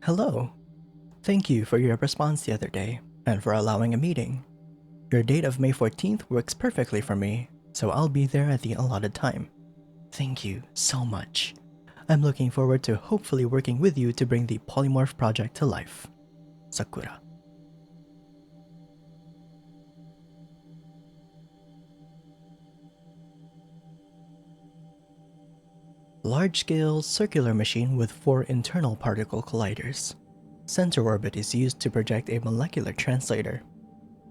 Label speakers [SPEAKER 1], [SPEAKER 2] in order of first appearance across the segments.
[SPEAKER 1] Hello. Thank you for your response the other day, and for allowing a meeting. Your date of May 14th works perfectly for me, so I'll be there at the allotted time. Thank you so much. I'm looking forward to hopefully working with you to bring the Polymorph project to life. Sakura. Large-scale circular machine with 4 internal particle colliders. Center orbit is used to project a molecular translator.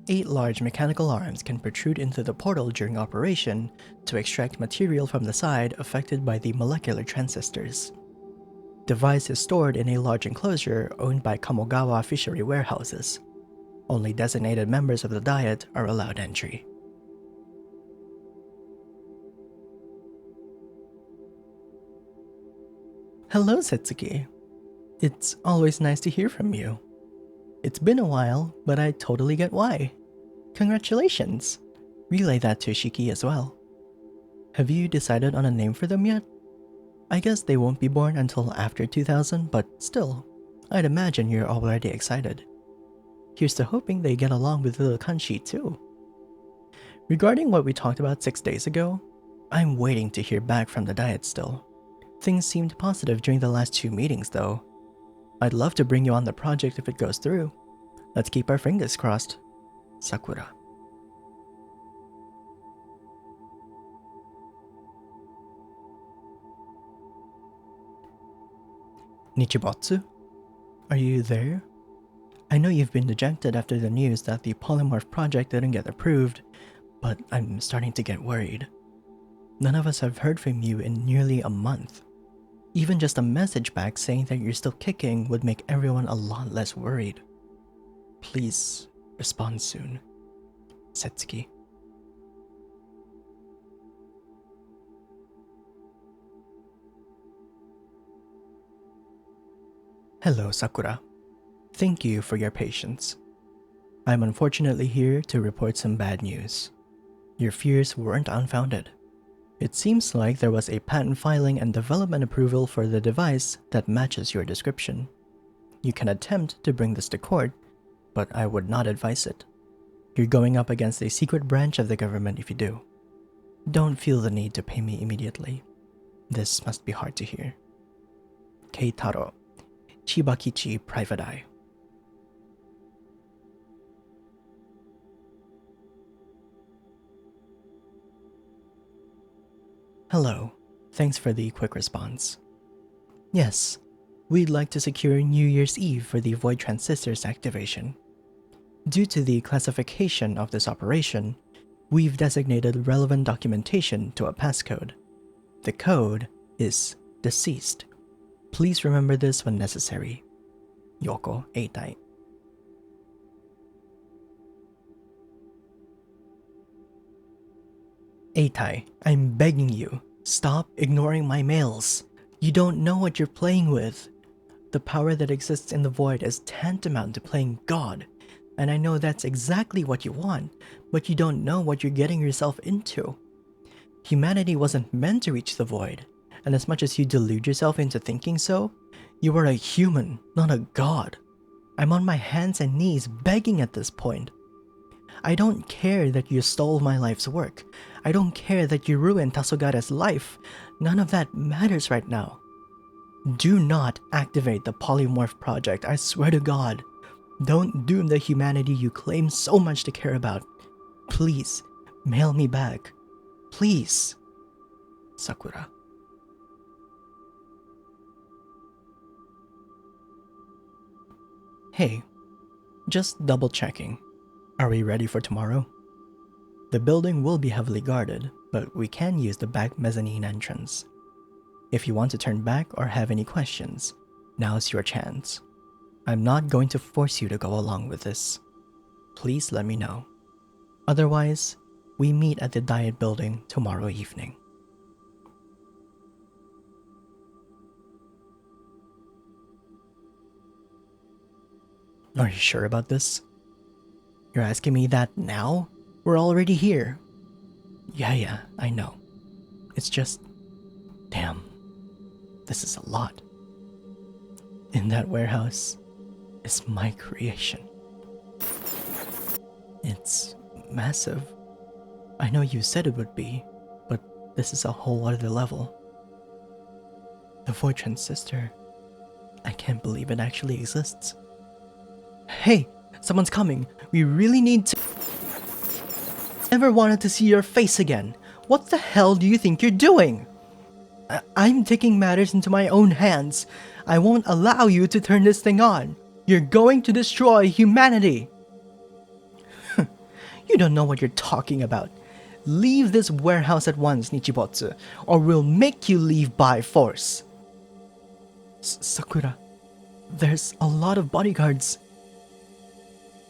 [SPEAKER 1] 8 large mechanical arms can protrude into the portal during operation to extract material from the side affected by the molecular transistors. Device is stored in a large enclosure owned by Kamogawa fishery warehouses. Only designated members of the Diet are allowed entry. Hello, Setsuki. It's always nice to hear from you. It's been a while, but I totally get why. Congratulations! Relay that to Shiki as well. Have you decided on a name for them yet? I guess they won't be born until after 2000, but still, I'd imagine you're already excited. Here's to hoping they get along with little Kanshi too. Regarding what we talked about 6 days ago, I'm waiting to hear back from the Diet still. Things seemed positive during the last 2 meetings though. I'd love to bring you on the project if it goes through. Let's keep our fingers crossed. Sakura. Nichibotsu? Are you there? I know you've been dejected after the news that the Polymorph project didn't get approved, but I'm starting to get worried. None of us have heard from you in nearly a month. Even just a message back saying that you're still kicking would make everyone a lot less worried. Please respond soon. Setsuki. Hello, Sakura. Thank you for your patience. I'm unfortunately here to report some bad news. Your fears weren't unfounded. It seems like there was a patent filing and development approval for the device that matches your description. You can attempt to bring this to court, but I would not advise it. You're going up against a secret branch of the government if you do. Don't feel the need to pay me immediately. This must be hard to hear. Keitaro, Chibakichi Private Eye. Hello, thanks for the quick response. Yes, we'd like to secure New Year's Eve for the Void Transistor's activation. Due to the classification of this operation, we've designated relevant documentation to a passcode. The code is deceased. Please remember this when necessary. Yoko Eitai. Eitai, I'm begging you, stop ignoring my mails. You don't know what you're playing with. The power that exists in the void is tantamount to playing God, and I know that's exactly what you want, but you don't know what you're getting yourself into. Humanity wasn't meant to reach the void, and as much as you delude yourself into thinking so, you are a human, not a god. I'm on my hands and knees begging at this point. I don't care that you stole my life's work. I don't care that you ruined Tasogara's life. None of that matters right now. Do not activate the Polymorph project, I swear to God. Don't doom the humanity you claim so much to care about. Please, mail me back. Please. Sakura. Hey, just double checking. Are we ready for tomorrow? The building will be heavily guarded, but we can use the back mezzanine entrance. If you want to turn back or have any questions, now's your chance. I'm not going to force you to go along with this. Please let me know. Otherwise, we meet at the Diet building tomorrow evening. Are you sure about this? You're asking me that now? We're already here. Yeah, I know. It's just... damn. This is a lot. in that warehouse is my creation. It's massive. I know you said it would be, but this is a whole other level. The Void Transistor. I can't believe it actually exists. Hey, someone's coming. We really need to... Never wanted to see your face again. What the hell do you think you're doing? I'm taking matters into my own hands. I won't allow you to turn this thing on. You're going to destroy humanity. You don't know what you're talking about. Leave this warehouse at once, Nichibotsu, or we'll make you leave by force. Sakura, there's a lot of bodyguards.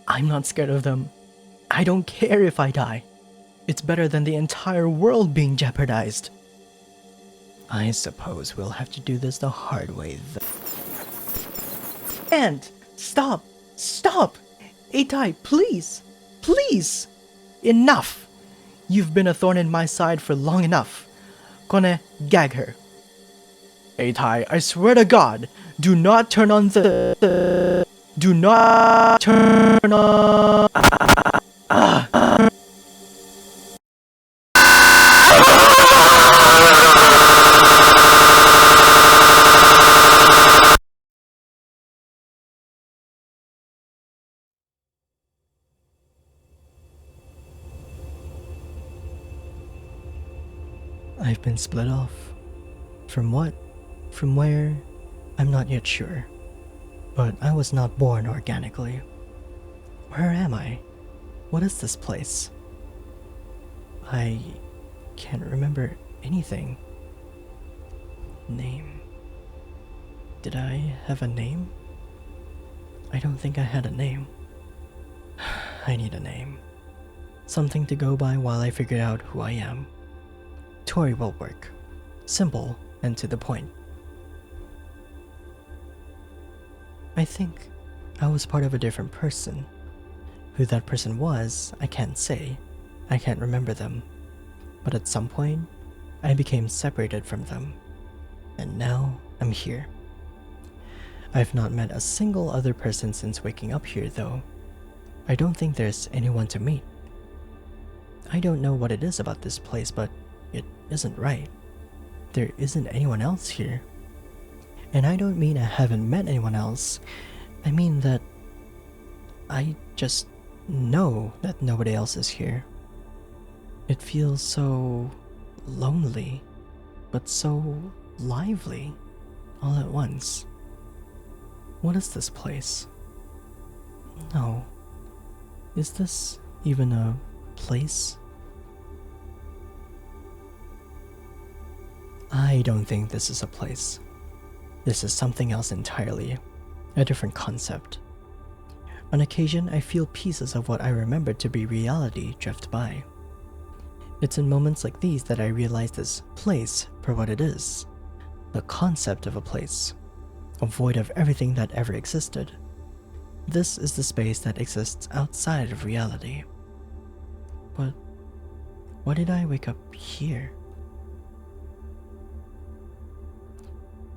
[SPEAKER 1] I'm not scared of them. I don't care if I die. It's better than the entire world being jeopardized. I suppose we'll have to do this the hard way though. And stop! Stop! Eitai, please! Please! Enough! You've been a thorn in my side for long enough. Kone, gag her. Eitai, I swear to God, do not turn on the... Do not turn on... I've been split off. From what? From where? I'm not yet sure. But I was not born organically. Where am I? What is this place? I can't remember anything. Name. Did I have a name? I don't think I had a name. I need a name. Something to go by while I figure out who I am. Tori will work. Simple and to the point. I think I was part of a different person. Who that person was, I can't say. I can't remember them. But at some point, I became separated from them. And now I'm here. I've not met a single other person since waking up here though. I don't think there's anyone to meet. I don't know what it is about this place, but it isn't right. There isn't anyone else here. And I don't mean I haven't met anyone else. I mean that I just know that nobody else is here. It feels so lonely, but so lively all at once. What is this place? No. Is this even a place? I don't think this is a place. This is something else entirely. A different concept. On occasion, I feel pieces of what I remember to be reality drift by. It's in moments like these that I realize this place for what it is. The concept of a place. A void of everything that ever existed. This is the space that exists outside of reality. But why did I wake up here?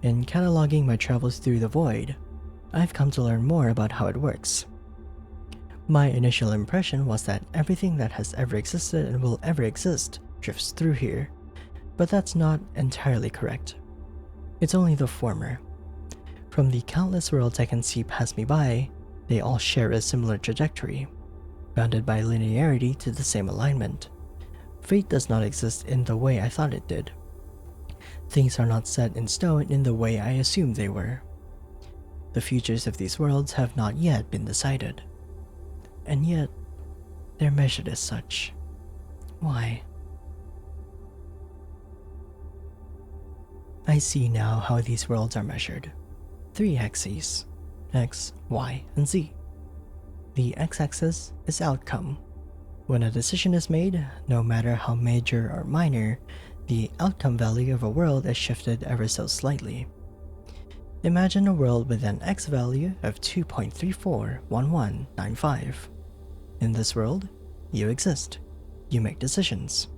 [SPEAKER 1] In cataloging my travels through the void, I've come to learn more about how it works. My initial impression was that everything that has ever existed and will ever exist drifts through here, but that's not entirely correct. It's only the former. From the countless worlds I can see pass me by, they all share a similar trajectory, bounded by linearity to the same alignment. Fate does not exist in the way I thought it did. Things are not set in stone in the way I assumed they were. The futures of these worlds have not yet been decided. And yet, they're measured as such. Why? I see now how these worlds are measured. 3 axes. X, Y, and Z. The x-axis is outcome. When a decision is made, no matter how major or minor, the outcome value of a world is shifted ever so slightly. Imagine a world with an x value of 2.341195. In this world, you exist. You make decisions.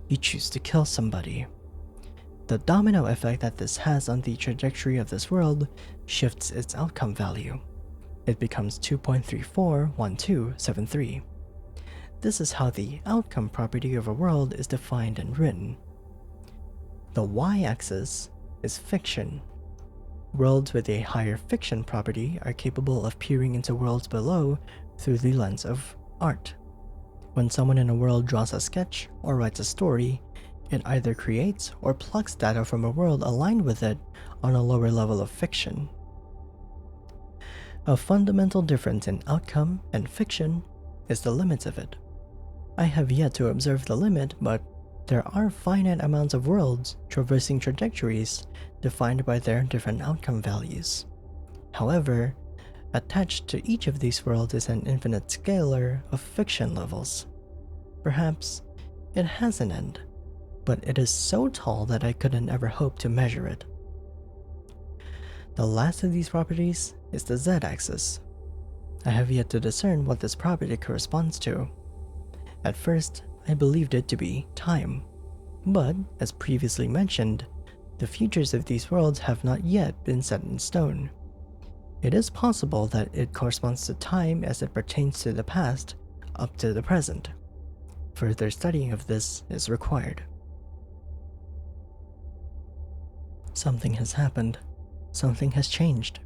[SPEAKER 1] You choose to kill somebody. The domino effect that this has on the trajectory of this world shifts its outcome value. It becomes 2.341273. This is how the outcome property of a world is defined and written. The y-axis is fiction. Worlds with a higher fiction property are capable of peering into worlds below through the lens of art. When someone in a world draws a sketch or writes a story, it either creates or plucks data from a world aligned with it on a lower level of fiction. A fundamental difference in outcome and fiction is the limits of it. I have yet to observe the limit, but there are finite amounts of worlds traversing trajectories defined by their different outcome values. However, attached to each of these worlds is an infinite scalar of fiction levels. Perhaps it has an end, but it is so tall that I couldn't ever hope to measure it. The last of these properties is the z-axis. I have yet to discern what this property corresponds to. At first, I believed it to be time, but as previously mentioned, the futures of these worlds have not yet been set in stone. It is possible that it corresponds to time as it pertains to the past up to the present. Further studying of this is required. Something has happened. Something has changed.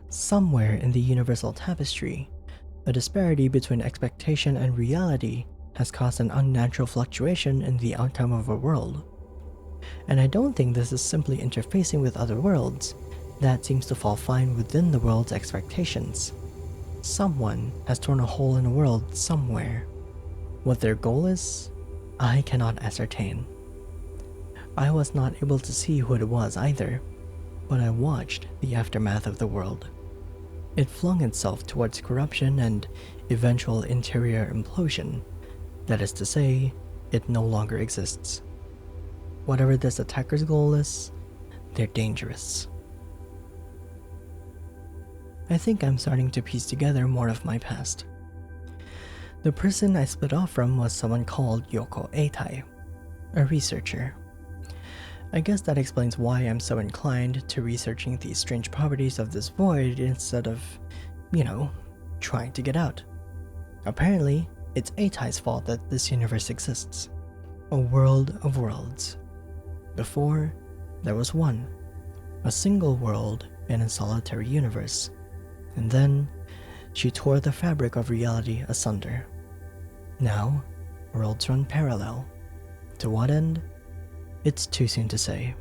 [SPEAKER 1] Somewhere in the Universal Tapestry, a disparity between expectation and reality has caused an unnatural fluctuation in the outcome of a world. And I don't think this is simply interfacing with other worlds. That seems to fall fine within the world's expectations. Someone has torn a hole in a world somewhere. What their goal is, I cannot ascertain. I was not able to see who it was either, but I watched the aftermath of the world. It flung itself towards corruption and eventual interior implosion. That is to say, it no longer exists. Whatever this attacker's goal is, they're dangerous. I think I'm starting to piece together more of my past. The person I split off from was someone called Yoko Eitai, a researcher. I guess that explains why I'm so inclined to researching the strange properties of this void instead of, trying to get out. Apparently, it's Eitai's fault that this universe exists. A world of worlds. Before, there was one. A single world in a solitary universe. And then, she tore the fabric of reality asunder. Now, worlds run parallel. To what end? It's too soon to say.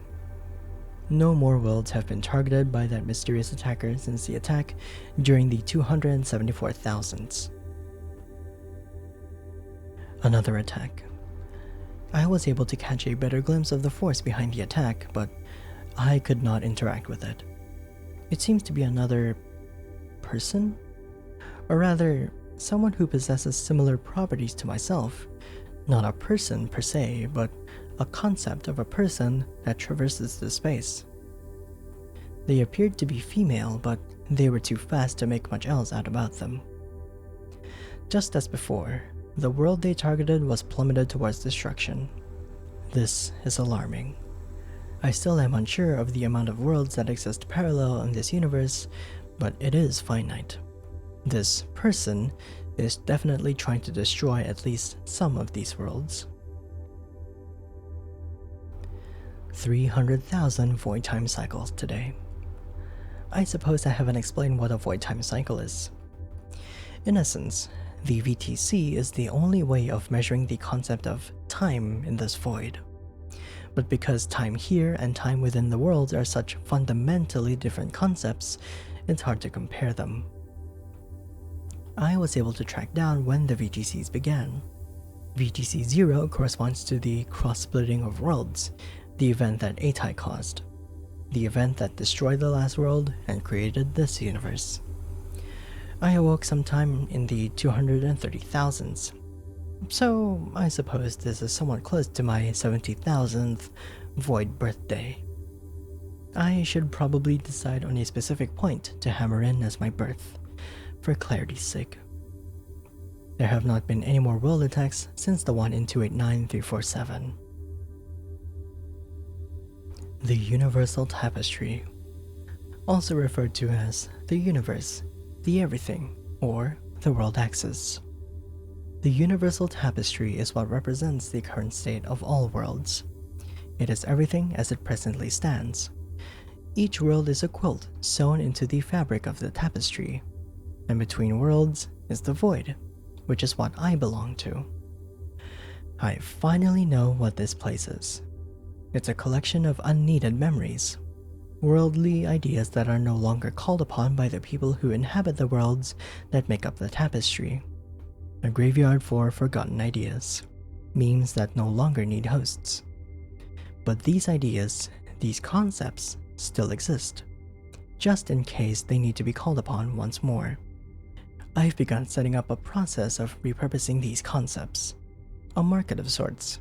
[SPEAKER 1] No more worlds have been targeted by that mysterious attacker since the attack during the 274,000s. Another attack. I was able to catch a better glimpse of the force behind the attack, but I could not interact with it. It seems to be another person? Or rather, someone who possesses similar properties to myself. Not a person per se, but a concept of a person that traverses the space. They appeared to be female, but they were too fast to make much else out about them. Just as before, the world they targeted was plummeted towards destruction. This is alarming. I still am unsure of the amount of worlds that exist parallel in this universe, but it is finite. This person is definitely trying to destroy at least some of these worlds. 300,000 void time cycles today. I suppose I haven't explained what a void time cycle is. In essence, the VTC is the only way of measuring the concept of time in this void. But because time here and time within the worlds are such fundamentally different concepts, it's hard to compare them. I was able to track down when the VTCs began. VTC 0 corresponds to the cross-splitting of worlds, the event that Eitai caused. The event that destroyed the last world and created this universe. I awoke sometime in the 230,000s. So I suppose this is somewhat close to my 70,000th void birthday. I should probably decide on a specific point to hammer in as my birth, for clarity's sake. There have not been any more world attacks since the one in 289347. The Universal Tapestry, also referred to as the universe, the everything, or the world axis. The Universal Tapestry is what represents the current state of all worlds. It is everything as it presently stands. Each world is a quilt sewn into the fabric of the tapestry, and between worlds is the void, which is what I belong to. I finally know what this place is. It's a collection of unneeded memories, worldly ideas that are no longer called upon by the people who inhabit the worlds that make up the tapestry. A graveyard for forgotten ideas, memes that no longer need hosts. But these ideas, these concepts, still exist, just in case they need to be called upon once more. I've begun setting up a process of repurposing these concepts, a market of sorts,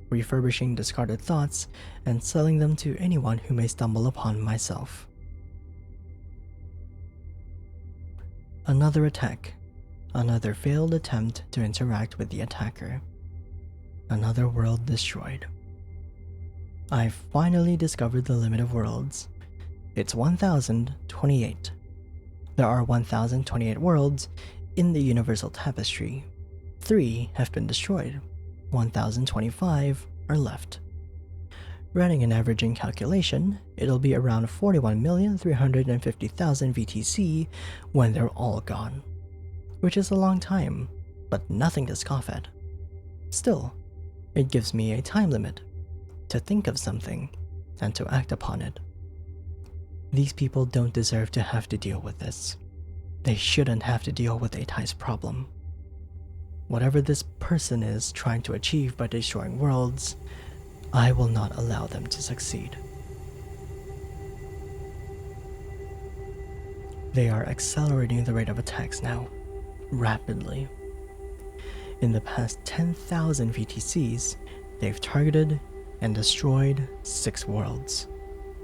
[SPEAKER 1] refurbishing discarded thoughts and selling them to anyone who may stumble upon myself. Another attack, another failed attempt to interact with the attacker, another world destroyed. I've finally discovered the limit of worlds. It's 1028. There are 1028 worlds in the Universal Tapestry. 3 have been destroyed. 1025 are left. Running an averaging calculation, it'll be around 41,350,000 VTC when they're all gone. Which is a long time, but nothing to scoff at. Still, it gives me a time limit to think of something and to act upon it. These people don't deserve to have to deal with this. They shouldn't have to deal with Atai's problem. Whatever this person is trying to achieve by destroying worlds, I will not allow them to succeed. They are accelerating the rate of attacks now, rapidly. In the past 10,000 VTCs, they've targeted and destroyed 6 worlds.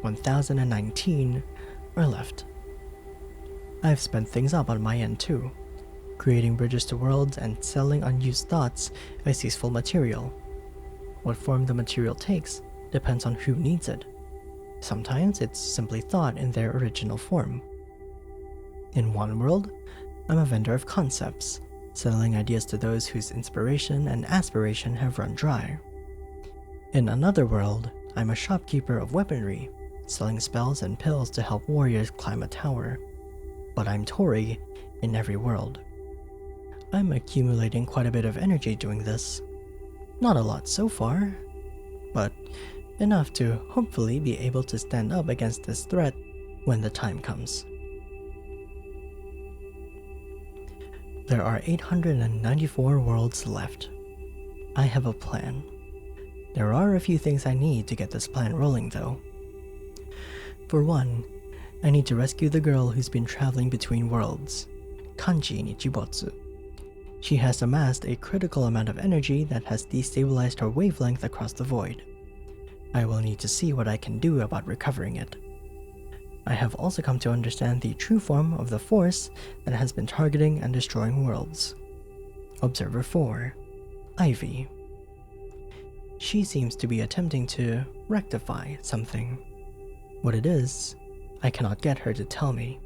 [SPEAKER 1] 1019 are left. I've sped things up on my end too, creating bridges to worlds and selling unused thoughts as useful material. What form the material takes depends on who needs it. Sometimes it's simply thought in their original form. In one world, I'm a vendor of concepts, selling ideas to those whose inspiration and aspiration have run dry. In another world, I'm a shopkeeper of weaponry, selling spells and pills to help warriors climb a tower. But I'm Tori in every world. I'm accumulating quite a bit of energy doing this. Not a lot so far, but enough to hopefully be able to stand up against this threat when the time comes. There are 894 worlds left. I have a plan. There are a few things I need to get this plan rolling though. For one, I need to rescue the girl who's been traveling between worlds, Kanji Nichibotsu. She has amassed a critical amount of energy that has destabilized her wavelength across the void. I will need to see what I can do about recovering it. I have also come to understand the true form of the force that has been targeting and destroying worlds. Observer 4, Ivy. She seems to be attempting to rectify something. What it is, I cannot get her to tell me.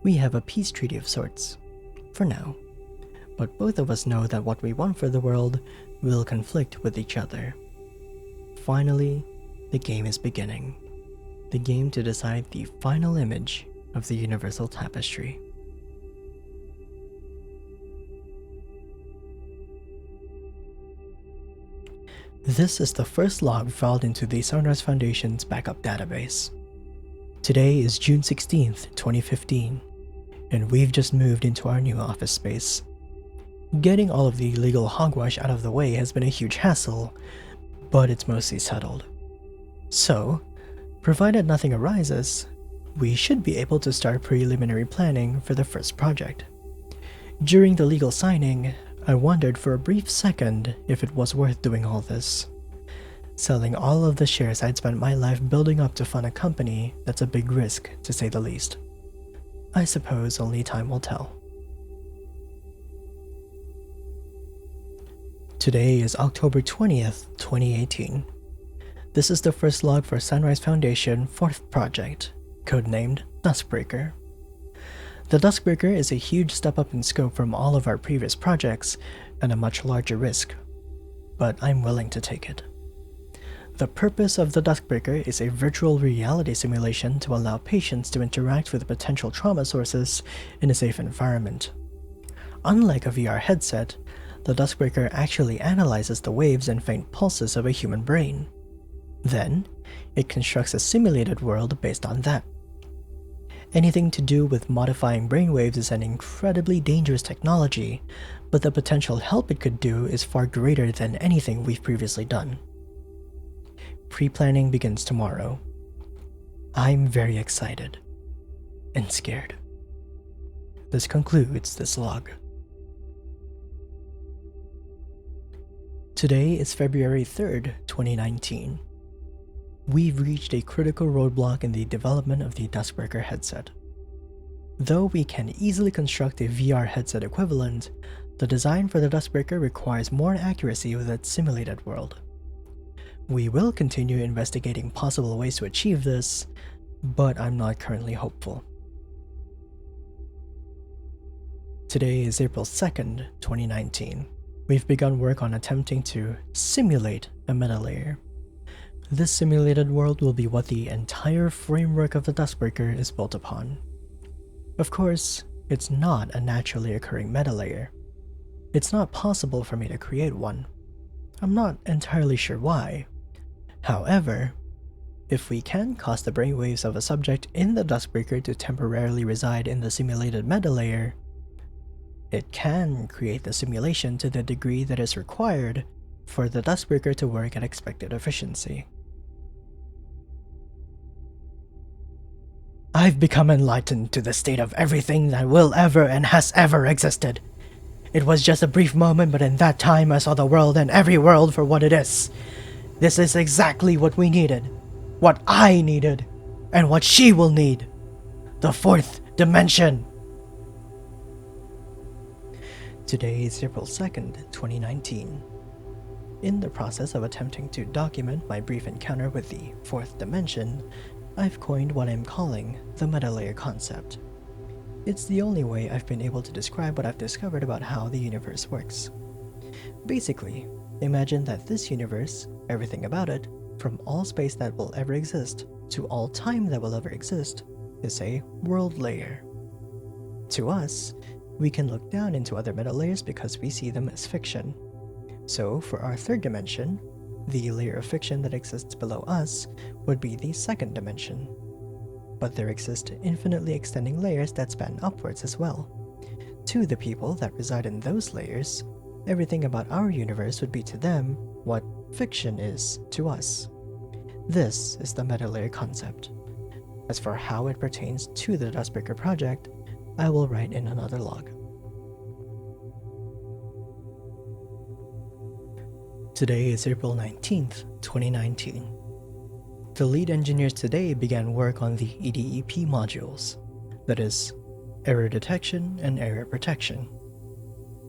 [SPEAKER 1] We have a peace treaty of sorts, for now, but both of us know that what we want for the world will conflict with each other. Finally, the game is beginning. The game to decide the final image of the Universal Tapestry. This is the first log filed into the Sunrise Foundation's backup database. Today is June 16th, 2015, and we've just moved into our new office space. Getting all of the legal hogwash out of the way has been a huge hassle, but it's mostly settled. So, provided nothing arises, we should be able to start preliminary planning for the first project. During the legal signing, I wondered for a brief second if it was worth doing all this. Selling all of the shares I'd spent my life building up to fund a company that's a big risk, to say the least. I suppose only time will tell. Today is October 20th, 2018. This is the first log for Sunrise Foundation 4th project, codenamed Duskbreaker. The Duskbreaker is a huge step up in scope from all of our previous projects and a much larger risk, but I'm willing to take it. The purpose of the Duskbreaker is a virtual reality simulation to allow patients to interact with potential trauma sources in a safe environment. Unlike a VR headset, the Duskbreaker actually analyzes the waves and faint pulses of a human brain. Then, it constructs a simulated world based on that. Anything to do with modifying brainwaves is an incredibly dangerous technology, but the potential help it could do is far greater than anything we've previously done. Pre-planning begins tomorrow. I'm very excited and scared. This concludes this log. Today is February 3rd, 2019. We've reached a critical roadblock in the development of the Duskbreaker headset. Though we can easily construct a VR headset equivalent, the design for the Duskbreaker requires more accuracy with its simulated world. We will continue investigating possible ways to achieve this, but I'm not currently hopeful. Today is April 2nd, 2019. We've begun work on attempting to simulate a meta layer. This simulated world will be what the entire framework of the Duskbreaker is built upon. Of course, it's not a naturally occurring meta layer. It's not possible for me to create one. I'm not entirely sure why. However, if we can cause the brainwaves of a subject in the Duskbreaker to temporarily reside in the simulated meta layer, it can create the simulation to the degree that is required for the Duskbreaker to work at expected efficiency. I've become enlightened to the state of everything that will ever and has ever existed. It was just a brief moment, but in that time I saw the world and every world for what it is. This is exactly what we needed, what I needed, and what she will need. The 4th dimension. Today is April 2nd, 2019. In the process of attempting to document my brief encounter with the 4th dimension, I've coined what I'm calling the meta layer concept. It's the only way I've been able to describe what I've discovered about how the universe works. Basically, imagine that this universe, everything about it, from all space that will ever exist to all time that will ever exist, is a world layer. To us, we can look down into other meta layers because we see them as fiction. So for our 3rd dimension, the layer of fiction that exists below us would be the 2nd dimension. But there exist infinitely extending layers that span upwards as well. To the people that reside in those layers, everything about our universe would be to them what fiction is to us. This is the meta layer concept. As for how it pertains to the Duskbreaker project, I will write in another log. Today is April 19th, 2019. The lead engineers today began work on the EDEP modules, that is, error detection and error protection.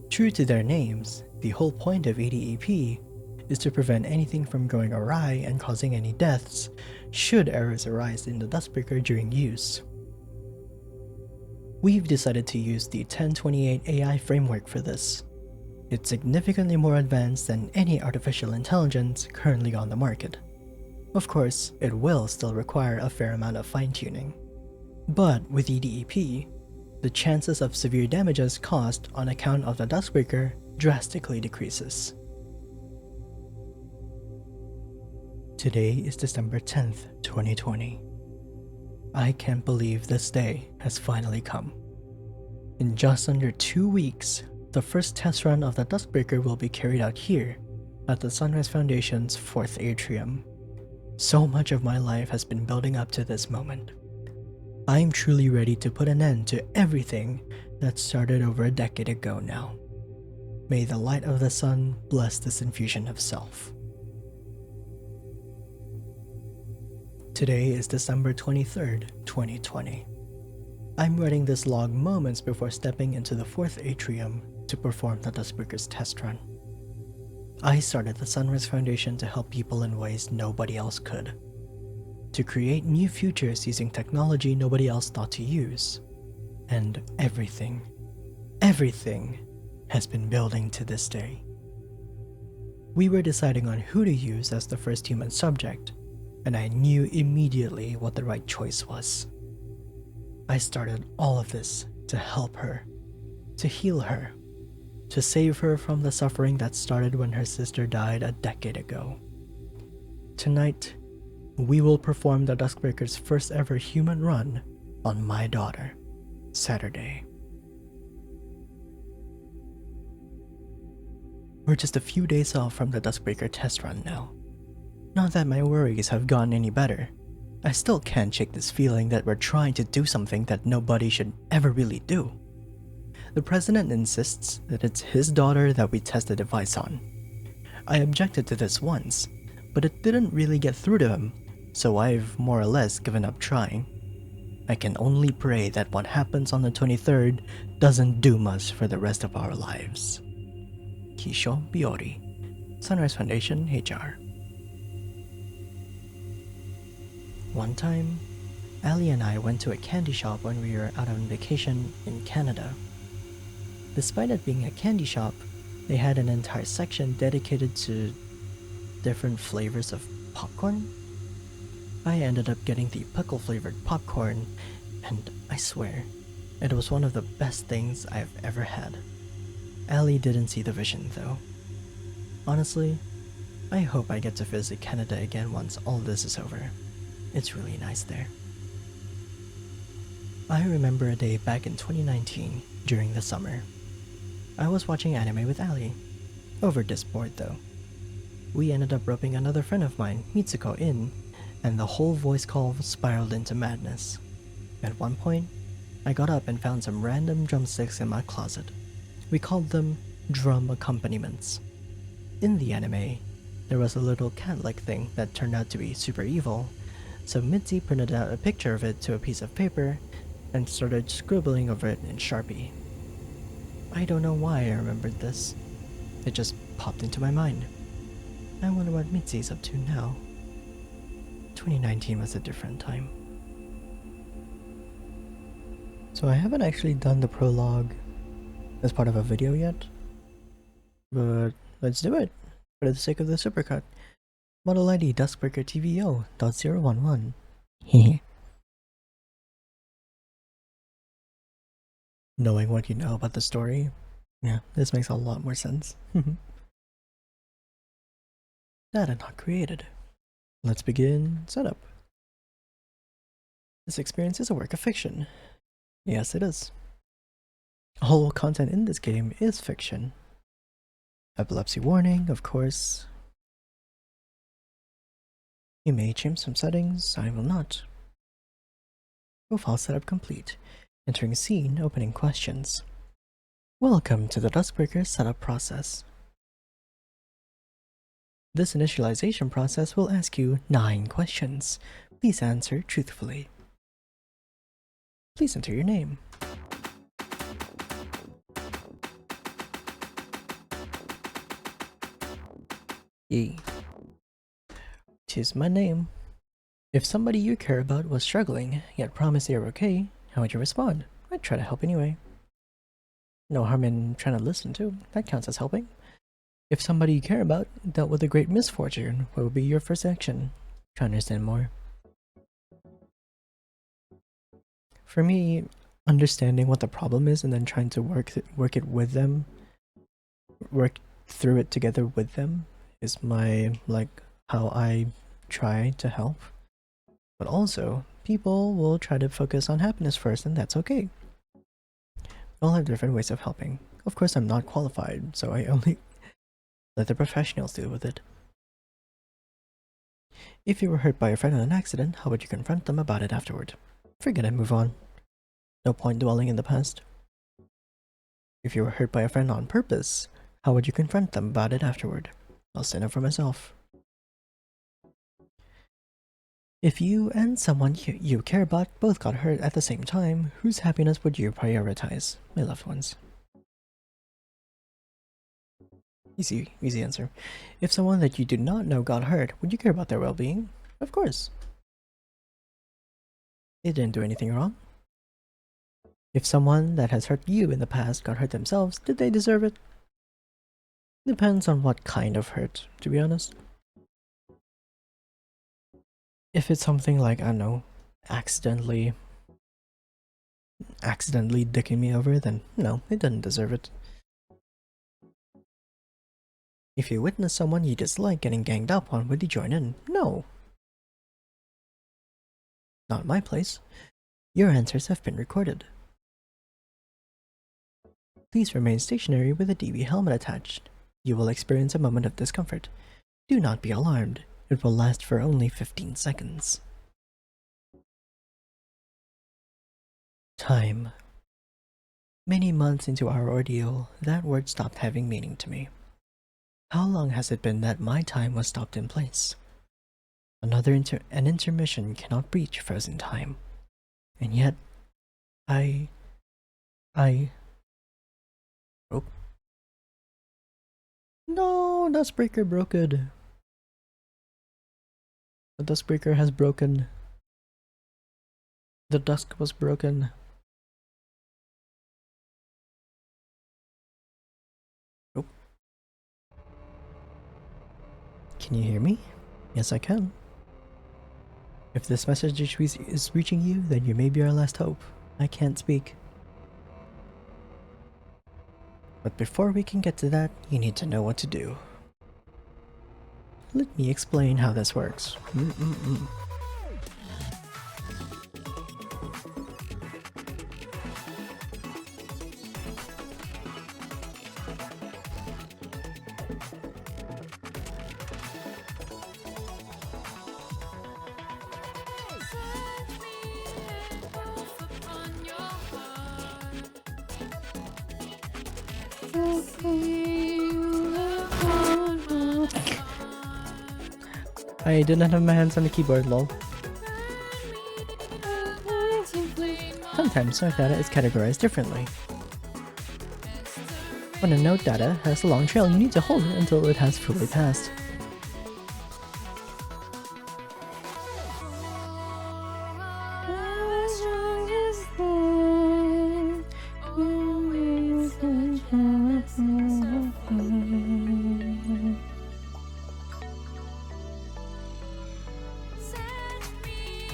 [SPEAKER 1] True to their names, the whole point of EDEP is to prevent anything from going awry and causing any deaths should errors arise in the Duskbreaker during use. We've decided to use the 1028 AI framework for this. It's significantly more advanced than any artificial intelligence currently on the market. Of course, it will still require a fair amount of fine-tuning. But with EDEP, the chances of severe damages caused on account of the Duskbreaker drastically decreases. Today is December 10th, 2020. I can't believe this day has finally come. In just under 2 weeks, the first test run of the Duskbreaker will be carried out here at the Sunrise Foundation's 4th atrium. So much of my life has been building up to this moment. I'm truly ready to put an end to everything that started over a decade ago now. May the light of the sun bless this infusion of self. Today is December 23rd, 2020. I'm writing this log moments before stepping into the 4th atrium to perform the Duskbreaker's test run. I started the Sunrise Foundation to help people in ways nobody else could. To create new futures using technology nobody else thought to use. And everything has been building to this day. We were deciding on who to use as the first human subject, and I knew immediately what the right choice was. I started all of this to help her, to heal her, to save her from the suffering that started when her sister died a decade ago. Tonight, we will perform the Duskbreaker's first ever human run on my daughter, Saturday. We're just a few days off from the Duskbreaker test run now. Not that my worries have gotten any better. I still can't shake this feeling that we're trying to do something that nobody should ever really do. The president insists that it's his daughter that we test the device on. I objected to this once, but it didn't really get through to him, so I've more or less given up trying. I can only pray that what happens on the 23rd doesn't doom us for the rest of our lives. Kisho Biori, Sunrise Foundation HR. One time, Ali and I went to a candy shop when we were out on vacation in Canada. Despite it being a candy shop, they had an entire section dedicated to different flavors of popcorn. I ended up getting the pickle flavored popcorn, and I swear, it was one of the best things I've ever had. Ali didn't see the vision though. Honestly, I hope I get to visit Canada again once all this is over. It's really nice there. I remember a day back in 2019 during the summer. I was watching anime with Ali, over Discord though. We ended up roping another friend of mine, Mitsuko, in, and the whole voice call spiraled into madness. At one point, I got up and found some random drumsticks in my closet. We called them drum accompaniments. In the anime, there was a little cat-like thing that turned out to be super evil, so Mitzi printed out a picture of it to a piece of paper and started scribbling over it in Sharpie. I don't know why I remembered this. It just popped into my mind. I wonder what Mitzi's up to now. 2019 was a different time. So I haven't actually done the prologue as part of a video yet, but let's do it for the sake of the supercut. Model ID Duskbreaker TVO.011. Hehe. Knowing what you know about the story, yeah, this makes a lot more sense. Data not created. Let's begin setup. This experience is a work of fiction. Yes, it is. All content in this game is fiction. Epilepsy warning, of course. You may change some settings, I will not. Profile setup complete. Entering scene, opening questions. Welcome to the Duskbreaker setup process. This initialization process will ask you 9 questions. Please answer truthfully. Please enter your name. Tis my name. If somebody you care about was struggling, yet promised they were okay, how would you respond? I'd try to help anyway. No harm in trying to listen too. That counts as helping. If somebody you care about dealt with a great misfortune, what would be your first action? Try to understand more. For me, understanding what the problem is and then trying to work it with them, work through it together with them, is my, how I try to help. But also, people will try to focus on happiness first, and that's okay. We all have different ways of helping. Of course, I'm not qualified, so I only let the professionals deal with it. If you were hurt by a friend in an accident, how would you confront them about it afterward? Forget it, move on. No point dwelling in the past. If you were hurt by a friend on purpose, how would you confront them about it afterward? I'll stand up for myself. If you and someone you care about both got hurt at the same time, whose happiness would you prioritize? My loved ones. Easy answer. If someone that you do not know got hurt, would you care about their well-being? Of course. They didn't do anything wrong. If someone that has hurt you in the past got hurt themselves, did they deserve it? Depends on what kind of hurt, to be honest. If it's something like, I don't know, accidentally dicking me over, then no, it doesn't deserve it. If you witness someone you dislike getting ganged up on, would you join in? No. Not my place. Your answers have been recorded. Please remain stationary with a DB helmet attached. You will experience a moment of discomfort. Do not be alarmed. It will last for only 15 seconds. Time. Many months into our ordeal, that word stopped having meaning to me. How long has it been that my time was stopped in place? An intermission cannot breach frozen time. And yet, oh. No, Dustbreaker broke it. The Dustbreaker has broken. The dusk was broken. Oh. Can you hear me? Yes, I can. If this message is reaching you, then you may be our last hope. I can't speak. But before we can get to that, you need to know what to do. Let me explain how this works. I didn't have my hands on the keyboard, lol. Sometimes note data is categorized differently. When a note data has a long trail, you need to hold it until it has fully passed.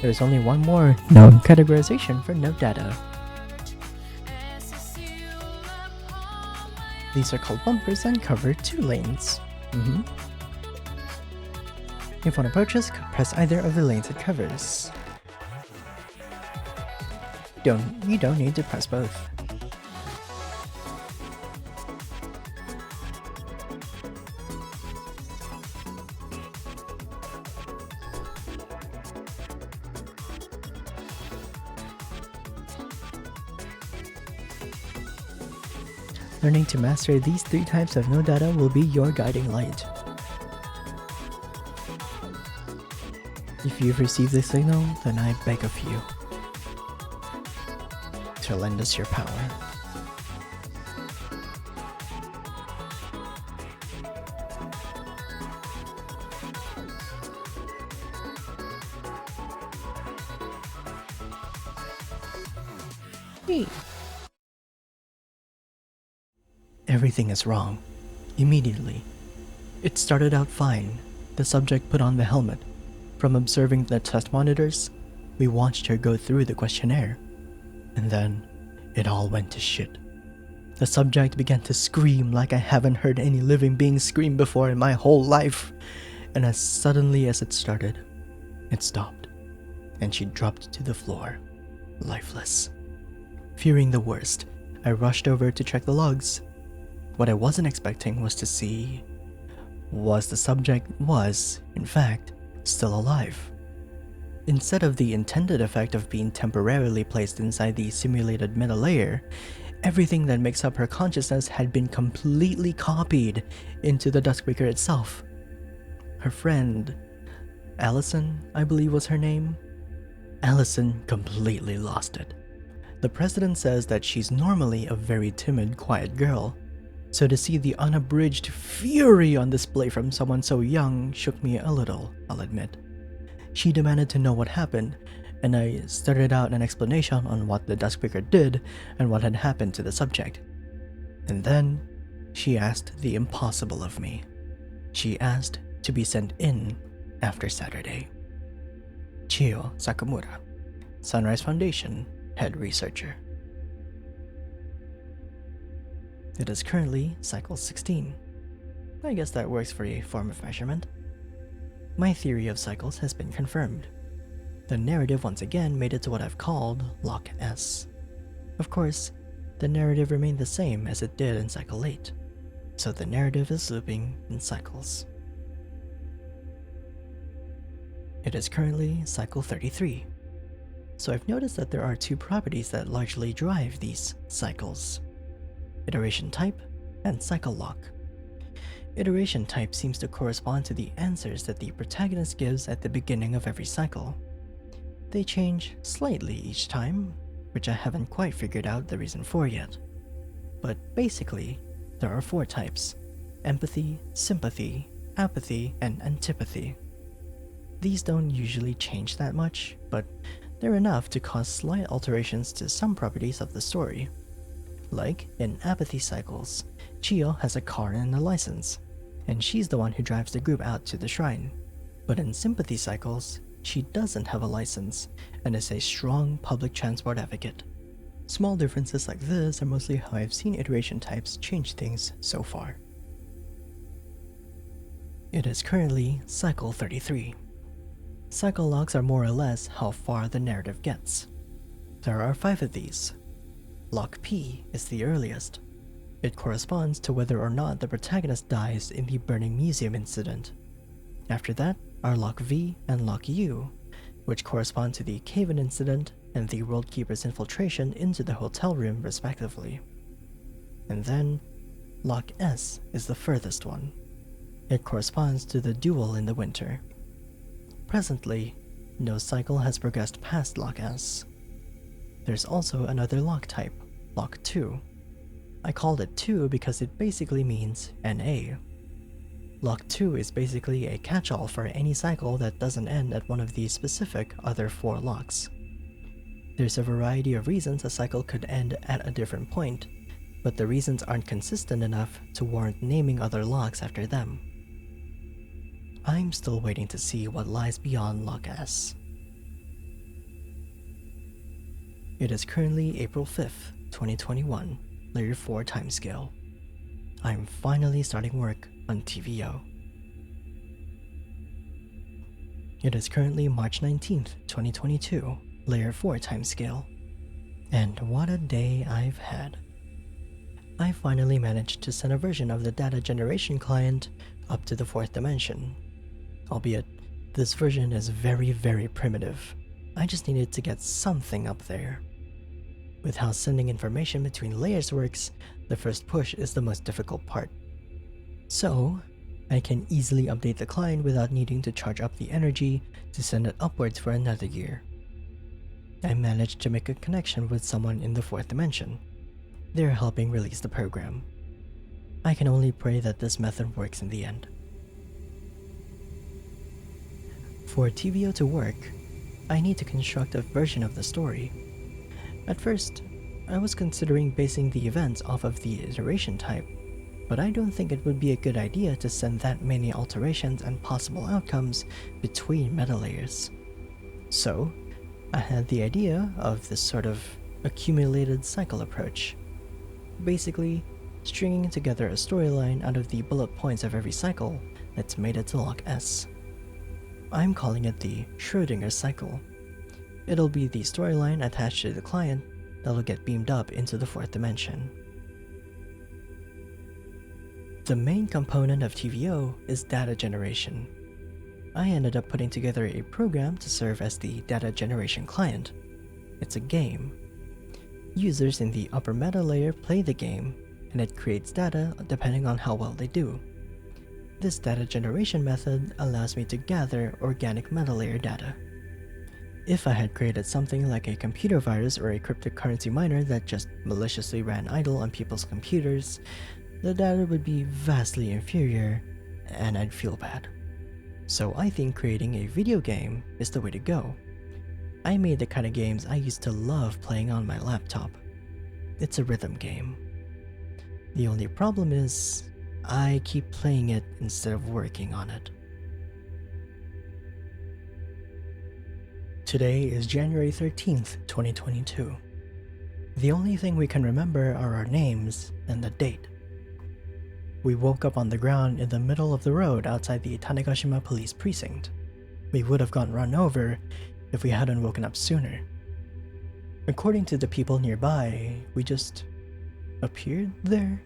[SPEAKER 1] There's only one more known categorization for node data. These are called bumpers and cover 2 lanes. If one approaches, press either of the lanes it covers. You don't need to press both. Learning to master these 3 types of node data will be your guiding light. If you've received the signal, then I beg of you to lend us your power. Hey. Everything is wrong. Immediately. It started out fine. The subject put on the helmet. From observing the test monitors, we watched her go through the questionnaire. And then, it all went to shit. The subject began to scream like I haven't heard any living being scream before in my whole life. And as suddenly as it started, it stopped. And she dropped to the floor, lifeless. Fearing the worst, I rushed over to check the logs. What I wasn't expecting was to see the subject was, in fact, still alive. Instead of the intended effect of being temporarily placed inside the simulated meta layer, everything that makes up her consciousness had been completely copied into the Dustbreaker itself. Her friend, Allison, I believe was her name. Allison completely lost it. The president says that she's normally a very timid, quiet girl. So to see the unabridged fury on display from someone so young shook me a little, I'll admit. She demanded to know what happened, and I started out an explanation on what the desk picker did and what had happened to the subject. And then, she asked the impossible of me. She asked to be sent in after Saturday. Chiyo Sakamura, Sunrise Foundation Head Researcher. It is currently cycle 16. I guess that works for a form of measurement. My theory of cycles has been confirmed. The narrative once again made it to what I've called Lock S. Of course, the narrative remained the same as it did in cycle 8, so the narrative is looping in cycles. It is currently cycle 33, so I've noticed that there are two properties that largely drive these cycles: iteration type and cycle lock. Iteration type seems to correspond to the answers that the protagonist gives at the beginning of every cycle. They change slightly each time, which I haven't quite figured out the reason for yet. But basically, there are 4 types: empathy, sympathy, apathy, and antipathy. These don't usually change that much, but they're enough to cause slight alterations to some properties of the story. Like, in apathy cycles, Chiyo has a car and a license, and she's the one who drives the group out to the shrine. But in sympathy cycles, she doesn't have a license and is a strong public transport advocate. Small differences like this are mostly how I've seen iteration types change things so far. It is currently cycle 33. Cycle locks are more or less how far the narrative gets. There are 5 of these. Lock P is the earliest. It corresponds to whether or not the protagonist dies in the burning museum incident. After that are Lock V and Lock U, which correspond to the cave-in incident and the World Keeper's infiltration into the hotel room respectively. And then, Lock S is the furthest one. It corresponds to the duel in the winter. Presently, no cycle has progressed past Lock S. There's also another lock type, Lock 2. I called it 2 because it basically means NA. Lock 2 is basically a catch-all for any cycle that doesn't end at one of the specific other 4 locks. There's a variety of reasons a cycle could end at a different point, but the reasons aren't consistent enough to warrant naming other locks after them. I'm still waiting to see what lies beyond Lock S. It is currently April 5th, 2021, Layer 4 timescale. I'm finally starting work on TVO. It is currently March 19th, 2022, Layer 4 timescale. And what a day I've had. I finally managed to send a version of the data generation client up to the 4th dimension. Albeit, this version is very primitive. I just needed to get something up there. With how sending information between layers works, the first push is the most difficult part. So, I can easily update the client without needing to charge up the energy to send it upwards for another year. I managed to make a connection with someone in the 4th dimension. They're helping release the program. I can only pray that this method works in the end. For TVO to work, I need to construct a version of the story. At first, I was considering basing the events off of the iteration type, but I don't think it would be a good idea to send that many alterations and possible outcomes between meta layers. So, I had the idea of this sort of accumulated cycle approach. Basically, stringing together a storyline out of the bullet points of every cycle that's made it to Lock S. I'm calling it the Schrödinger cycle. It'll be the storyline attached to the client that'll get beamed up into the 4th dimension. The main component of TVO is data generation. I ended up putting together a program to serve as the data generation client. It's a game. Users in the upper meta layer play the game, and it creates data depending on how well they do. This data generation method allows me to gather organic meta layer data. If I had created something like a computer virus or a cryptocurrency miner that just maliciously ran idle on people's computers, the data would be vastly inferior, and I'd feel bad. So I think creating a video game is the way to go. I made the kind of games I used to love playing on my laptop. It's a rhythm game. The only problem is, I keep playing it instead of working on it. Today is January 13th, 2022. The only thing we can remember are our names and the date. We woke up on the ground in the middle of the road outside the Tanegashima police precinct. We would have gotten run over if we hadn't woken up sooner. According to the people nearby, we just appeared there.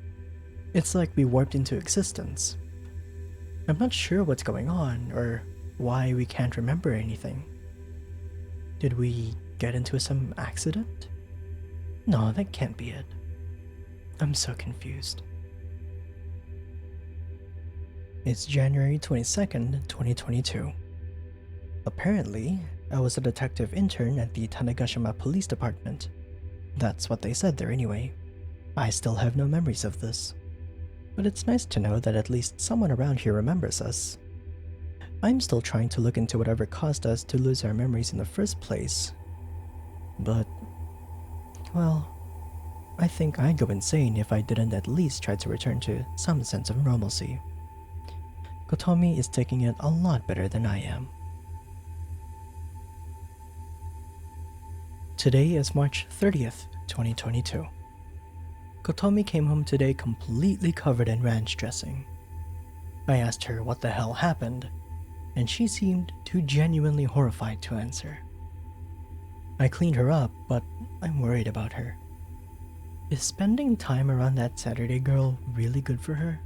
[SPEAKER 1] It's like we warped into existence. I'm not sure what's going on or why we can't remember anything. Did we get into some accident? No, that can't be it. I'm so confused. It's January 22nd, 2022. Apparently, I was a detective intern at the Tanegashima Police Department. That's what they said there anyway. I still have no memories of this. But it's nice to know that at least someone around here remembers us. I'm still trying to look into whatever caused us to lose our memories in the first place. But, well, I think I'd go insane if I didn't at least try to return to some sense of normalcy. Kotomi is taking it a lot better than I am. Today is March 30th, 2022. Kotomi came home today completely covered in ranch dressing. I asked her what the hell happened, and she seemed too genuinely horrified to answer. I cleaned her up, but I'm worried about her. Is spending time around that Saturday girl really good for her?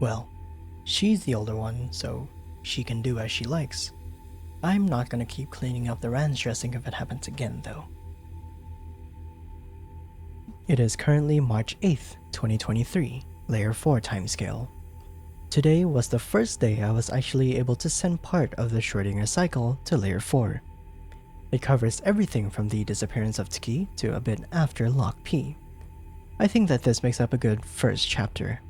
[SPEAKER 1] Well, she's the older one, so she can do as she likes. I'm not gonna keep cleaning up the ranch dressing if it happens again, though. It is currently March 8th, 2023, Layer 4 timescale. Today was the first day I was actually able to send part of the Schrödinger cycle to Layer 4. It covers everything from the disappearance of Tsuki to a bit after Lock P. I think that this makes up a good first chapter.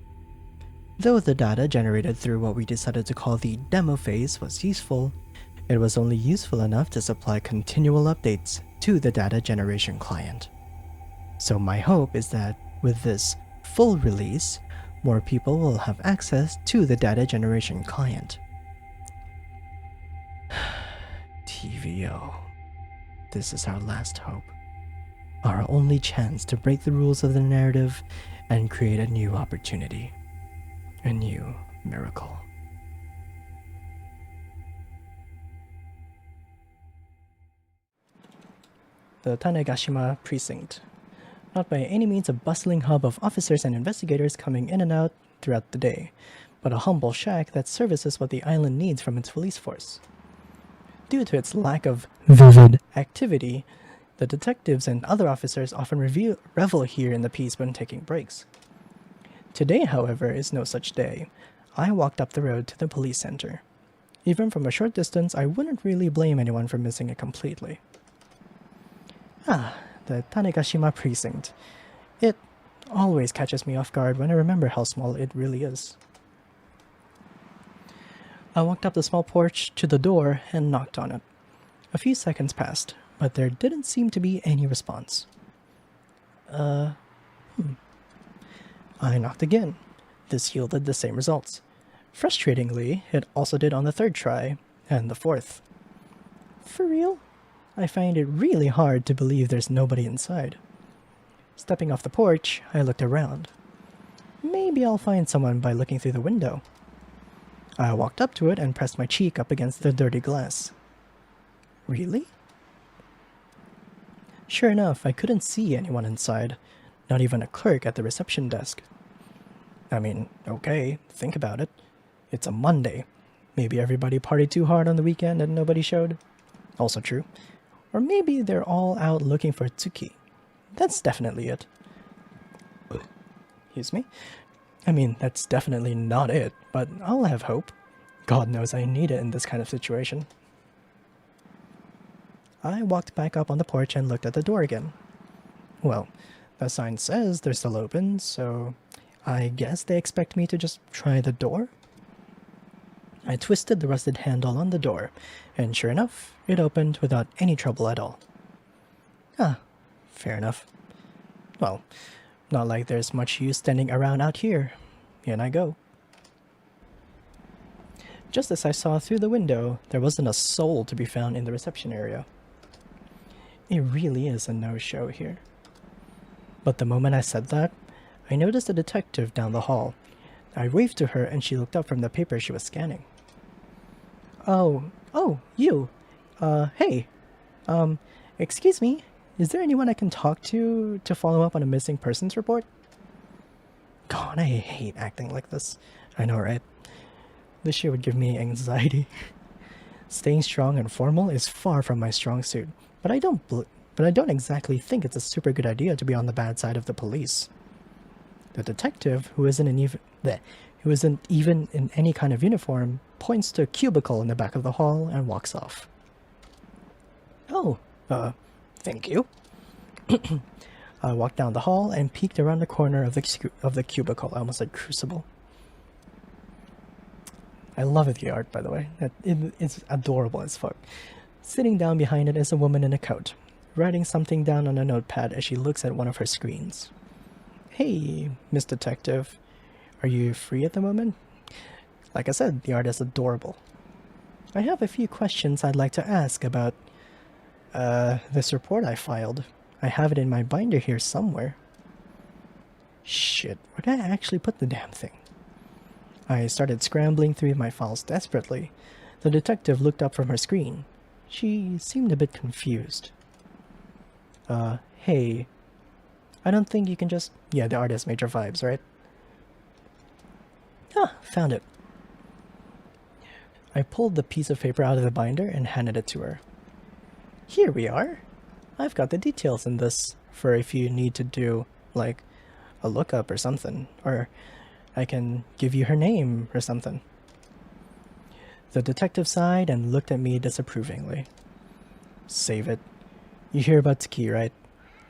[SPEAKER 1] Though the data generated through what we decided to call the demo phase was useful, it was only useful enough to supply continual updates to the data generation client. So my hope is that with this full release, more people will have access to the data generation client. TVO. This is our last hope. Our only chance to break the rules of the narrative and create a new opportunity. A new miracle. The Tanegashima precinct. Not by any means a bustling hub of officers and investigators coming in and out throughout the day, but a humble shack that services what the island needs from its police force. Due to its lack of vivid activity, the detectives and other officers often revel here in the peace when taking breaks. Today, however, is no such day. I walked up the road to the police center. Even from a short distance, I wouldn't really blame anyone for missing it completely. The Tanegashima precinct. It always catches me off guard when I remember how small it really is. I walked up the small porch to the door and knocked on it. A few seconds passed, but there didn't seem to be any response. I knocked again. This yielded the same results. Frustratingly, it also did on the third try, and the fourth. For real? I find it really hard to believe there's nobody inside. Stepping off the porch, I looked around. Maybe I'll find someone by looking through the window. I walked up to it and pressed my cheek up against the dirty glass. Really? Sure enough, I couldn't see anyone inside, not even a clerk at the reception desk. I mean, okay, think about it. It's a Monday. Maybe everybody partied too hard on the weekend and nobody showed. Also true. Or maybe they're all out looking for Tsuki. That's definitely it. Excuse me? I mean, that's definitely not it, but I'll have hope. God knows I need it in this kind of situation. I walked back up on the porch and looked at the door again. Well, the sign says they're still open, so I guess they expect me to just try the door? I twisted the rusted handle on the door, and sure enough, it opened without any trouble at all. Ah, fair enough. Well, not like there's much use standing around out here. In I go. Just as I saw through the window, there wasn't a soul to be found in the reception area. It really is a no-show here. But the moment I said that, I noticed a detective down the hall. I waved to her and she looked up from the paper she was scanning. Oh, you. Hey. Excuse me, is there anyone I can talk to follow up on a missing persons report? God, I hate acting like this. I know, right? This shit would give me anxiety. Staying strong and formal is far from my strong suit, but I don't exactly think it's a super good idea to be on the bad side of the police. The detective, who isn't even in any kind of uniform, points to a cubicle in the back of the hall and walks off. Oh, thank you. I walked down the hall and peeked around the corner of the cubicle. I almost said crucible. I love the art, by the way. It's adorable as fuck. Sitting down behind it is a woman in a coat, writing something down on a notepad as she looks at one of her screens. Hey, Miss Detective. Are you free at the moment? Like I said, the art is adorable. I have a few questions I'd like to ask about this report I filed. I have it in my binder here somewhere. Shit, where did I actually put the damn thing? I started scrambling through my files desperately. The detective looked up from her screen. She seemed a bit confused. Hey. I don't think you can just... Yeah, the artist major vibes, right? Ah, found it. I pulled the piece of paper out of the binder and handed it to her. Here we are. I've got the details in this for if you need to do, like, a lookup or something. Or I can give you her name or something. The detective sighed and looked at me disapprovingly. Save it. You hear about Taki, right?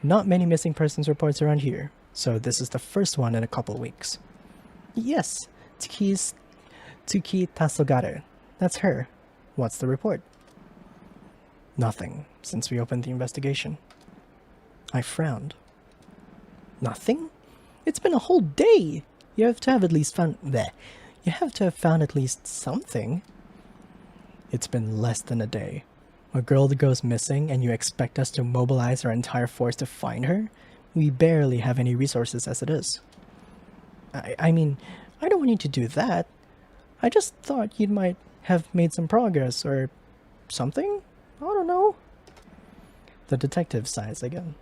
[SPEAKER 1] Not many missing persons reports around here, so this is the first one in a couple weeks. Yes, Taki Tasogaru. That's her. What's the report? Nothing, since we opened the investigation. I frowned. Nothing? It's been a whole day! You have to have at least found... Bleh. You have to have found at least something. It's been less than a day. A girl that goes missing and you expect us to mobilize our entire force to find her? We barely have any resources as it is. I mean, I don't want you to do that. I just thought you might have made some progress or something? I don't know. The detective sighs again.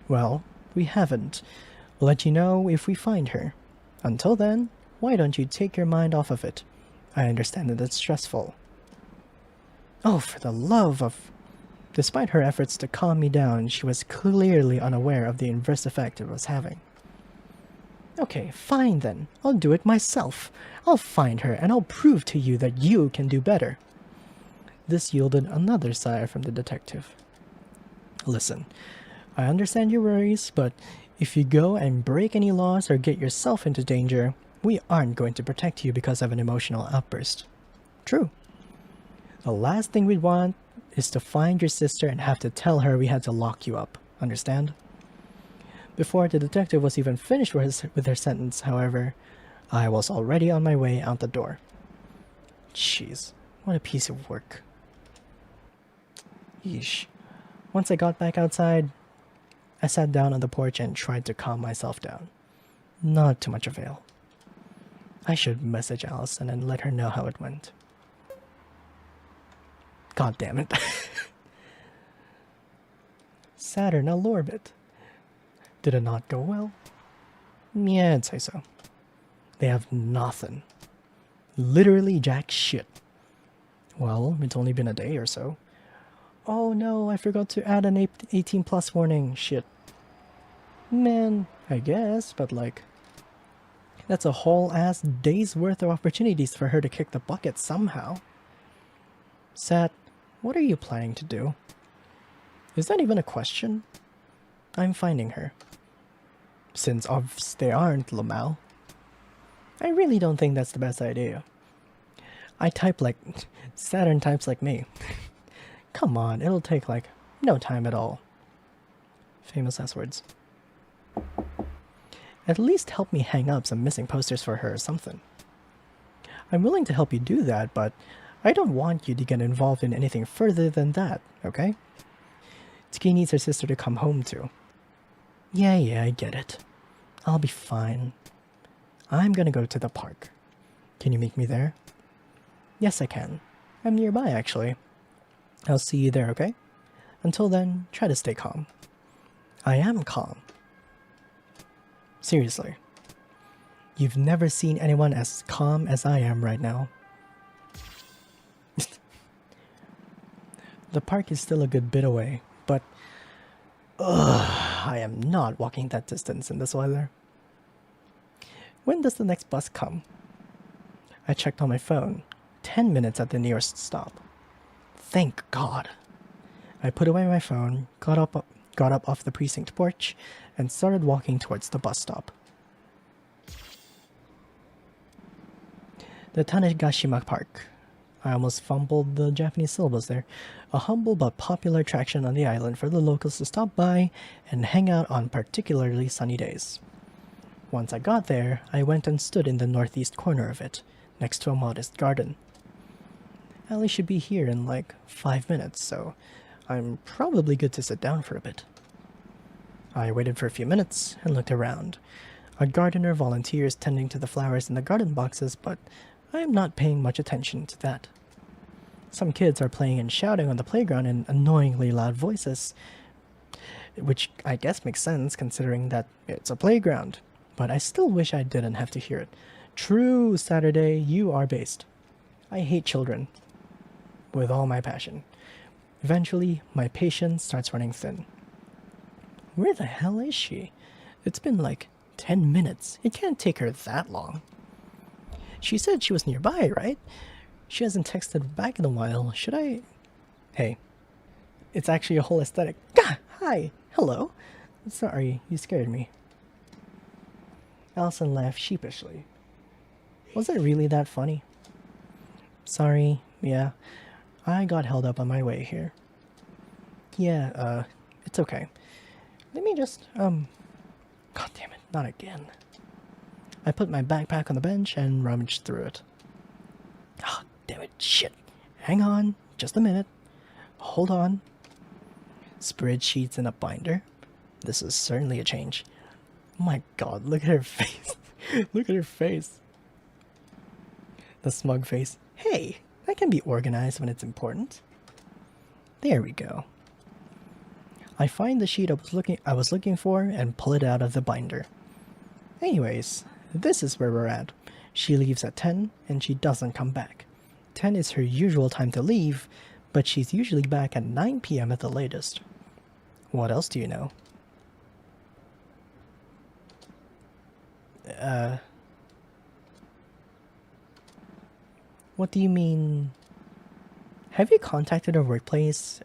[SPEAKER 1] Well, we haven't. We'll let you know if we find her. Until then, why don't you take your mind off of it? I understand that it's stressful. Oh, for the love of... Despite her efforts to calm me down, she was clearly unaware of the inverse effect it was having. Okay, fine then. I'll do it myself. I'll find her and I'll prove to you that you can do better. This yielded another sigh from the detective. Listen, I understand your worries, but if you go and break any laws or get yourself into danger, we aren't going to protect you because of an emotional outburst. True. The last thing we'd want is to find your sister and have to tell her we had to lock you up. Understand? Before the detective was even finished with her sentence, however, I was already on my way out the door. Jeez, what a piece of work. Yeesh. Once I got back outside, I sat down on the porch and tried to calm myself down. Not to much avail. I should message Allison and let her know how it went. God damn it. Saturn a orbit. Did it not go well? Yeah, I'd say so. They have nothing. Literally jack shit. Well, it's only been a day or so. Oh no, I forgot to add an 18 plus warning. Shit. Man, I guess, but like... That's a whole ass day's worth of opportunities for her to kick the bucket somehow. Sat, what are you planning to do? Is that even a question? I'm finding her. Since they aren't, Lamau. I really don't think that's the best idea. I type like Saturn types like me. Come on, it'll take like no time at all. Famous last words. At least help me hang up some missing posters for her or something. I'm willing to help you do that, but I don't want you to get involved in anything further than that, okay? Tsuki needs her sister to come home to. Yeah, I get it. I'll be fine. I'm gonna go to the park. Can you meet me there? Yes, I can. I'm nearby, actually. I'll see you there, okay? Until then, try to stay calm. I am calm. Seriously. You've never seen anyone as calm as I am right now. The park is still a good bit away, but I am not walking that distance in this weather. When does the next bus come? I checked on my phone. 10 minutes at the nearest stop. Thank God. I put away my phone, got up off the precinct porch, and started walking towards the bus stop. The Tanegashima Park. I almost fumbled the Japanese syllables there. A humble but popular attraction on the island for the locals to stop by and hang out on particularly sunny days. Once I got there, I went and stood in the northeast corner of it, next to a modest garden. Ellie should be here in like 5 minutes, so I'm probably good to sit down for a bit. I waited for a few minutes and looked around. A gardener volunteers tending to the flowers in the garden boxes, but I am not paying much attention to that. Some kids are playing and shouting on the playground in annoyingly loud voices, which I guess makes sense considering that it's a playground, but I still wish I didn't have to hear it. True, Saturday, you are based. I hate children. With all my passion. Eventually, my patience starts running thin. Where the hell is she? It's been like 10 minutes. It can't take her that long. She said she was nearby, right? She hasn't texted back in a while. Should I... Hey. It's actually a whole aesthetic. Gah! Hi! Hello! Sorry, you scared me. Allison laughed sheepishly. Was it really that funny? Sorry, yeah. I got held up on my way here. Yeah, it's okay. Let me just, God damn it, not again. I put my backpack on the bench and rummaged through it. Ah, damn it, shit. Hang on, just a minute. Hold on. Spreadsheets in a binder. This is certainly a change. Oh my god, look at her face. Look at her face. The smug face. Hey, I can be organized when it's important. There we go. I find the sheet I was looking for and pull it out of the binder. Anyways, this is where we're at. She leaves at 10 and she doesn't come back. 10 is her usual time to leave, but she's usually back at 9 p.m. at the latest. What else do you know? What do you mean? Have you contacted her workplace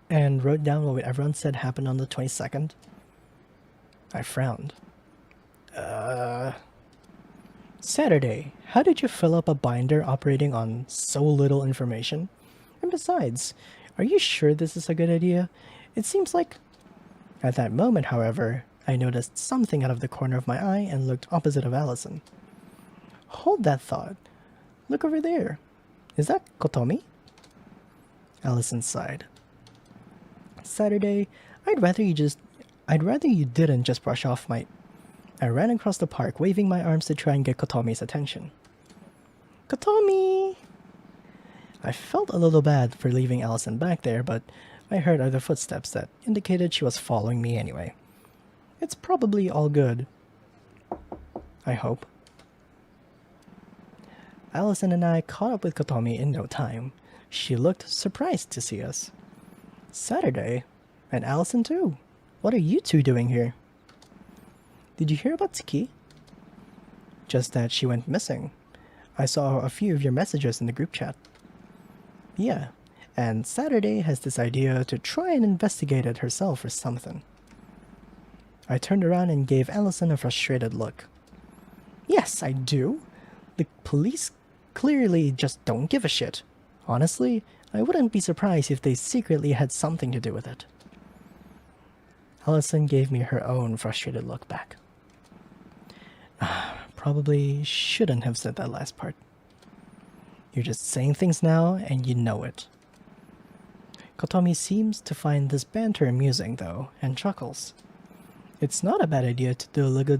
[SPEAKER 1] and wrote down what everyone said happened on the 22nd? I frowned. Saturday, how did you fill up a binder operating on so little information? And besides, are you sure this is a good idea? It seems like... At that moment, however, I noticed something out of the corner of my eye and looked opposite of Allison. Hold that thought. Look over there. Is that Kotomi? Allison sighed. Saturday, I'd rather you didn't just brush off my... I ran across the park, waving my arms to try and get Kotomi's attention. Kotomi! I felt a little bad for leaving Allison back there, but I heard other footsteps that indicated she was following me anyway. It's probably all good. I hope. Allison and I caught up with Kotomi in no time. She looked surprised to see us. Saturday? And Allison too. What are you two doing here? Did you hear about Tsuki? Just that she went missing. I saw a few of your messages in the group chat. Yeah, and Saturday has this idea to try and investigate it herself or something. I turned around and gave Allison a frustrated look. Yes, I do. The police clearly just don't give a shit. Honestly, I wouldn't be surprised if they secretly had something to do with it. Allison gave me her own frustrated look back. Probably shouldn't have said that last part. You're just saying things now, and you know it. Kotomi seems to find this banter amusing, though, and chuckles. It's not a bad idea to do a little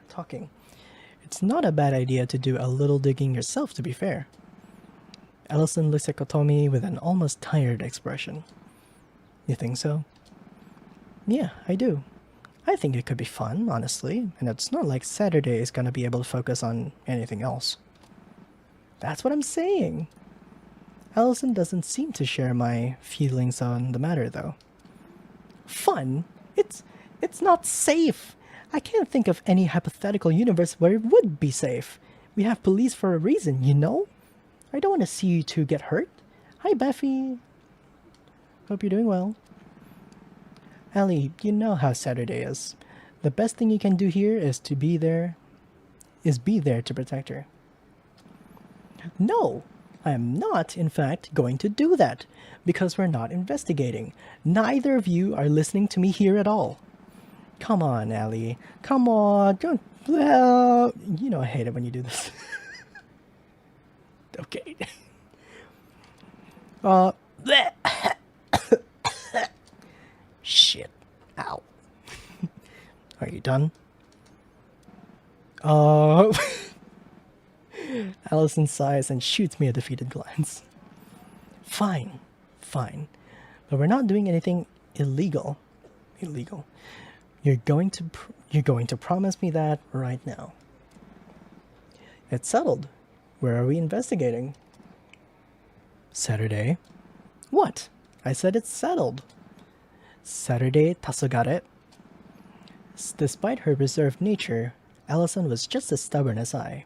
[SPEAKER 1] talking. It's not a bad idea to do a little digging yourself, to be fair. Allison looks at Kotomi with an almost tired expression. You think so? Yeah, I do. I think it could be fun, honestly, and it's not like Saturday is gonna be able to focus on anything else. That's what I'm saying. Allison doesn't seem to share my feelings on the matter, though. Fun? It's not safe. I can't think of any hypothetical universe where it would be safe. We have police for a reason, you know? I don't want to see you two get hurt. Hi, Beffy. Hope you're doing well. Ellie, you know how Saturday is. The best thing you can do here is to be there to protect her. No, I am not, in fact, going to do that, because we're not investigating. Neither of you are listening to me here at all. Come on, Ellie. Come on. Don't... you know I hate it when you do this. Okay. Shit. Ow. Are you done? Allison sighs and shoots me a defeated glance. Fine. Fine. But we're not doing anything illegal. Illegal. You're going to promise me that right now. It's settled. Where are we investigating? Saturday. What? I said it's settled. Saturday Tasugare. Despite her reserved nature, Allison was just as stubborn as I.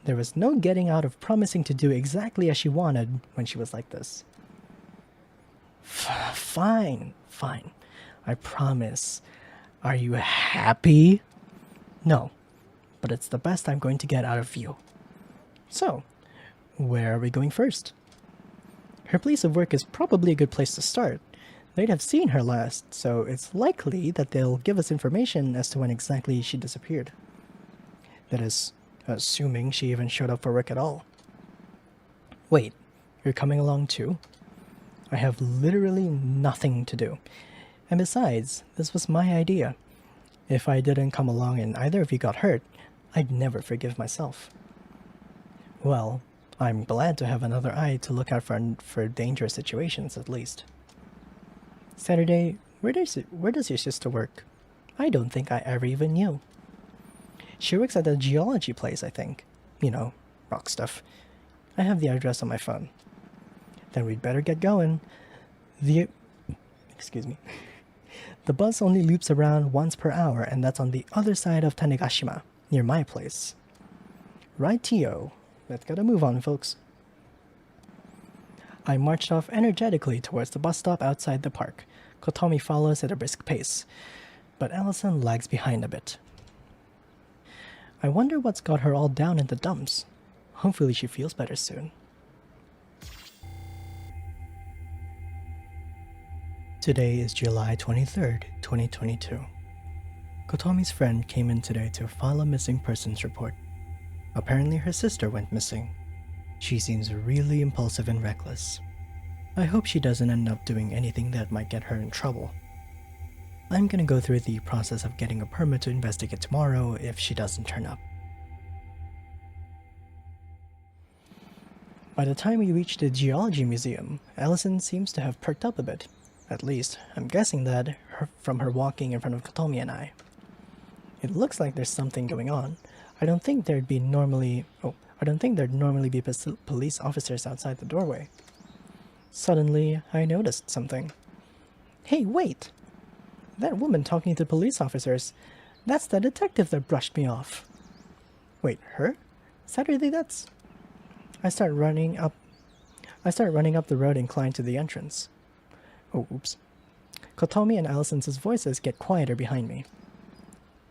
[SPEAKER 1] There was no getting out of promising to do exactly as she wanted when she was like this. Fine, fine. I promise. Are you happy? No, but it's the best I'm going to get out of you. So, where are we going first? Her place of work is probably a good place to start. They'd have seen her last, so it's likely that they'll give us information as to when exactly she disappeared. That is, assuming she even showed up for work at all. Wait, you're coming along too? I have literally nothing to do. And besides, this was my idea. If I didn't come along and either of you got hurt, I'd never forgive myself. Well, I'm glad to have another eye to look out for dangerous situations, at least. Saturday, where does your sister work? I don't think I ever even knew. She works at the geology place, I think. You know, rock stuff. I have the address on my phone. Then we'd better get going. Excuse me. The bus only loops around once per hour, and that's on the other side of Tanegashima, near my place. Right-o. Let's get a move on, folks. I marched off energetically towards the bus stop outside the park. Kotomi follows at a brisk pace, but Allison lags behind a bit. I wonder what's got her all down in the dumps. Hopefully she feels better soon. Today is July 23rd, 2022. Kotomi's friend came in today to file a missing persons report. Apparently her sister went missing. She seems really impulsive and reckless. I hope she doesn't end up doing anything that might get her in trouble. I'm gonna go through the process of getting a permit to investigate tomorrow if she doesn't turn up. By the time we reach the geology museum, Allison seems to have perked up a bit. At least, I'm guessing that from her walking in front of Kotomi and I. It looks like there's something going on. I don't think there'd normally be police officers outside the doorway. Suddenly, I noticed something. Hey, wait! That woman talking to police officers, that's the detective that brushed me off. Wait, her? Saturday, that's... I start running up the road inclined to the entrance. Oh, oops. Kotomi and Allison's voices get quieter behind me.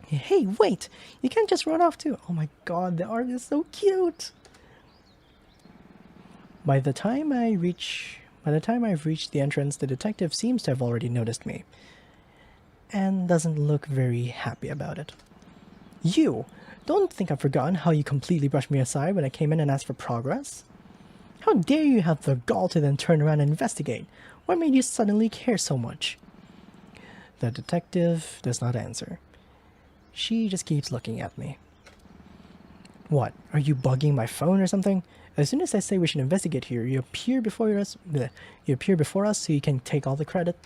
[SPEAKER 1] Hey, wait! You can't just run off too! Oh my god, the art is so cute! By the time I've reached the entrance, the detective seems to have already noticed me, and doesn't look very happy about it. You! Don't think I've forgotten how you completely brushed me aside when I came in and asked for progress? How dare you have the gall to then turn around and investigate? What made you suddenly care so much? The detective does not answer. She just keeps looking at me. What? Are you bugging my phone or something? As soon as I say we should investigate here, you appear before us. You appear before us so you can take all the credit.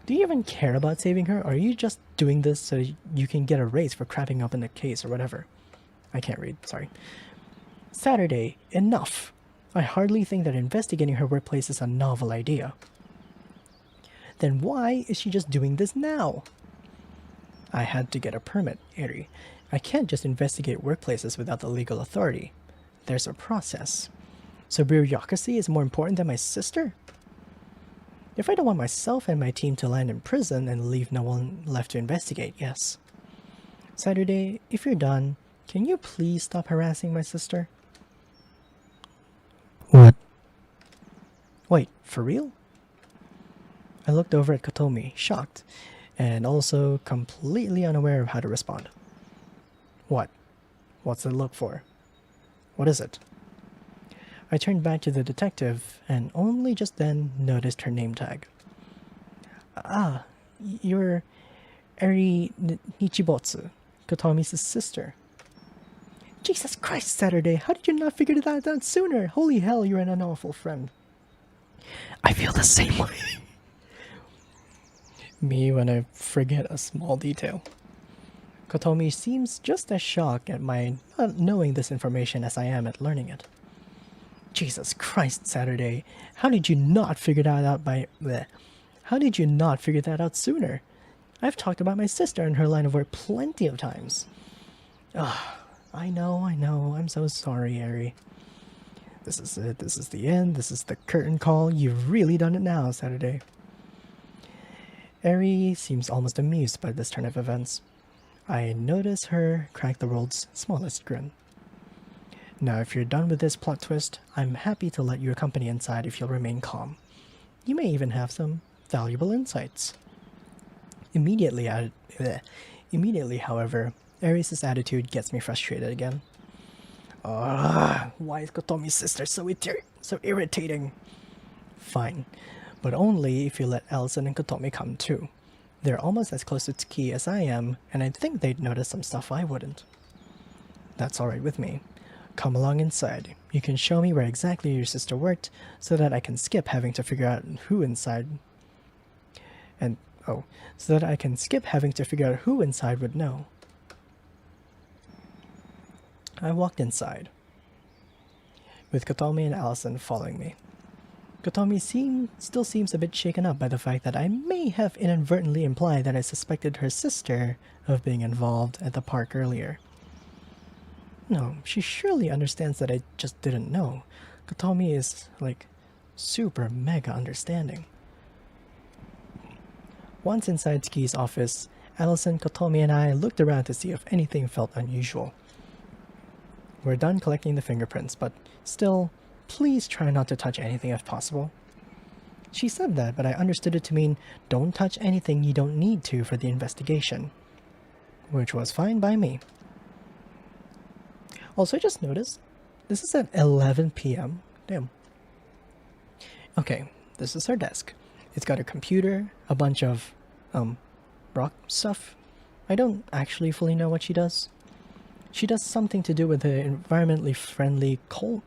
[SPEAKER 1] Do you even care about saving her, or are you just doing this so you can get a raise for crapping up in the case or whatever? I can't read. Sorry. Saturday. Enough. I hardly think that investigating her workplace is a novel idea. Then why is she just doing this now? I had to get a permit, Eri. I can't just investigate workplaces without the legal authority. There's a process. So bureaucracy is more important than my sister? If I don't want myself and my team to land in prison and leave no one left to investigate, yes. Saturday, if you're done, can you please stop harassing my sister? What? Wait, for real? I looked over at Kotomi, shocked, and also completely unaware of how to respond. What? What's it look for? What is it? I turned back to the detective and only just then noticed her name tag. Ah, you're Eri Nichibotsu, Kotomi's sister. Jesus Christ, Saturday, how did you not figure that out sooner? Holy hell, you're an awful friend. I feel the same way. Me when I forget a small detail. Kotomi seems just as shocked at my not knowing this information as I am at learning it. Jesus Christ, Saturday, how did you not figure that out How did you not figure that out sooner? I've talked about my sister and her line of work plenty of times. Ah, I know, I'm so sorry, Eri. This is it, this is the end, this is the curtain call, you've really done it now, Saturday. Eri seems almost amused by this turn of events. I notice her crack the world's smallest grin. Now, if you're done with this plot twist, I'm happy to let you accompany inside if you'll remain calm. You may even have some valuable insights. Immediately, however, Aries' attitude gets me frustrated again. Why is Kotomi's sister so irritating? Fine, but only if you let Elson and Kotomi come too. They're almost as close to Tsuki as I am, and I think they'd notice some stuff I wouldn't. That's alright with me. Come along inside. You can show me where exactly your sister worked, so that I can skip having to figure out who inside would know. I walked inside, with Kotomi and Allison following me. Kotomi still seems a bit shaken up by the fact that I may have inadvertently implied that I suspected her sister of being involved at the park earlier. No, she surely understands that I just didn't know. Kotomi is, like, super mega understanding. Once inside Tsuki's office, Allison, Kotomi, and I looked around to see if anything felt unusual. We're done collecting the fingerprints, but still, please try not to touch anything if possible. She said that, but I understood it to mean don't touch anything you don't need to for the investigation, which was fine by me. Also, I just noticed, this is at 11 p.m. Damn. Okay, this is her desk. It's got a computer, a bunch of, rock stuff. I don't actually fully know what she does. She does something to do with the environmentally friendly coal...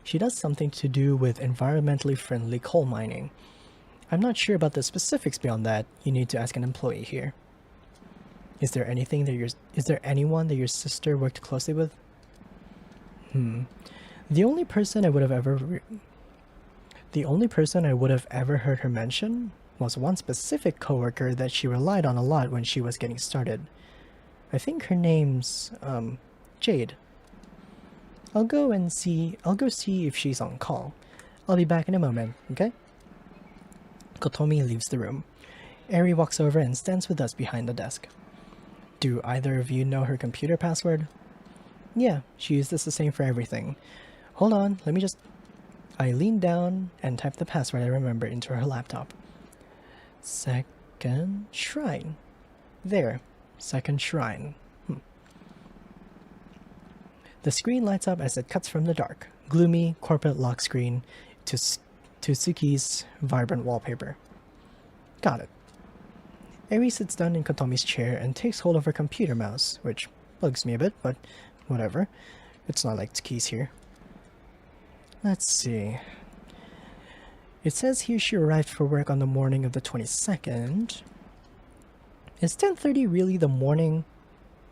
[SPEAKER 1] She does something to do with environmentally friendly coal mining. I'm not sure about the specifics beyond that. You need to ask an employee here. Is there anyone that your sister worked closely with? The only person I would have ever heard her mention was one specific coworker that she relied on a lot when she was getting started. I think her name's Jade. I'll go see if she's on call. I'll be back in a moment, okay? Kotomi leaves the room. Eri walks over and stands with us behind the desk. Do either of you know her computer password? Yeah, she uses the same for everything. Hold on, let me just... I lean down and type the password I remember into her laptop. Second shrine. There, second shrine. The screen lights up as it cuts from the dark, gloomy corporate lock screen to Suki's vibrant wallpaper. Got it. Eri sits down in Kotomi's chair and takes hold of her computer mouse, which bugs me a bit, but whatever. It's not like Tsuki's here. Let's see. It says here she arrived for work on the morning of the 22nd. Is 10:30 really the morning?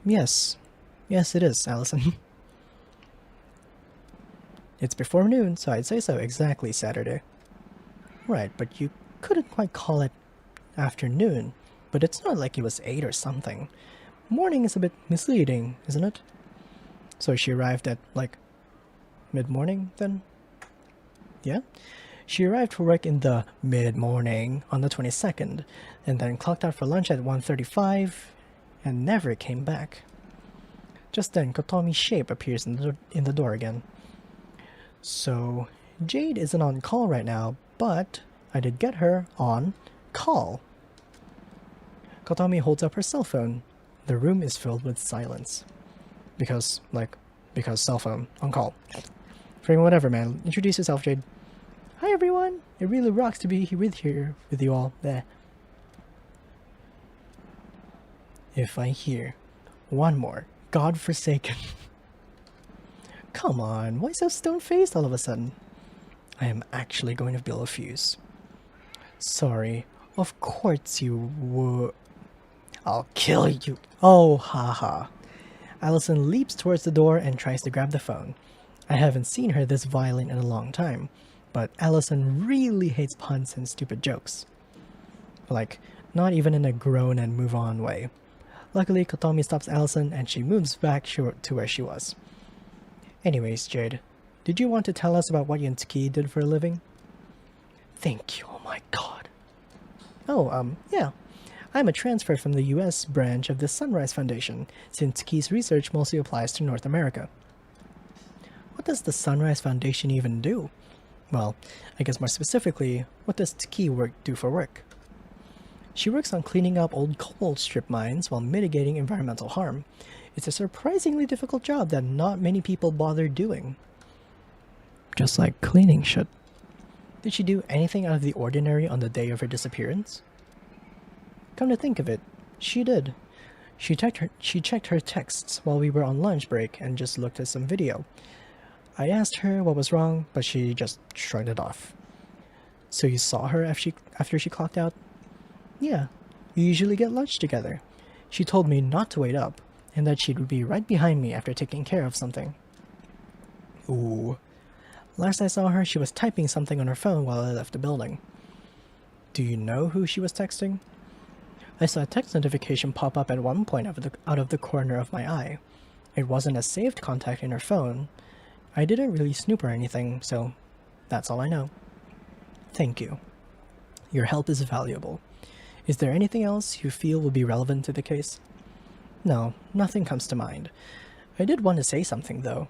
[SPEAKER 1] Yes. Yes, it is, Allison. It's before noon, so I'd say so, exactly Saturday. Right, but you couldn't quite call it afternoon. But it's not like it was 8 or something. Morning is a bit misleading, isn't it? So she arrived at, like, mid-morning, then? Yeah? She arrived for work in the mid-morning on the 22nd, and then clocked out for lunch at 1:35, and never came back. Just then, Kotomi's shape appears in the door again. So, Jade isn't on call right now, but I did get her on call. Kotomi holds up her cell phone. The room is filled with silence. Because cell phone, on call. Freaking whatever, man. Introduce yourself, Jade. Hi, everyone. It really rocks to be here with you all. There. If I hear one more godforsaken... Come on, why so stone-faced all of a sudden? I am actually going to blow a fuse. Sorry, of course you would... I'll kill you. Oh, haha. Allison leaps towards the door and tries to grab the phone. I haven't seen her this violent in a long time, but Allison really hates puns and stupid jokes. Like, not even in a groan and move on way. Luckily, Kotomi stops Allison and she moves back to where she was. Anyways, Jade, did you want to tell us about what you and Tsuki did for a living? Thank you, oh my god. Oh, yeah. I'm a transfer from the US branch of the Sunrise Foundation, since Tsuki's research mostly applies to North America. What does the Sunrise Foundation even do? Well, I guess more specifically, what does Tsuki do for work? She works on cleaning up old coal strip mines while mitigating environmental harm. It's a surprisingly difficult job that not many people bother doing. Just like cleaning shit. Did she do anything out of the ordinary on the day of her disappearance? Come to think of it, she did. She checked her texts while we were on lunch break and just looked at some video. I asked her what was wrong, but she just shrugged it off. So you saw her after she clocked out? Yeah, we usually get lunch together. She told me not to wait up, and that she would be right behind me after taking care of something. Ooh. Last I saw her, she was typing something on her phone while I left the building. Do you know who she was texting? I saw a text notification pop up at one point out of the corner of my eye. It wasn't a saved contact in her phone. I didn't really snoop or anything, so that's all I know. Thank you. Your help is valuable. Is there anything else you feel will be relevant to the case? No, nothing comes to mind. I did want to say something, though.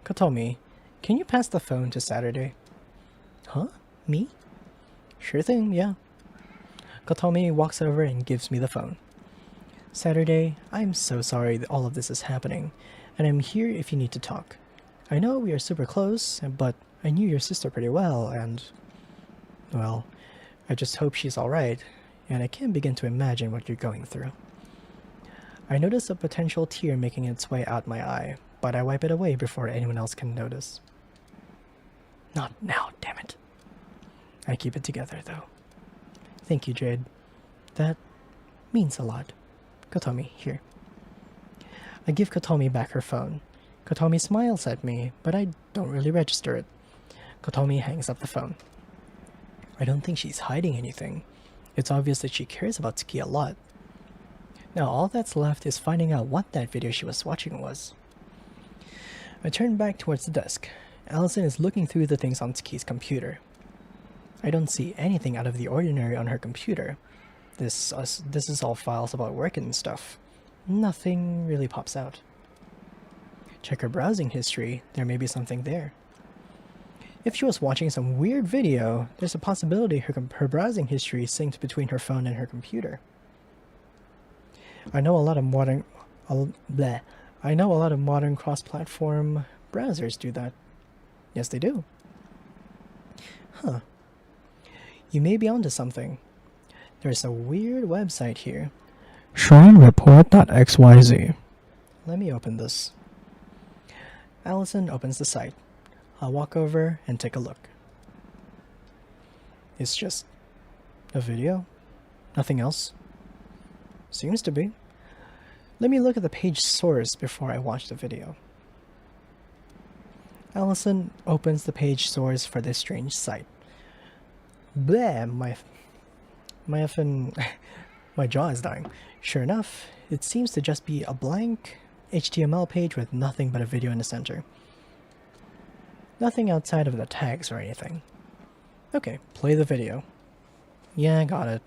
[SPEAKER 1] Kotomi, can you pass the phone to Saturday? Huh? Me? Sure thing, yeah. Kotomi walks over and gives me the phone. Saturday, I'm so sorry that all of this is happening, and I'm here if you need to talk. I know we are super close, but I knew your sister pretty well, and... well, I just hope she's alright, and I can't begin to imagine what you're going through. I notice a potential tear making its way out my eye, but I wipe it away before anyone else can notice. Not now, damn it. I keep it together, though. Thank you, Jade. That means a lot. Kotomi, here. I give Kotomi back her phone. Kotomi smiles at me, but I don't really register it. Kotomi hangs up the phone. I don't think she's hiding anything. It's obvious that she cares about Tsuki a lot. Now all that's left is finding out what that video she was watching was. I turn back towards the desk. Allison is looking through the things on Tsuki's computer. I don't see anything out of the ordinary on her computer, This is all files about work and stuff. Nothing really pops out. Check her browsing history, there may be something there. If she was watching some weird video, there's a possibility her browsing history syncs between her phone and her computer. I know a lot of modern cross-platform browsers do that. Yes, they do. Huh. You may be onto something. There's a weird website here. shrinereport.xyz. Let me open this. Allison opens the site. I'll walk over and take a look. It's just a video. Nothing else. Seems to be. Let me look at the page source before I watch the video. Allison opens the page source for this strange site. Bleh, my jaw is dying. Sure enough, it seems to just be a blank HTML page with nothing but a video in the center. Nothing outside of the tags or anything. Okay, play the video. Yeah, I got it.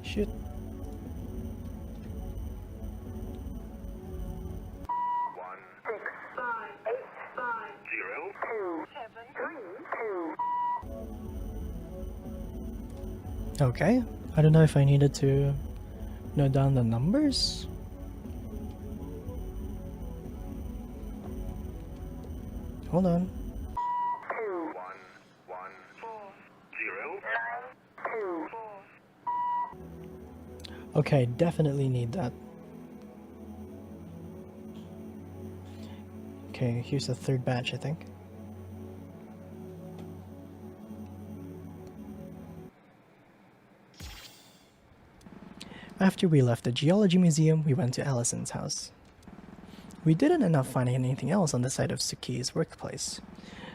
[SPEAKER 1] Shit. Okay, I don't know if I needed to note down the numbers. Hold on. 21102. Okay, definitely need that. Okay, here's the third batch, I think. After we left the geology museum, we went to Allison's house. We didn't end up finding anything else on the site of Suki's workplace.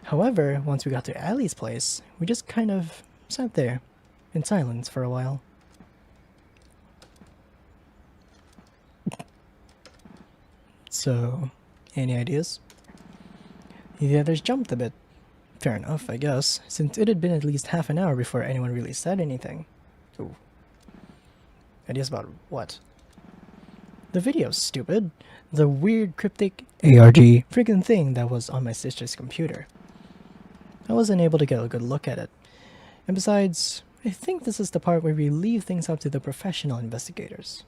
[SPEAKER 1] However, once we got to Ali's place, we just kind of sat there in silence for a while. So, any ideas? The others jumped a bit. Fair enough, I guess, since it had been at least half an hour before anyone really said anything. Ooh. Ideas about what? The video's stupid. The weird cryptic ARG friggin' thing that was on my sister's computer. I wasn't able to get a good look at it. And besides, I think this is the part where we leave things up to the professional investigators.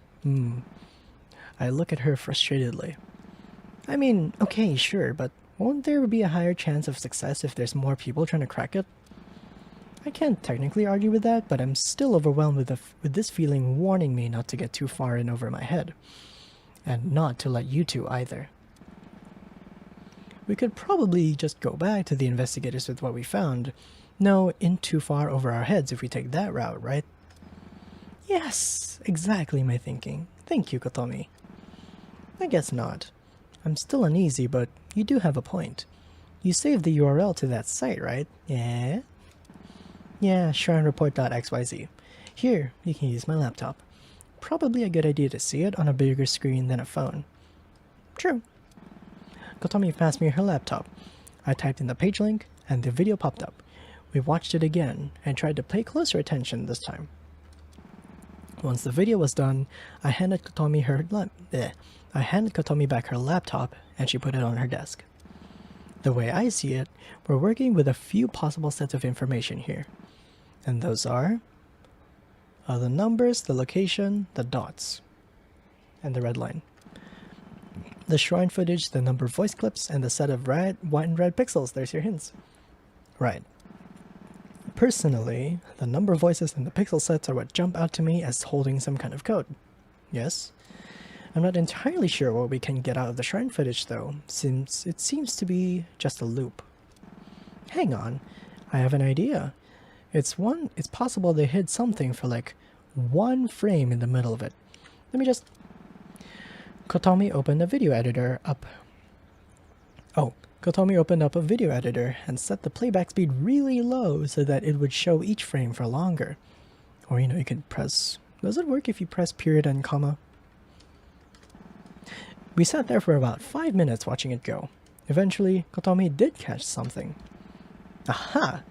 [SPEAKER 1] I look at her frustratedly. I mean, okay, sure, but won't there be a higher chance of success if there's more people trying to crack it? I can't technically argue with that, but I'm still overwhelmed with this feeling warning me not to get too far in over my head. And not to let you two either. We could probably just go back to the investigators with what we found. No, in too far over our heads if we take that route, right? Yes, exactly my thinking. Thank you, Kotomi. I guess not. I'm still uneasy, but you do have a point. You saved the URL to that site, right? Yeah? Yeah, shrinereport.xyz. Here, you can use my laptop. Probably a good idea to see it on a bigger screen than a phone. True. Kotomi passed me her laptop. I typed in the page link, and the video popped up. We watched it again, and tried to pay closer attention this time. Once the video was done, I handed Kotomi back her laptop, and she put it on her desk. The way I see it, we're working with a few possible sets of information here. And those are the numbers, the location, the dots, and the red line. The shrine footage, the number of voice clips, and the set of white and red pixels. There's your hints. Right. Personally, the number of voices and the pixel sets are what jump out to me as holding some kind of code. Yes? I'm not entirely sure what we can get out of the shrine footage though, since it seems to be just a loop. Hang on, I have an idea. It's possible they hid something for like one frame in the middle of it. Let me just... Kotomi opened a video editor up. Kotomi opened up a video editor and set the playback speed really low so that it would show each frame for longer. Or, you can press... Does it work if you press period and comma? We sat there for about 5 minutes watching it go. Eventually, Kotomi did catch something. Aha!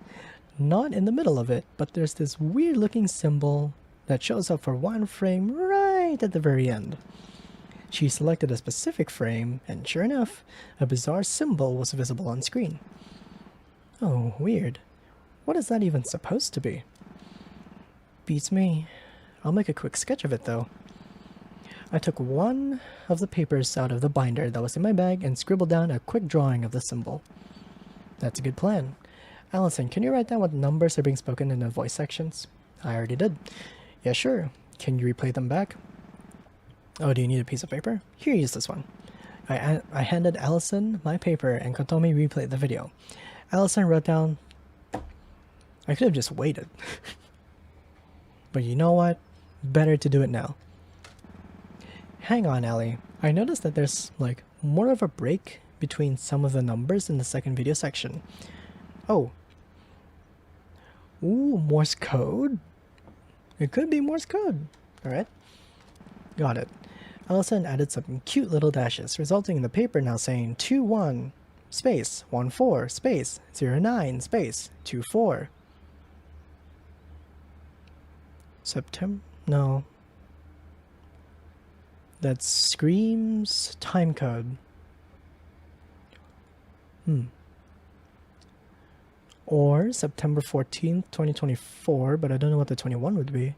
[SPEAKER 1] Not in the middle of it, but there's this weird looking symbol that shows up for one frame right at the very end. She selected a specific frame, and sure enough, a bizarre symbol was visible on screen. Oh, weird. What is that even supposed to be? Beats me. I'll make a quick sketch of it though. I took one of the papers out of the binder that was in my bag and scribbled down a quick drawing of the symbol. That's a good plan. Allison, can you write down what numbers are being spoken in the voice sections? I already did. Yeah, sure. Can you replay them back? Oh, do you need a piece of paper? Here, use this one. I handed Allison my paper and Kotomi replayed the video. Allison wrote down... I could have just waited. But you know what? Better to do it now. Hang on, Allie. I noticed that there's, like, more of a break between some of the numbers in the second video section. Oh. Ooh, Morse code? It could be Morse code. Alright. Got it. Allison added some cute little dashes, resulting in the paper now saying 21 space 14 space 09 space 24. September? No. That screams time code. Or September 14th, 2024, but I don't know what the 21 would be.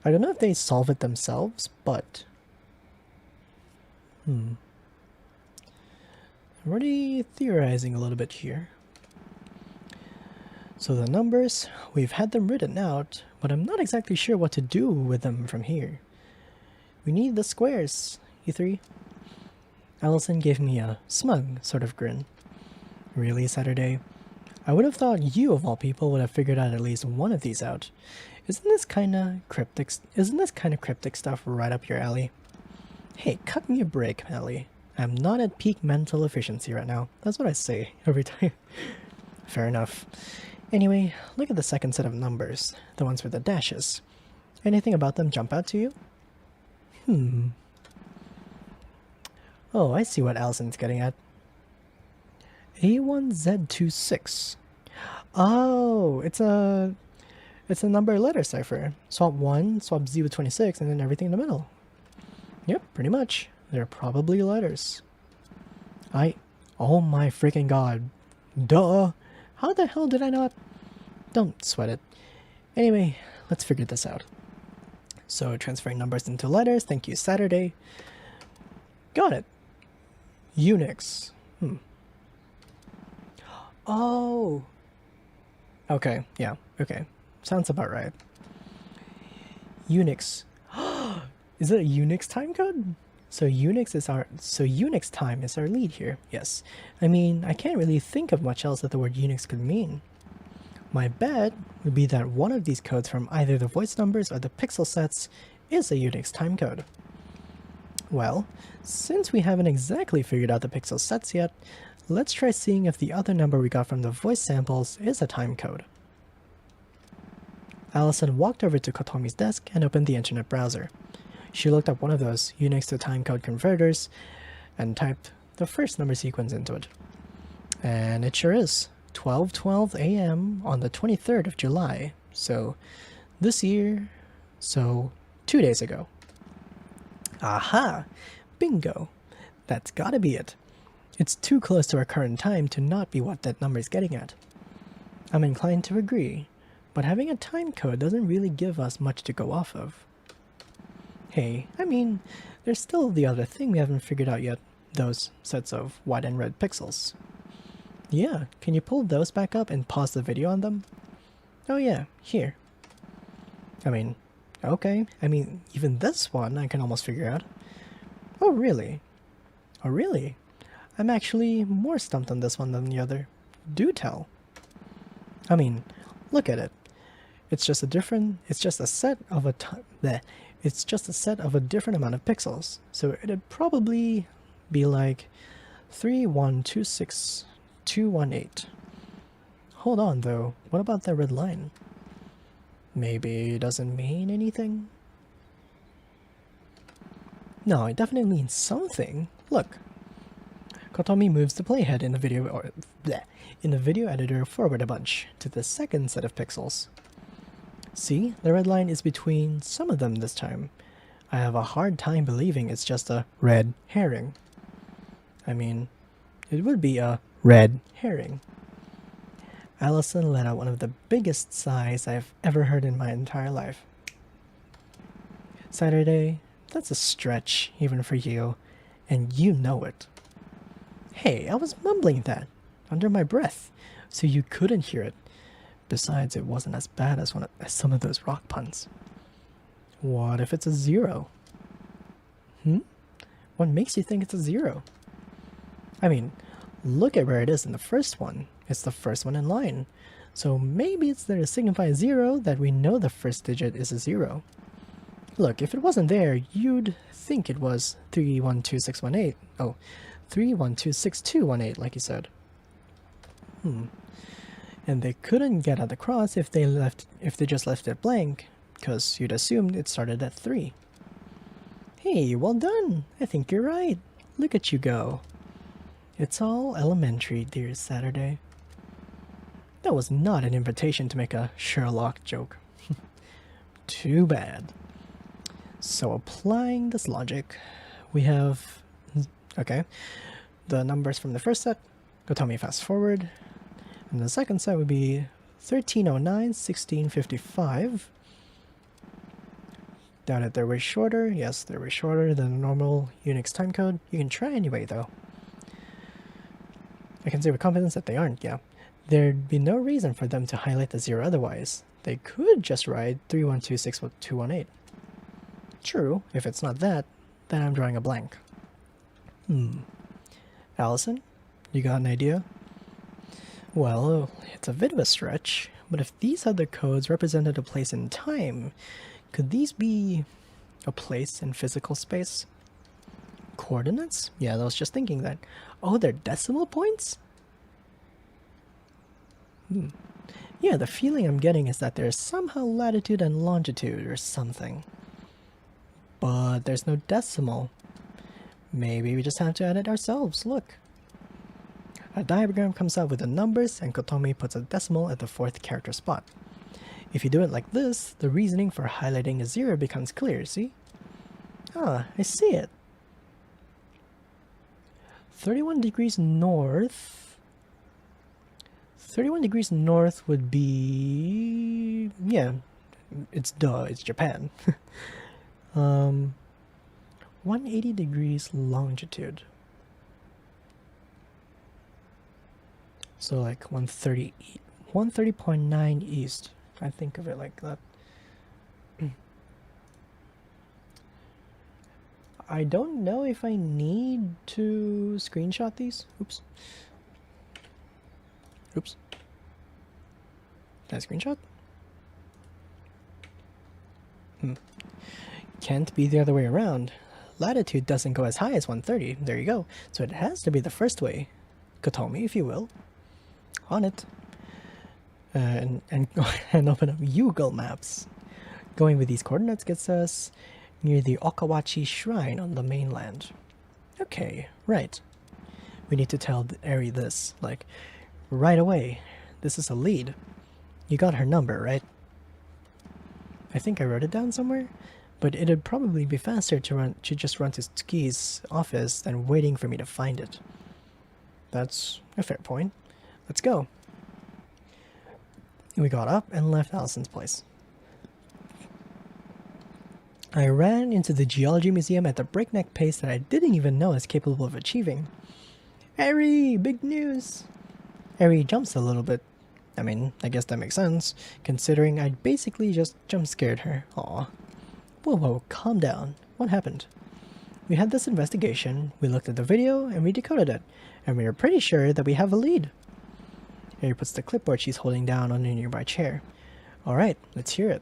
[SPEAKER 1] I don't know if they solve it themselves, but... I'm already theorizing a little bit here. So the numbers, we've had them written out, but I'm not exactly sure what to do with them from here. We need the squares, you three. Allison gave me a smug sort of grin. Really, Saturday? I would have thought you, of all people, would have figured out at least one of these out. Isn't this kind of cryptic stuff right up your alley? Hey, cut me a break, Ellie. I'm not at peak mental efficiency right now. That's what I say every time. Fair enough. Anyway, look at the second set of numbers, the ones with the dashes. Anything about them jump out to you? Oh, I see what Allison's getting at. A1Z26. Oh, it's a number letter cipher. Swap 1, swap Z with 26, and then everything in the middle. Yep, pretty much. They're probably letters. Oh my freaking god. Duh! How the hell did I not? Don't sweat it. Anyway, let's figure this out. So, transferring numbers into letters, thank you, Saturday. Got it. Unix. Oh! Okay, yeah, okay. Sounds about right. Unix. Is it a Unix time code? So Unix time is our lead here, yes. I mean, I can't really think of much else that the word Unix could mean. My bet would be that one of these codes from either the voice numbers or the pixel sets is a Unix time code. Well, since we haven't exactly figured out the pixel sets yet, let's try seeing if the other number we got from the voice samples is a time code. Allison walked over to Kotomi's desk and opened the internet browser. She looked up one of those Unix to timecode converters and typed the first number sequence into it. And it sure is 12:12 a.m. on the 23rd of July. So this year, so 2 days ago. Aha! Bingo! That's gotta be it. It's too close to our current time to not be what that number is getting at. I'm inclined to agree, but having a time code doesn't really give us much to go off of. Hey, I mean, there's still the other thing we haven't figured out yet, those sets of white and red pixels. Yeah, can you pull those back up and pause the video on them? Oh yeah, here. I mean, okay, even this one I can almost figure out. Oh really? Oh really? I'm actually more stumped on this one than the other. Do tell. I mean, look at it. It's just a set of a different amount of pixels. So it'd probably be like 3126218. Hold on though, what about that red line? Maybe it doesn't mean anything? No, it definitely means something. Look. Kotomi moves the playhead in the video editor forward a bunch to the second set of pixels. See, the red line is between some of them this time. I have a hard time believing it's just a red herring. I mean, it would be a red herring. Allison let out one of the biggest sighs I've ever heard in my entire life. Saturday, that's a stretch even for you, and you know it. Hey, I was mumbling that under my breath, so you couldn't hear it. Besides, it wasn't as bad as some of those rock puns. What if it's a 0? What makes you think it's a 0? I mean, look at where it is in the first one. It's the first one in line. So maybe it's there to signify 0 that we know the first digit is a 0. Look, if it wasn't there, you'd think it was 312618. Oh, 312618, like you said. And they couldn't get at the cross if they just left it blank, because you'd assumed it started at 3. Hey, well done! I think you're right. Look at you go. It's all elementary, dear Saturday. That was not an invitation to make a Sherlock joke. Too bad. So applying this logic, we have, okay, the numbers from the first set. Go tell me fast forward. And the second set would be 1309, 1655. Doubt it, they're way shorter. Yes, they're way shorter than a normal Unix timecode. You can try anyway, though. I can say with confidence that they aren't, yeah. There'd be no reason for them to highlight the 0 otherwise. They could just write 31261218. True, if it's not that, then I'm drawing a blank. Allison, you got an idea? Well, it's a bit of a stretch, but if these other codes represented a place in time, could these be a place in physical space? Coordinates? Yeah, I was just thinking that. Oh, they're decimal points? Yeah, the feeling I'm getting is that there's somehow latitude and longitude or something. But there's no decimal. Maybe we just have to add it ourselves, look. A diagram comes out with the numbers and Kotomi puts a decimal at the 4th character spot. If you do it like this, the reasoning for highlighting a 0 becomes clear, see? Ah, I see it. 31 degrees north. 31 degrees north would be... yeah, it's Japan. 180 degrees longitude. So like 130.9 east. I think of it like that. I don't know if I need to screenshot these. Oops. Oops. Did I screenshot? Can't be the other way around. Latitude doesn't go as high as 130. There you go. So it has to be the first way. Kotomi, if you will. On it. And open up Google Maps. Going with these coordinates gets us near the Okawachi Shrine on the mainland. Okay, right. We need to tell Eri this, like, right away. This is a lead. You got her number, right? I think I wrote it down somewhere, but it'd probably be faster to just run to Tsuki's office than waiting for me to find it. That's a fair point. Let's go. We got up and left Allison's place. I ran into the Geology Museum at the breakneck pace that I didn't even know I was capable of achieving. Eri, big news! Eri jumps a little bit. I mean, I guess that makes sense, considering I'd basically just jump scared her. Aw. Whoa, calm down. What happened? We had this investigation, we looked at the video, and we decoded it, and we are pretty sure that we have a lead. Eri puts the clipboard she's holding down on a nearby chair. Alright, let's hear it.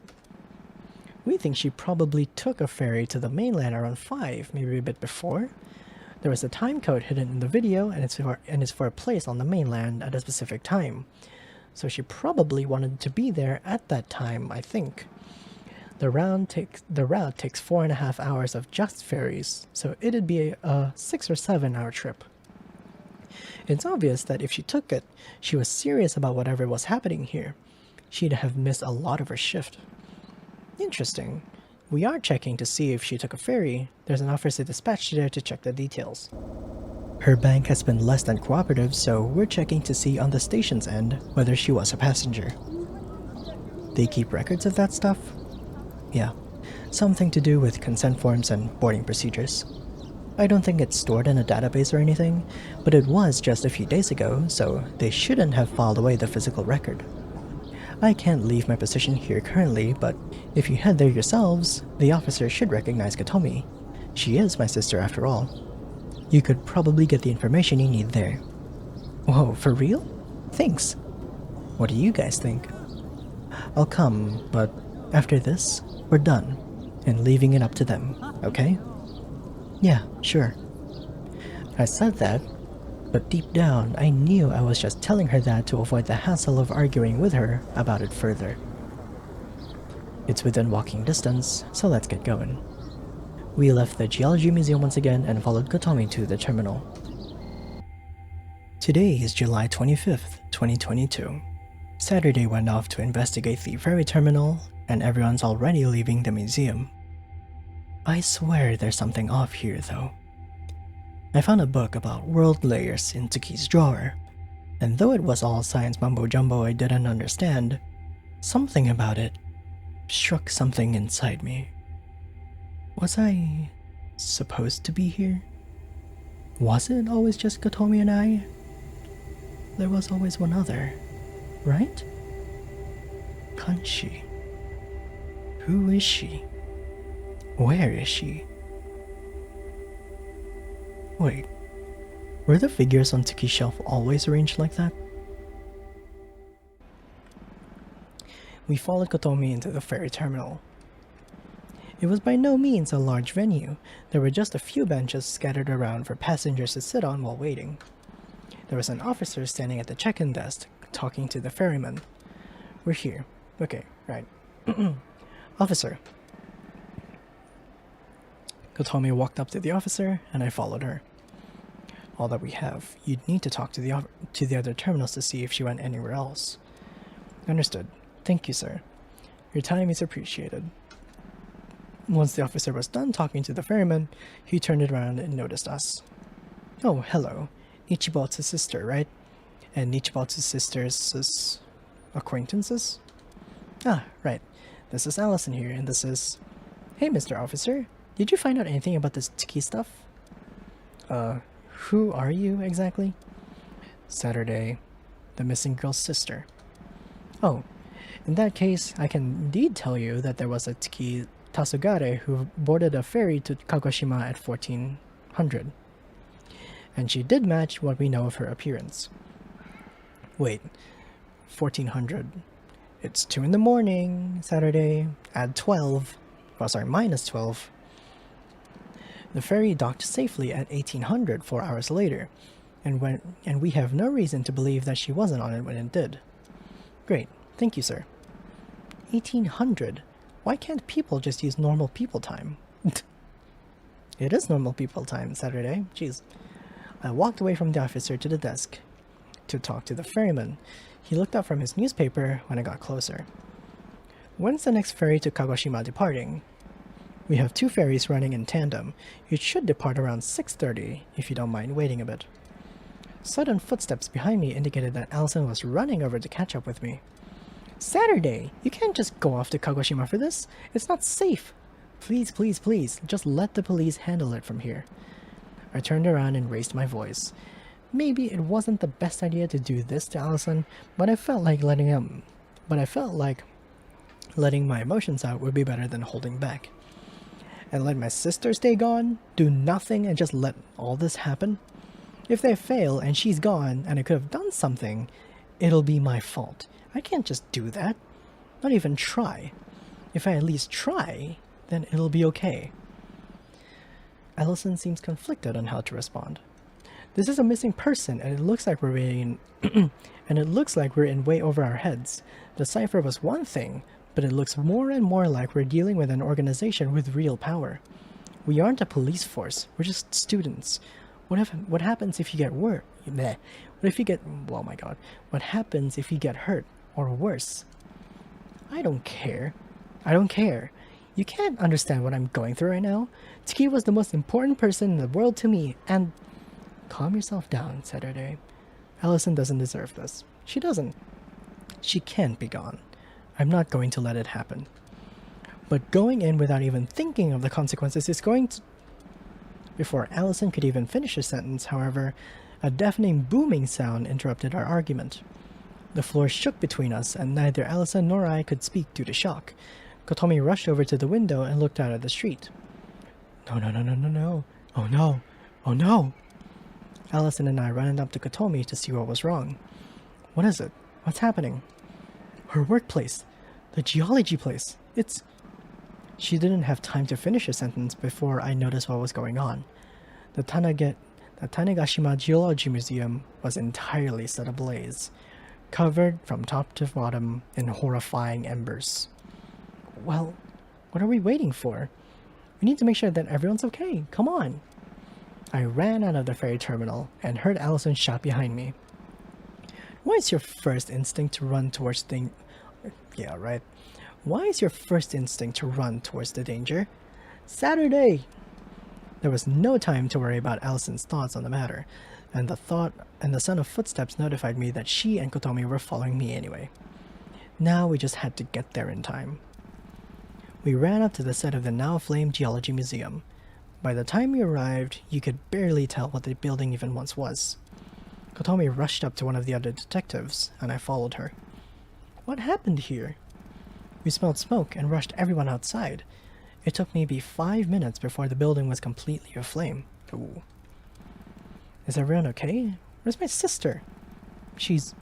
[SPEAKER 1] We think she probably took a ferry to the mainland around 5, maybe a bit before. There was a time code hidden in the video, and it's for a place on the mainland at a specific time. So she probably wanted to be there at that time, I think. The route takes 4.5 hours of just ferries, so it'd be a 6 or 7 hour trip. It's obvious that if she took it, she was serious about whatever was happening here. She'd have missed a lot of her shift. Interesting. We are checking to see if she took a ferry. There's an officer dispatched there to check the details. Her bank has been less than cooperative, so we're checking to see on the station's end whether she was a passenger. They keep records of that stuff? Yeah, something to do with consent forms and boarding procedures. I don't think it's stored in a database or anything, but it was just a few days ago, so they shouldn't have filed away the physical record. I can't leave my position here currently, but if you head there yourselves, the officer should recognize Kotomi. She is my sister after all. You could probably get the information you need there. Whoa, for real? Thanks. What do you guys think? I'll come, but after this, we're done, and leaving it up to them, okay? Yeah, sure. I said that, but deep down I knew I was just telling her that to avoid the hassle of arguing with her about it further. It's within walking distance, so let's get going. We left the Geology Museum once again and followed Kotomi to the terminal. Today is July 25th, 2022. Saturday went off to investigate the ferry terminal, and everyone's already leaving the museum. I swear there's something off here though. I found a book about world layers in Tsuki's drawer, and though it was all science mumbo-jumbo I didn't understand, something about it struck something inside me. Was I supposed to be here? Was it always just Kotomi and I? There was always one other, right? Kanshi. Who is she? Where is she? Wait, were the figures on Tsuki's shelf always arranged like that? We followed Kotomi into the ferry terminal. It was by no means a large venue. There were just a few benches scattered around for passengers to sit on while waiting. There was an officer standing at the check-in desk, talking to the ferryman. We're here. Okay, right. Officer. Kotomi walked up to the officer, and I followed her. All that we have. You'd need to talk to the other terminals to see if she went anywhere else. Understood. Thank you, sir. Your time is appreciated. Once the officer was done talking to the ferryman, he turned around and noticed us. Oh, hello. Nichibotsu's sister, right? And Nichibotsu's sister's acquaintances? Ah, right. This is Allison here, and this is... Hey, Mr. Officer. Did you find out anything about this Tsuki stuff? Who are you exactly? Saturday, the missing girl's sister. Oh, in that case, I can indeed tell you that there was a Tsuki Tasugare who boarded a ferry to Kagoshima at 1400. And she did match what we know of her appearance. Wait, 1400. It's 2 in the morning, Saturday, add 12. Oh, sorry, minus 12. The ferry docked safely at 1800 4 hours later, and we have no reason to believe that she wasn't on it when it did. Great, thank you, sir. 1800? Why can't people just use normal people time? It is normal people time, Saturday. Jeez. I walked away from the officer to the desk to talk to the ferryman. He looked up from his newspaper when I got closer. When's the next ferry to Kagoshima departing? We have 2 ferries running in tandem. It should depart around 6:30, if you don't mind waiting a bit. Sudden footsteps behind me indicated that Allison was running over to catch up with me. Saturday! You can't just go off to Kagoshima for this. It's not safe. Please, please, please, just let the police handle it from here. I turned around and raised my voice. Maybe it wasn't the best idea to do this to Allison, but I felt like letting my emotions out would be better than holding back. And let my sister stay gone, do nothing, and just let all this happen? If they fail and she's gone and I could have done something, it'll be my fault. I can't just do that. Not even try. If I at least try, then it'll be okay. Allison seems conflicted on how to respond. This is a missing person, and it looks like we're in way over our heads. The cipher was one thing, but it looks more and more like we're dealing with an organization with real power. We aren't a police force, we're just students. What happens if you get hurt? What if you get... oh my god. What happens if you get hurt? Or worse? I don't care. I don't care. You can't understand what I'm going through right now. Tiki was the most important person in the world to me, and... Calm yourself down, Saturday. Allison doesn't deserve this. She doesn't. She can't be gone. I'm not going to let it happen. But going in without even thinking of the consequences is going to... Before Allison could even finish her sentence, however, a deafening booming sound interrupted our argument. The floor shook between us, and neither Allison nor I could speak due to shock. Kotomi rushed over to the window and looked out at the street. No, no, no, no, no, no. Oh no. Oh no. Allison and I ran up to Kotomi to see what was wrong. What is it? What's happening? Her workplace. The geology place. It's... She didn't have time to finish her sentence before I noticed what was going on. The Tanegashima Geology Museum was entirely set ablaze, covered from top to bottom in horrifying embers. Well, what are we waiting for? We need to make sure that everyone's okay. Come on. I ran out of the ferry terminal and heard Allison shout behind me. Why is your first instinct to run towards the... Yeah, right. Why is your first instinct to run towards the danger? Saturday! There was no time to worry about Allison's thoughts on the matter, and the sound of footsteps notified me that she and Kotomi were following me anyway. Now we just had to get there in time. We ran up to the set of the now-flamed Geology Museum. By the time we arrived, you could barely tell what the building even once was. Kotomi rushed up to one of the other detectives, and I followed her. What happened here? We smelled smoke and rushed everyone outside. It took maybe 5 minutes before the building was completely aflame. Ooh. Is everyone okay? Where's my sister? She's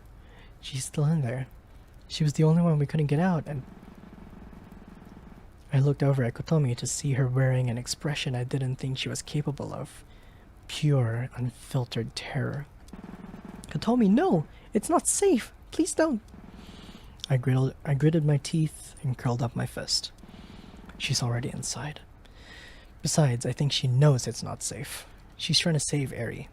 [SPEAKER 1] still in there. She was the only one we couldn't get out, and... I looked over at Kotomi to see her wearing an expression I didn't think she was capable of. Pure, unfiltered terror. Kotomi, no! It's not safe! Please don't! I gritted my teeth and curled up my fist. She's already inside. Besides, I think she knows it's not safe. She's trying to save Eri.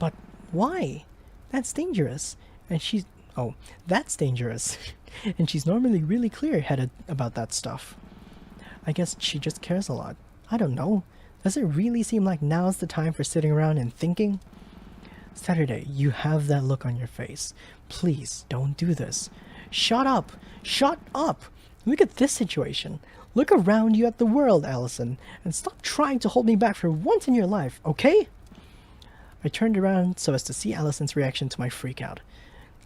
[SPEAKER 1] But why? That's dangerous. And she's... Oh, that's dangerous. And she's normally really clear-headed about that stuff. I guess she just cares a lot. I don't know. Does it really seem like now's the time for sitting around and thinking? Saturday, you have that look on your face. Please, don't do this. Shut up! Shut up! Look at this situation. Look around you at the world, Allison, and stop trying to hold me back for once in your life, okay? I turned around so as to see Allison's reaction to my freakout.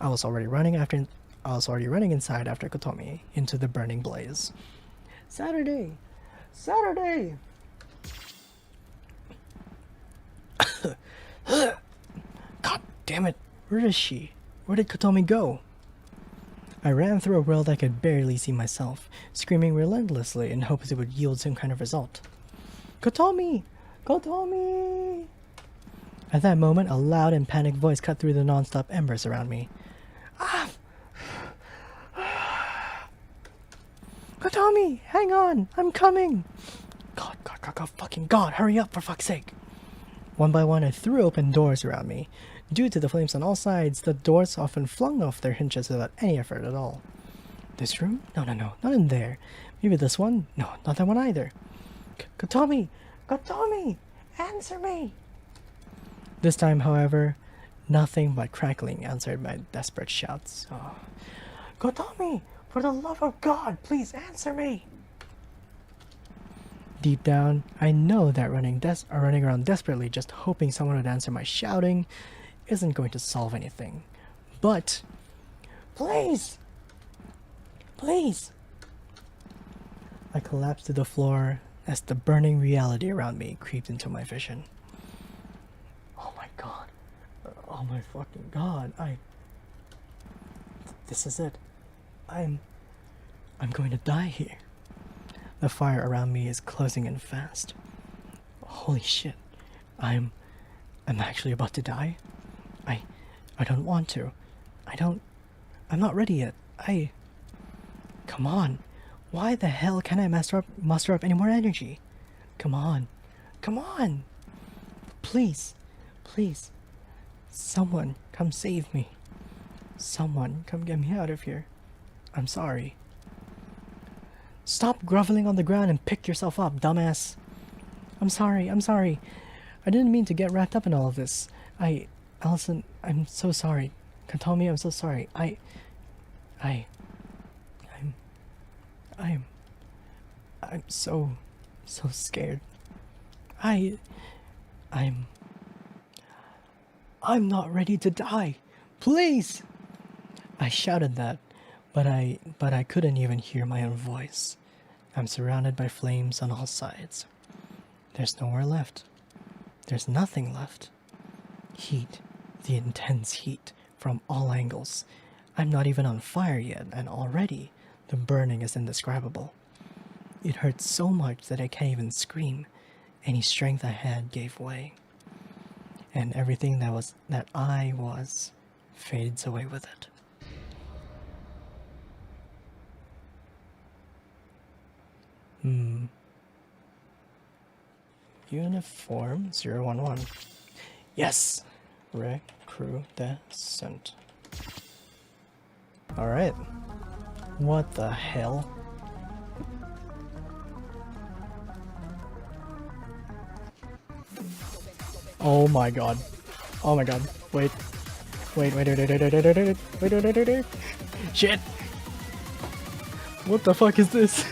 [SPEAKER 1] I was already running inside after Kotomi into the burning blaze. Saturday! Saturday! God damn it! Where is she? Where did Kotomi go? I ran through a world I could barely see myself, screaming relentlessly in hopes it would yield some kind of result. Kotomi! Kotomi! At that moment, a loud and panicked voice cut through the non-stop embers around me. Ah! Kotomi! Hang on! I'm coming! God, fucking God! Hurry up, for fuck's sake! One by one, I threw open doors around me. Due to the flames on all sides, the doors often flung off their hinges without any effort at all. This room? No, not in there. Maybe this one? No, not that one either. Kotomi! Kotomi! Answer me! This time, however, nothing but crackling answered my desperate shouts. Oh. Kotomi! For the love of God, please answer me! Deep down, I know that running around desperately just hoping someone would answer my shouting isn't going to solve anything. But... Please! Please! I collapsed to the floor as the burning reality around me creeped into my vision. Oh my god. Oh my fucking god. This is it. I'm going to die here. The fire around me is closing in fast. Holy shit. I'm actually about to die? I don't want to. I'm not ready yet. Come on. Why the hell can't I muster up any more energy? Come on. Come on. Please. Please. Someone come save me. Someone come get me out of here. I'm sorry. Stop groveling on the ground and pick yourself up, dumbass. I'm sorry. I'm sorry. I didn't mean to get wrapped up in all of this. Allison, I'm so sorry. Katomi, I'm so sorry. I'm so scared. I'm not ready to die. Please! I shouted that, but I couldn't even hear my own voice. I'm surrounded by flames on all sides. There's nowhere left. There's nothing left. Heat, the intense heat from all angles. I'm not even on fire yet, and already the burning is indescribable. It hurts so much that I can't even scream. Any strength I had gave way. And everything that I was fades away with it. Uniform 011. Yes! Recrudescent. Alright. What the hell? Oh my god. Oh my god. Wait. Wait. Shit! What the fuck is this?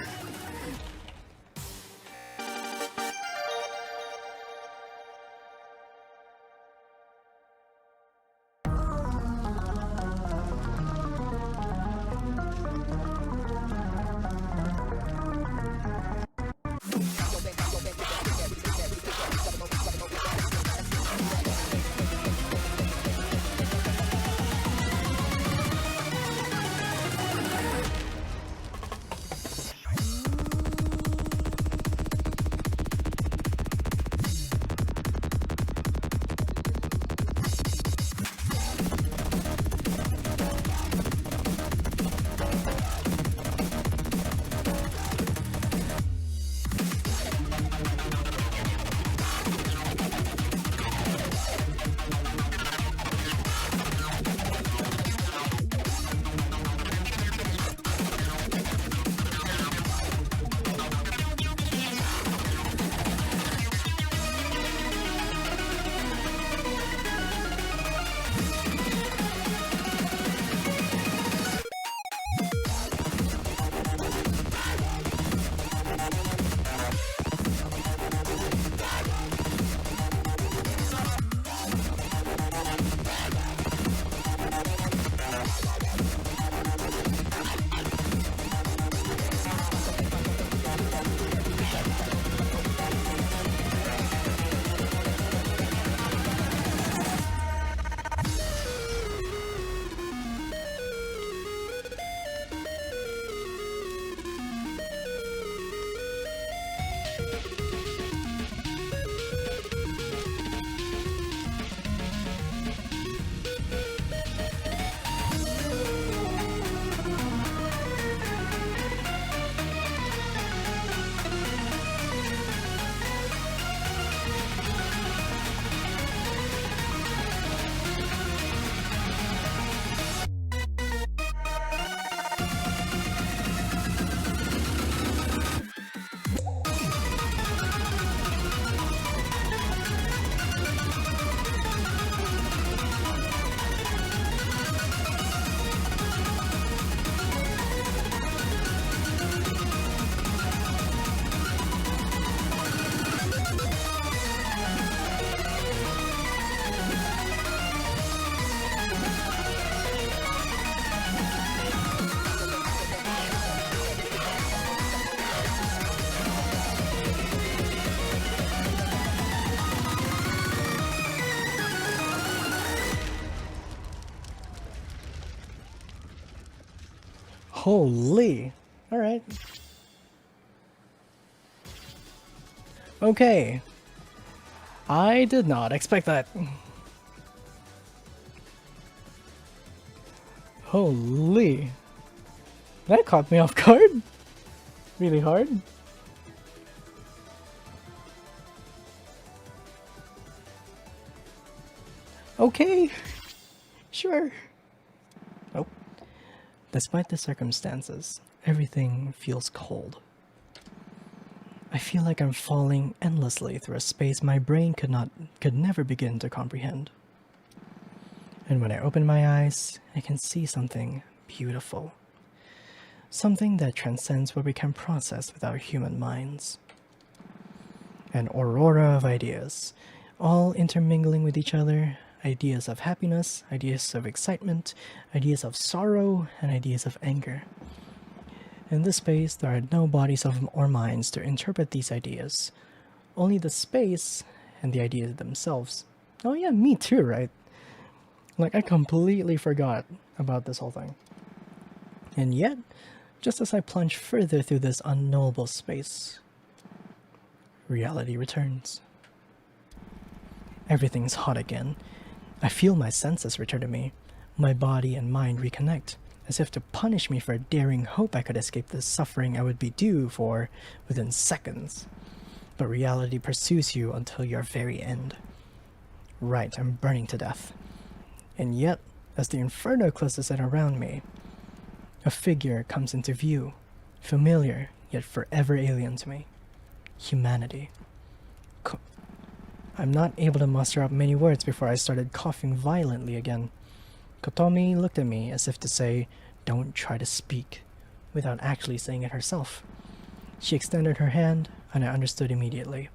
[SPEAKER 1] Holy. Alright. Okay. I did not expect that. Holy. That caught me off guard. Really hard. Okay. Sure. Oh. Despite the circumstances, everything feels cold. I feel like I'm falling endlessly through a space my brain could never begin to comprehend. And when I open my eyes, I can see something beautiful. Something that transcends what we can process with our human minds. An aurora of ideas, all intermingling with each other, ideas of happiness, ideas of excitement, ideas of sorrow, and ideas of anger. In this space, there are no bodies or minds to interpret these ideas. Only the space and the ideas themselves. Oh yeah, me too, right? Like, I completely forgot about this whole thing. And yet, just as I plunge further through this unknowable space, reality returns. Everything's hot again. I feel my senses return to me. My body and mind reconnect, as if to punish me for a daring hope I could escape the suffering I would be due for within seconds. But reality pursues you until your very end. Right, I'm burning to death. And yet, as the inferno closes in around me, a figure comes into view, familiar yet forever alien to me. Humanity. I'm not able to muster up many words before I started coughing violently again. Kotomi looked at me as if to say, "Don't try to speak," without actually saying it herself. She extended her hand, and I understood immediately.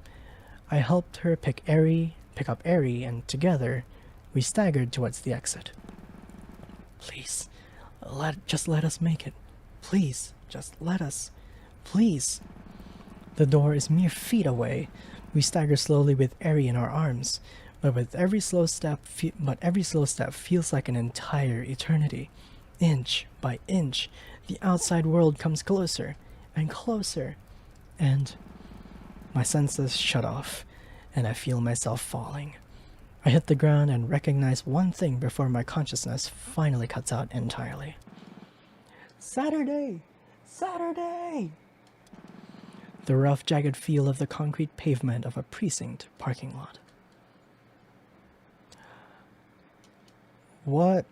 [SPEAKER 1] I helped her pick up Eri, and together, we staggered towards the exit. Please, just let us make it. Please, just let us. Please. The door is mere feet away. We stagger slowly with Eri in our arms, but every slow step feels like an entire eternity. Inch by inch, the outside world comes closer and closer, and my senses shut off, and I feel myself falling. I hit the ground and recognize one thing before my consciousness finally cuts out entirely. Saturday! Saturday! The rough, jagged feel of the concrete pavement of a precinct parking lot. What?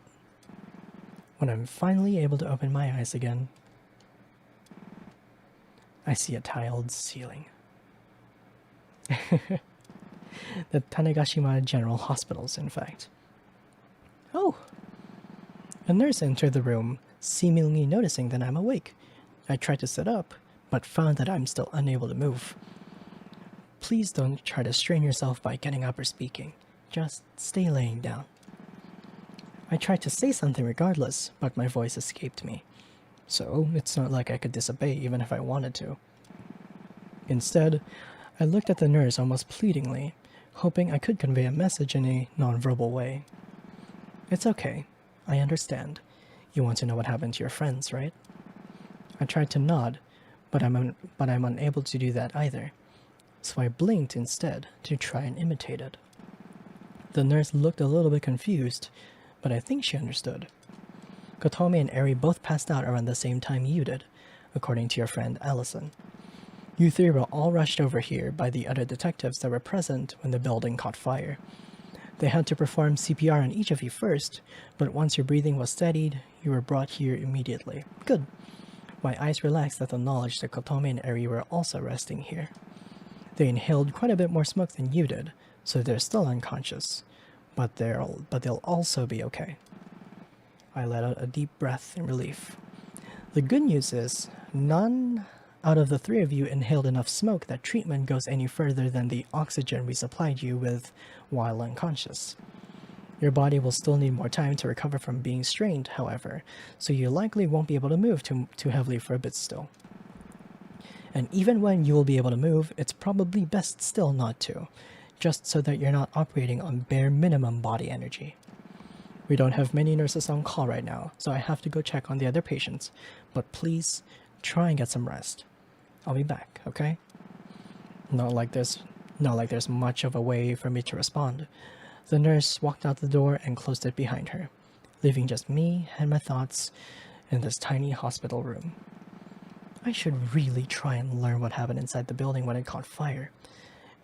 [SPEAKER 1] When I'm finally able to open my eyes again, I see a tiled ceiling. The Tanegashima General Hospitals, in fact. Oh! A nurse entered the room, seemingly noticing that I'm awake. I tried to sit up, but found that I'm still unable to move. Please don't try to strain yourself by getting up or speaking. Just stay laying down. I tried to say something regardless, but my voice escaped me. So, it's not like I could disobey even if I wanted to. Instead, I looked at the nurse almost pleadingly, hoping I could convey a message in a non-verbal way. It's okay. I understand. You want to know what happened to your friends, right? I tried to nod, but I'm unable to do that either. So I blinked instead to try and imitate it. The nurse looked a little bit confused, but I think she understood. Kotomi and Eri both passed out around the same time you did, according to your friend Allison. You three were all rushed over here by the other detectives that were present when the building caught fire. They had to perform CPR on each of you first, but once your breathing was steadied, you were brought here immediately. Good. My eyes relaxed at the knowledge that Kotomi and Eri were also resting here. They inhaled quite a bit more smoke than you did, so they're still unconscious, but they'll also be okay. I let out a deep breath in relief. The good news is, none out of the three of you inhaled enough smoke that treatment goes any further than the oxygen we supplied you with while unconscious. Your body will still need more time to recover from being strained, however, so you likely won't be able to move too heavily for a bit still. And even when you will be able to move, it's probably best still not to, just so that you're not operating on bare minimum body energy. We don't have many nurses on call right now, so I have to go check on the other patients, but please try and get some rest. I'll be back, okay? Not like there's much of a way for me to respond. The nurse walked out the door and closed it behind her, leaving just me and my thoughts in this tiny hospital room. I should really try and learn what happened inside the building when it caught fire,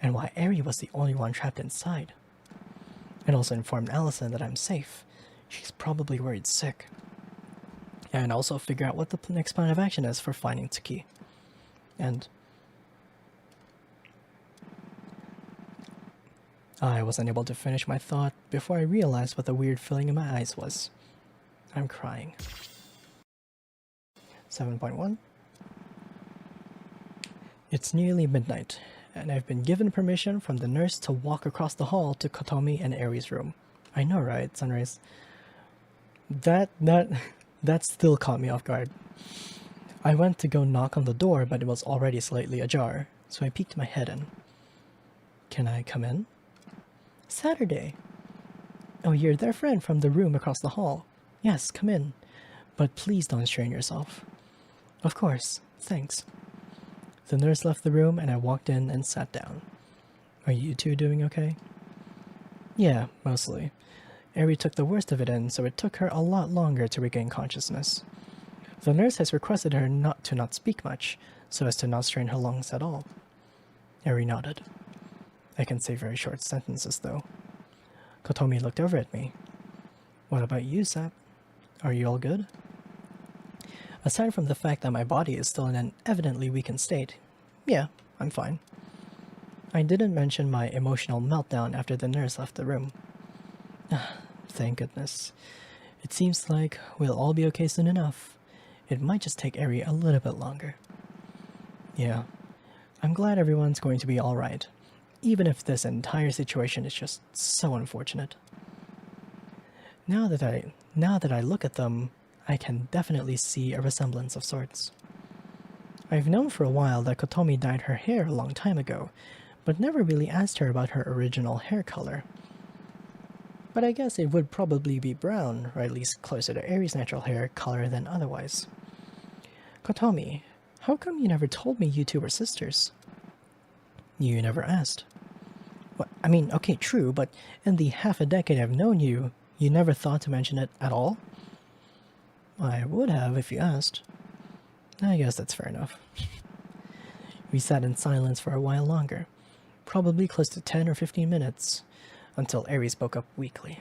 [SPEAKER 1] and why Eri was the only one trapped inside. And also inform Allison that I'm safe. She's probably worried sick. And also figure out what the next plan of action is for finding Taki. And I wasn't able to finish my thought before I realized what the weird feeling in my eyes was. I'm crying. 7.1. It's nearly midnight, and I've been given permission from the nurse to walk across the hall to Kotomi and Eri's room. I know, right, Sunrise? That still caught me off guard. I went to go knock on the door, but it was already slightly ajar, so I peeked my head in. Can I come in? Saturday. Oh, you're their friend from the room across the hall. Yes, come in. But please don't strain yourself. Of course, thanks. The nurse left the room and I walked in and sat down. Are you two doing okay? Yeah, mostly. Eri took the worst of it in, so it took her a lot longer to regain consciousness. The nurse has requested her not to speak much, so as to not strain her lungs at all. Eri nodded. I can say very short sentences, though. Kotomi looked over at me. What about you, Sap? Are you all good? Aside from the fact that my body is still in an evidently weakened state, yeah, I'm fine. I didn't mention my emotional meltdown after the nurse left the room. Thank goodness. It seems like we'll all be okay soon enough. It might just take Eri a little bit longer. Yeah, I'm glad everyone's going to be alright, even if this entire situation is just so unfortunate. Now that I look at them, I can definitely see a resemblance of sorts. I've known for a while that Kotomi dyed her hair a long time ago, but never really asked her about her original hair color. But I guess it would probably be brown, or at least closer to Eri's natural hair color than otherwise. Kotomi, how come you never told me you two were sisters? You never asked. Well, I mean, okay, true, but in the half a decade I've known you, you never thought to mention it at all? I would have if you asked. I guess that's fair enough. We sat in silence for a while longer, probably close to 10 or 15 minutes, until Eri spoke up weakly.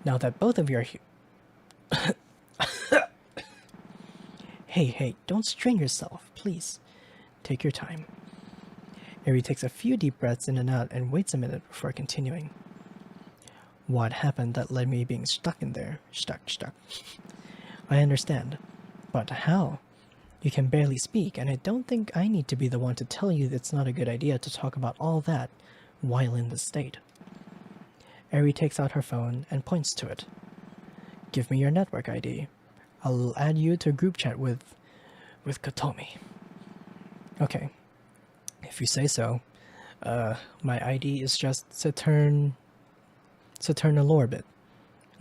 [SPEAKER 1] Now that both of you are here... Hey, don't strain yourself, please. Take your time. Eri takes a few deep breaths in and out and waits a minute before continuing. What happened that led me being stuck in there? Stuck. I understand. But how? You can barely speak, and I don't think I need to be the one to tell you that it's not a good idea to talk about all that while in this state. Eri takes out her phone and points to it. Give me your network ID. I'll add you to a group chat with Kotomi. Okay. If you say so. My ID is just Saturnal Orbit.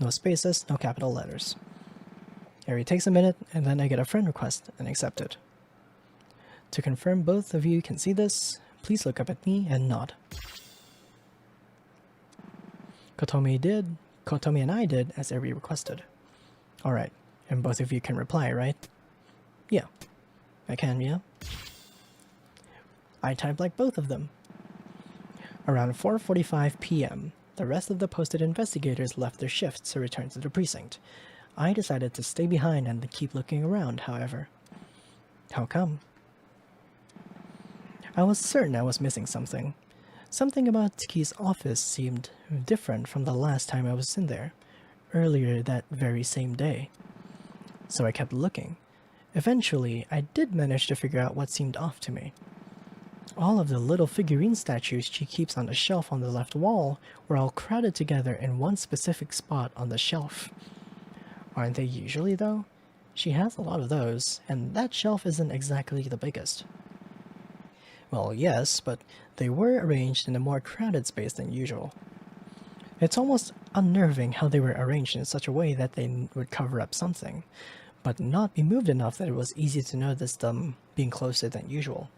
[SPEAKER 1] No spaces, no capital letters. Eri takes a minute, and then I get a friend request and accept it. To confirm both of you can see this, please look up at me and nod. Kotomi and I did as Eri requested. Alright, and both of you can reply, right? Yeah, I can, yeah. I typed like both of them. Around 4:45 p.m., the rest of the posted investigators left their shifts to return to the precinct. I decided to stay behind and keep looking around, however. How come? I was certain I was missing something. Something about Taki's office seemed different from the last time I was in there, earlier that very same day. So I kept looking. Eventually, I did manage to figure out what seemed off to me. All of the little figurine statues she keeps on the shelf on the left wall were all crowded together in one specific spot on the shelf. Aren't they usually, though? She has a lot of those, and that shelf isn't exactly the biggest. Well, yes, but they were arranged in a more crowded space than usual. It's almost unnerving how they were arranged in such a way that they would cover up something, but not be moved enough that it was easy to notice them being closer than usual.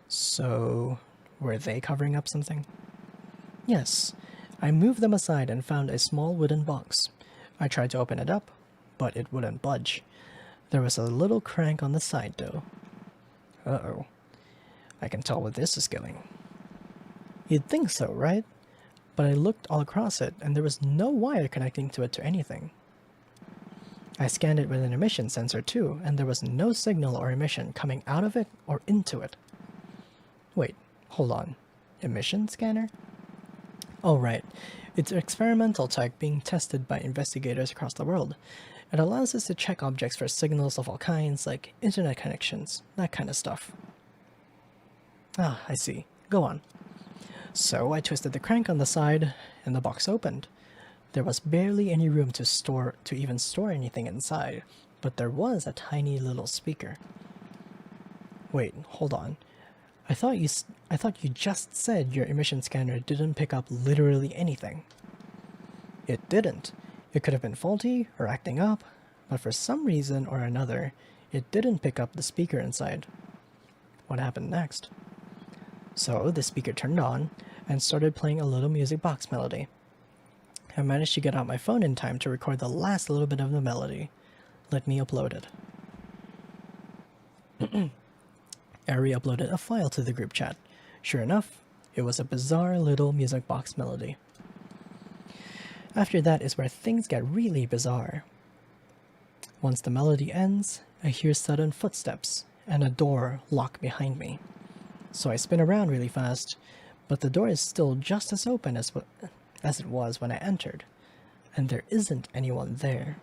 [SPEAKER 1] So, were they covering up something? Yes, I moved them aside and found a small wooden box. I tried to open it up, but it wouldn't budge. There was a little crank on the side though. Uh-oh. I can tell where this is going. You'd think so, right? But I looked all across it and there was no wire connecting to it to anything. I scanned it with an emission sensor too, and there was no signal or emission coming out of it or into it. Wait, hold on. Emission scanner? Oh right, it's experimental tech being tested by investigators across the world. It allows us to check objects for signals of all kinds, like internet connections, that kind of stuff. Ah, I see. Go on. So I twisted the crank on the side, and the box opened. There was barely any room to even store anything inside, but there was a tiny little speaker. Wait, hold on. I thought you just said your emission scanner didn't pick up literally anything. It didn't. It could have been faulty or acting up, but for some reason or another, it didn't pick up the speaker inside. What happened next? So the speaker turned on and started playing a little music box melody. I managed to get out my phone in time to record the last little bit of the melody. Let me upload it. Ari uploaded a file to the group chat. Sure enough, it was a bizarre little music box melody. After that is where things get really bizarre. Once the melody ends, I hear sudden footsteps and a door lock behind me. So I spin around really fast, but the door is still just as open as it was when I entered, and there isn't anyone there.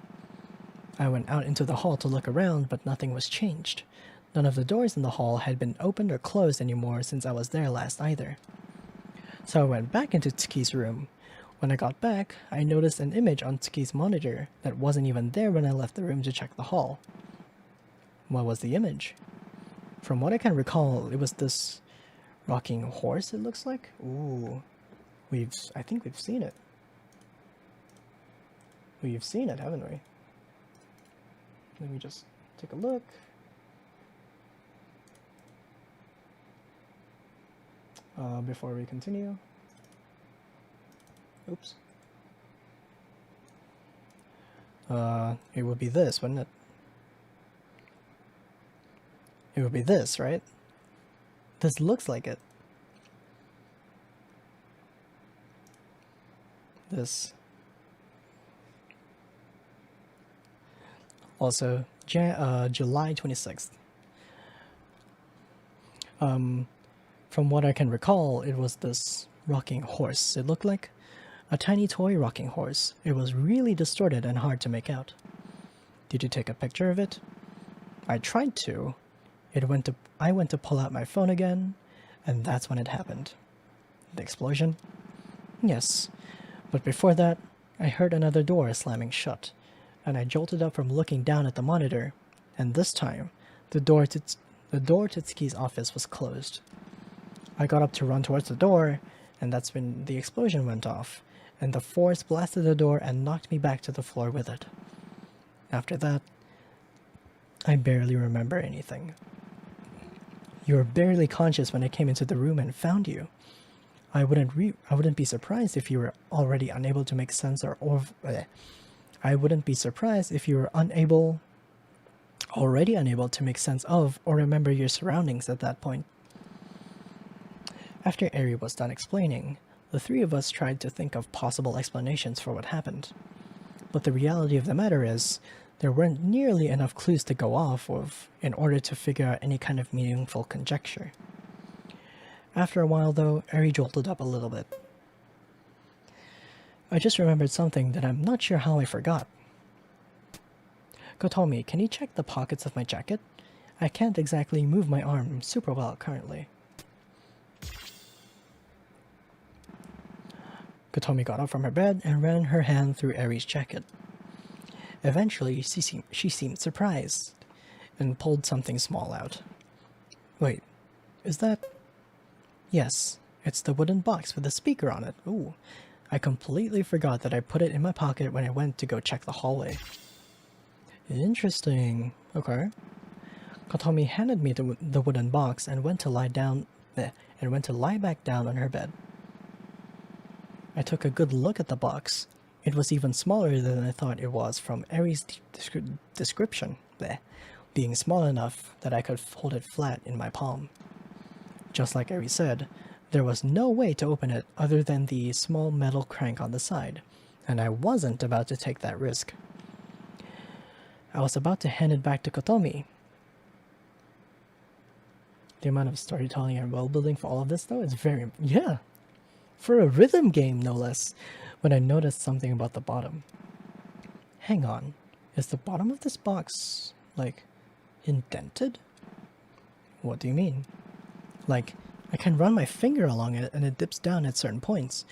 [SPEAKER 1] I went out into the hall to look around, but nothing was changed. None of the doors in the hall had been opened or closed anymore since I was there last either. So I went back into Tsuki's room. When I got back, I noticed an image on Tsuki's monitor that wasn't even there when I left the room to check the hall. What was the image? From what I can recall, it was this rocking horse, it looks like. Ooh. I think we've seen it. We've seen it, haven't we? Let me just take a look. Before we continue. Oops. It would be this, wouldn't it? It would be this, right? This looks like it. This. Also, July 26th. From what I can recall, it was this rocking horse. It looked like a tiny toy rocking horse. It was really distorted and hard to make out. Did you take a picture of it? I tried to. I went to pull out my phone again, and that's when it happened. The explosion? Yes. But before that, I heard another door slamming shut, and I jolted up from looking down at the monitor, and this time, the door to Tsuki's office was closed. I got up to run towards the door, and that's when the explosion went off, and the force blasted the door and knocked me back to the floor with it. After that, I barely remember anything. You were barely conscious when I came into the room and found you. I wouldn't be surprised if you were already unable to make sense I wouldn't be surprised if you were already unable to make sense of or remember your surroundings at that point. After Ari was done explaining, the three of us tried to think of possible explanations for what happened. But the reality of the matter is, there weren't nearly enough clues to go off of in order to figure out any kind of meaningful conjecture. After a while, though, Ari jolted up a little bit. I just remembered something that I'm not sure how I forgot. Kotomi, can you check the pockets of my jacket? I can't exactly move my arm super well currently. Kotomi got up from her bed and ran her hand through Ari's jacket. Eventually, she seemed surprised and pulled something small out. Wait, is that... Yes, it's the wooden box with the speaker on it. Ooh, I completely forgot that I put it in my pocket when I went to go check the hallway. Interesting. Okay. Kotomi handed me the wooden box and went to lie back down on her bed. I took a good look at the box. It was even smaller than I thought it was from Eri's description, bleh, being small enough that I could hold it flat in my palm. Just like Eri said, there was no way to open it other than the small metal crank on the side, and I wasn't about to take that risk. I was about to hand it back to Kotomi. The amount of storytelling and world building for all of this, though, is very... yeah! For a rhythm game, no less, when I noticed something about the bottom. Hang on, is the bottom of this box, like, indented? What do you mean? Like, I can run my finger along it and it dips down at certain points.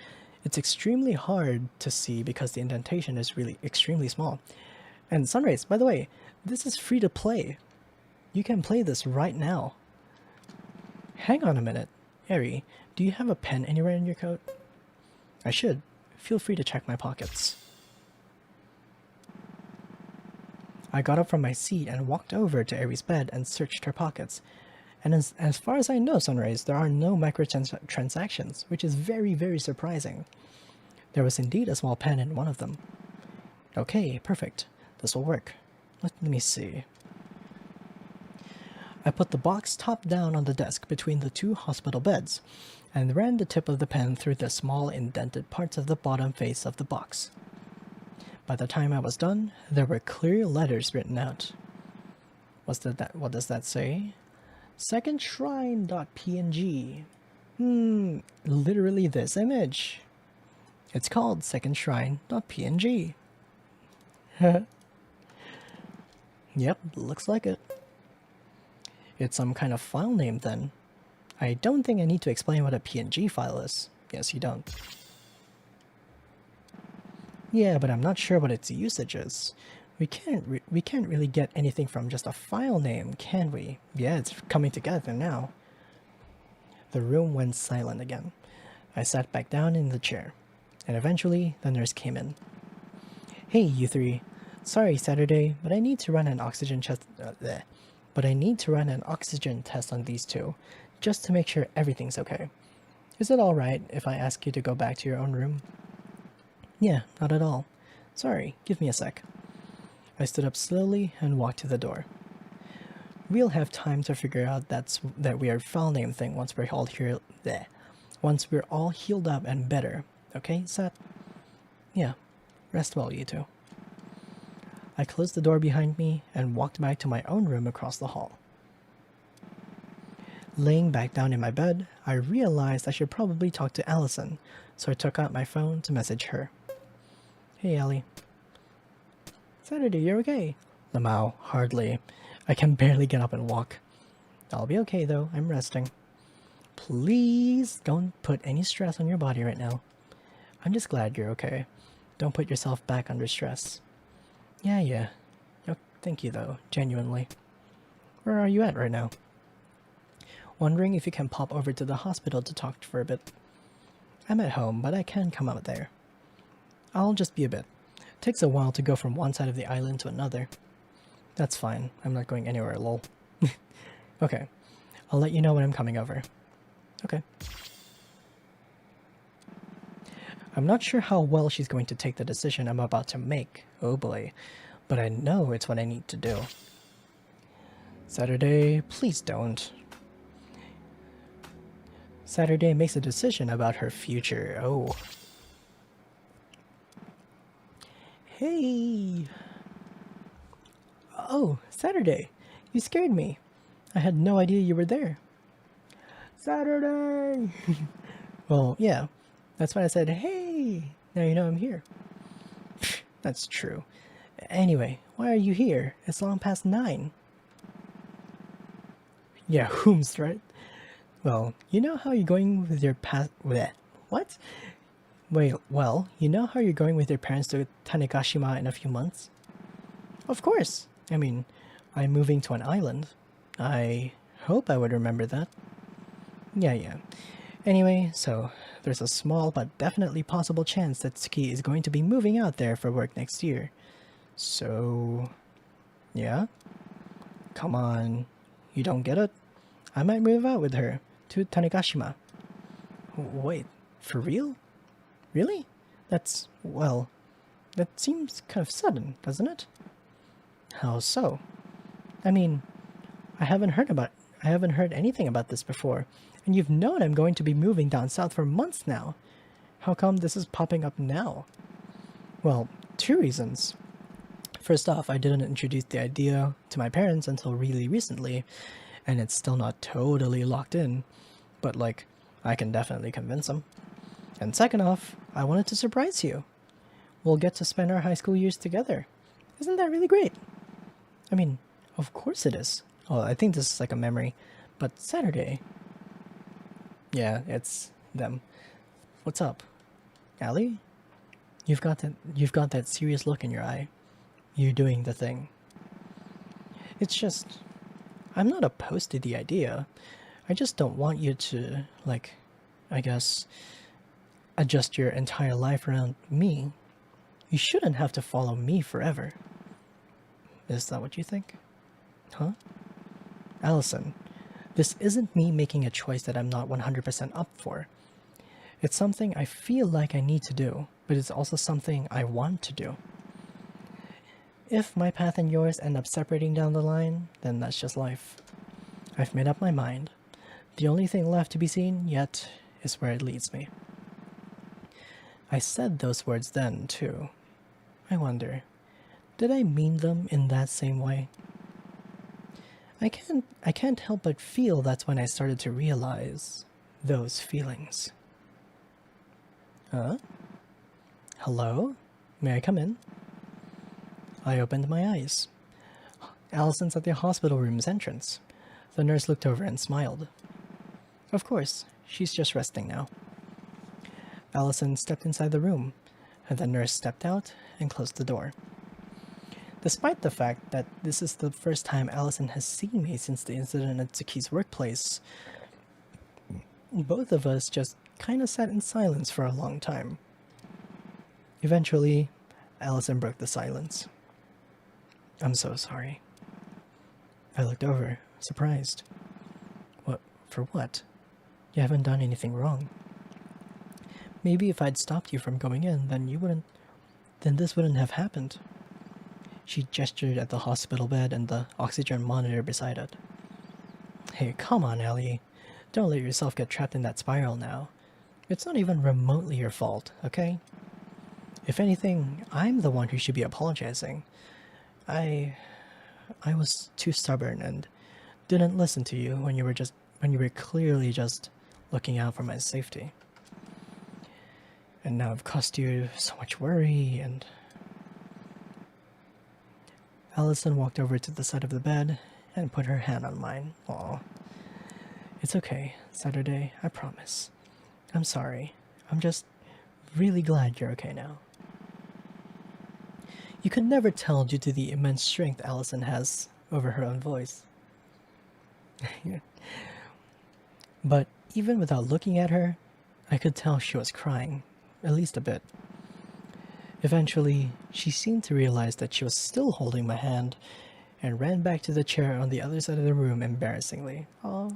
[SPEAKER 1] It's extremely hard to see because the indentation is really extremely small. And Sunrays, by the way, this is free to play. You can play this right now. Hang on a minute. Eri, do you have a pen anywhere in your coat? I should. Feel free to check my pockets. I got up from my seat and walked over to Eri's bed and searched her pockets. And as far as I know, Sunrise, there are no microtransactions, which is very, very surprising. There was indeed a small pen in one of them. Okay, perfect. This will work. Let me see. I put the box top down on the desk between the two hospital beds, and ran the tip of the pen through the small indented parts of the bottom face of the box. By the time I was done, there were clear letters written out. What does that say? Second Shrine.png. Literally this image. It's called Second Shrine.png. Yep, looks like it. It's some kind of file name then. I don't think I need to explain what a PNG file is. Yes, you don't. Yeah, but I'm not sure what its usage is. We can't really get anything from just a file name, can we? Yeah, it's coming together now. The room went silent again. I sat back down in the chair, and eventually the nurse came in. Hey, you three. Sorry, Saturday, but I need to run an oxygen test. But I need to run an oxygen test on these two, just to make sure everything's okay. Is it alright if I ask you to go back to your own room? Yeah, not at all. Sorry, give me a sec. I stood up slowly and walked to the door. We'll have time to figure out that weird file name thing once we're all here. Once we're all healed up and better. Okay, Sat? Yeah. Rest well, you two. I closed the door behind me and walked back to my own room across the hall. Laying back down in my bed, I realized I should probably talk to Allison, so I took out my phone to message her. Hey, Ellie. Saturday, you're okay? Lamau, hardly. I can barely get up and walk. I'll be okay though, I'm resting. Please don't put any stress on your body right now. I'm just glad you're okay. Don't put yourself back under stress. Yeah. Oh, thank you though, genuinely. Where are you at right now? Wondering if you can pop over to the hospital to talk for a bit. I'm at home, but I can come out there. I'll just be a bit. Takes a while to go from one side of the island to another. That's fine. I'm not going anywhere, lol. Okay. I'll let you know when I'm coming over. Okay. I'm not sure how well she's going to take the decision I'm about to make. Oh boy. But I know it's what I need to do. Saturday, please don't. Saturday makes a decision about her future. Oh. Hey! Oh, Saturday! You scared me. I had no idea you were there. Saturday! Well, yeah. That's why I said, hey! Now you know I'm here. That's true. Anyway, why are you here? It's long past 9. Yeah, whomst, right? Well, you know how you're going with your What? Wait, well, you know how you're going with your parents to Tanegashima in a few months? Of course. I mean, I'm moving to an island. I hope I would remember that. Yeah. Anyway, so there's a small but definitely possible chance that Tsuki is going to be moving out there for work next year. So, yeah? Come on. You don't get it? I might move out with her to Tanegashima. Wait, for real? Really? That's, well, That seems kind of sudden, doesn't it? How so? I mean, I haven't heard anything about this before, and you've known I'm going to be moving down south for months now. How come this is popping up now? Well, two reasons. First off, I didn't introduce the idea to my parents until really recently, and it's still not totally locked in, but like, I can definitely convince them. And second off, I wanted to surprise you. We'll get to spend our high school years together. Isn't that really great? I mean, of course it is. Oh, I think this is like a memory, but Saturday. Yeah, it's them. What's up? Allie? You've got that serious look in your eye. You're doing the thing. It's just, I'm not opposed to the idea. I just don't want you to, like, I guess, adjust your entire life around me. You shouldn't have to follow me forever. Is that what you think? Huh? Allison, this isn't me making a choice that I'm not 100% up for. It's something I feel like I need to do, but it's also something I want to do. If my path and yours end up separating down the line, then that's just life. I've made up my mind. The only thing left to be seen yet is where it leads me. I said those words then, too. I wonder, did I mean them in that same way? I can't help but feel that's when I started to realize those feelings. Huh? Hello? May I come in? I opened my eyes. Allison's at the hospital room's entrance. The nurse looked over and smiled. Of course, she's just resting now. Allison stepped inside the room, and the nurse stepped out and closed the door. Despite the fact that this is the first time Allison has seen me since the incident at Tsuki's workplace, both of us just kind of sat in silence for a long time. Eventually, Allison broke the silence. I'm so sorry. I looked over, surprised. What? For what? You haven't done anything wrong. Maybe if I'd stopped you from going in, then this wouldn't have happened. She gestured at the hospital bed and the oxygen monitor beside it. Hey, come on, Ellie. Don't let yourself get trapped in that spiral now. It's not even remotely your fault, okay? If anything, I'm the one who should be apologizing. I was too stubborn and didn't listen to you when you were clearly just looking out for my safety. And now I've caused you so much worry and... Allison walked over to the side of the bed and put her hand on mine. Aw. It's okay, Saturday, I promise. I'm sorry. I'm just really glad you're okay now. You could never tell due to the immense strength Allison has over her own voice. But even without looking at her, I could tell she was crying, at least a bit. Eventually, she seemed to realize that she was still holding my hand and ran back to the chair on the other side of the room embarrassingly. Aw.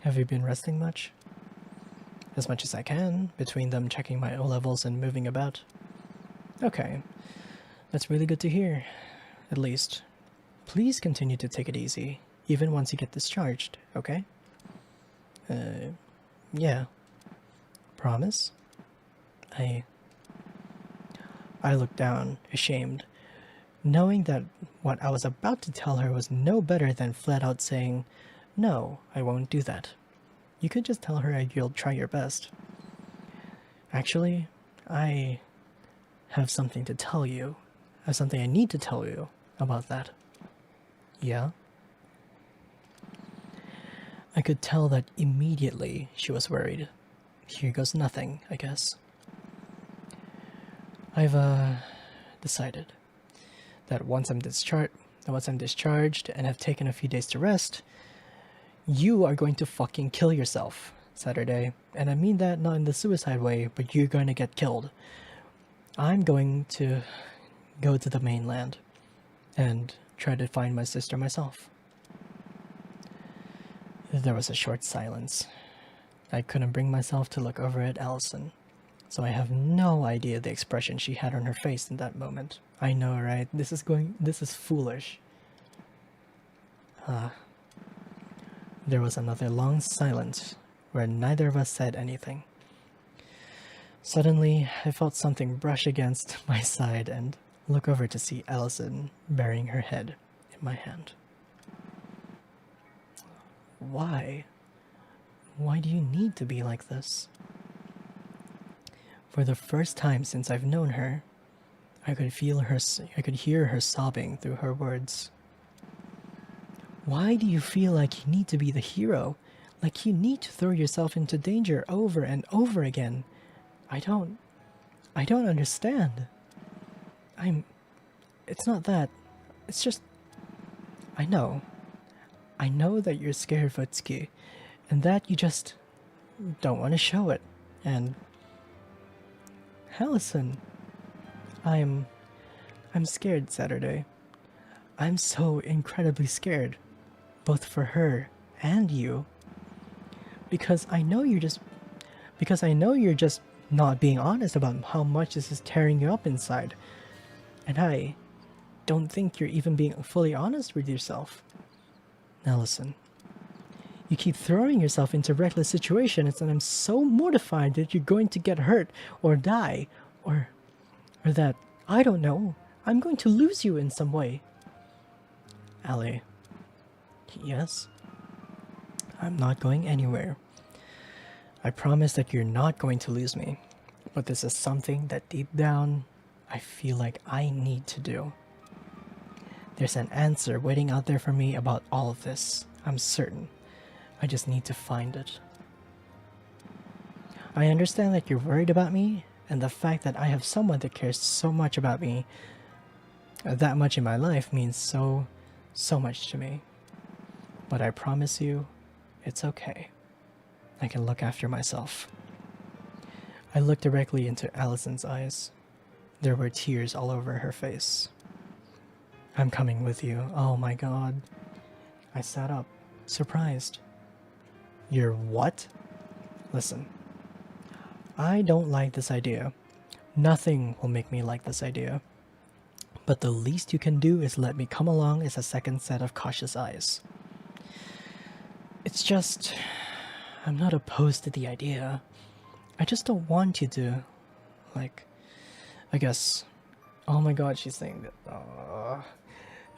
[SPEAKER 1] Have you been resting much? As much as I can, between them checking my O-levels and moving about. Okay. That's really good to hear. At least. Please continue to take it easy, even once you get discharged, okay? Yeah. Promise? I looked down, ashamed, knowing that what I was about to tell her was no better than flat out saying, no, I won't do that. You could just tell her you'll try your best. Actually, I have something to tell you. I have something I need to tell you about that. Yeah? I could tell that immediately she was worried. Here goes nothing, I guess. I've decided that once I'm discharged and have taken a few days to rest, you are going to fucking kill yourself, Saturday. And I mean that not in the suicide way, but you're going to get killed. I'm going to go to the mainland and try to find my sister myself. There was a short silence. I couldn't bring myself to look over at Allison. So I have no idea the expression she had on her face in that moment. I know, right? This is foolish. There was another long silence where neither of us said anything. Suddenly, I felt something brush against my side and look over to see Allison burying her head in my hand. Why? Why do you need to be like this? For the first time since I've known her, I could hear her sobbing through her words. Why do you feel like you need to be the hero? Like you need to throw yourself into danger over and over again? I don't understand. It's not that. It's just, I know. I know that you're scared, Futsuki, and that you just don't want to show it. And Allison, I'm scared, Saturday. I'm so incredibly scared, both for her and you. Because I know you're just not being honest about how much this is tearing you up inside. And I don't think you're even being fully honest with yourself. Now listen. You keep throwing yourself into reckless situations and I'm so mortified that you're going to get hurt or die or that, I don't know, I'm going to lose you in some way. Allie. Yes? I'm not going anywhere. I promise that you're not going to lose me, but this is something that deep down I feel like I need to do. There's an answer waiting out there for me about all of this, I'm certain. I just need to find it. I understand that you're worried about me, and the fact that I have someone that cares so much about me, that much in my life means so much to me. But I promise you, it's okay. I can look after myself. I looked directly into Allison's eyes. There were tears all over her face. I'm coming with you. Oh my god. I sat up, surprised. You're what? Listen. I don't like this idea. Nothing will make me like this idea. But the least you can do is let me come along as a second set of cautious eyes. It's just, I'm not opposed to the idea. I just don't want you to, like, I guess, oh my god, she's saying that,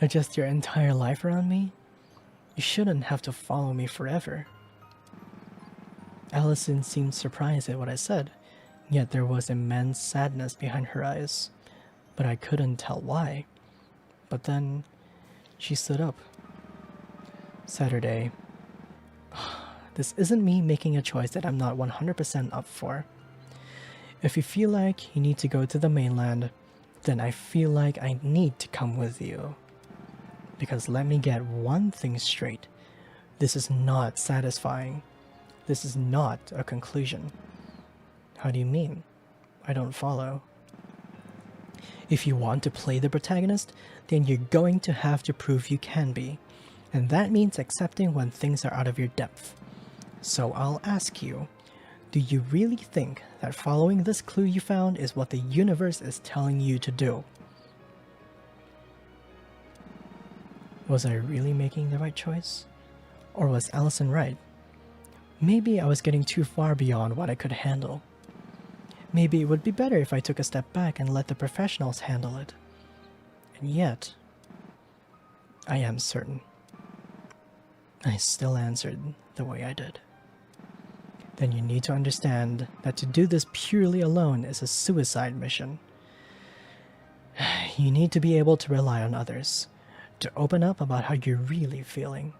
[SPEAKER 1] adjust your entire life around me? You shouldn't have to follow me forever. Allison seemed surprised at what I said, yet there was immense sadness behind her eyes, but I couldn't tell why. But then, she stood up. Saturday. This isn't me making a choice that I'm not 100% up for. If you feel like you need to go to the mainland, then I feel like I need to come with you. Because let me get one thing straight. This is not satisfying. This is not a conclusion. How do you mean? I don't follow. If you want to play the protagonist, then you're going to have to prove you can be. And that means accepting when things are out of your depth. So I'll ask you, do you really think that following this clue you found is what the universe is telling you to do? Was I really making the right choice? Or was Allison right? Maybe I was getting too far beyond what I could handle. Maybe it would be better if I took a step back and let the professionals handle it. And yet, I am certain. I still answered the way I did. Then you need to understand that to do this purely alone is a suicide mission. You need to be able to rely on others, to open up about how you're really feeling.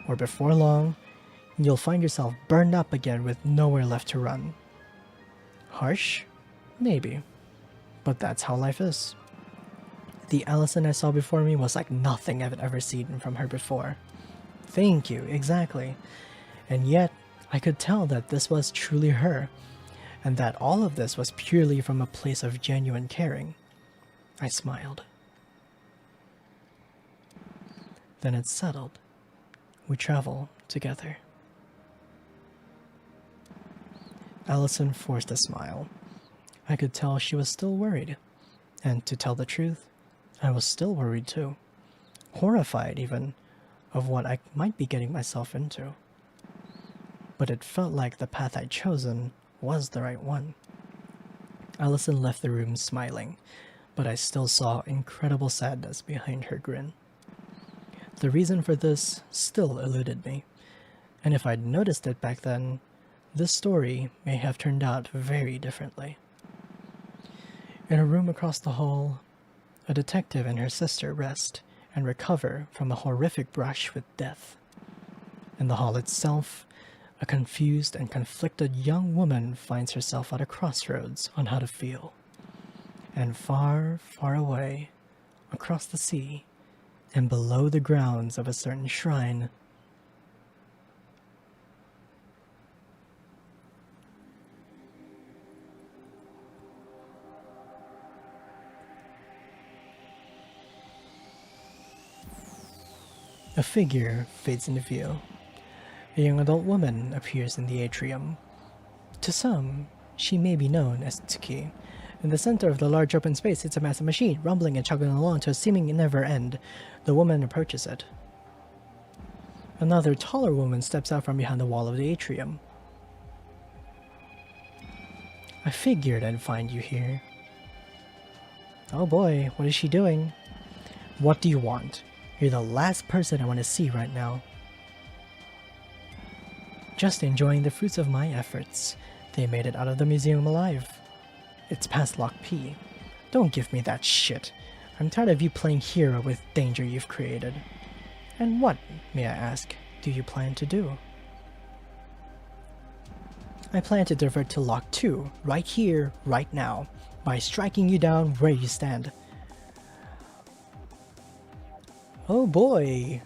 [SPEAKER 1] Or before long, you'll find yourself burned up again with nowhere left to run. Harsh? Maybe. But that's how life is. The Allison I saw before me was like nothing I've ever seen from her before. Thank you, exactly. And yet, I could tell that this was truly her, and that all of this was purely from a place of genuine caring. I smiled. Then it's settled. We travel together. Allison forced a smile. I could tell she was still worried. And to tell the truth, I was still worried too. Horrified, even, of what I might be getting myself into. But it felt like the path I'd chosen was the right one. Allison left the room smiling, but I still saw incredible sadness behind her grin. The reason for this still eluded me, and if I'd noticed it back then, this story may have turned out very differently. In a room across the hall, a detective and her sister rest and recover from a horrific brush with death. In the hall itself, a confused and conflicted young woman finds herself at a crossroads on how to feel. And far, far away, across the sea, and below the grounds of a certain shrine, a figure fades into view. A young adult woman appears in the atrium. To some, she may be known as Tsuki. In the center of the large open space sits a massive machine, rumbling and chugging along to a seeming never end. The woman approaches it. Another taller woman steps out from behind the wall of the atrium. I figured I'd find you here. Oh boy, what is she doing? What do you want? You're the last person I want to see right now. Just enjoying the fruits of my efforts. They made it out of the museum alive. It's past Lock P. Don't give me that shit. I'm tired of you playing hero with danger you've created. And what, may I ask, do you plan to do? I plan to divert to Lock 2, right here, right now, by striking you down where you stand. Oh boy.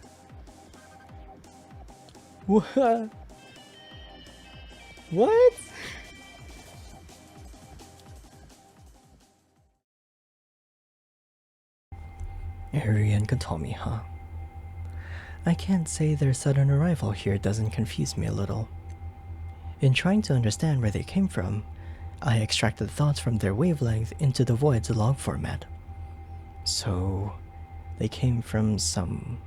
[SPEAKER 1] What? What? Arian Katomi, huh? I can't say their sudden arrival here doesn't confuse me a little. In trying to understand where they came from, I extracted thoughts from their wavelength into the void's log format. So, they came from some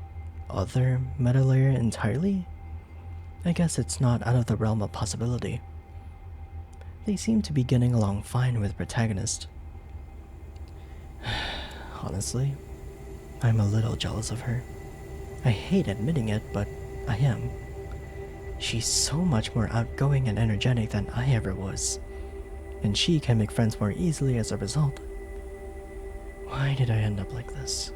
[SPEAKER 1] other meta layer entirely? I guess it's not out of the realm of possibility. They seem to be getting along fine with protagonist. Honestly, I'm a little jealous of her. I hate admitting it, but I am. She's so much more outgoing and energetic than I ever was, and she can make friends more easily as a result. Why did I end up like this?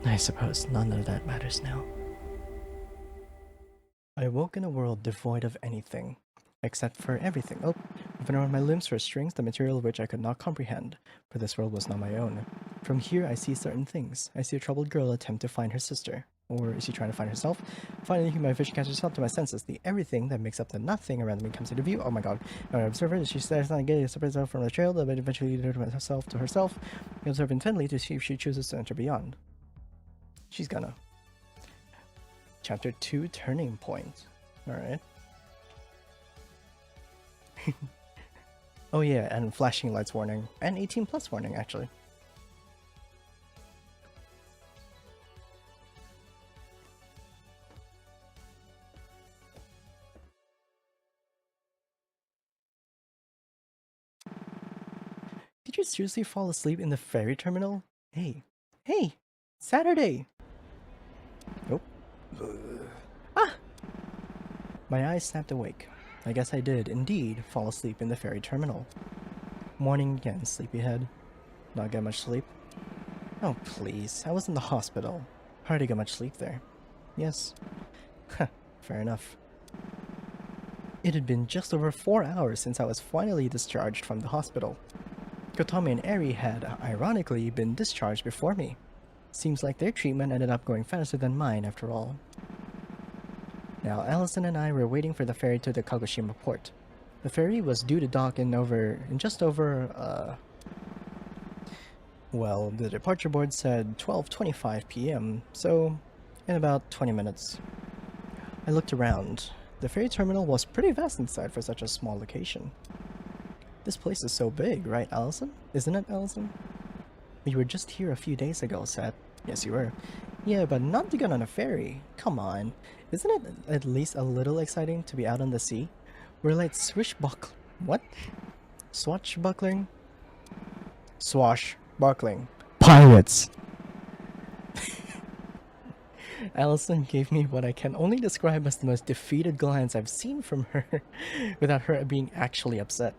[SPEAKER 1] I suppose none of that matters now. I woke in a world devoid of anything, except for everything. Oh, moving around my limbs for strings, the material of which I could not comprehend, for this world was not my own. From here I see certain things. I see a troubled girl attempt to find her sister. Or is she trying to find herself? Finally, my vision catches herself to my senses. The everything that makes up the nothing around me comes into view. Oh my god. When I observe her, she stares not getting separates herself from the trail, but eventually leads herself to herself. I observe intently to see if she chooses to enter beyond. She's gonna. Chapter 2, Turning Point. Alright. Oh yeah, and flashing lights warning. And 18 plus warning, actually. Did you seriously fall asleep in the ferry terminal? Hey. Hey! Saturday! Nope. Ah! My eyes snapped awake. I guess I did, indeed, fall asleep in the ferry terminal. Morning again, sleepyhead. Not get much sleep? Oh, please. I was in the hospital. Hardly got much sleep there. Yes. Huh, fair enough. It had been just over 4 hours since I was finally discharged from the hospital. Kotomi and Eri had, ironically, been discharged before me. Seems like their treatment ended up going faster than mine, after all. Now, Allison and I were waiting for the ferry to the Kagoshima port. The ferry was due to dock in just over, well, the departure board said 12:25 p.m., so in about 20 minutes. I looked around. The ferry terminal was pretty vast inside for such a small location. This place is so big, right, Allison? Isn't it, Allison? We were just here a few days ago, Seth. Yes, you were. Yeah, but not to get on a ferry. Come on. Isn't it at least a little exciting to be out on the sea? We're like swashbuckling. What? Swashbuckling? Swashbuckling. Pirates! Allison gave me what I can only describe as the most defeated glance I've seen from her without her being actually upset.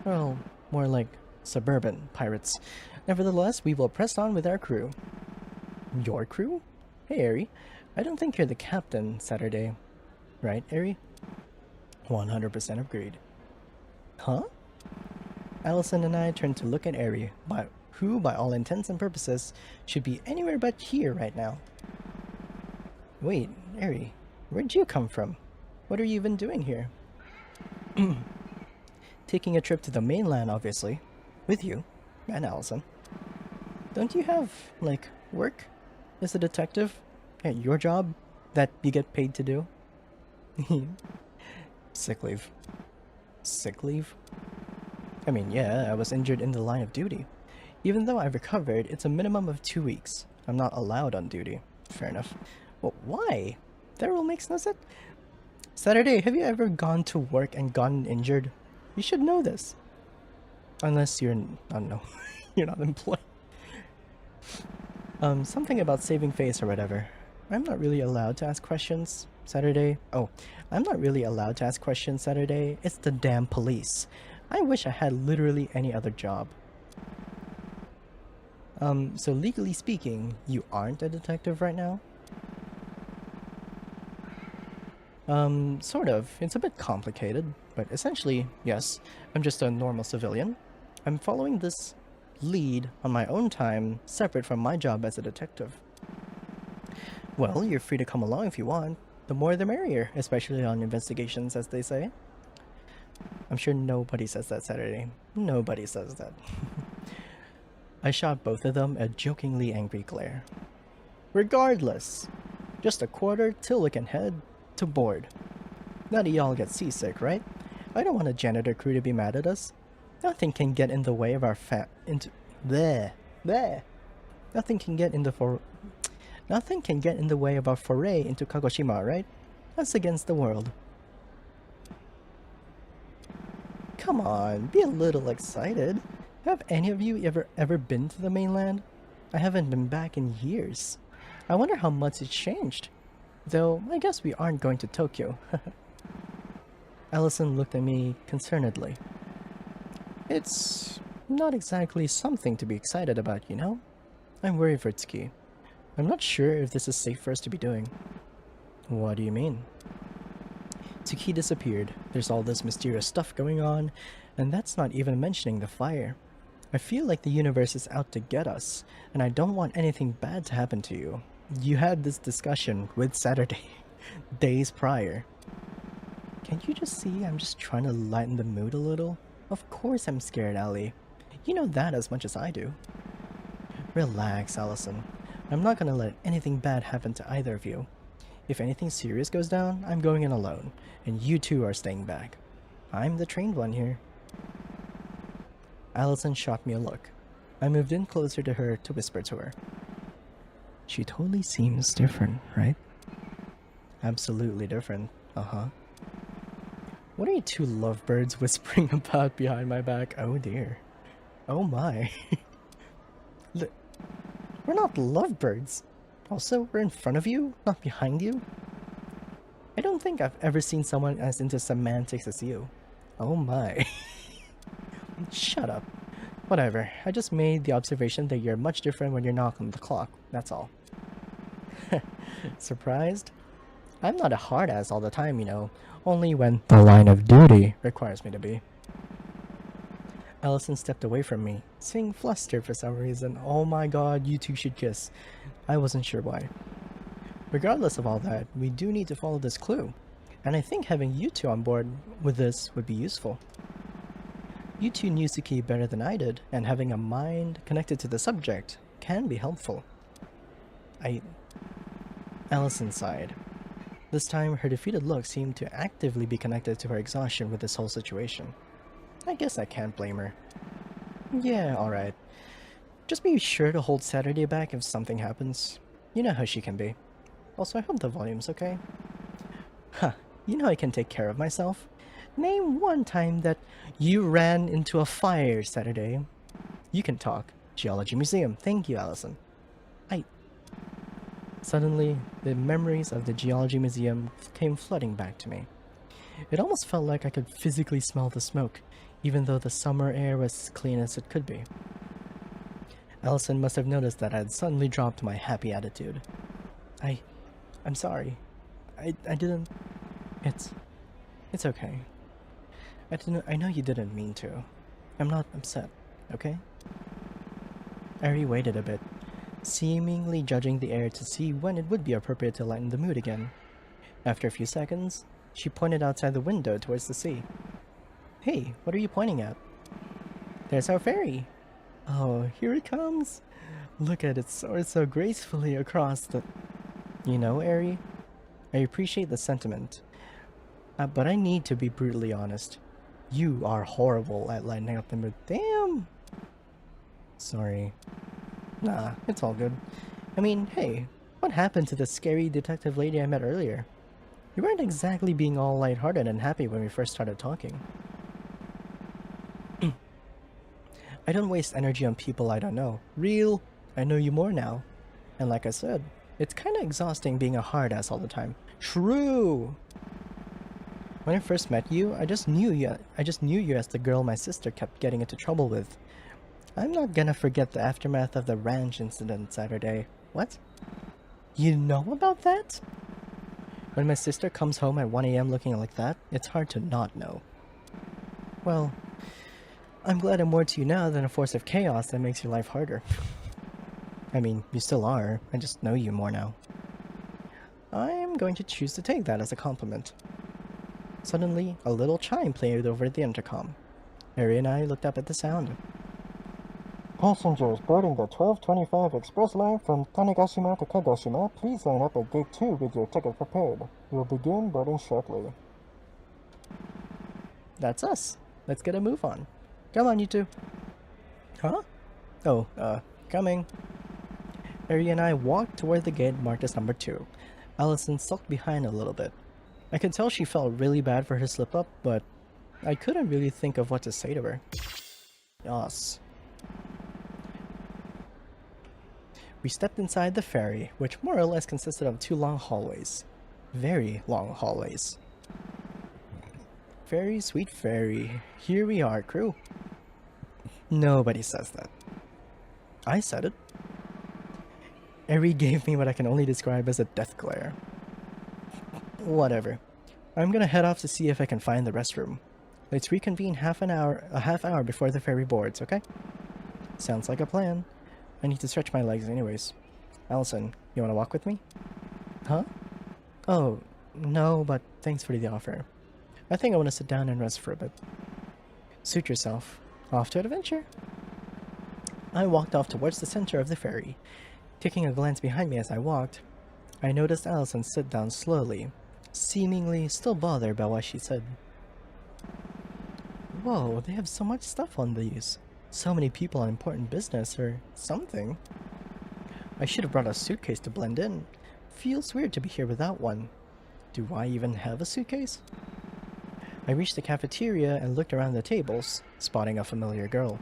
[SPEAKER 1] Well, more like suburban pirates. Nevertheless, we will press on with our crew. Your crew? Hey, Ari. I don't think you're the captain, Saturday. Right, Ari? 100% agreed. Huh? Allison and I turned to look at Ari, who, by all intents and purposes, should be anywhere but here right now. Wait, Ari, where'd you come from? What are you even doing here? Taking a trip to the mainland, obviously. With you, and Allison. Don't you have, like, work as a detective at your job that you get paid to do? Sick leave. Sick leave? I mean, yeah, I was injured in the line of duty. Even though I've recovered, it's a minimum of 2 weeks. I'm not allowed on duty. Fair enough. Well, why? That rule makes no sense. Saturday, have you ever gone to work and gotten injured? You should know this. Unless you're, I don't know, you're not employed. Something about saving face or whatever. I'm not really allowed to ask questions, Saturday. Oh, I'm not really allowed to ask questions, Saturday. It's the damn police. I wish I had literally any other job. So legally speaking, you aren't a detective right now? Sort of. It's a bit complicated, but essentially, yes, I'm just a normal civilian. I'm following this lead on my own time, separate from my job as a detective. Well, you're free to come along if you want. The more the merrier, especially on investigations, as they say. I'm sure nobody says that, Saturday. Nobody says that. I shot both of them a jokingly angry glare. Regardless, just a quarter till we can head to board. None of y'all get seasick, right? I don't want a janitor crew to be mad at us. Nothing can get in the way of our Nothing can get in the way of our foray into Kagoshima, right? That's against the world. Come on, be a little excited. Have any of you ever been to the mainland? I haven't been back in years. I wonder how much it's changed. Though, I guess we aren't going to Tokyo. Allison looked at me concernedly. It's not exactly something to be excited about, you know? I'm worried for Tsuki. I'm not sure if this is safe for us to be doing. What do you mean? Tsuki disappeared. There's all this mysterious stuff going on, and that's not even mentioning the fire. I feel like the universe is out to get us, and I don't want anything bad to happen to you. You had this discussion with Saturday, days prior. Can't you just see I'm just trying to lighten the mood a little? Of course I'm scared, Allie. You know that as much as I do. Relax, Allison. I'm not gonna let anything bad happen to either of you. If anything serious goes down, I'm going in alone, and you two are staying back. I'm the trained one here. Allison shot me a look. I moved in closer to her to whisper to her. She totally seems different, right? Absolutely different. Uh-huh. What are you two lovebirds whispering about behind my back? Oh dear. Oh my. We're not lovebirds. Also, we're in front of you, not behind you. I don't think I've ever seen someone as into semantics as you. Oh my. Shut up. Whatever, I just made the observation that you're much different when you're not on the clock, that's all. Surprised? I'm not a hard ass all the time, you know, only when the line of duty requires me to be. Allison stepped away from me, seeming flustered for some reason. Oh my god, you two should kiss. I wasn't sure why. Regardless of all that, we do need to follow this clue, and I think having you two on board with this would be useful. You two knew Tsuki better than I did, and having a mind connected to the subject can be helpful. Allison sighed. This time, her defeated look seemed to actively be connected to her exhaustion with this whole situation. I guess I can't blame her. Yeah, alright. Just be sure to hold Saturday back if something happens. You know how she can be. Also, I hope the volume's okay. Huh, you know I can take care of myself. Name one time that you ran into a fire Saturday. You can talk. Geology Museum. Thank you, Allison. Suddenly, the memories of the Geology Museum came flooding back to me. It almost felt like I could physically smell the smoke, even though the summer air was as clean as it could be. Allison must have noticed that I had suddenly dropped my happy attitude. I'm sorry. I didn't... It's okay. I know you didn't mean to. I'm not upset, okay? Ari waited a bit, seemingly judging the air to see when it would be appropriate to lighten the mood again. After a few seconds, she pointed outside the window towards the sea. Hey, what are you pointing at? There's our ferry! Oh, here it comes! Look at it soar so gracefully across the... You know, Ari, I appreciate the sentiment, but I need to be brutally honest. You are horrible at lighting up the mood. Damn! Sorry. Nah, it's all good. I mean, hey, what happened to the scary detective lady I met earlier? You weren't exactly being all lighthearted and happy when we first started talking. I don't waste energy on people I don't know. Real, I know you more now. And like I said, it's kinda exhausting being a hard ass all the time. True! When I first met you, I just knew you as the girl my sister kept getting into trouble with. I'm not gonna forget the aftermath of the ranch incident Saturday. What? You know about that? When my sister comes home at 1 AM looking like that, it's hard to not know. Well, I'm glad I'm more to you now than a force of chaos that makes your life harder. I mean, you still are, I just know you more now. I'm going to choose to take that as a compliment. Suddenly, a little chime played over the intercom. Ari and I looked up at the sound.
[SPEAKER 2] Passengers boarding the 1225 express line from Tanegashima to Kagoshima, please line up at gate 2 with your ticket prepared. We'll begin boarding shortly.
[SPEAKER 1] That's us. Let's get a move on. Come on, you two. Huh? Oh, coming. Ari and I walked toward the gate marked as number 2. Allison sulked behind a little bit. I could tell she felt really bad for her slip-up, but I couldn't really think of what to say to her. Yas. We stepped inside the ferry, which more or less consisted of 2 long hallways. Very long hallways. Very sweet ferry. Here we are, crew. Nobody says that. I said it. Ari gave me what I can only describe as a death glare. Whatever. I'm gonna head off to see if I can find the restroom. Let's reconvene a half hour before the ferry boards, okay? Sounds like a plan. I need to stretch my legs anyways. Allison, you wanna walk with me? Huh? Oh, no, but thanks for the offer. I think I wanna sit down and rest for a bit. Suit yourself. Off to an adventure. I walked off towards the center of the ferry. Taking a glance behind me as I walked, I noticed Allison sit down slowly, seemingly still bothered by what she said. Whoa, they have so much stuff on these. So many people on important business or something. I should have brought a suitcase to blend in. Feels weird to be here without one. Do I even have a suitcase? I reached the cafeteria and looked around the tables, spotting a familiar girl.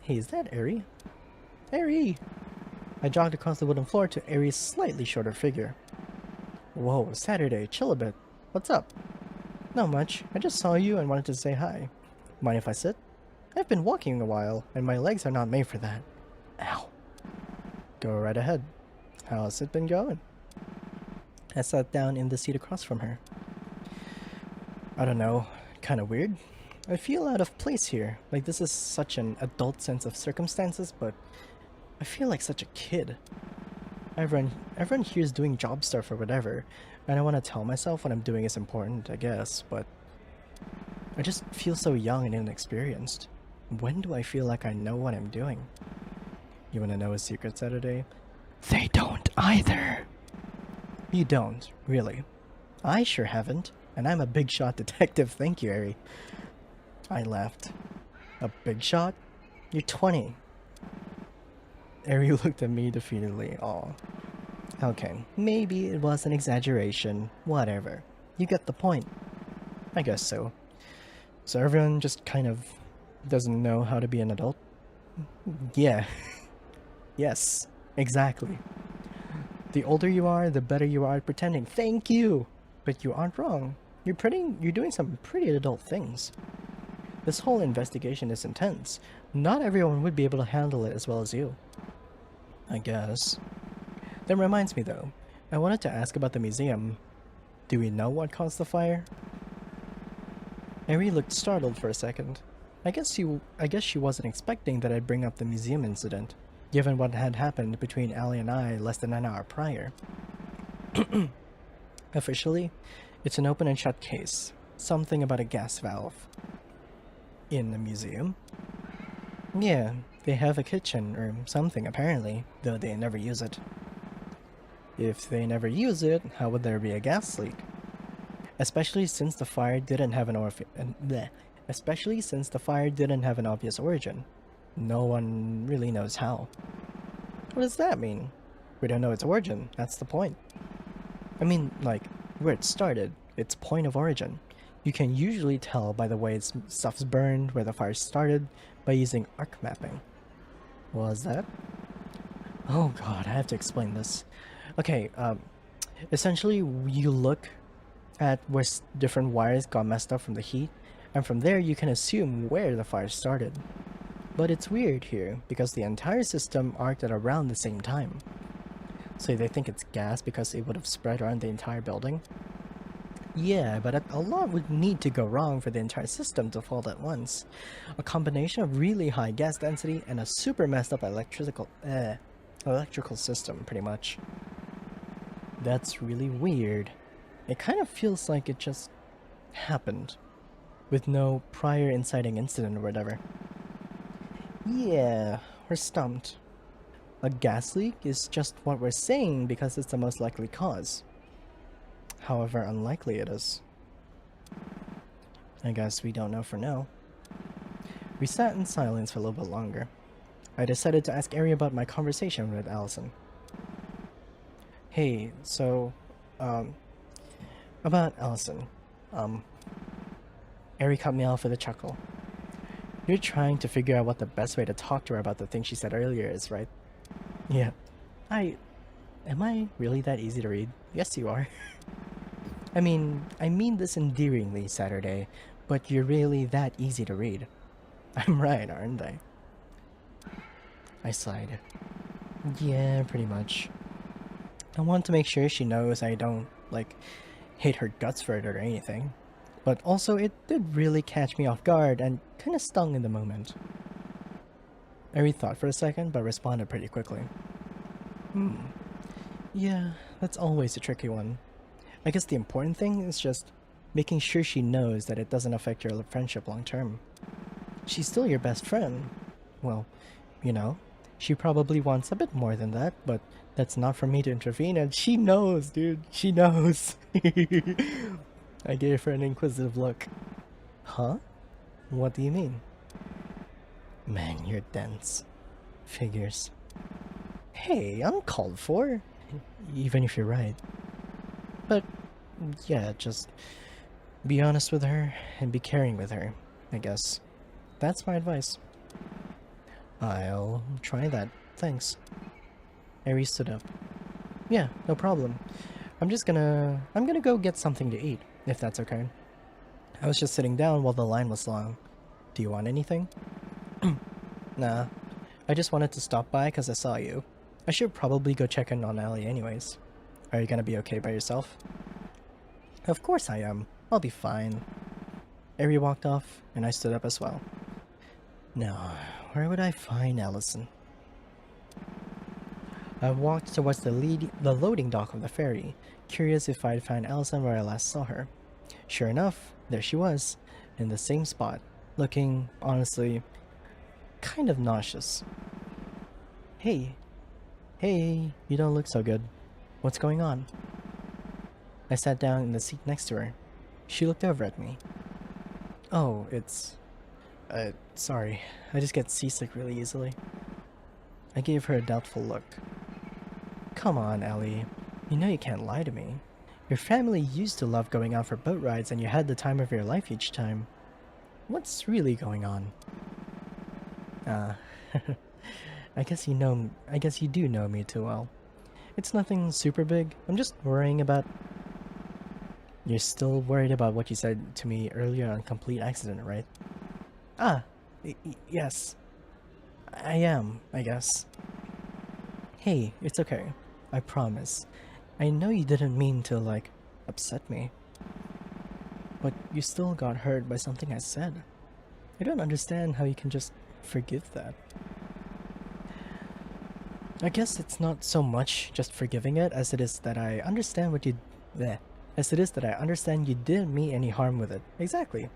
[SPEAKER 1] Hey, is that Ari? Ari! I jogged across the wooden floor to Ari's slightly shorter figure. Whoa, Saturday, chill a bit. What's up? Not much. I just saw you and wanted to say hi. Mind if I sit? I've been walking a while, and my legs are not made for that. Ow. Go right ahead. How's it been going? I sat down in the seat across from her. I don't know, kinda weird. I feel out of place here, like this is such an adult sense of circumstances, but I feel like such a kid. Everyone here is doing job stuff or whatever, and I want to tell myself what I'm doing is important, I guess, but I just feel so young and inexperienced. When do I feel like I know what I'm doing? You want to know a secret, Saturday? They don't either. You don't, really. I sure haven't, and I'm a big shot detective, thank you, Ari. I laughed. A big shot? You're 20. Ari looked at me defeatedly. Aw. Okay, maybe it was an exaggeration. Whatever. You get the point. I guess so. So everyone just kind of doesn't know how to be an adult? Yeah. Yes, exactly. The older you are, the better you are at pretending. Thank you! But you aren't wrong. You're doing some pretty adult things. This whole investigation is intense. Not everyone would be able to handle it as well as you. I guess. That reminds me though, I wanted to ask about the museum. Do we know what caused the fire? Ari looked startled for a second. I guess she wasn't expecting that I'd bring up the museum incident, given what had happened between Ali and I less than an hour prior. Officially, it's an open and shut case. Something about a gas valve. In the museum? Yeah, they have a kitchen or something apparently, though they never use it. If they never use it, how would there be a gas leak? Especially since the fire didn't have an obvious origin. No one really knows how. What does that mean? We don't know its origin, that's the point. I mean, like, where it started, its point of origin. You can usually tell by the way stuff's burned, where the fire started, by using arc mapping. Was that? Oh god, I have to explain this. Okay, essentially you look at where different wires got messed up from the heat, and from there you can assume where the fire started. But it's weird here, because the entire system arced at around the same time. So they think it's gas because it would have spread around the entire building? Yeah, but a lot would need to go wrong for the entire system to fall at once. A combination of really high gas density and a super messed up electrical system, pretty much. That's really weird. It kind of feels like it just happened, with no prior inciting incident or whatever. Yeah, we're stumped. A gas leak is just what we're saying because it's the most likely cause. However unlikely it is. I guess we don't know for now. We sat in silence for a little bit longer. I decided to ask Ari about my conversation with Allison. Hey, so, about Allison. Ari cut me off with a chuckle. You're trying to figure out what the best way to talk to her about the thing she said earlier is, right? Yeah. Am I really that easy to read? Yes, you are. I mean this endearingly, Saturday, but you're really that easy to read. I'm right, aren't I? I sighed. Yeah, pretty much. I want to make sure she knows I don't, like, hate her guts for it or anything. But also, it did really catch me off guard and kind of stung in the moment. I rethought for a second, but responded pretty quickly. Yeah, that's always a tricky one. I guess the important thing is just making sure she knows that it doesn't affect your friendship long term. She's still your best friend. Well, you know, she probably wants a bit more than that, but that's not for me to intervene, and she knows, dude. She knows. I gave her an inquisitive look. Huh? What do you mean? Man, you're dense. Figures. Hey, uncalled for. Even if you're right. But, yeah, just be honest with her and be caring with her, I guess. That's my advice. I'll try that. Thanks. Ari stood up. Yeah, no problem. I'm gonna go get something to eat, if that's okay. I was just sitting down while the line was long. Do you want anything? Nah. I just wanted to stop by because I saw you. I should probably go check in on Ellie anyways. Are you gonna be okay by yourself? Of course I am. I'll be fine. Ari walked off, and I stood up as well. Now, where would I find Allison? I walked towards the loading dock of the ferry, curious if I'd find Allison where I last saw her. Sure enough, there she was, in the same spot, looking, honestly, kind of nauseous. Hey, you don't look so good. What's going on? I sat down in the seat next to her. She looked over at me. Oh, it's... sorry. I just get seasick really easily. I gave her a doubtful look. Come on, Ellie. You know you can't lie to me. Your family used to love going out for boat rides and you had the time of your life each time. What's really going on? I guess you do know me too well. It's nothing super big. I'm just worrying about... You're still worried about what you said to me earlier on Complete Accident, right? Yes. I am, I guess. Hey, it's okay. I promise. I know you didn't mean to, like, upset me. But you still got hurt by something I said. I don't understand how you can just forgive that. I guess it's not so much just forgiving it as it is that I understand what you... As it is that I understand you didn't mean any harm with it. Exactly.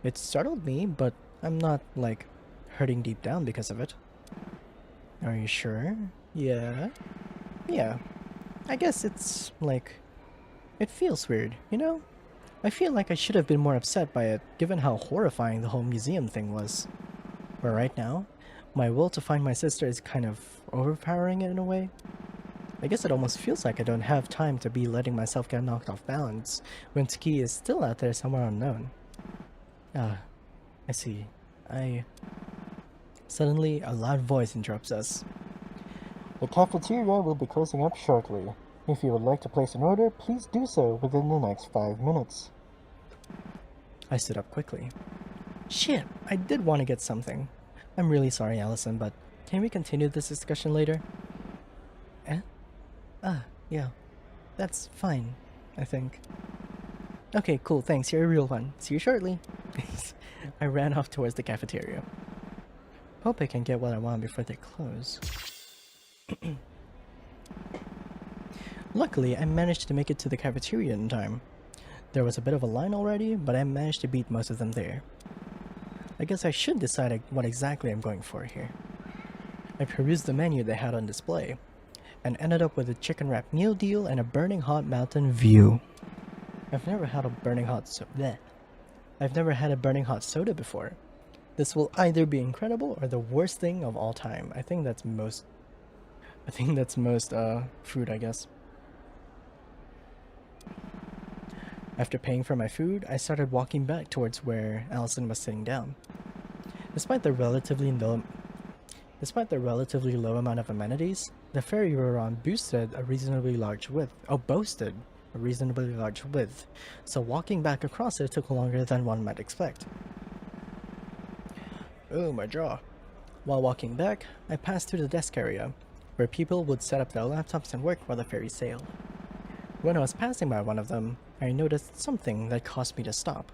[SPEAKER 1] It startled me, but I'm not, like, hurting deep down because of it. Are you sure? Yeah? Yeah. I guess it's, like... It feels weird, you know? I feel like I should have been more upset by it, given how horrifying the whole museum thing was. But right now, my will to find my sister is kind of overpowering it in a way. I guess it almost feels like I don't have time to be letting myself get knocked off balance when Tsuki is still out there somewhere unknown. I see. Suddenly, a loud voice interrupts us.
[SPEAKER 2] The cafeteria will be closing up shortly. If you would like to place an order, please do so within the next 5 minutes.
[SPEAKER 1] I stood up quickly. Shit, I did want to get something. I'm really sorry, Allison, but can we continue this discussion later? Yeah. That's fine, I think. Okay, cool, thanks, you're a real one. See you shortly. I ran off towards the cafeteria. Hope I can get what I want before they close. Luckily, I managed to make it to the cafeteria in time. There was a bit of a line already, but I managed to beat most of them there. I guess I should decide what exactly I'm going for here. I perused the menu they had on display, and ended up with a chicken wrap meal deal and a burning hot mountain view. I've never had a burning hot soda before. This will either be incredible or the worst thing of all time. I think that's most food, I guess. After paying for my food, I started walking back towards where Allison was sitting down. Despite the relatively low amount of amenities, the ferry we were on boasted a reasonably large width, so walking back across it took longer than one might expect. Oh, my jaw. While walking back, I passed through the desk area, where people would set up their laptops and work while the ferry sailed. When I was passing by one of them, I noticed something that caused me to stop.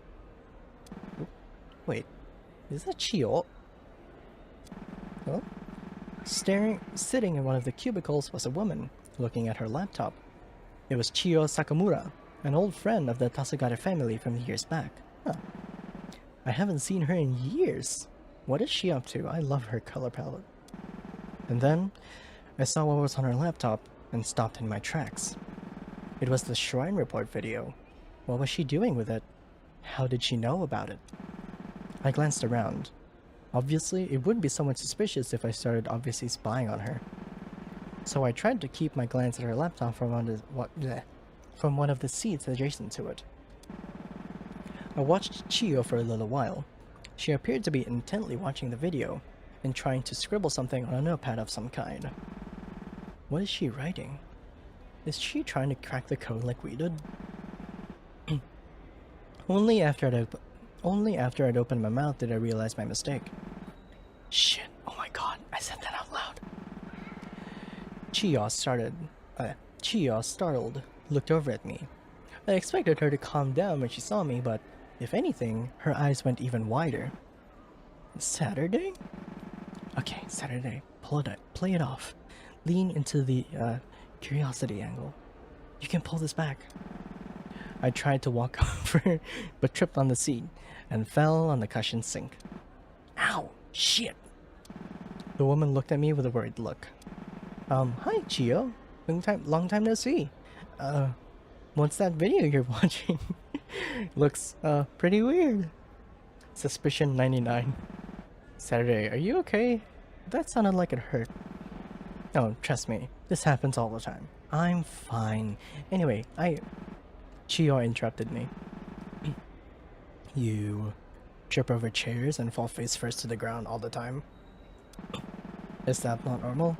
[SPEAKER 1] Wait, is that Chiyo? Huh? Sitting in one of the cubicles was a woman, looking at her laptop. It was Chiyo Sakamura, an old friend of the Tasugata family from years back. I haven't seen her in years. What is she up to? I love her color palette. And then, I saw what was on her laptop and stopped in my tracks. It was the Shrine Report video. What was she doing with it? How did she know about it? I glanced around. Obviously, it wouldn't be somewhat suspicious if I started obviously spying on her. So I tried to keep my glance at her laptop from one of the seats adjacent to it. I watched Chiyo for a little while. She appeared to be intently watching the video and trying to scribble something on a notepad of some kind. What is she writing? Is she trying to crack the code like we did? Only after I'd opened my mouth did I realize my mistake. Shit, oh my god, I said that out loud. Chiyo startled, looked over at me. I expected her to calm down when she saw me, but if anything, her eyes went even wider. Saturday? Okay, Saturday. Play it off. Lean into the curiosity angle. You can pull this back. I tried to walk over, but tripped on the seat and fell on the cushioned sink. Ow! Shit! The woman looked at me with a worried look. Hi, Chiyo. Long time no see. What's that video you're watching? Looks, pretty weird. Suspicion 99. Saturday, are you okay? That sounded like it hurt. Oh, trust me, this happens all the time. I'm fine. Anyway, Chio interrupted me. You trip over chairs and fall face first to the ground all the time. Is that not normal?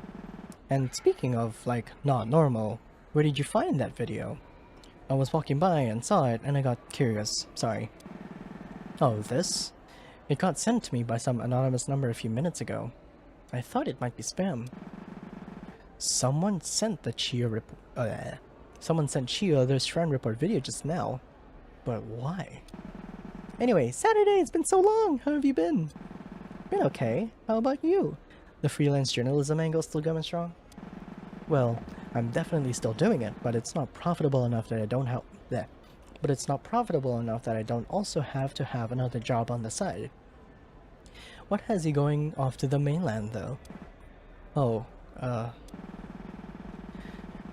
[SPEAKER 1] And speaking of, like, not normal, where did you find that video? I was walking by and saw it and I got curious. Sorry. Oh, this? It got sent to me by some anonymous number a few minutes ago. I thought it might be spam. Someone sent Chio their Shrine Report video just now. But why? Anyway, Saturday, it's been so long! How have you been? Been okay. How about you? The freelance journalism angle still going strong? Well, I'm definitely still doing it, but it's not profitable enough that I don't have that. But it's not profitable enough that I don't also have to have another job on the side. What has he going off to the mainland though? Oh, I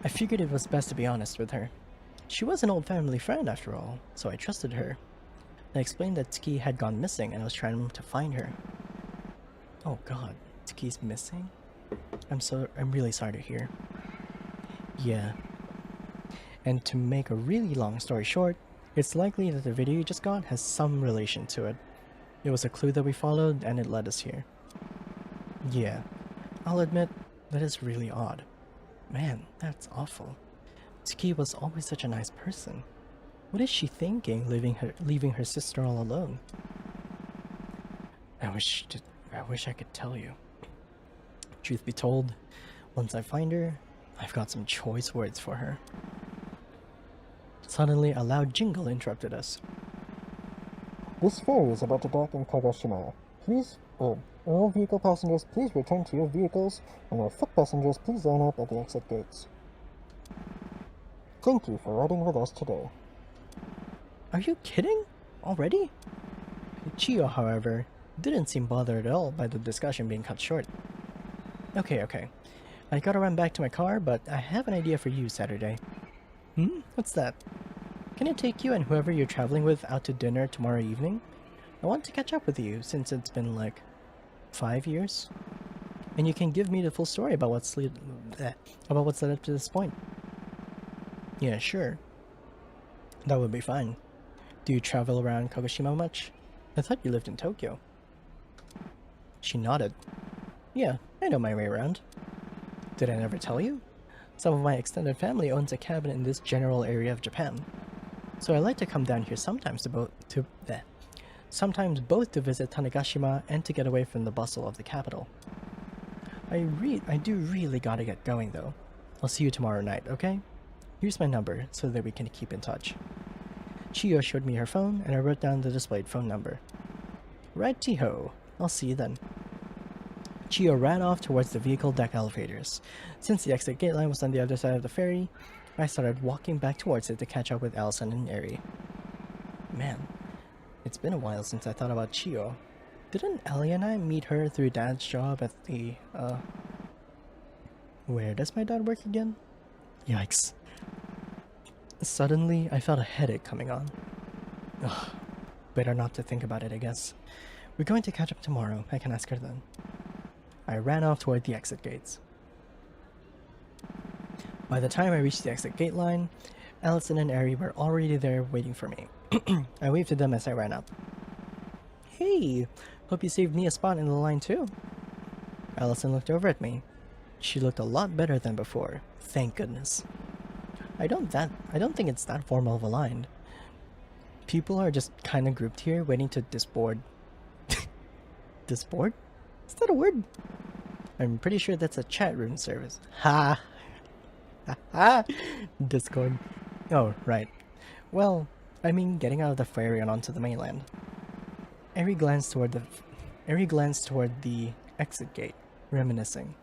[SPEAKER 1] figured it was best to be honest with her. She was an old family friend after all, so I trusted her. I explained that Tiki had gone missing and I was trying to find her. Oh god, Tiki's missing? I'm really sorry to hear. Yeah. And to make a really long story short, it's likely that the video you just got has some relation to it. It was a clue that we followed and it led us here. Yeah, I'll admit, that is really odd. Man, that's awful. Tiki was always such a nice person. What is she thinking, leaving her sister all alone? I wish I could tell you. Truth be told, once I find her, I've got some choice words for her. Suddenly, a loud jingle interrupted us.
[SPEAKER 2] This ferry is about to dock in Kagoshima. Please, all vehicle passengers, please return to your vehicles, and all foot passengers, please line up at the exit gates. Thank you for riding with us today.
[SPEAKER 1] Are you kidding? Already? Chio, however, didn't seem bothered at all by the discussion being cut short. Okay. I gotta run back to my car, but I have an idea for you, Saturday. What's that? Can I take you and whoever you're traveling with out to dinner tomorrow evening? I want to catch up with you since it's been like 5 years. And you can give me the full story about what's led up to this point. Yeah, sure. That would be fine. Do you travel around Kagoshima much? I thought you lived in Tokyo. She nodded. Yeah, I know my way around. Did I never tell you? Some of my extended family owns a cabin in this general area of Japan. So I like to come down here sometimes both to visit Tanegashima and to get away from the bustle of the capital. I do really gotta get going though. I'll see you tomorrow night, okay? Here's my number so that we can keep in touch. Chio showed me her phone and I wrote down the displayed phone number. Righty-ho, I'll see you then. Chio ran off towards the vehicle deck elevators. Since the exit gate line was on the other side of the ferry, I started walking back towards it to catch up with Allison and Eri. Man, it's been a while since I thought about Chio. Didn't Ellie and I meet her through Dad's job at the, Where does my dad work again? Yikes. Suddenly, I felt a headache coming on. Ugh, better not to think about it, I guess. We're going to catch up tomorrow. I can ask her then. I ran off toward the exit gates. By the time I reached the exit gate line, Allison and Eri were already there waiting for me. I waved to them as I ran up. Hey, hope you saved me a spot in the line too. Allison looked over at me. She looked a lot better than before, thank goodness. I don't think it's that formal of a line. People are just kinda grouped here waiting to disboard. Disboard? Is that a word? I'm pretty sure that's a chat room service. Ha! Ha! Discord. Oh, right. Well, I mean getting out of the ferry and onto the mainland. Eri glanced toward the exit gate, reminiscing.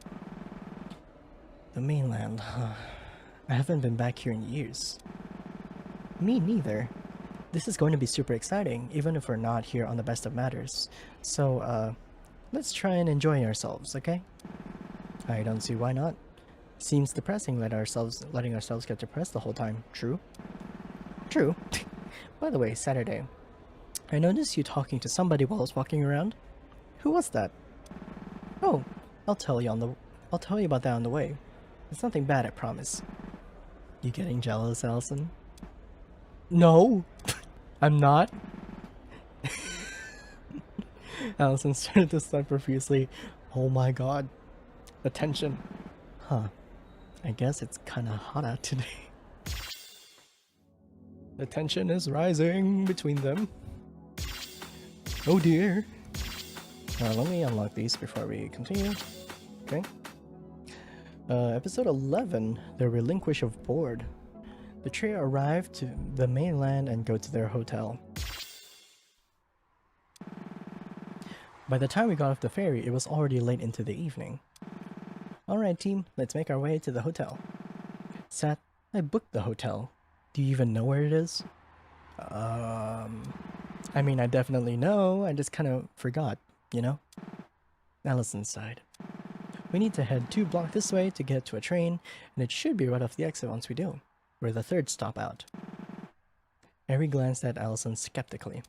[SPEAKER 1] The mainland, huh? I haven't been back here in years. Me neither. This is going to be super exciting, even if we're not here on the best of matters. So, let's try and enjoy ourselves, okay? I don't see why not. Seems depressing letting ourselves get depressed the whole time, true? True. By the way, Saturday, I noticed you talking to somebody while I was walking around. Who was that? Oh, I'll tell you about that on the way. It's nothing bad, I promise. You getting jealous, Allison? No, I'm not. Allison started to sigh profusely. Oh my god. Attention. Huh. I guess it's kinda hot out today. The tension is rising between them. Oh dear. Let me unlock these before we continue. Okay. Episode 11, The Relinquish of Board. The trio arrive to the mainland and go to their hotel. By the time we got off the ferry, it was already late into the evening. Alright team, let's make our way to the hotel. Sat, I booked the hotel. Do you even know where it is? I mean, I definitely know, I just kind of forgot, you know? Allison sighed. We need to head 2 blocks this way to get to a train, and it should be right off the exit once we do. We're the 3rd stop out. Eri glanced at Allison skeptically.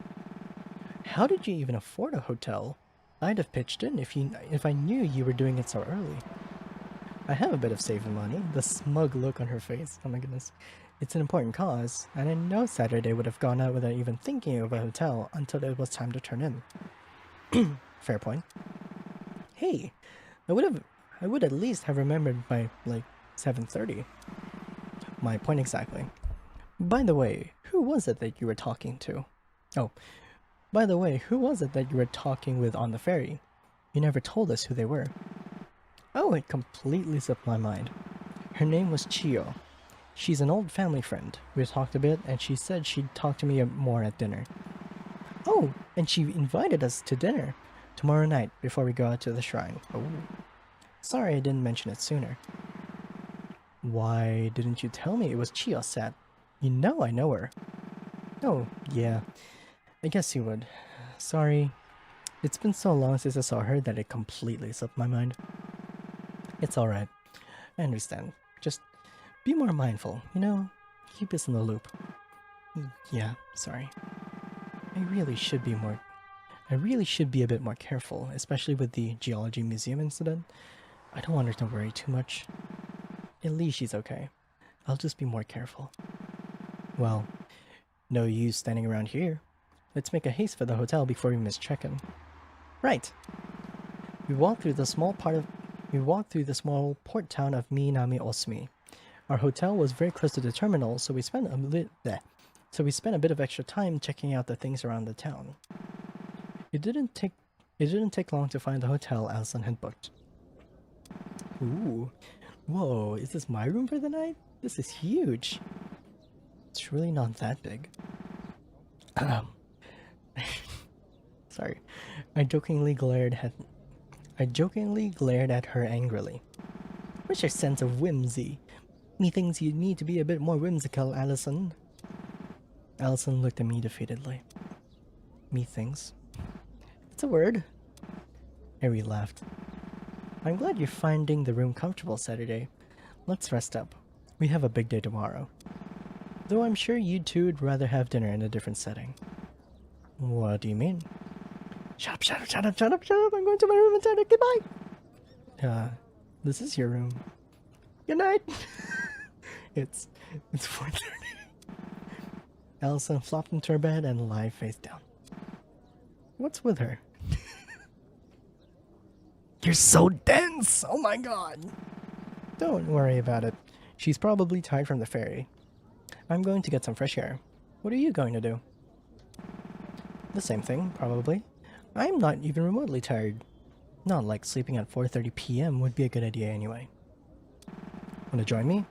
[SPEAKER 1] How did you even afford a hotel? I'd have pitched in if I knew you were doing it so early. I have a bit of saving money. The smug look on her face. Oh my goodness. It's an important cause, and I know Saturday would have gone out without even thinking of a hotel until it was time to turn in. Fair point. Hey, I would at least have remembered by like 7:30. My point exactly. By the way, who was it that you were talking to? Oh, by the way, who was it that you were talking with on the ferry? You never told us who they were. Oh, it completely slipped my mind. Her name was Chio. She's an old family friend. We talked a bit, and she said she'd talk to me more at dinner. Oh, and she invited us to dinner tomorrow night before we go out to the shrine. Oh, sorry I didn't mention it sooner. Why didn't you tell me it was Chio-san? You know I know her. Oh, yeah. I guess you would. Sorry. It's been so long since I saw her that it completely slipped my mind. It's alright. I understand. Just be more mindful, you know? Keep us in the loop. Yeah, sorry. I really should be a bit more careful, especially with the Geology Museum incident. I don't want her to worry too much. At least she's okay. I'll just be more careful. Well, no use standing around here. Let's make a haste for the hotel before we miss check-in. Right. We walked through the small port town of Minami Osumi. Our hotel was very close to the terminal, so we spent a bit of extra time checking out the things around the town. It didn't take long to find the hotel Allison had booked. Ooh. Whoa, is this my room for the night? This is huge. It's really not that big. Sorry. I jokingly glared at her angrily. Where's your sense of whimsy? Methinks you need to be a bit more whimsical, Allison. Allison looked at me defeatedly. Methinks. It's a word. Eri laughed. I'm glad you're finding the room comfortable, Saturday. Let's rest up. We have a big day tomorrow. Though I'm sure you two would rather have dinner in a different setting. What do you mean? Shut up, shut up, shut up, shut up, shut up. I'm going to my room and Saturday. Goodbye. This is your room. Good night. It's 4:30. Allison flopped into her bed and lay face down. What's with her? You're so dense! Oh my god! Don't worry about it. She's probably tired from the ferry. I'm going to get some fresh air. What are you going to do? The same thing, probably. I'm not even remotely tired. Not like sleeping at 4:30 p.m. would be a good idea anyway. Wanna join me?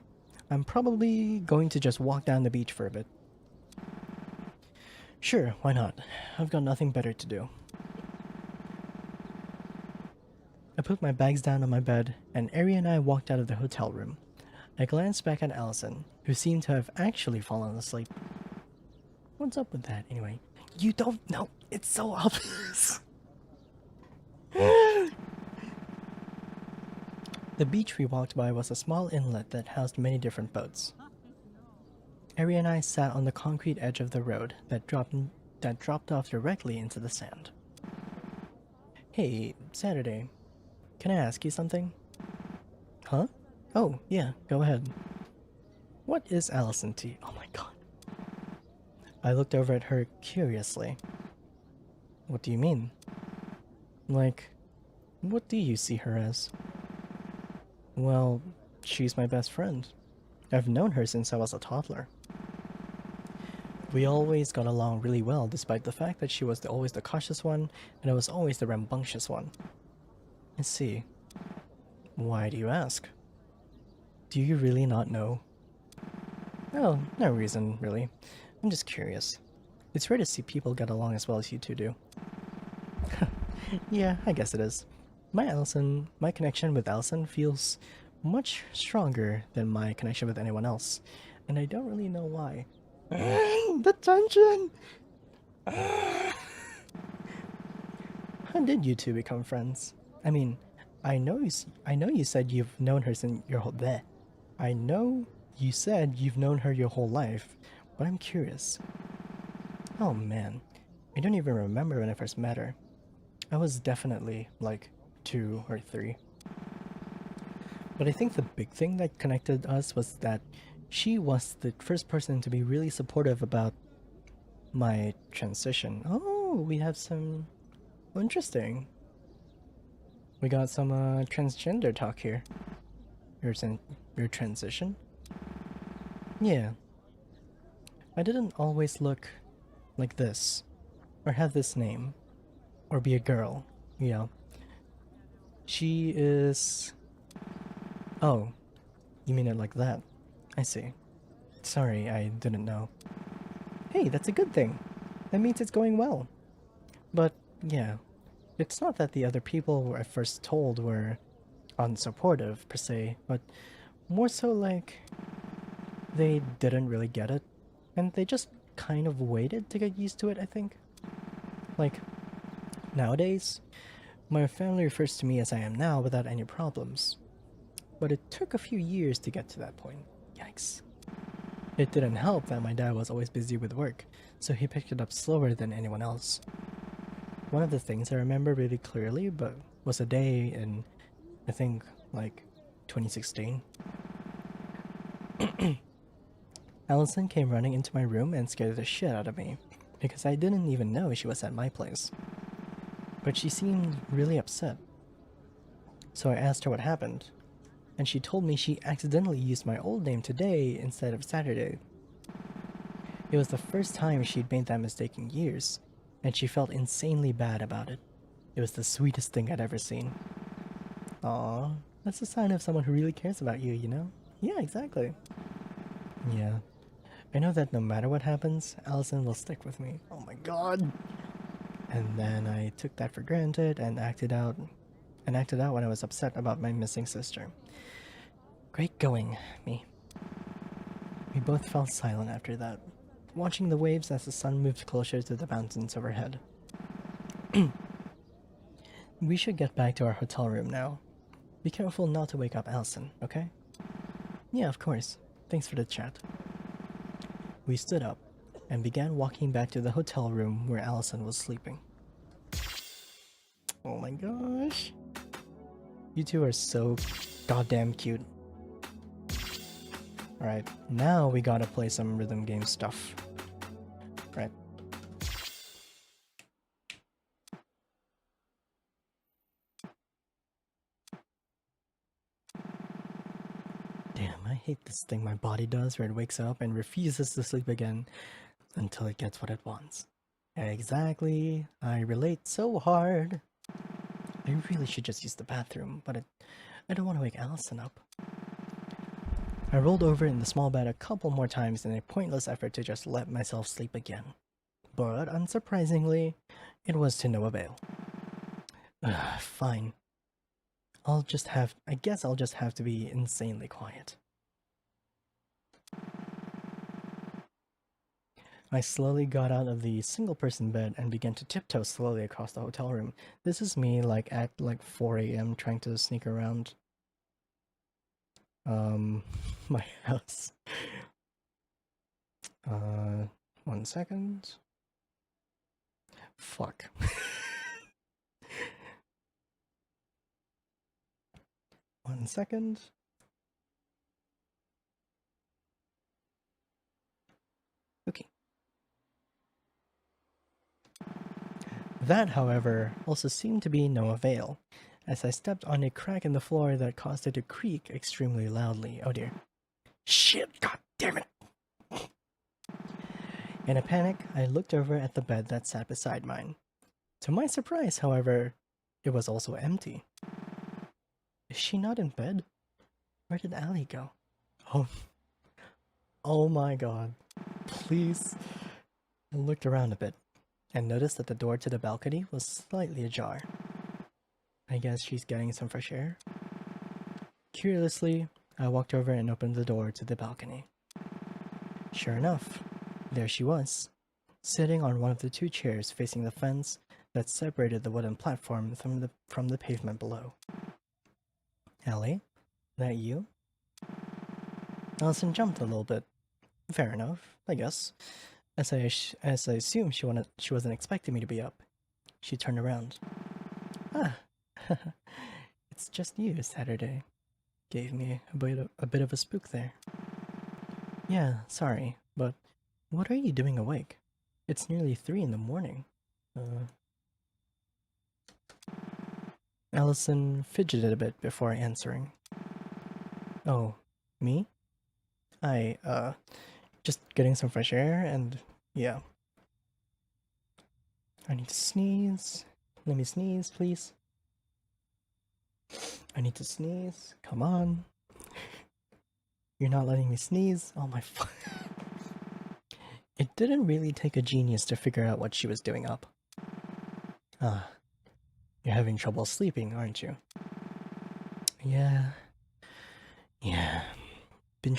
[SPEAKER 1] I'm probably going to just walk down the beach for a bit. Sure, why not? I've got nothing better to do. I put my bags down on my bed, and Eri and I walked out of the hotel room. I glanced back at Allison, who seemed to have actually fallen asleep. What's up with that, anyway? You don't know. It's so obvious. The beach we walked by was a small inlet that housed many different boats. Ari and I sat on the concrete edge of the road that dropped off directly into the sand. Hey, Saturday, can I ask you something? Huh? Oh, yeah, go ahead. What is Allison to you? Oh my god. I looked over at her curiously. What do you mean? Like, what do you see her as? Well, she's my best friend. I've known her since I was a toddler. We always got along really well, despite the fact that she was always the cautious one, and I was always the rambunctious one. I see. Why do you ask? Do you really not know? Oh, no reason, really. I'm just curious. It's rare to see people get along as well as you two do. Yeah, I guess it is. My connection with Allison feels much stronger than my connection with anyone else, and I don't really know why. The tension! How did you two become friends? I mean, I know you said you've known her since your whole bleh. I know you said you've known her your whole life, but I'm curious. Oh man, I don't even remember when I first met her. I was definitely like 2 or 3. But I think the big thing that connected us was that she was the first person to be really supportive about my transition. Oh, we have some interesting. We got some transgender talk here. Your transition? Yeah. I didn't always look like this, or have this name, or be a girl, you know. She is. Oh, you mean it like that? I see. Sorry, I didn't know. Hey, that's a good thing. That means it's going well. But, yeah, it's not that the other people I first told were unsupportive, per se, but more so like they didn't really get it, and they just kind of waited to get used to it, I think. Like, nowadays, my family refers to me as I am now without any problems. But it took a few years to get to that point. Yikes. It didn't help that my dad was always busy with work, so he picked it up slower than anyone else. One of the things I remember really clearly but was a day in, I think, like 2016. Allison came running into my room and scared the shit out of me, because I didn't even know she was at my place. But she seemed really upset. So I asked her what happened, and she told me she accidentally used my old name today instead of Saturday. It was the first time she'd made that mistake in years, and she felt insanely bad about it. It was the sweetest thing I'd ever seen. Aw, that's a sign of someone who really cares about you, you know? Yeah, exactly. Yeah. I know that no matter what happens, Allison will stick with me. Oh my god! And then I took that for granted and acted out when I was upset about my missing sister. Great going, me. We both fell silent after that, watching the waves as the sun moved closer to the mountains overhead. We should get back to our hotel room now. Be careful not to wake up Allison, okay? Yeah, of course. Thanks for the chat. We stood up and began walking back to the hotel room where Allison was sleeping. Oh my gosh. You two are so goddamn cute. Alright, now we gotta play some rhythm game stuff. Right. Damn, I hate this thing my body does where it wakes up and refuses to sleep again until it gets what it wants. Exactly. I relate so hard. I really should just use the bathroom, but I don't want to wake Allison up. I rolled over in the small bed a couple more times in a pointless effort to just let myself sleep again. But unsurprisingly, it was to no avail. Fine. I guess I'll just have to be insanely quiet. I slowly got out of the single-person bed and began to tiptoe slowly across the hotel room. This is me at 4 a.m. trying to sneak around my house. 1 second. Fuck. One second. Okay. That, however, also seemed to be no avail, as I stepped on a crack in the floor that caused it to creak extremely loudly. Oh dear. Shit, god damn it! In a panic, I looked over at the bed that sat beside mine. To my surprise, however, it was also empty. Is she not in bed? Where did Allie go? Oh, oh my god. Please. I looked around a bit and noticed that the door to the balcony was slightly ajar. I guess she's getting some fresh air. Curiously, I walked over and opened the door to the balcony. Sure enough, there she was, sitting on one of the 2 chairs facing the fence that separated the wooden platform from the pavement below. Ellie, that you? Allison jumped a little bit. Fair enough, I guess. As I assumed she wasn't expecting me to be up. She turned around. Ah, it's just you, Saturday. Gave me a bit of a spook there. Yeah, sorry, but what are you doing awake? It's nearly 3 in the morning. Allison fidgeted a bit before answering. Oh, me? Just getting some fresh air and yeah. I need to sneeze. Let me sneeze, please. I need to sneeze. Come on. You're not letting me sneeze? Oh my fuck. It didn't really take a genius to figure out what she was doing up. Ah, you're having trouble sleeping, aren't you? Yeah. Been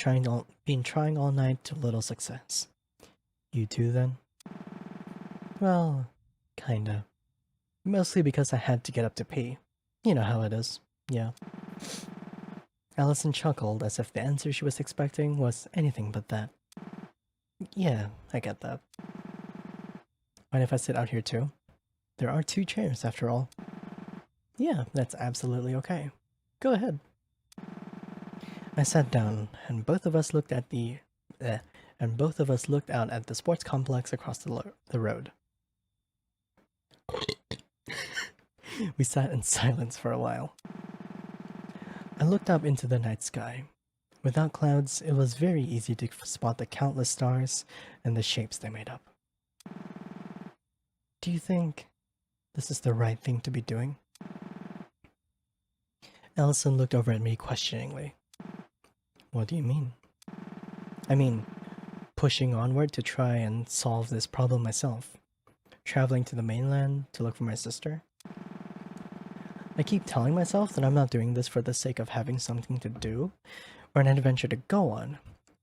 [SPEAKER 1] trying all night to little success. You too, then? Well, kinda. Mostly because I had to get up to pee. You know how it is. Yeah. Allison chuckled as if the answer she was expecting was anything but that. Yeah, I get that. Mind if I sit out here too? There are 2 chairs after all. Yeah, that's absolutely okay. Go ahead. I sat down, and both of us looked out at the sports complex across the road. We sat in silence for a while. I looked up into the night sky. Without clouds, it was very easy to spot the countless stars and the shapes they made up. Do you think this is the right thing to be doing? Allison looked over at me questioningly. What do you mean? I mean, pushing onward to try and solve this problem myself. Traveling to the mainland to look for my sister. I keep telling myself that I'm not doing this for the sake of having something to do or an adventure to go on,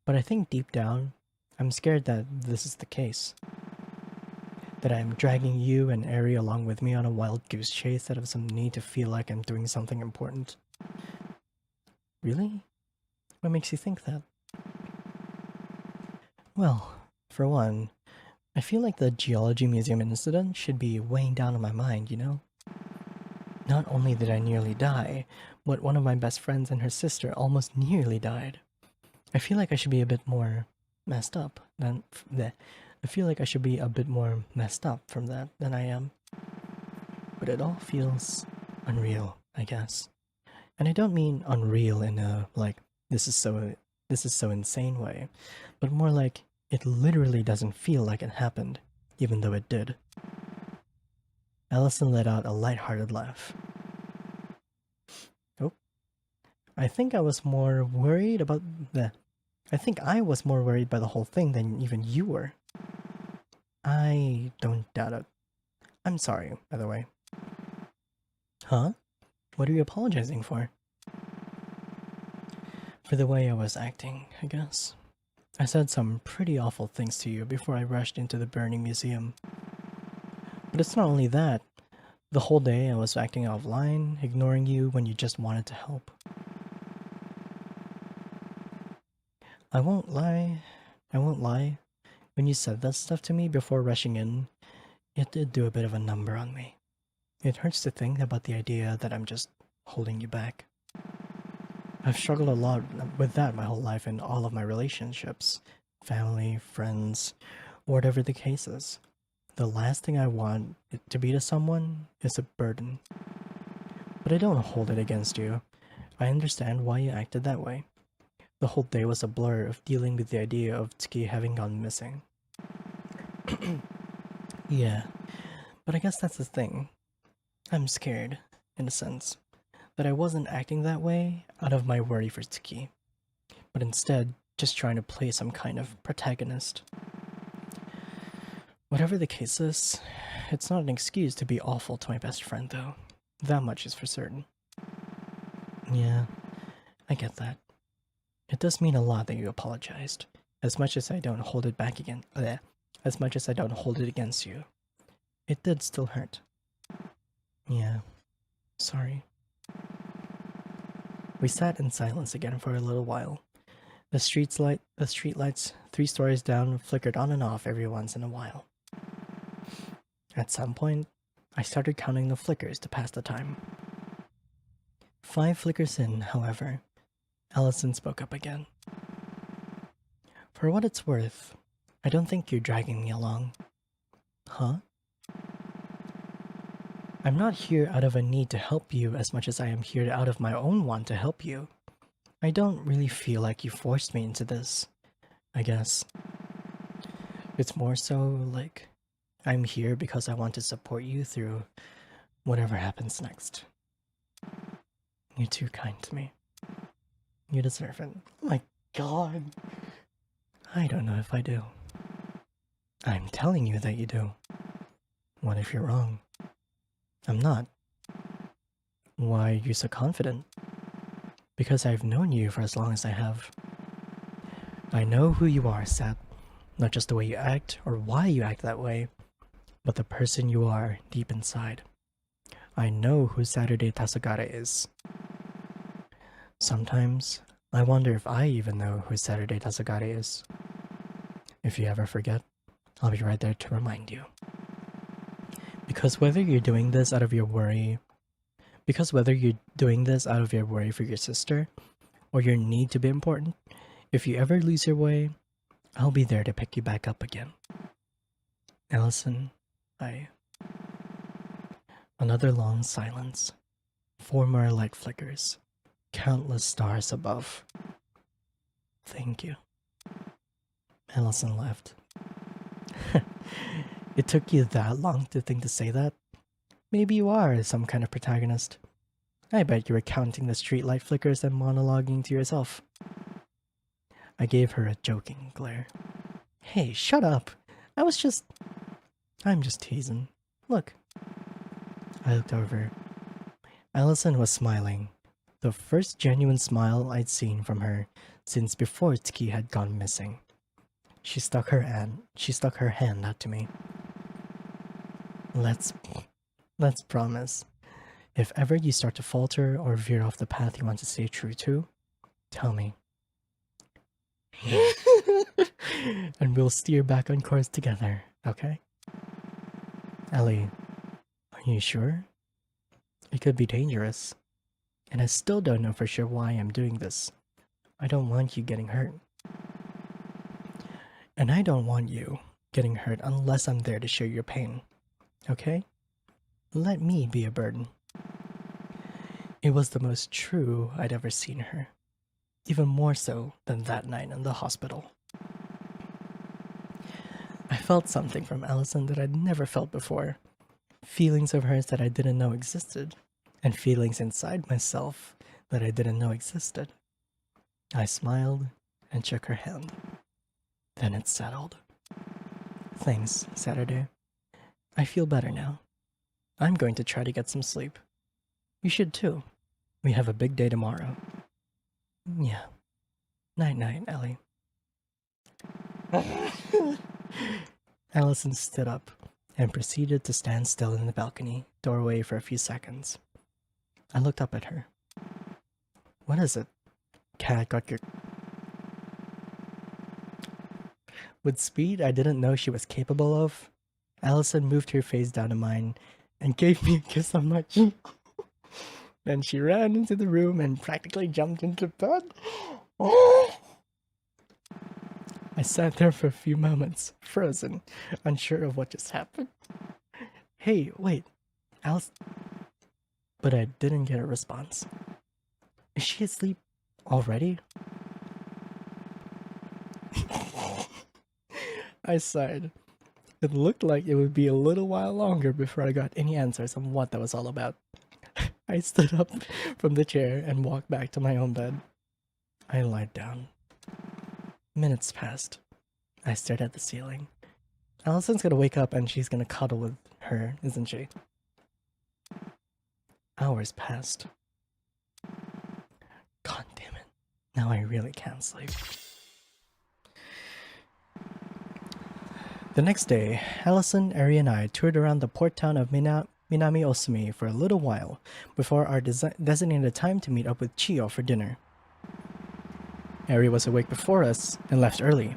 [SPEAKER 1] but I think deep down, I'm scared that this is the case. That I'm dragging you and Ari along with me on a wild goose chase out of some need to feel like I'm doing something important. Really? What makes you think that? Well, for one, I feel like the Geology Museum incident should be weighing down on my mind, you know? Not only did I nearly die, but one of my best friends and her sister almost nearly died. I feel like I should be a bit more messed up than that. I feel like I should be a bit more messed up from that than I am. But it all feels unreal, I guess. And I don't mean unreal in a like this is so insane way, but more like it literally doesn't feel like it happened, even though it did. Allison let out a light-hearted laugh. Oh. I think I was more worried by the whole thing than even you were. I don't doubt it. I'm sorry, by the way. Huh? What are you apologizing for? For the way I was acting, I guess. I said some pretty awful things to you before I rushed into the burning museum. But it's not only that. The whole day I was acting out of line, ignoring you when you just wanted to help. I won't lie. When you said that stuff to me before rushing in, it did do a bit of a number on me. It hurts to think about the idea that I'm just holding you back. I've struggled a lot with that my whole life in all of my relationships, family, friends, whatever the case is. The last thing I want it to be to someone is a burden. But I don't hold it against you. I understand why you acted that way. The whole day was a blur of dealing with the idea of Tsuki having gone missing. Yeah, but I guess that's the thing. I'm scared, in a sense, that I wasn't acting that way out of my worry for Tsuki, but instead just trying to play some kind of protagonist. Whatever the case is, it's not an excuse to be awful to my best friend, though. That much is for certain. Yeah, I get that. It does mean a lot that you apologized, as much as I don't hold it back again. As much as I don't hold it against you. It did still hurt. Yeah, sorry. We sat in silence again for a little while. The streetlights 3 stories down flickered on and off every once in a while. At some point, I started counting the flickers to pass the time. 5 flickers in, however, Allison spoke up again. For what it's worth, I don't think you're dragging me along. Huh? I'm not here out of a need to help you as much as I am here out of my own want to help you. I don't really feel like you forced me into this, I guess. It's more so like I'm here because I want to support you through whatever happens next. You're too kind to me. You deserve it. Oh my god. I don't know if I do. I'm telling you that you do. What if you're wrong? I'm not. Why are you so confident? Because I've known you for as long as I have. I know who you are, Seth. Not just the way you act or why you act that way, but the person you are deep inside. I know who Saturday Tasagara is. Sometimes, I wonder if I even know who Saturday Tasagara is. If you ever forget, I'll be right there to remind you. Because whether you're doing this out of your worry for your sister, or your need to be important, if you ever lose your way, I'll be there to pick you back up again. Allison, Another long silence. 4 more light flickers. Countless stars above. Thank you. Allison left. It took you that long to think to say that? Maybe you are some kind of protagonist. I bet you were counting the streetlight flickers and monologuing to yourself. I gave her a joking glare. Hey, shut up. I'm just teasing. Look. I looked over. Allison was smiling. The first genuine smile I'd seen from her since before Tsuki had gone missing. She stuck her hand out to me. Let's promise. If ever you start to falter or veer off the path you want to stay true to, tell me. And we'll steer back on course together, okay? Ellie, are you sure? It could be dangerous. And I still don't know for sure why I'm doing this. I don't want you getting hurt. And I don't want you getting hurt unless I'm there to share your pain. Okay? Let me be a burden. It was the most true I'd ever seen her. Even more so than that night in the hospital. I felt something from Allison that I'd never felt before. Feelings of hers that I didn't know existed. And feelings inside myself that I didn't know existed. I smiled and shook her hand. Then it settled. Thanks, Saturday. I feel better now. I'm going to try to get some sleep. You should too. We have a big day tomorrow. Yeah. Night-night, Ellie. Allison stood up and proceeded to stand still in the balcony doorway for a few seconds. I looked up at her. What is it? Cat got your... With speed I didn't know she was capable of, Allison moved her face down to mine and gave me a kiss on my cheek. Then she ran into the room and practically jumped into bed. I sat there for a few moments, frozen, unsure of what just happened. Hey, wait, Alice. But I didn't get a response. Is she asleep already? I sighed. It looked like it would be a little while longer before I got any answers on what that was all about. I stood up from the chair and walked back to my own bed. I lied down. Minutes passed. I stared at the ceiling. Allison's gonna wake up and she's gonna cuddle with her, isn't she? Hours passed. God damn it. Now I really can't sleep. The next day, Allison, Eri, and I toured around the port town of Minami Osumi for a little while before our designated time to meet up with Chiyo for dinner. Eri was awake before us and left early.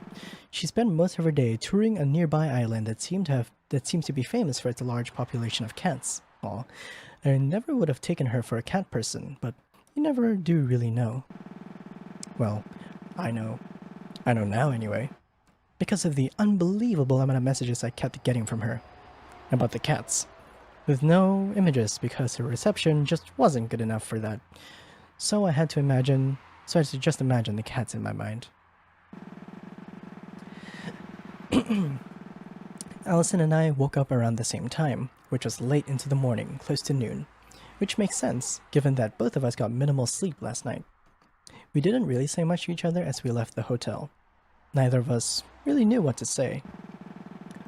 [SPEAKER 1] She spent most of her day touring a nearby island that seemed to be famous for its large population of cats. Aw, I never would have taken her for a cat person, but you never do really know. Well, I know. I know now anyway. Because of the unbelievable amount of messages I kept getting from her about the cats, with no images because her reception just wasn't good enough for that. So I had to just imagine the cats in my mind. Allison and I woke up around the same time, which was late into the morning, close to noon, which makes sense given that both of us got minimal sleep last night. We didn't really say much to each other as we left the hotel. Neither of us really knew what to say.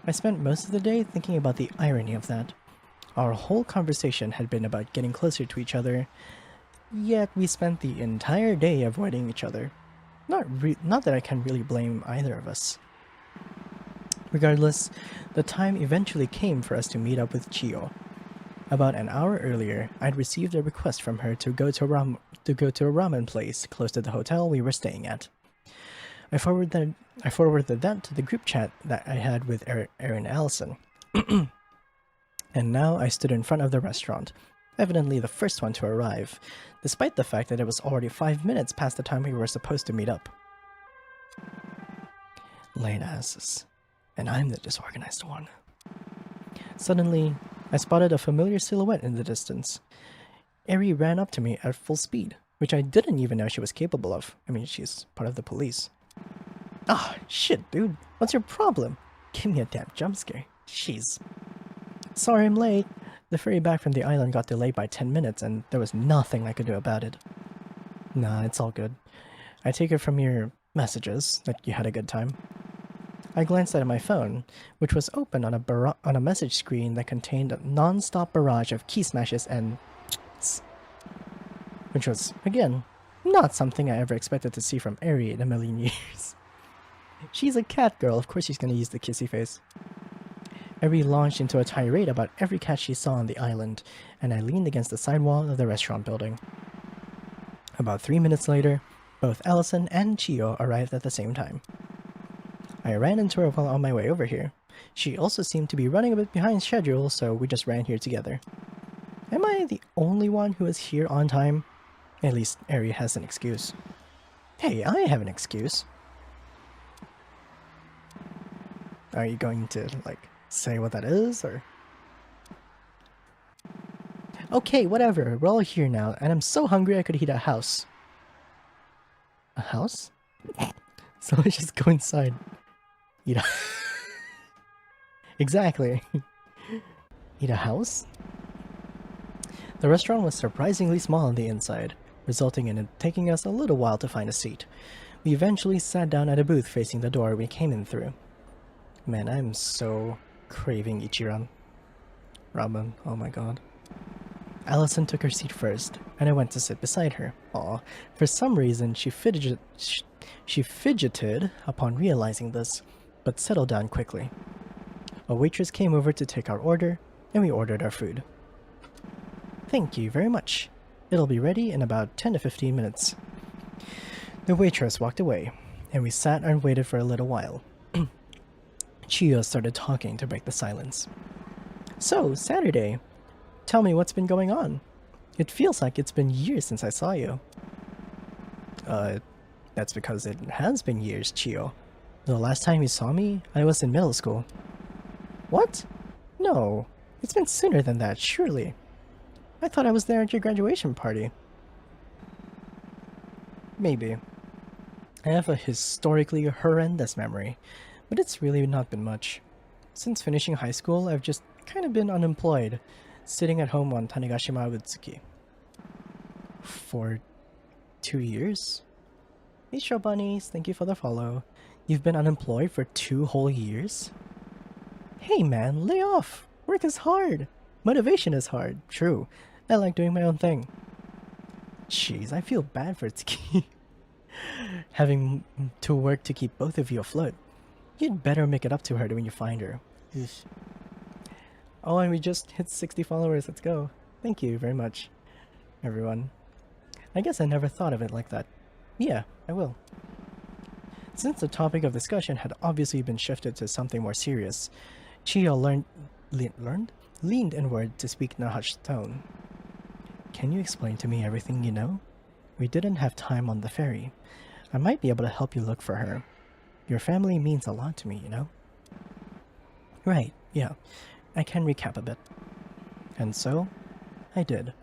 [SPEAKER 1] I spent most of the day thinking about the irony of that. Our whole conversation had been about getting closer to each other, yet we spent the entire day avoiding each other. Not that I can really blame either of us. Regardless, the time eventually came for us to meet up with Chiyo. About an hour earlier, I'd received a request from her to go to a ramen place close to the hotel we were staying at. I forwarded that to the group chat that I had with Erin and Allison. And now I stood in front of the restaurant, evidently the first one to arrive, despite the fact that it was already 5 minutes past the time we were supposed to meet up. Late asses. And I'm the disorganized one. Suddenly, I spotted a familiar silhouette in the distance. Eri ran up to me at full speed, which I didn't even know she was capable of. I mean, she's part of the police. Ah, shit, dude. What's your problem? Give me a damn jump scare. Jeez. Sorry I'm late. The ferry back from the island got delayed by 10 minutes and there was nothing I could do about it. Nah, it's all good. I take it from your messages that you had a good time. I glanced at my phone, which was open on a message screen that contained a non-stop barrage of key smashes and which was, again, not something I ever expected to see from Eri in a million years. She's a cat girl, of course she's gonna use the kissy face. Eri launched into a tirade about every cat she saw on the island, and I leaned against the sidewall of the restaurant building. About 3 minutes later, both Allison and Chiyo arrived at the same time. I ran into her while on my way over here. She also seemed to be running a bit behind schedule, so we just ran here together. Am I the only one who is here on time? At least Eri has an excuse. Hey, I have an excuse. Are you going to, say what that is, or? Okay, whatever. We're all here now, and I'm so hungry I could eat a house. A house? So let's just go inside. Eat a... Exactly. Eat a house? The restaurant was surprisingly small on the inside, resulting in it taking us a little while to find a seat. We eventually sat down at a booth facing the door we came in through. Man, I'm so craving Ichiran. Ramen, oh my god. Allison took her seat first, and I went to sit beside her. Aw, for some reason she fidgeted upon realizing this, but settled down quickly. A waitress came over to take our order, and we ordered our food. Thank you very much. It'll be ready in about 10 to 15 minutes. The waitress walked away, and we sat and waited for a little while. Chiyo started talking to break the silence. So, Saturday. Tell me what's been going on. It feels like it's been years since I saw you. That's because it has been years, Chiyo. The last time you saw me, I was in middle school. What? No, it's been sooner than that, surely. I thought I was there at your graduation party. Maybe. I have a historically horrendous memory, but it's really not been much. Since finishing high school, I've just kind of been unemployed, sitting at home on Tanegashima with Tsuki. For 2 years? Hey Show Bunnies, thank you for the follow. You've been unemployed for 2 whole years? Hey man, lay off! Work is hard! Motivation is hard, true. I like doing my own thing. Jeez, I feel bad for Tsuki. Having to work to keep both of you afloat. You'd better make it up to her when you find her. Eesh. Oh, and we just hit 60 followers, let's go. Thank you very much, everyone. I guess I never thought of it like that. Yeah, I will. Since the topic of discussion had obviously been shifted to something more serious, Chiyo leaned inward to speak in a hushed tone. Can you explain to me everything you know? We didn't have time on the ferry. I might be able to help you look for her. Your family means a lot to me, you know? Right, yeah. I can recap a bit. And so, I did.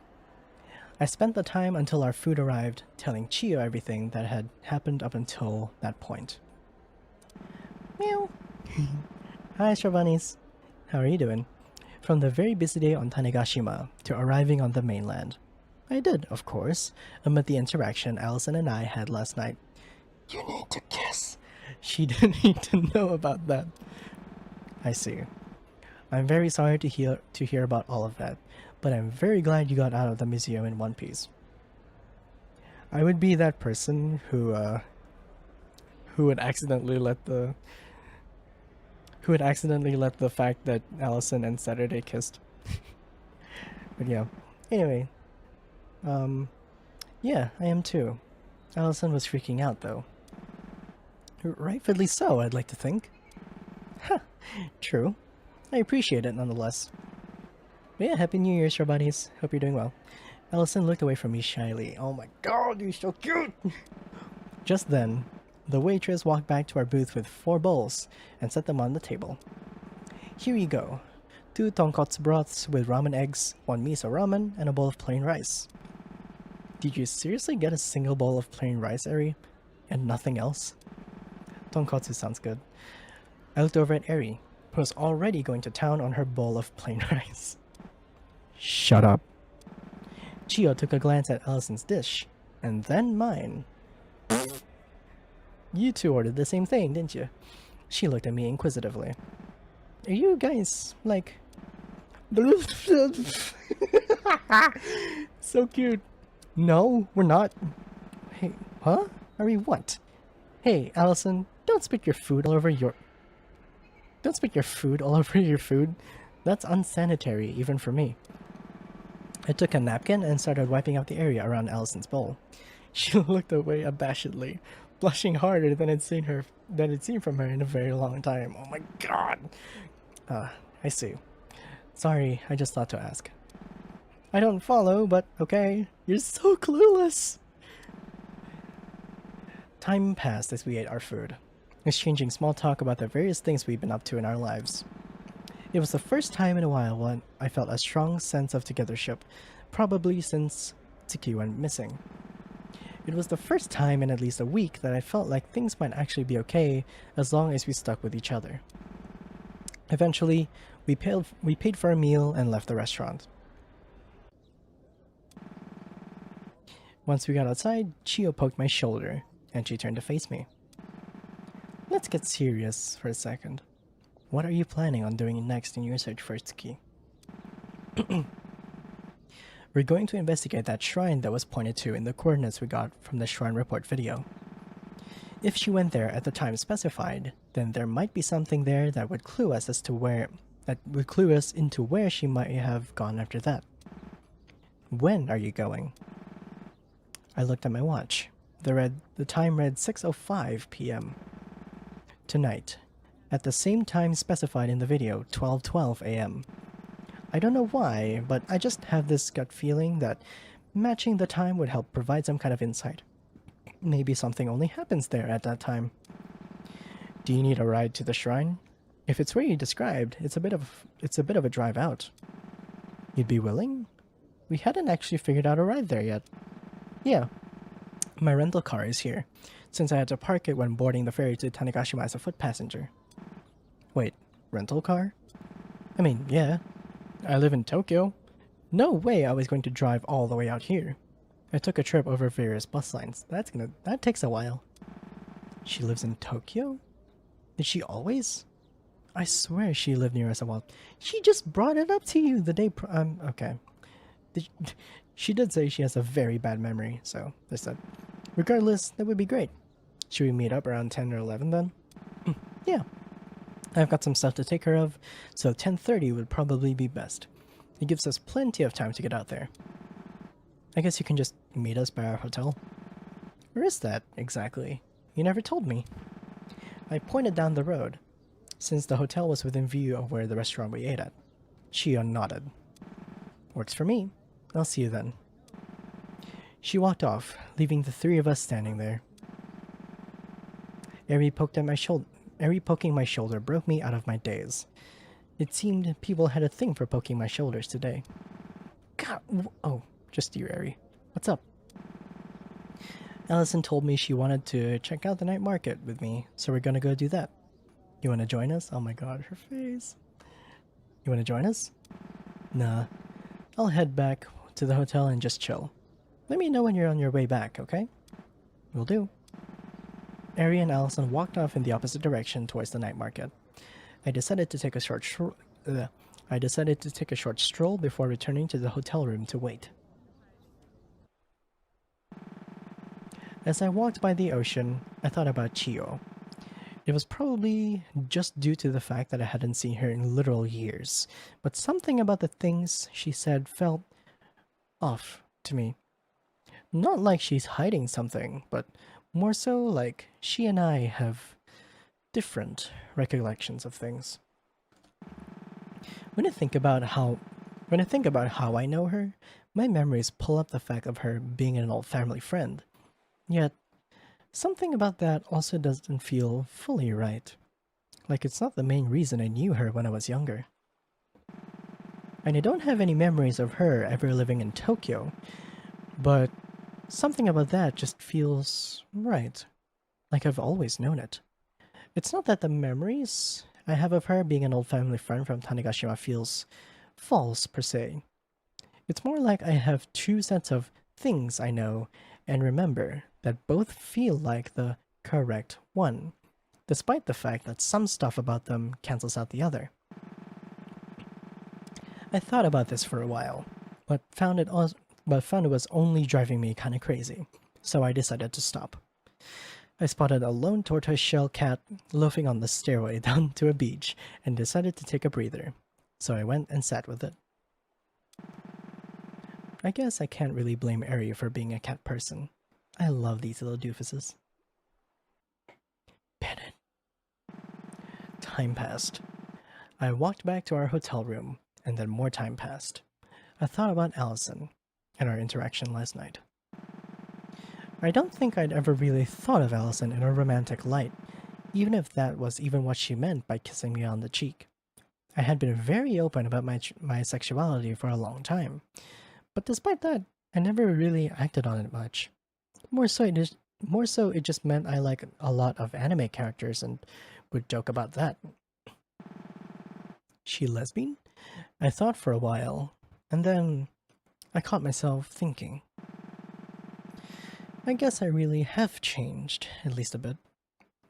[SPEAKER 1] I spent the time until our food arrived, telling Chiyo everything that had happened up until that point. Meow. Hi, Shravani's. How are you doing? From the very busy day on Tanegashima to arriving on the mainland. I did, of course, amid the interaction Allison and I had last night. You need to kiss. She didn't need to know about that. I see. I'm very sorry to hear about all of that, but I'm very glad you got out of the museum in one piece. I would be that person who would accidentally let the fact that Allison and Saturday kissed. But yeah. Anyway. Yeah, I am too. Allison was freaking out though. Rightfully so, I'd like to think. Huh, true. I appreciate it nonetheless. But yeah, Happy New Year, Shore Buddies. Hope you're doing well. Allison looked away from me shyly. Oh my god, you're so cute! Just then, the waitress walked back to our booth with 4 bowls and set them on the table. Here you go. 2 tonkotsu broths with ramen eggs, 1 miso ramen, and a bowl of plain rice. Did you seriously get a single bowl of plain rice, Eri? And nothing else? Tonkotsu sounds good. I looked over at Eri, who was already going to town on her bowl of plain rice. Shut up. Chiyo took a glance at Allison's dish, and then mine. You two ordered the same thing, didn't you? She looked at me inquisitively. Are you guys, like... So cute. No, we're not. Hey, huh? Are we what? Hey, Allison, don't spit your food all over your... Don't spit your food all over your food. That's unsanitary, even for me. I took a napkin and started wiping out the area around Allison's bowl. She looked away abashedly, blushing harder than I'd seen from her in a very long time. Oh my god! I see. Sorry, I just thought to ask. I don't follow, but okay. You're so clueless! Time passed as we ate our food, exchanging small talk about the various things we've been up to in our lives. It was the first time in a while when I felt a strong sense of togethership, probably since Tsuki went missing. It was the first time in at least a week that I felt like things might actually be okay as long as we stuck with each other. Eventually, we paid for a meal and left the restaurant. Once we got outside, Chiyo poked my shoulder, and she turned to face me. Let's get serious for a second. What are you planning on doing next in your search for Tsuki? We're going to investigate that shrine that was pointed to in the coordinates we got from the shrine report video. If she went there at the time specified, then there might be something there that would clue us into where she might have gone after that. When are you going? I looked at my watch. The time read 6:05 p.m. Tonight, at the same time specified in the video, 12:12 a.m. I don't know why, but I just have this gut feeling that matching the time would help provide some kind of insight. Maybe something only happens there at that time. Do you need a ride to the shrine? If it's where you described, it's a bit of a drive out. You'd be willing? We hadn't actually figured out a ride there yet. Yeah. My rental car is here, since I had to park it when boarding the ferry to Tanegashima as a foot passenger. Wait, rental car? I mean, yeah. I live in Tokyo. No way I was going to drive all the way out here. I took a trip over various bus lines. That takes a while. She lives in Tokyo? Did she always? I swear she lived near us a while. She just brought it up to you the day okay. She did say she has a very bad memory, so there's that. Regardless, that would be great. Should we meet up around 10 or 11 then? Yeah. I've got some stuff to take care of, so 10:30 would probably be best. It gives us plenty of time to get out there. I guess you can just meet us by our hotel. Where is that, exactly? You never told me. I pointed down the road, since the hotel was within view of where the restaurant we ate at. Chio nodded. Works for me. I'll see you then. She walked off, leaving the three of us standing there. Eri poking my shoulder broke me out of my daze. It seemed people had a thing for poking my shoulders today. God, oh, just you, Eri. What's up? Allison told me she wanted to check out the night market with me, so we're gonna go do that. You wanna join us? Oh my god, her face. You wanna join us? Nah. I'll head back to the hotel and just chill. Let me know when you're on your way back, okay? Will do. Eri and Allison walked off in the opposite direction towards the night market. I decided to take a short stroll before returning to the hotel room to wait. As I walked by the ocean, I thought about Chio. It was probably just due to the fact that I hadn't seen her in literal years, but something about the things she said felt off to me. Not like she's hiding something, but more so like she and I have different recollections of things. When I think about how I know her, my memories pull up the fact of her being an old family friend. Yet, something about that also doesn't feel fully right. Like it's not the main reason I knew her when I was younger. And I don't have any memories of her ever living in Tokyo, but something about that just feels right. Like I've always known it. It's not that the memories I have of her being an old family friend from Tanegashima feels false per se. It's more like I have two sets of things I know and remember that both feel like the correct one, despite the fact that some stuff about them cancels out the other. I thought about this for a while, but found it was only driving me kinda crazy, so I decided to stop. I spotted a lone tortoiseshell cat loafing on the stairway down to a beach and decided to take a breather, so I went and sat with it. I guess I can't really blame Eri for being a cat person. I love these little doofuses. Pet it. Time passed. I walked back to our hotel room, and then more time passed. I thought about Allison and our interaction last night. I don't think I'd ever really thought of Allison in a romantic light, even if that was even what she meant by kissing me on the cheek. I had been very open about my sexuality for a long time, but despite that, I never really acted on it much. More so, it just meant I like a lot of anime characters and would joke about that. She lesbian? I thought for a while, and then I caught myself thinking. I guess I really have changed, at least a bit.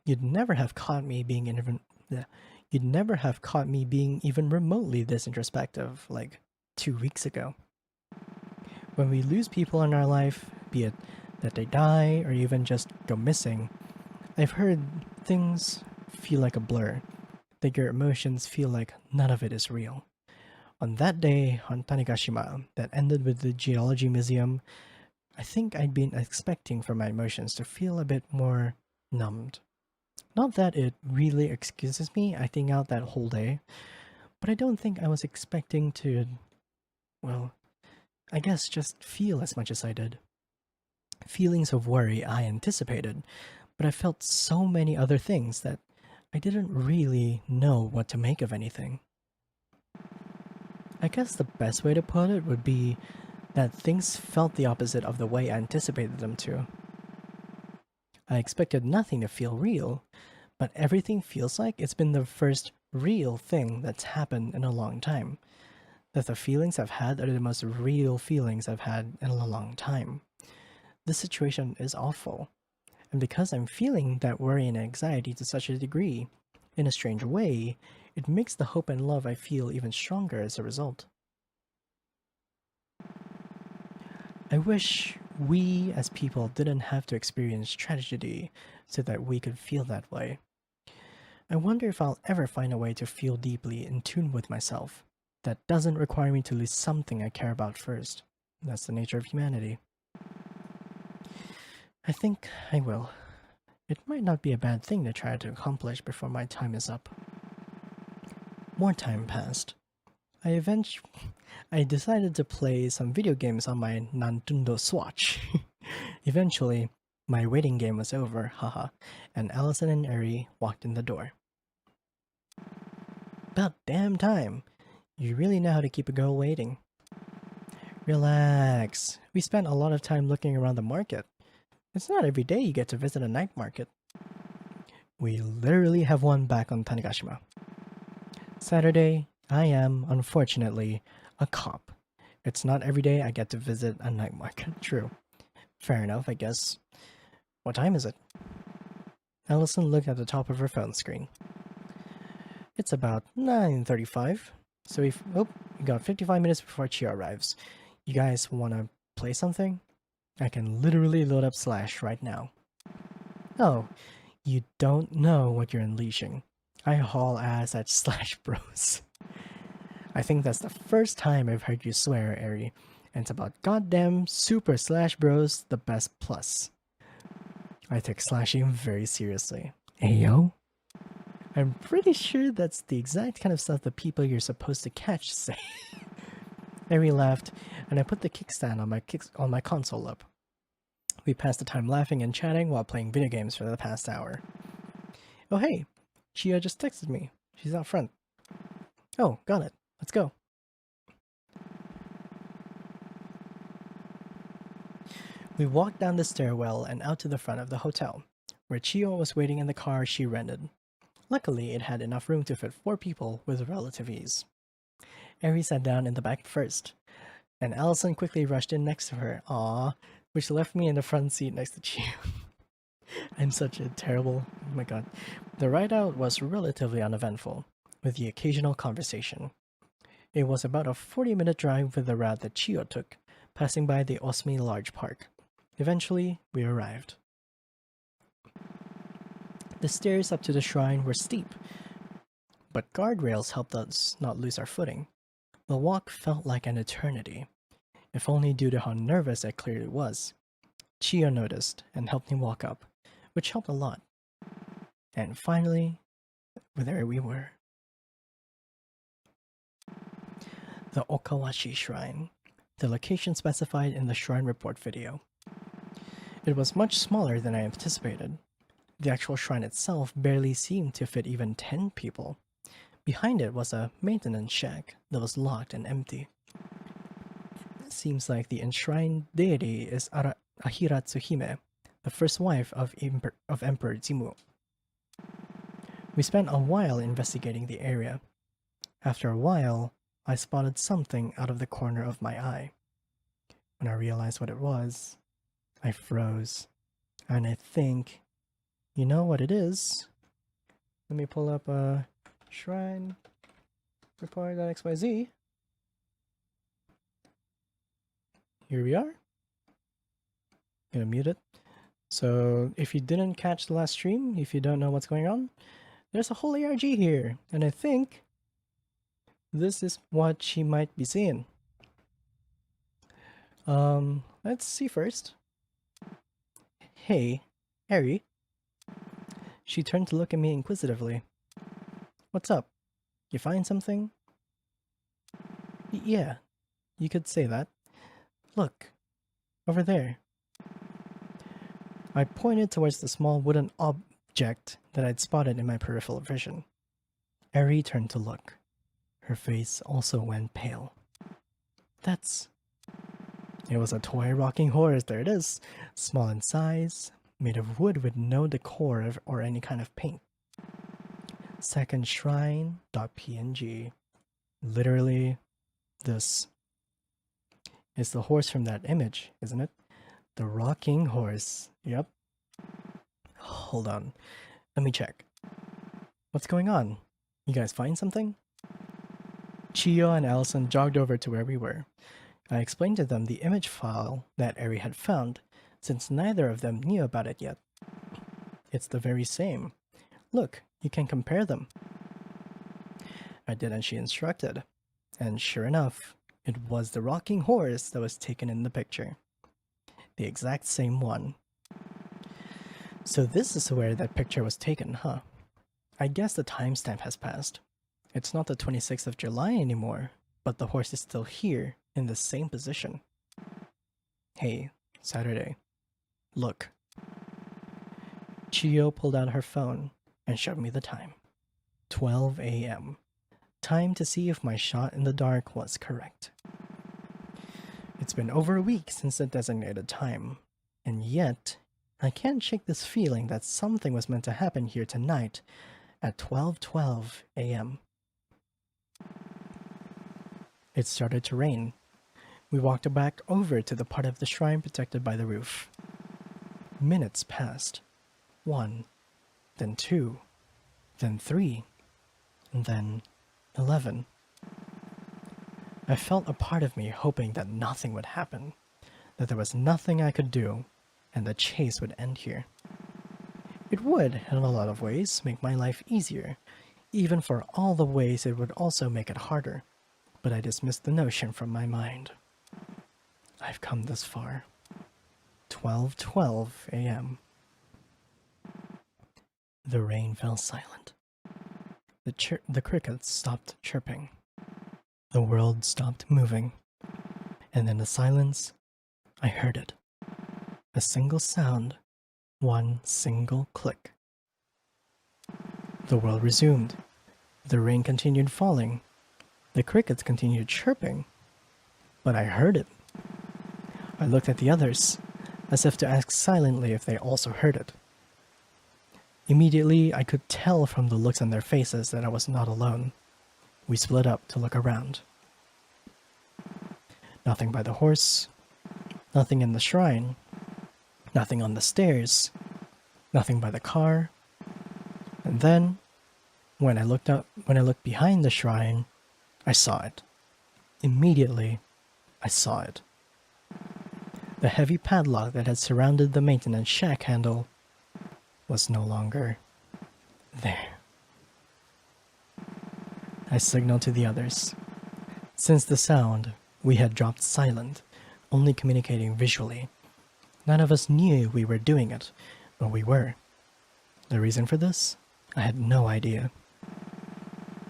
[SPEAKER 1] You'd never have caught me being even remotely this introspective, like 2 weeks ago. When we lose people in our life, be it that they die or even just go missing, I've heard things feel like a blur, that your emotions feel like none of it is real. On that day on Tanegashima that ended with the Geology Museum, I think I'd been expecting for my emotions to feel a bit more numbed. Not that it really excuses me acting out that whole day, but I don't think I was expecting to, well, I guess just feel as much as I did. Feelings of worry I anticipated, but I felt so many other things that I didn't really know what to make of anything. I guess the best way to put it would be that things felt the opposite of the way I anticipated them to. I expected nothing to feel real, but everything feels like it's been the first real thing that's happened in a long time. That the feelings I've had are the most real feelings I've had in a long time. This situation is awful, and because I'm feeling that worry and anxiety to such a degree, in a strange way, it makes the hope and love I feel even stronger as a result. I wish we as people didn't have to experience tragedy so that we could feel that way. I wonder if I'll ever find a way to feel deeply in tune with myself that doesn't require me to lose something I care about first. That's the nature of humanity. I think I will. It might not be a bad thing to try to accomplish before my time is up. More time passed. I decided to play some video games on my Nintendo Swatch. Eventually, my waiting game was over, haha, and Allison and Eri walked in the door. About damn time. You really know how to keep a girl waiting. Relax. We spent a lot of time looking around the market. It's not every day you get to visit a night market. We literally have one back on Tanegashima. Saturday, I am, unfortunately, a cop. It's not every day I get to visit a night market. True. Fair enough, I guess. What time is it? Allison looked at the top of her phone screen. It's about 9:35. So we got 55 minutes before Chia arrives. You guys wanna play something? I can literally load up Slash right now. Oh, you don't know what you're unleashing. I haul ass at Slash Bros. I think that's the first time I've heard you swear, Eri, and it's about goddamn Super Slash Bros, the best plus. I take slashing very seriously. Ayo? I'm pretty sure that's the exact kind of stuff the people you're supposed to catch say. Eri laughed, and I put the kickstand on my console up. We passed the time laughing and chatting while playing video games for the past hour. Oh hey, Chia just texted me. She's out front. Oh, got it. Let's go. We walked down the stairwell and out to the front of the hotel, where Chio was waiting in the car she rented. Luckily, it had enough room to fit 4 people with relative ease. Eri sat down in the back first, and Allison quickly rushed in next to her, which left me in the front seat next to Chio. I'm such a terrible... Oh my god. The ride out was relatively uneventful, with the occasional conversation. It was about a 40-minute drive with the route that Chio took, passing by the Osmi Large Park. Eventually, we arrived. The stairs up to the shrine were steep, but guardrails helped us not lose our footing. The walk felt like an eternity, if only due to how nervous I clearly was. Chio noticed and helped me walk up, which helped a lot. And finally, there we were. The Okawashi Shrine, the location specified in the shrine report video. It was much smaller than I anticipated. The actual shrine itself barely seemed to fit even 10 people. Behind it was a maintenance shack that was locked and empty. It seems like the enshrined deity is Ahira Tsuhime, the first wife of Emperor Zimu. We spent a while investigating the area. After a while, I spotted something out of the corner of my eye. When I realized what it was, I froze. And I think, you know what it is? Let me pull up a shrine report.xyz. Here we are. Gonna mute it. So if you didn't catch the last stream, if you don't know what's going on, there's a whole ARG here. And I think this is what she might be seeing. Let's see first. Hey, Eri. She turned to look at me inquisitively. What's up? You find something? Yeah, you could say that. Look, over there. I pointed towards the small wooden object that I'd spotted in my peripheral vision. Eri turned to look. Her face also went pale. It was a toy rocking horse, there it is. Small in size, made of wood with no decor or any kind of paint. Second shrine.png. Literally, this is the horse from that image, isn't it? The rocking horse. Yep. Hold on. Let me check. What's going on? You guys find something? Chio and Allison jogged over to where we were. I explained to them the image file that Eri had found, since neither of them knew about it yet. It's the very same. Look, you can compare them. I did as she instructed, and sure enough, it was the rocking horse that was taken in the picture. The exact same one. So this is where that picture was taken, huh? I guess the timestamp has passed. It's not the 26th of July anymore, but the horse is still here, in the same position. Hey, Saturday. Look. Chio pulled out her phone and showed me the time. 12 a.m. Time to see if my shot in the dark was correct. It's been over a week since the designated time, and yet I can't shake this feeling that something was meant to happen here tonight at 12:12 a.m. It started to rain. We walked back over to the part of the shrine protected by the roof. Minutes passed. 1, then 2, then 3, and then 11. I felt a part of me hoping that nothing would happen, that there was nothing I could do, and the chase would end here. It would, in a lot of ways, make my life easier, even for all the ways it would also make it harder, but I dismissed the notion from my mind. I've come this far. 12:12 a.m. The rain fell silent. The crickets stopped chirping. The world stopped moving. And in the silence, I heard it. A single sound, one single click. The world resumed. The rain continued falling. The crickets continued chirping. But I heard it. I looked at the others, as if to ask silently if they also heard it. Immediately, I could tell from the looks on their faces that I was not alone. We split up to look around. Nothing by the horse, nothing in the shrine, nothing on the stairs, nothing by the car. And then, when I looked behind the shrine, I saw it. Immediately, I saw it. The heavy padlock that had surrounded the maintenance shack handle was no longer there. I signaled to the others. Since the sound, we had dropped silent, only communicating visually. None of us knew we were doing it, but we were. The reason for this? I had no idea.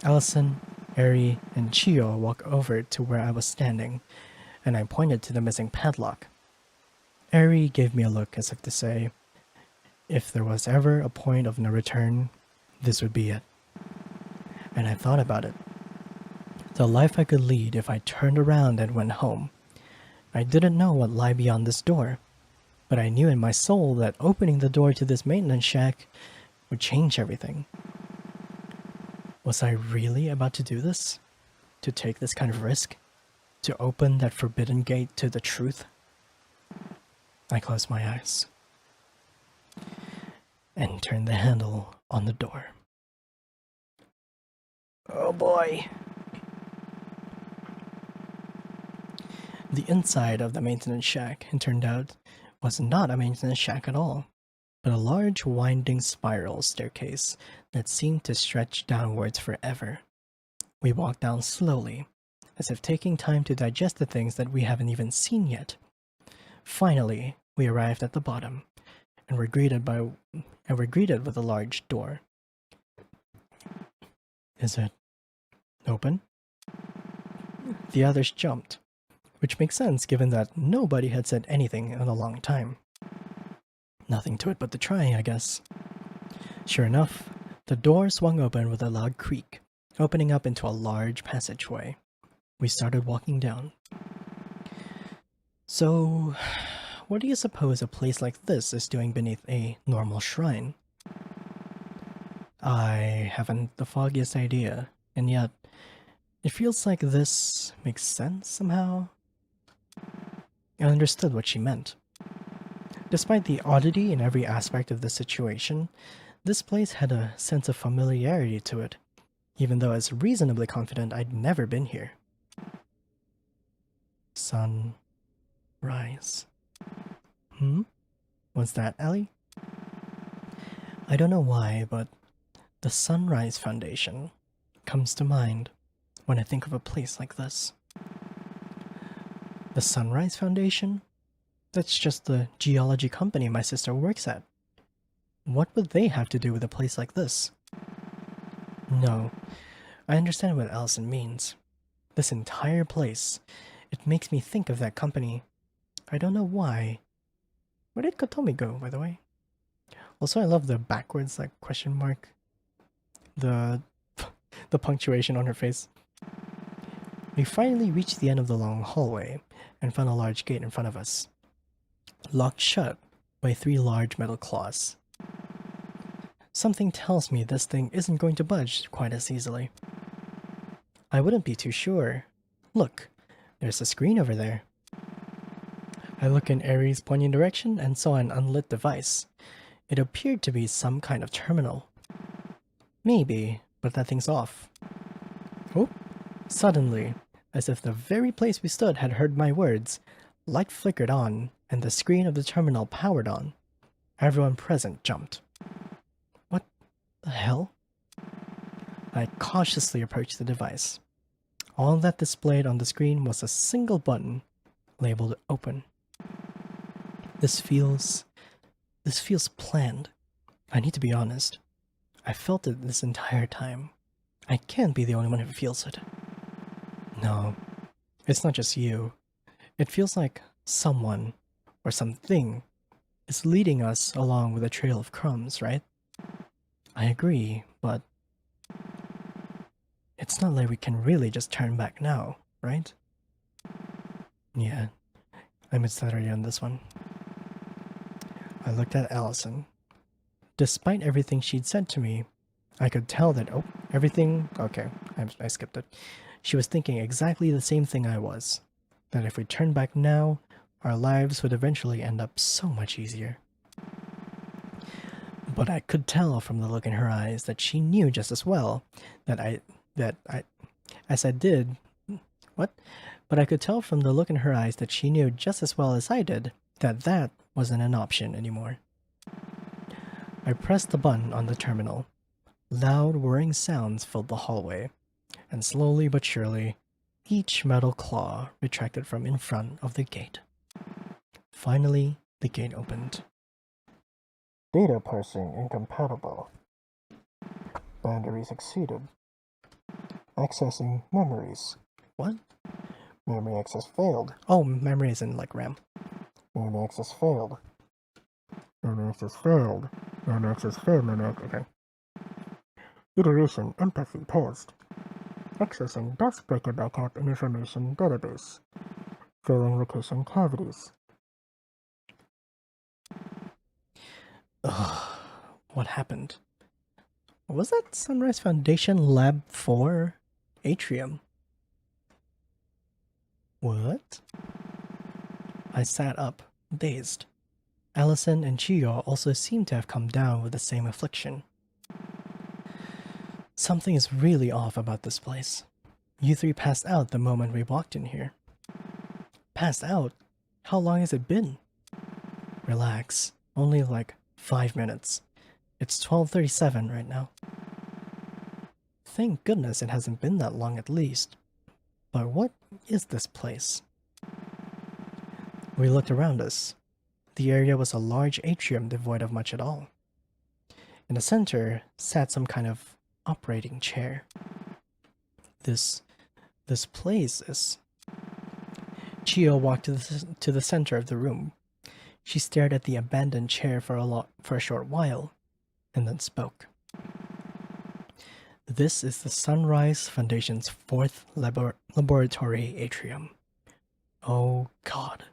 [SPEAKER 1] Allison, Eri, and Chio walked over to where I was standing, and I pointed to the missing padlock. Eri gave me a look as if to say, if there was ever a point of no return, this would be it. And I thought about it. The life I could lead if I turned around and went home. I didn't know what lay beyond this door, but I knew in my soul that opening the door to this maintenance shack would change everything. Was I really about to do this? To take this kind of risk? To open that forbidden gate to the truth? I closed my eyes and turned the handle on the door. Oh boy. The inside of the maintenance shack, it turned out, was not a maintenance shack at all, but a large winding spiral staircase that seemed to stretch downwards forever. We walked down slowly, as if taking time to digest the things that we haven't even seen yet. Finally, we arrived at the bottom, and we're greeted with a large door. Is it open? The others jumped, which makes sense given that nobody had said anything in a long time. Nothing to it but to try, I guess. Sure enough, the door swung open with a loud creak, opening up into a large passageway. We started walking down. So, what do you suppose a place like this is doing beneath a normal shrine? I haven't the foggiest idea, and yet it feels like this makes sense somehow. I understood what she meant. Despite the oddity in every aspect of the situation, this place had a sense of familiarity to it, even though I was reasonably confident I'd never been here. Sunrise. Was that Ellie? I don't know why, but the Sunrise Foundation comes to mind when I think of a place like this. The Sunrise Foundation? That's just the geology company my sister works at. What would they have to do with a place like this? No, I understand what Allison means. This entire place, it makes me think of that company. I don't know why. Where did Kotomi go, by the way? Also, I love the backwards, like, question mark. The punctuation on her face. We finally reached the end of the long hallway and found a large gate in front of us, locked shut by 3 large metal claws. Something tells me this thing isn't going to budge quite as easily. I wouldn't be too sure. Look, there's a screen over there. I looked in Aries' pointing direction and saw an unlit device. It appeared to be some kind of terminal. Maybe, but that thing's off. Oh, suddenly, as if the very place we stood had heard my words, light flickered on and the screen of the terminal powered on. Everyone present jumped. What the hell? I cautiously approached the device. All that displayed on the screen was a single button labeled open. This feels planned. I need to be honest. I felt it this entire time. I can't be the only one who feels it. No, it's not just you. It feels like someone or something is leading us along with a trail of crumbs, right? I agree, but it's not like we can really just turn back now, right? Yeah, I misstudied on this one. I looked at Allison. Despite everything she'd said to me, I could tell that, okay, I skipped it. She was thinking exactly the same thing I was. That if we turned back now, our lives would eventually end up so much easier. But I could tell from the look in her eyes that she knew just as well But I could tell from the look in her eyes that she knew just as well as I did that that wasn't an option anymore. I pressed the button on the terminal. Loud whirring sounds filled the hallway, and slowly but surely, each metal claw retracted from in front of the gate. Finally, the gate opened.
[SPEAKER 2] Data parsing incompatible. Boundaries exceeded. Accessing memories.
[SPEAKER 1] What?
[SPEAKER 2] Memory access failed.
[SPEAKER 1] Oh, memory isn't like RAM.
[SPEAKER 2] Memory access failed. Memory access failed. Memory access failed. Okay. Iteration empathy paused. Accessing DOS breaker backup and information database. Filling location cavities.
[SPEAKER 1] Ugh, what happened? Was that Sunrise Foundation Lab 4 atrium? What? I sat up, dazed. Allison and Chiyo also seemed to have come down with the same affliction. Something is really off about this place. You 3 passed out the moment we walked in here. Passed out? How long has it been? Relax. Only like 5 minutes. It's 12:37 right now. Thank goodness it hasn't been that long at least. But what is this place? We looked around us. The area was a large atrium devoid of much at all. In the center sat some kind of operating chair. This place is... Chio walked to the center of the room. She stared at the abandoned chair for a short while, and then spoke. This is the Sunrise Foundation's 4th laboratory atrium. Oh God.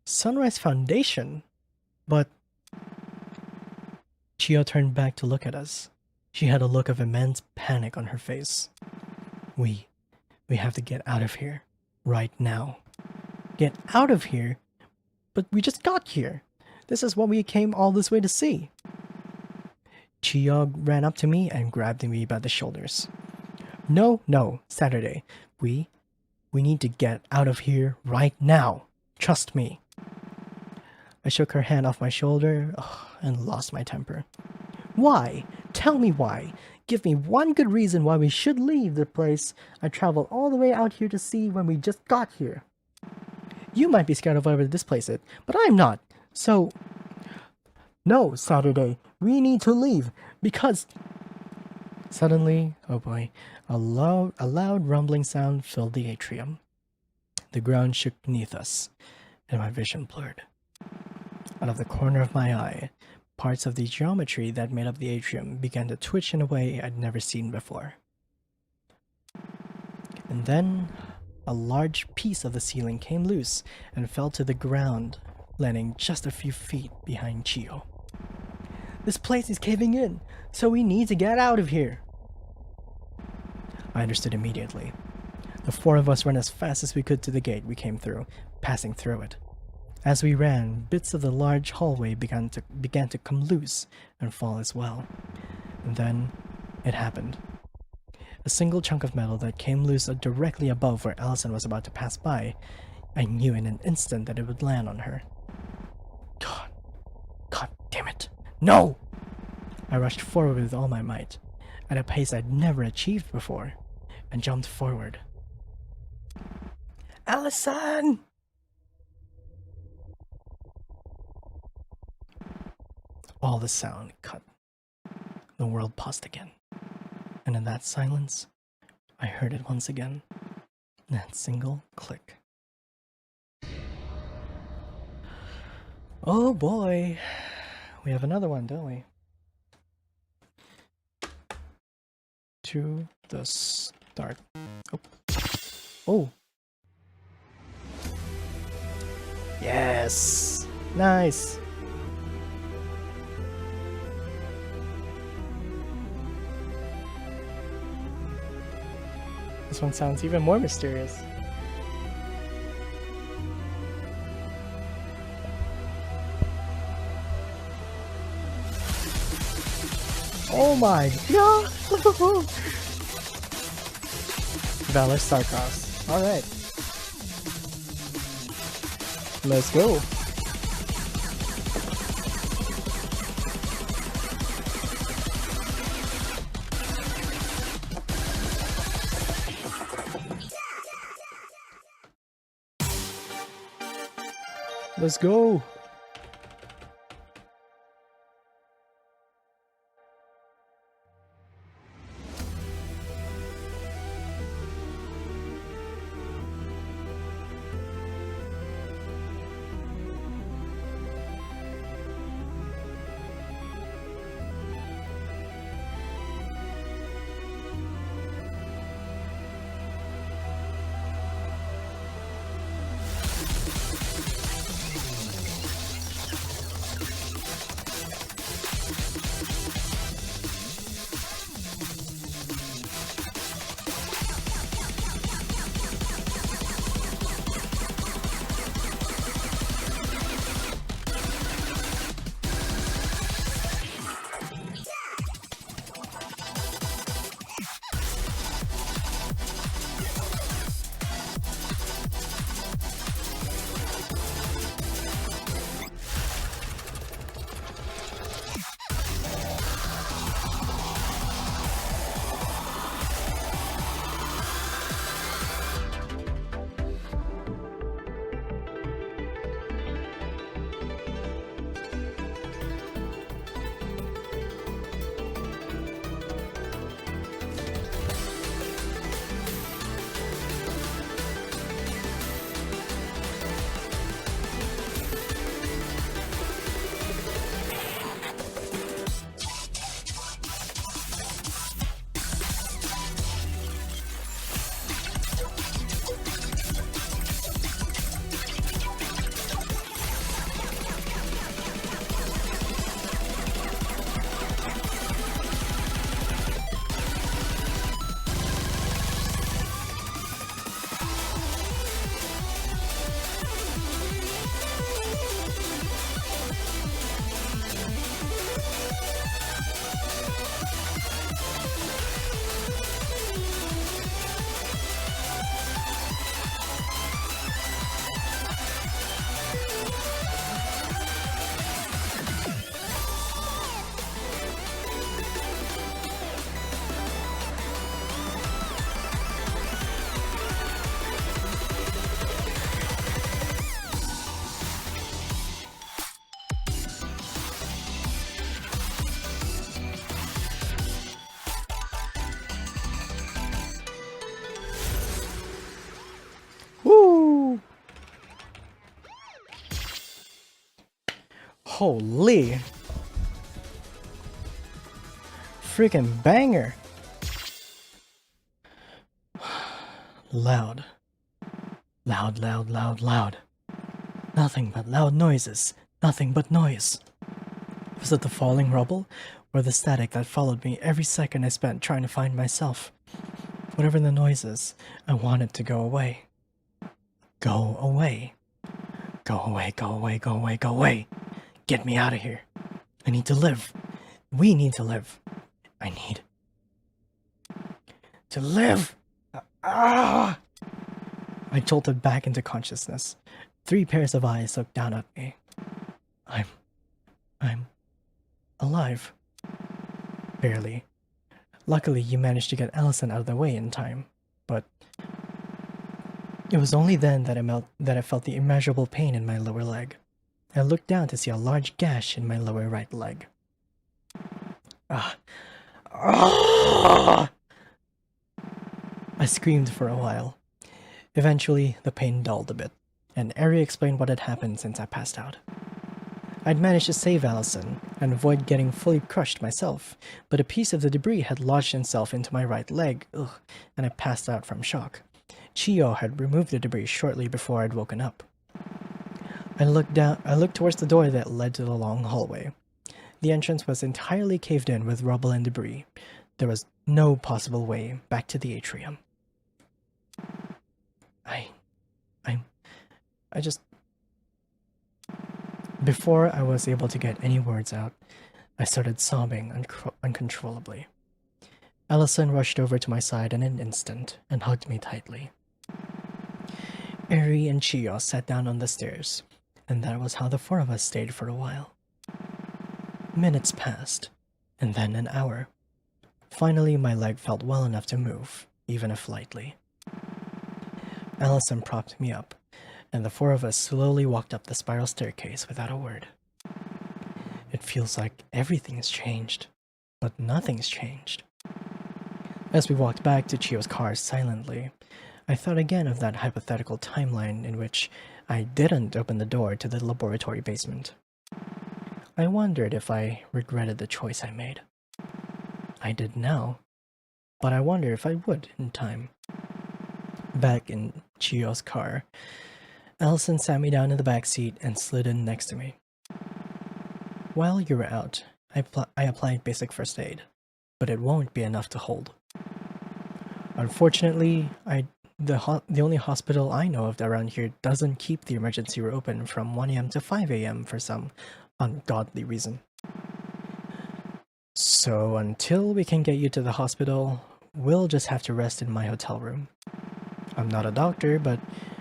[SPEAKER 1] Sunrise Foundation? But... Chio turned back to look at us. She had a look of immense panic on her face. We have to get out of here. Right now. Get out of here? But we just got here. This is what we came all this way to see. Chio ran up to me and grabbed me by the shoulders. No, Saturday. We need to get out of here right now. Trust me. I shook her hand off my shoulder and lost my temper. Why? Tell me why. Give me one good reason why we should leave the place I traveled all the way out here to see when we just got here. You might be scared of whatever this place is, but I'm not. So... No, Saturday. We need to leave, because... Suddenly, oh boy, a loud rumbling sound filled the atrium. The ground shook beneath us, and my vision blurred. Out of the corner of my eye, parts of the geometry that made up the atrium began to twitch in a way I'd never seen before. And then, a large piece of the ceiling came loose and fell to the ground, landing just a few feet behind Chio. This place is caving in, so we need to get out of here. I understood immediately. The 4 of us ran as fast as we could to the gate we came through, passing through it. As we ran, bits of the large hallway began to come loose and fall as well. And then, it happened. A single chunk of metal that came loose directly above where Allison was about to pass by. I knew in an instant that it would land on her. God damn it. No! I rushed forward with all my might, at a pace I'd never achieved before, and jumped forward. Allison! All the sound cut. The world paused again. And in that silence, I heard it once again. That single click. Oh boy. We have another one, don't we? To the start. Oh. Yes. Nice. This one sounds even more mysterious. Oh my god! Valor Starcross. Alright. Let's go. Let's go. Holy! Freaking banger! Loud. Loud, loud, loud, loud. Nothing but loud noises. Nothing but noise. Was it the falling rubble, or the static that followed me every second I spent trying to find myself? Whatever the noise is, I want it to go away. Go away. Go away, go away, go away, go away. Get me out of here. I need to live. We need to live. I need to live. Ah! I jolted back into consciousness. 3 pairs of eyes looked down at me. I'm alive. Barely. Luckily, you managed to get Allison out of the way in time, but it was only then that I felt the immeasurable pain in my lower leg. I looked down to see a large gash in my lower right leg. Ah. Ah! I screamed for a while. Eventually, the pain dulled a bit, and Eri explained what had happened since I passed out. I'd managed to save Allison and avoid getting fully crushed myself, but a piece of the debris had lodged itself into my right leg, and I passed out from shock. Chiyo had removed the debris shortly before I'd woken up. I looked towards the door that led to the long hallway. The entrance was entirely caved in with rubble and debris. There was no possible way back to the atrium. Before I was able to get any words out, I started sobbing uncontrollably. Allison rushed over to my side in an instant and hugged me tightly. Eri and Chiyo sat down on the stairs, and that was how the 4 of us stayed for a while. Minutes passed, and then an hour. Finally, my leg felt well enough to move, even if lightly. Allison propped me up, and the 4 of us slowly walked up the spiral staircase without a word. It feels like everything's changed, but nothing's changed. As we walked back to Chiyo's car silently, I thought again of that hypothetical timeline in which I didn't open the door to the laboratory basement. I wondered if I regretted the choice I made. I did now, but I wonder if I would in time. Back in Chiyo's car, Allison sat me down in the back seat and slid in next to me. While you were out, I applied basic first aid, but it won't be enough to hold. Unfortunately, the only hospital I know of around here doesn't keep the emergency room open from 1 a.m. to 5 a.m. for some ungodly reason. So until we can get you to the hospital, we'll just have to rest in my hotel room. I'm not a doctor, but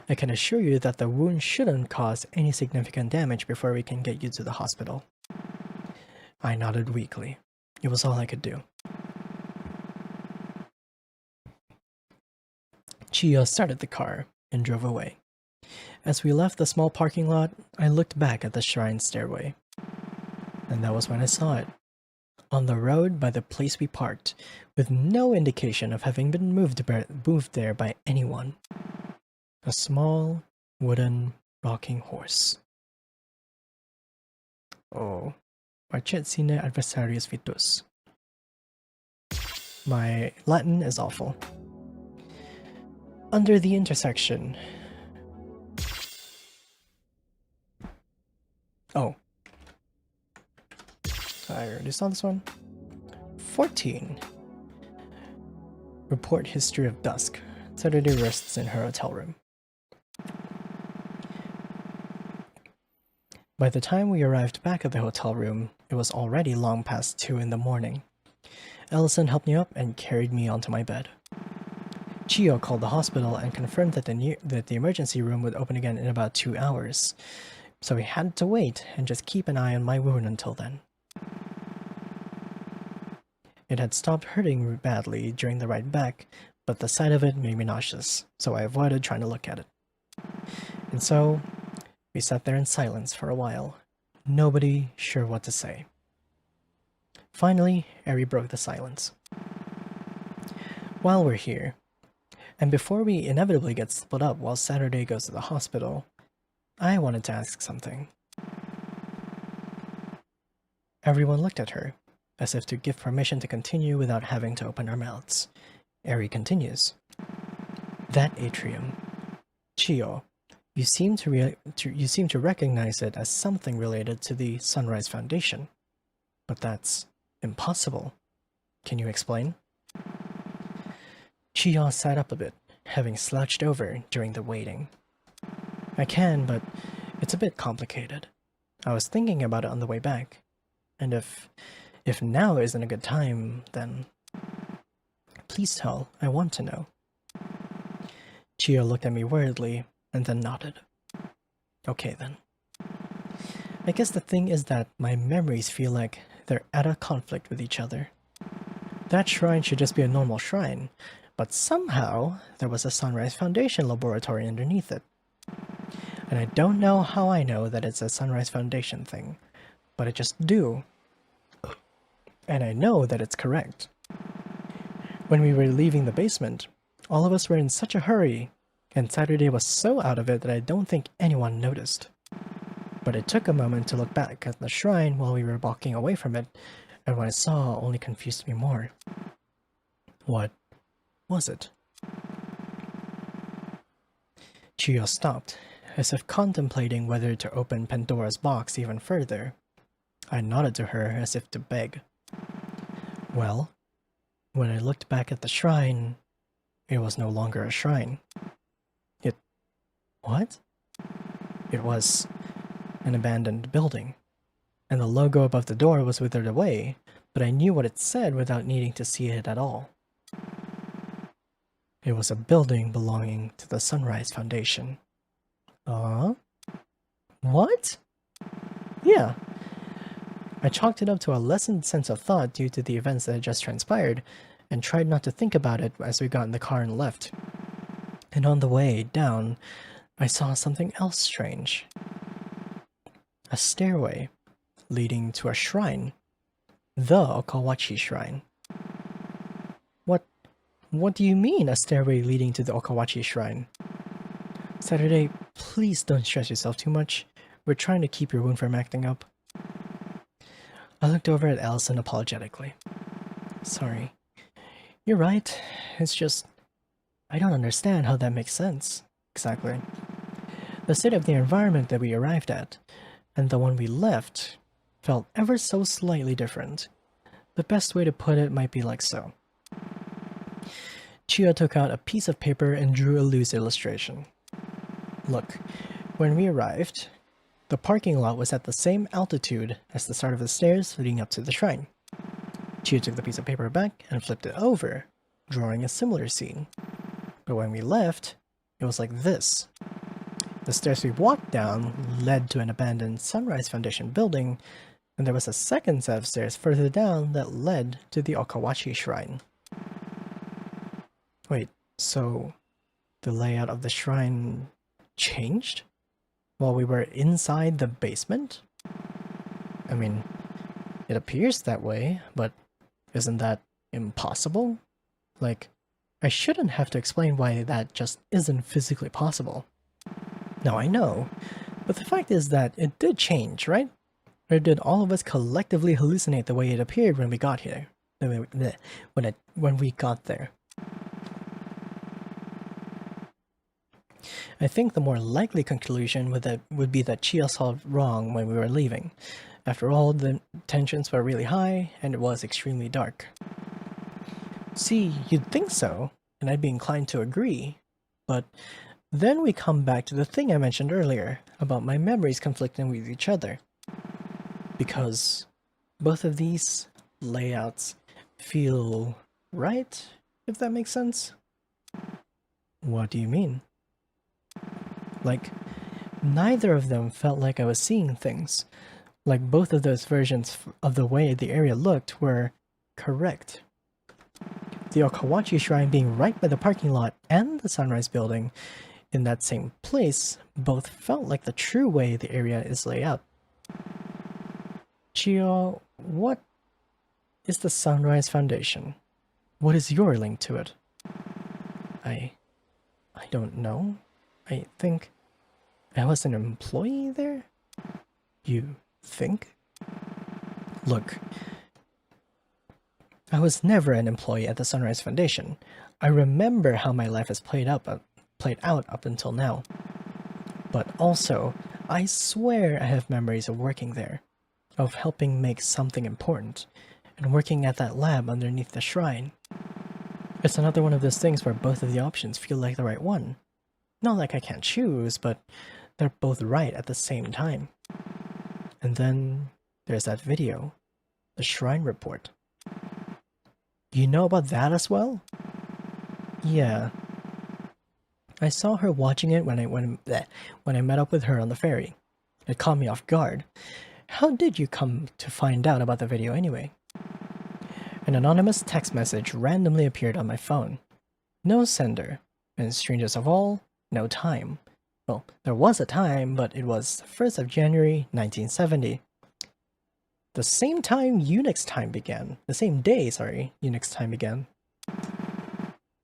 [SPEAKER 1] I can assure you that the wound shouldn't cause any significant damage before we can get you to the hospital. I nodded weakly. It was all I could do. Chiyo started the car and drove away. As we left the small parking lot, I looked back at the shrine stairway. And that was when I saw it. On the road by the place we parked, with no indication of having been moved there by anyone. A small, wooden, rocking horse. Oh, Parcet sine adversarius vitus. My Latin is awful. Under the intersection. Oh. I already saw this one. 14. Report history of dusk. Saturday rests in her hotel room. By the time we arrived back at the hotel room, it was already long past 2 in the morning. Allison helped me up and carried me onto my bed. Chiyo called the hospital and confirmed that the emergency room would open again in about 2 hours, so we had to wait and just keep an eye on my wound until then. It had stopped hurting badly during the ride back, but the sight of it made me nauseous, so I avoided trying to look at it. And so, we sat there in silence for a while, nobody sure what to say. Finally, Eri broke the silence. While we're here, and before we inevitably get split up while Saturday goes to the hospital, I wanted to ask something. Everyone looked at her, as if to give permission to continue without having to open our mouths. Eri continues. That atrium. Chiyo, you seem to recognize it as something related to the Sunrise Foundation. But that's impossible. Can you explain? Chiyo sat up a bit, having slouched over during the waiting. I can, but it's a bit complicated. I was thinking about it on the way back. And if now isn't a good time, then... Please tell, I want to know. Chiyo looked at me worriedly, and then nodded. Okay then. I guess the thing is that my memories feel like they're at a conflict with each other. That shrine should just be a normal shrine, but somehow there was a Sunrise Foundation laboratory underneath it. And I don't know how I know that it's a Sunrise Foundation thing, but I just do. And I know that it's correct. When we were leaving the basement, all of us were in such a hurry, and Saturday was so out of it that I don't think anyone noticed. But it took a moment to look back at the shrine while we were walking away from it, and what I saw only confused me more. What was it? Chiyo stopped, as if contemplating whether to open Pandora's box even further. I nodded to her as if to beg. Well, when I looked back at the shrine, it was no longer a shrine. What? It was an abandoned building, and the logo above the door was withered away, but I knew what it said without needing to see it at all. It was a building belonging to the Sunrise Foundation. What? Yeah. I chalked it up to a lessened sense of thought due to the events that had just transpired, and tried not to think about it as we got in the car and left. And on the way down, I saw something else strange. A stairway leading to a shrine. The Okawachi Shrine. What do you mean, a stairway leading to the Okawachi Shrine? Saturday, please don't stress yourself too much. We're trying to keep your wound from acting up. I looked over at Allison apologetically. Sorry. You're right. It's just... I don't understand how that makes sense. Exactly. The state of the environment that we arrived at, and the one we left, felt ever so slightly different. The best way to put it might be like so. Chiyo took out a piece of paper and drew a loose illustration. Look, when we arrived, the parking lot was at the same altitude as the start of the stairs leading up to the shrine. Chiyo took the piece of paper back and flipped it over, drawing a similar scene. But when we left, it was like this. The stairs we walked down led to an abandoned Sunrise Foundation building, and there was a second set of stairs further down that led to the Okawachi Shrine. Wait, so the layout of the shrine changed while we were inside the basement? I mean, it appears that way, but isn't that impossible? Like, I shouldn't have to explain why that just isn't physically possible. Now I know, but the fact is that it did change, right? Or did all of us collectively hallucinate the way it appeared when we got here? When we got there? I think the more likely conclusion would be that Chiyo saw it wrong when we were leaving. After all, the tensions were really high, and it was extremely dark. See, you'd think so, and I'd be inclined to agree, but then we come back to the thing I mentioned earlier, about my memories conflicting with each other. Because both of these layouts feel right, if that makes sense? What do you mean? Like, neither of them felt like I was seeing things. Like both of those versions of the way the area looked were correct. The Okawachi Shrine being right by the parking lot and the Sunrise Building in that same place both felt like the true way the area is laid out. Chiyo, what is the Sunrise Foundation? What is your link to it? I don't know. I think I was an employee there? You think? Look, I was never an employee at the Sunrise Foundation. I remember how my life has played out up until now. But also, I swear I have memories of working there, of helping make something important, and working at that lab underneath the shrine. It's another one of those things where both of the options feel like the right one. Not like I can't choose, but they're both right at the same time. And then there's that video, the shrine report. You know about that as well? Yeah. I saw her watching it when I met up with her on the ferry. It caught me off guard. How did you come to find out about the video anyway? An anonymous text message randomly appeared on my phone. No sender, and strangest of all, no time. Well, there was a time, but it was 1st of January 1970. The same time Unix time began. The same day, sorry, Unix time began.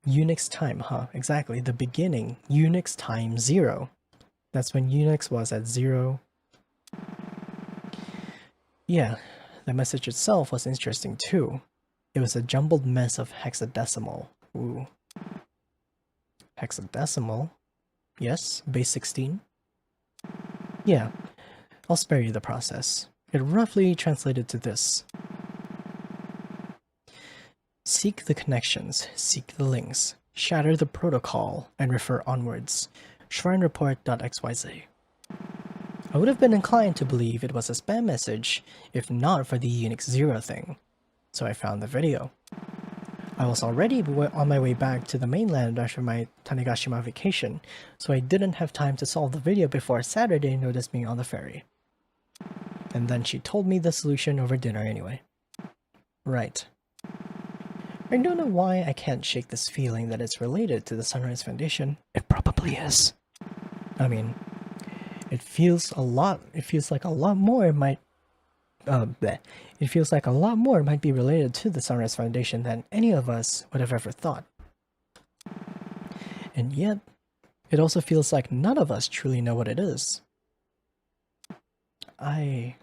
[SPEAKER 1] Unix time, huh? Exactly, the beginning. Unix time 0. That's when Unix was at 0. Yeah, the message itself was interesting too. It was a jumbled mess of hexadecimal. Ooh. Hexadecimal? Yes, base 16? Yeah, I'll spare you the process. It roughly translated to this. Seek the connections, seek the links, shatter the protocol, and refer onwards. Shrinereport.xyz. I would have been inclined to believe it was a spam message if not for the Unix 0 thing, so I found the video. I was already on my way back to the mainland after my Tanegashima vacation, so I didn't have time to solve the video before Saturday noticed me on the ferry. And then she told me the solution over dinner anyway. Right. I don't know why I can't shake this feeling that it's related to the Sunrise Foundation. It probably is. I mean, it feels like a lot more might be related to the Sunrise Foundation than any of us would have ever thought. And yet, it also feels like none of us truly know what it is. I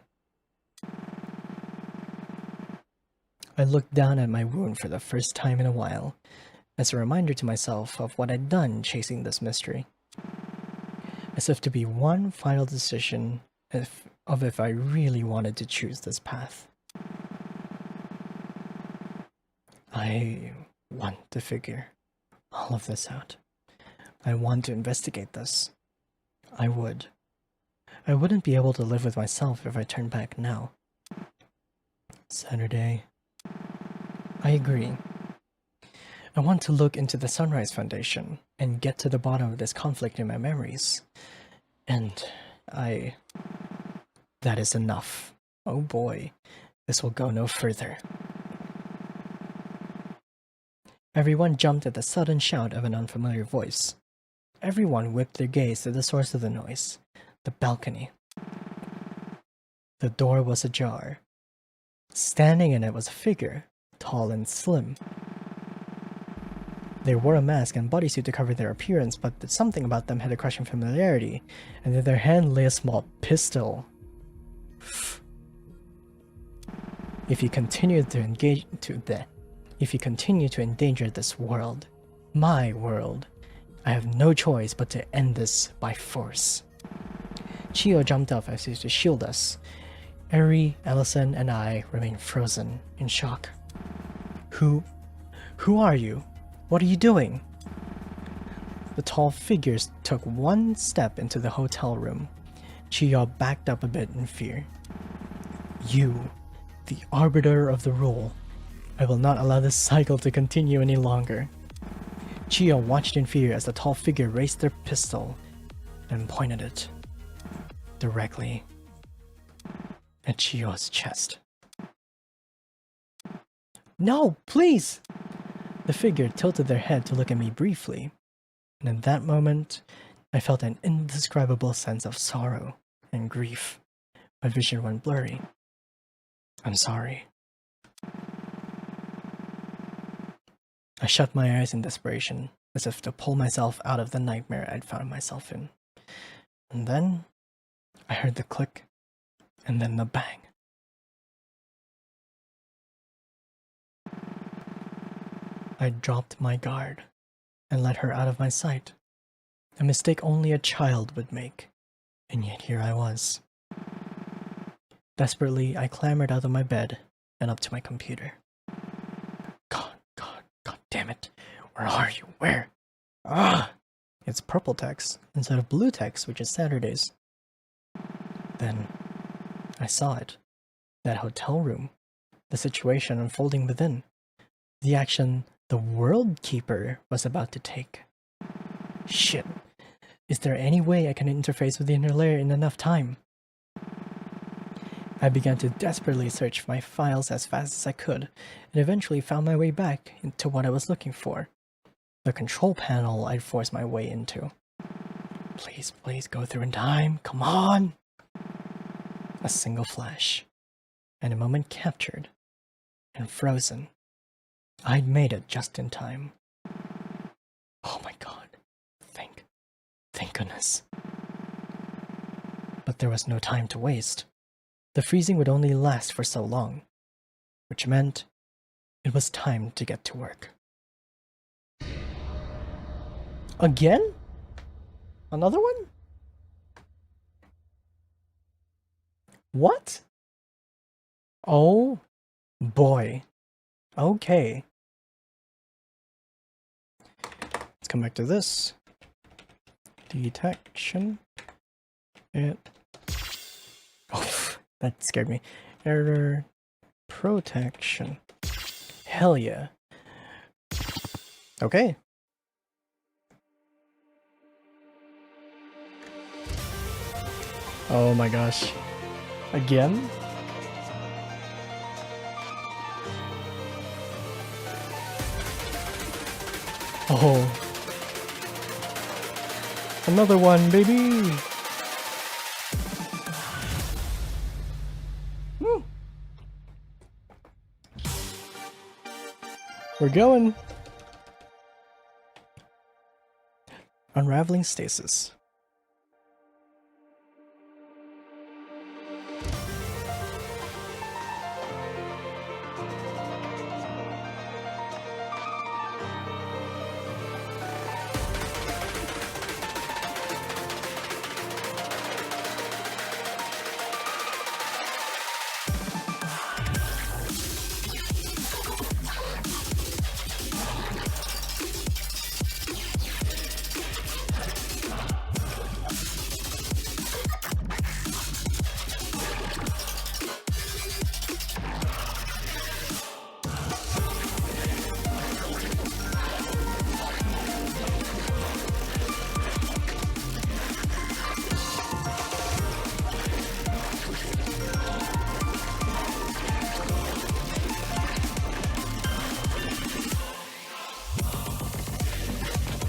[SPEAKER 1] looked down at my wound for the first time in a while, as a reminder to myself of what I'd done chasing this mystery. As if to be one final decision if I really wanted to choose this path. I want to figure all of this out. I want to investigate this. I wouldn't be able to live with myself if I turned back now. Saturday. I agree. I want to look into the Sunrise Foundation and get to the bottom of this conflict in my memories. And that is enough. Oh boy, this will go no further. Everyone jumped at the sudden shout of an unfamiliar voice. Everyone whipped their gaze to the source of the noise, the balcony. The door was ajar. Standing in it was a figure, tall and slim. They wore a mask and bodysuit to cover their appearance, but something about them had a crushing familiarity, and in their hand lay a small pistol. If you continue to endanger this world, my world, I have no choice but to end this by force. Chio jumped up as if to shield us. Eri, Allison, and I remained frozen in shock. Who are you? What are you doing? The tall figures took one step into the hotel room. Chio backed up a bit in fear. You, the arbiter of the rule. I will not allow this cycle to continue any longer. Chio watched in fear as the tall figure raised their pistol and pointed it directly at Chio's chest. No, please! The figure tilted their head to look at me briefly, and in that moment, I felt an indescribable sense of sorrow and grief. My vision went blurry. I'm sorry. I shut my eyes in desperation, as if to pull myself out of the nightmare I'd found myself in. And then, I heard the click, and then the bang. I dropped my guard and let her out of my sight. A mistake only a child would make. And yet here I was. Desperately, I clambered out of my bed and up to my computer. God damn it. Where are you? Where? Ah! It's purple text instead of blue text, which is Saturdays. Then I saw it. That hotel room. The situation unfolding within. The action the World Keeper was about to take. Shit. Is there any way I can interface with the inner layer in enough time? I began to desperately search my files as fast as I could, and eventually found my way back into what I was looking for. The control panel I'd forced my way into. Please go through in time, come on! A single flash, and a moment captured, and frozen. I'd made it just in time. Oh my god, thank goodness. But there was no time to waste. The freezing would only last for so long, which meant it was time to get to work. Again? Another one? What? Oh boy. Okay. Let's come back to this. Detection. Oh, that scared me. Error protection. Hell yeah. Okay. Oh my gosh. Again? Oh. Another one, baby! We're going! Unraveling stasis.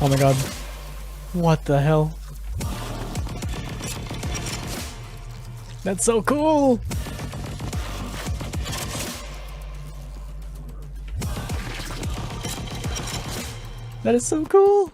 [SPEAKER 1] Oh my god. What the hell? That's so cool! That is so cool!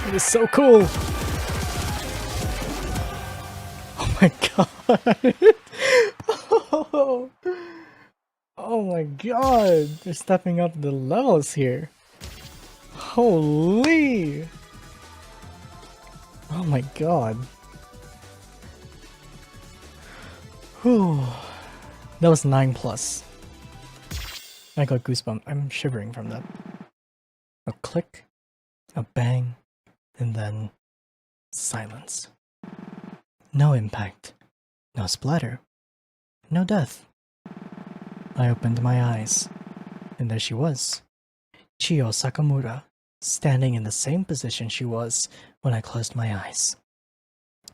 [SPEAKER 1] It is so cool! Oh, oh my god, they're stepping up the levels here. Holy! Oh my god. Whew. That was 9 plus. I got goosebumps. I'm shivering from that. A click, a bang, and then silence. No impact. No splatter. No death. I opened my eyes, and there she was. Chiyo Sakamura, standing in the same position she was when I closed my eyes.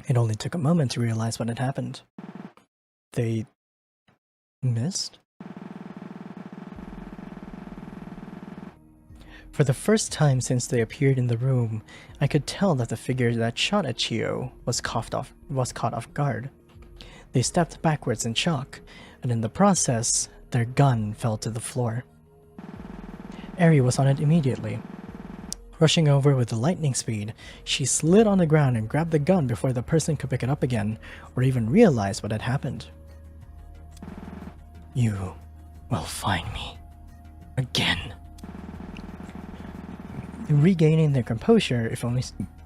[SPEAKER 1] It only took a moment to realize what had happened. They missed? For the first time since they appeared in the room, I could tell that the figure that shot at Chiyo was caught off guard. They stepped backwards in shock, and in the process, their gun fell to the floor. Eri was on it immediately. Rushing over with lightning speed, she slid on the ground and grabbed the gun before the person could pick it up again, or even realize what had happened. You will find me. Again. Regaining their composure,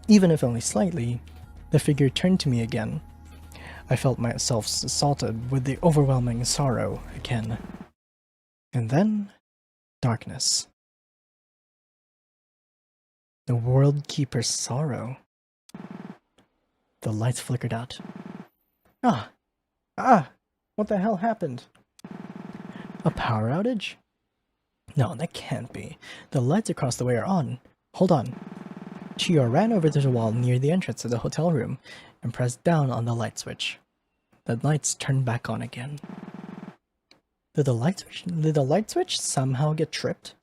[SPEAKER 1] even if only slightly, the figure turned to me again. I felt myself assaulted with the overwhelming sorrow again. And then, darkness. The World Keeper's sorrow. The lights flickered out. What the hell happened? A power outage? No, that can't be. The lights across the way are on. Hold on. Chiyo ran over to the wall near the entrance to the hotel room and pressed down on the light switch. The lights turned back on again. Did the light switch somehow get tripped?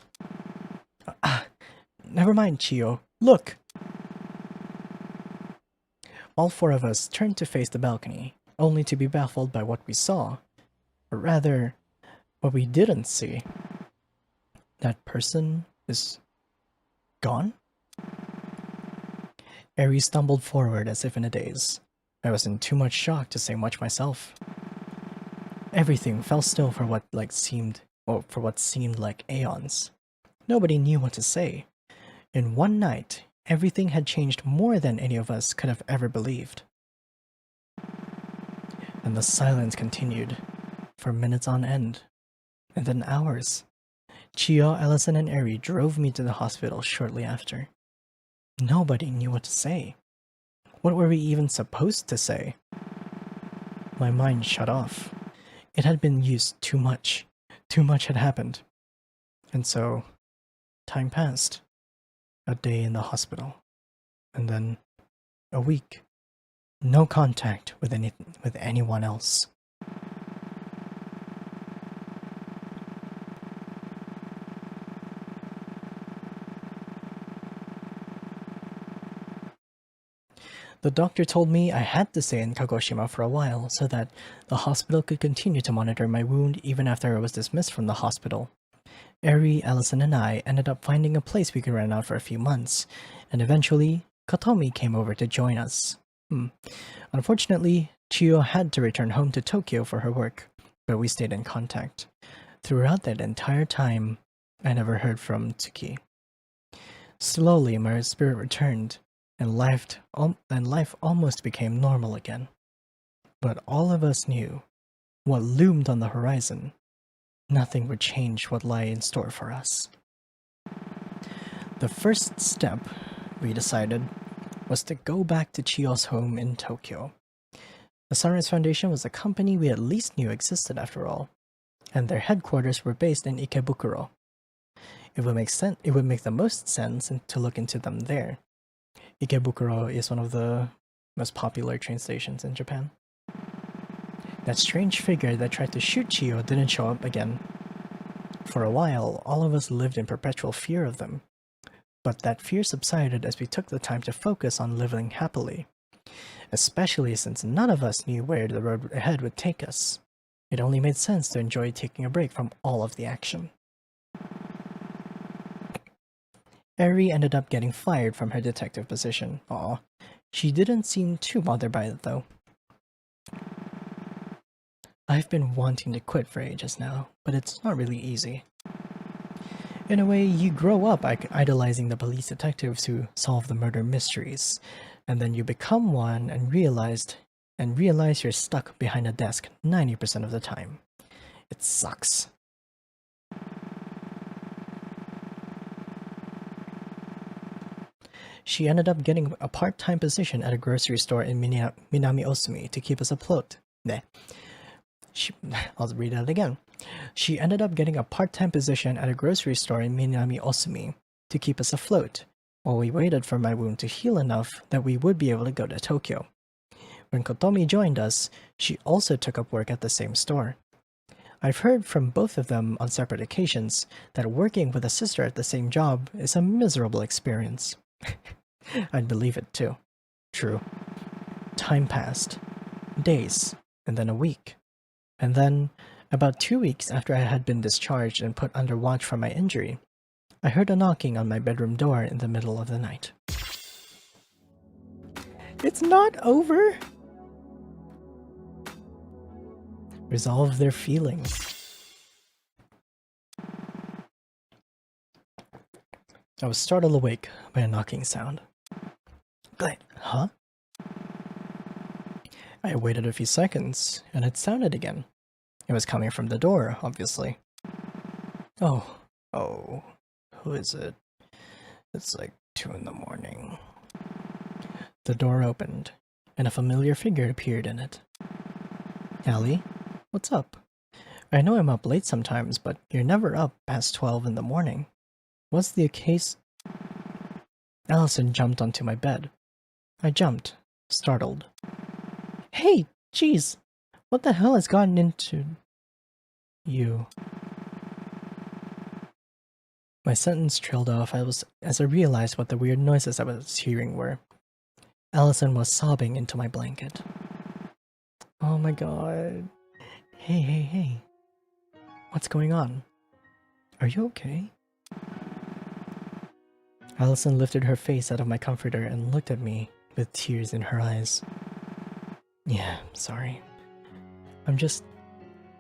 [SPEAKER 1] Never mind, Chiyo. Look! All four of us turned to face the balcony, only to be baffled by what we saw. Or rather, what we didn't see. That person is gone? Eri stumbled forward as if in a daze. I was in too much shock to say much myself. Everything fell still for what seemed like aeons. Nobody knew what to say. In one night, everything had changed more than any of us could have ever believed. And the silence continued, for minutes on end, and then hours. Chiyo, Allison, and Eri drove me to the hospital shortly after. Nobody knew what to say. What were we even supposed to say? My mind shut off. It had been used too much. Too much had happened. And so, time passed. A day in the hospital. And then, a week. No contact with anyone else. The doctor told me I had to stay in Kagoshima for a while so that the hospital could continue to monitor my wound even after I was dismissed from the hospital. Eri, Allison, and I ended up finding a place we could rent out for a few months, and eventually, Katomi came over to join us. Unfortunately, Chiyo had to return home to Tokyo for her work, but we stayed in contact. Throughout that entire time, I never heard from Tsuki. Slowly, my spirit returned, and life almost became normal again. But all of us knew what loomed on the horizon. Nothing would change what lay in store for us. The first step, we decided, was to go back to Chiyo's home in Tokyo. The Sunrise Foundation was a company we at least knew existed after all, and their headquarters were based in Ikebukuro. It would make the most sense to look into them there. Ikebukuro is one of the most popular train stations in Japan. That strange figure that tried to shoot Chiyo didn't show up again. For a while, all of us lived in perpetual fear of them. But that fear subsided as we took the time to focus on living happily. Especially since none of us knew where the road ahead would take us. It only made sense to enjoy taking a break from all of the action. Eri ended up getting fired from her detective position. She didn't seem too bothered by it though. I've been wanting to quit for ages now, but it's not really easy. In a way, you grow up idolizing the police detectives who solve the murder mysteries, and then you become one and realize you're stuck behind a desk 90% of the time. It sucks. She ended up getting a part-time position at a grocery store in Minami Osumi to keep us afloat. I'll read that again. She ended up getting a part-time position at a grocery store in Minami Osumi to keep us afloat, while we waited for my wound to heal enough that we would be able to go to Tokyo. When Kotomi joined us, she also took up work at the same store. I've heard from both of them on separate occasions that working with a sister at the same job is a miserable experience. I'd believe it too. True. Time passed. Days, and then a week. And then, about 2 weeks after I had been discharged and put under watch for my injury, I heard a knocking on my bedroom door in the middle of the night. It's not over! Resolve their feelings. I was startled awake by a knocking sound. Glad, huh? I waited a few seconds, and it sounded again. It was coming from the door, obviously. Oh, who is it? It's like 2 in the morning. The door opened, and a familiar figure appeared in it. Allie, what's up? I know I'm up late sometimes, but you're never up past 12 in the morning. What's the case? Allison jumped onto my bed. I jumped, startled. Hey, jeez! What the hell has gotten into you? My sentence trailed off as I realized what the weird noises I was hearing were. Allison was sobbing into my blanket. Oh my god. Hey. What's going on? Are you okay? Allison lifted her face out of my comforter and looked at me with tears in her eyes. Yeah, sorry. I'm just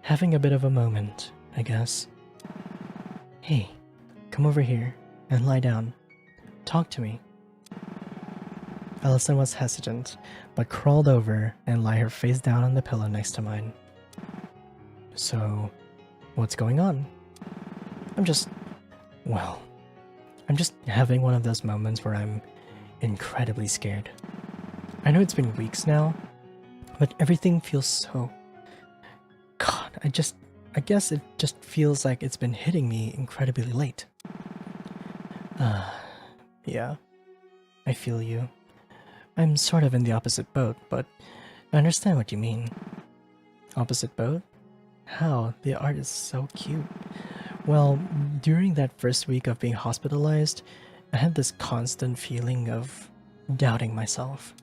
[SPEAKER 1] having a bit of a moment, I guess. Hey, come over here and lie down. Talk to me. Allison was hesitant, but crawled over and lay her face down on the pillow next to mine. So, what's going on? I'm just having one of those moments where I'm incredibly scared. I know it's been weeks now, but everything feels so... God, I guess it just feels like it's been hitting me incredibly late. Yeah, I feel you. I'm sort of in the opposite boat, but I understand what you mean. Opposite boat? How? The art is so cute. Well, during that first week of being hospitalized, I had this constant feeling of doubting myself.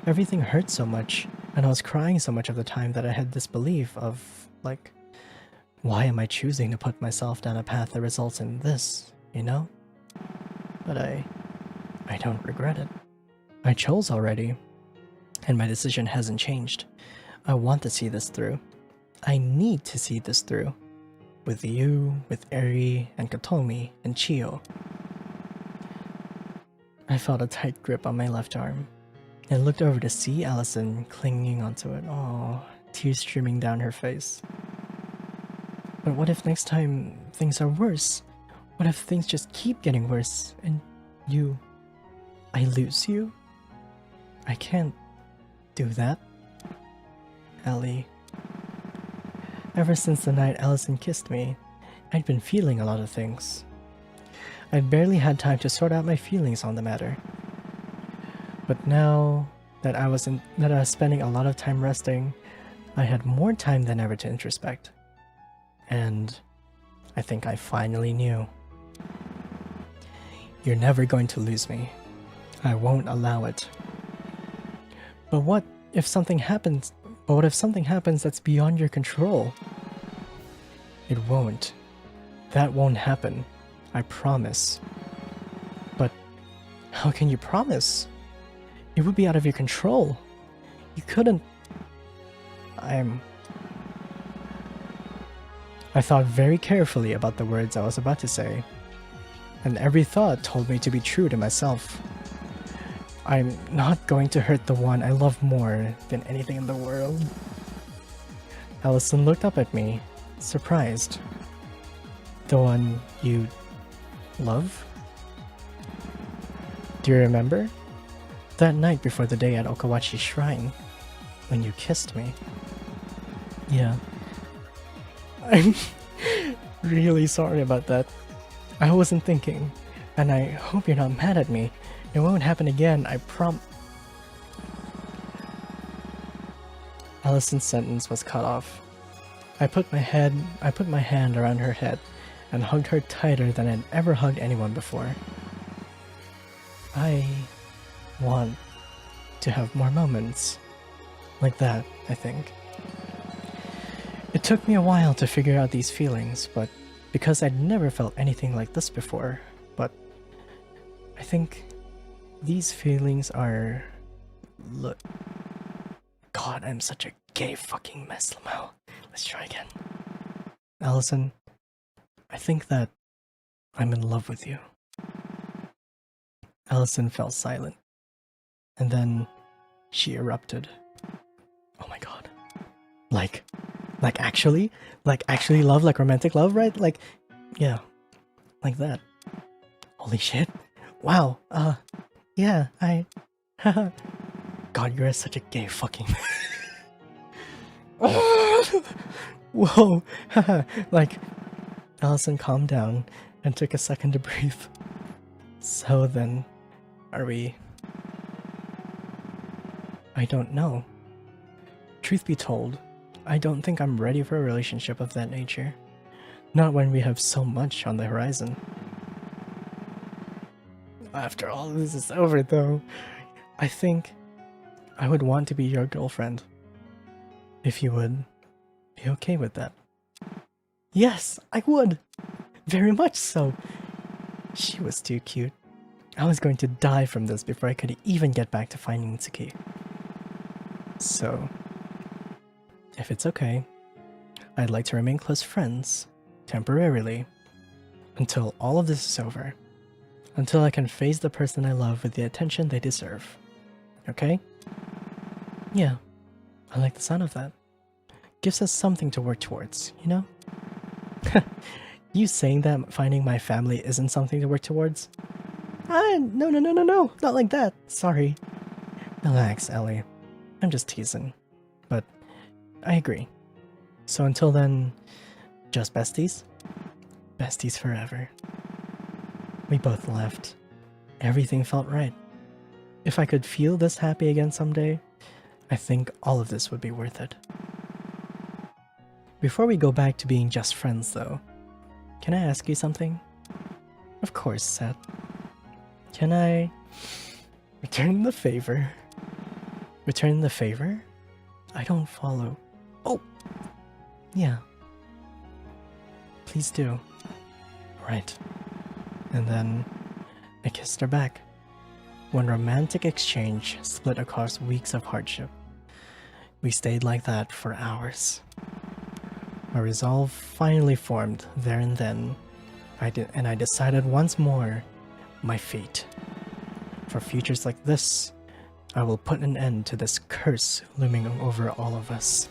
[SPEAKER 1] Everything hurt so much, and I was crying so much of the time that I had this belief of, like, why am I choosing to put myself down a path that results in this, you know? But I don't regret it. I chose already, and my decision hasn't changed. I want to see this through. I need to see this through. With you, with Eri, and Kotomi, and Chio. I felt a tight grip on my left arm, and looked over to see Allison clinging onto it. Oh, tears streaming down her face. But what if next time things are worse? What if things just keep getting worse, and I lose you? I can't do that. Ellie. Ever since the night Allison kissed me, I'd been feeling a lot of things. I'd barely had time to sort out my feelings on the matter. But now that I was spending a lot of time resting, I had more time than ever to introspect. And I think I finally knew. You're never going to lose me. I won't allow it. But what if something happens? But what if something happens that's beyond your control? It won't. That won't happen. I promise. But how can you promise? It would be out of your control. You couldn't... I thought very carefully about the words I was about to say, and every thought told me to be true to myself. I'm not going to hurt the one I love more than anything in the world. Allison looked up at me, surprised. The one you love? Do you remember? That night before the day at Okawachi's shrine, when you kissed me. Yeah. I'm really sorry about that. I wasn't thinking, and I hope you're not mad at me. It won't happen again, I Allison's sentence was cut off. I put my hand around her head and hugged her tighter than I'd ever hugged anyone before. I want to have more moments like that, I think. It took me a while to figure out these feelings, but because I'd never felt anything like this before, but I think these feelings are... Look... God, I'm such a gay fucking mess, Lamau. Let's try again. Allison, I think that I'm in love with you. Allison fell silent, and then she erupted. Oh my god. Like actually love, like romantic love, right? Like, yeah, like that. Holy shit. Wow, yeah, God, you're such a gay fucking... Whoa, like, Allison calmed down and took a second to breathe. So then, are we... I don't know. Truth be told, I don't think I'm ready for a relationship of that nature. Not when we have so much on the horizon. After all this is over though, I think I would want to be your girlfriend. If you would be okay with that. Yes, I would! Very much so! She was too cute. I was going to die from this before I could even get back to finding Tsuki. So, if it's okay, I'd like to remain close friends, temporarily, until all of this is over. Until I can face the person I love with the attention they deserve. Okay? Yeah, I like the sound of that. Gives us something to work towards, you know? You saying that finding my family isn't something to work towards? No, not like that. Sorry. Relax, Ellie. I'm just teasing. But I agree. So until then, just besties? Besties forever. We both left. Everything felt right. If I could feel this happy again someday, I think all of this would be worth it. Before we go back to being just friends though, can I ask you something? Of course, Seth. Can I return the favor? Return the favor? I don't follow. Oh! Yeah. Please do. Right. And then I kissed her back. One romantic exchange split across weeks of hardship. We stayed like that for hours. My resolve finally formed there and then. I decided once more my fate. For futures like this, I will put an end to this curse looming over all of us.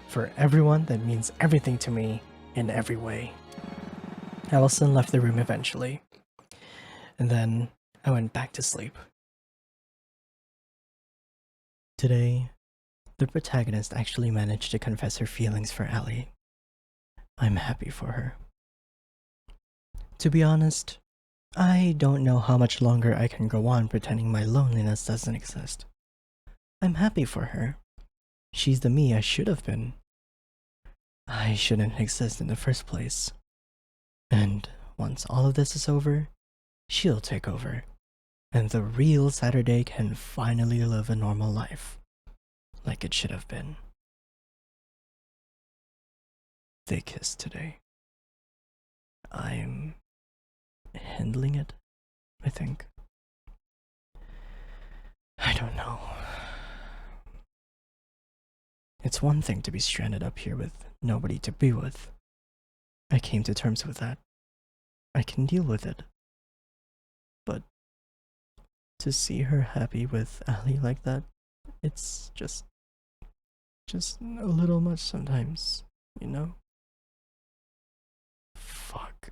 [SPEAKER 1] For everyone that means everything to me in every way. Allison left the room eventually, and then I went back to sleep. Today, the protagonist actually managed to confess her feelings for Allie. I'm happy for her. To be honest, I don't know how much longer I can go on pretending my loneliness doesn't exist. I'm happy for her. She's the me I should have been. I shouldn't exist in the first place. And once all of this is over, she'll take over, and the real Saturday can finally live a normal life, like it should have been. They kissed today. I'm handling it, I think. I don't know. It's one thing to be stranded up here with nobody to be with, I came to terms with that. I can deal with it. But to see her happy with Ali like that, it's just a little much sometimes, you know? Fuck.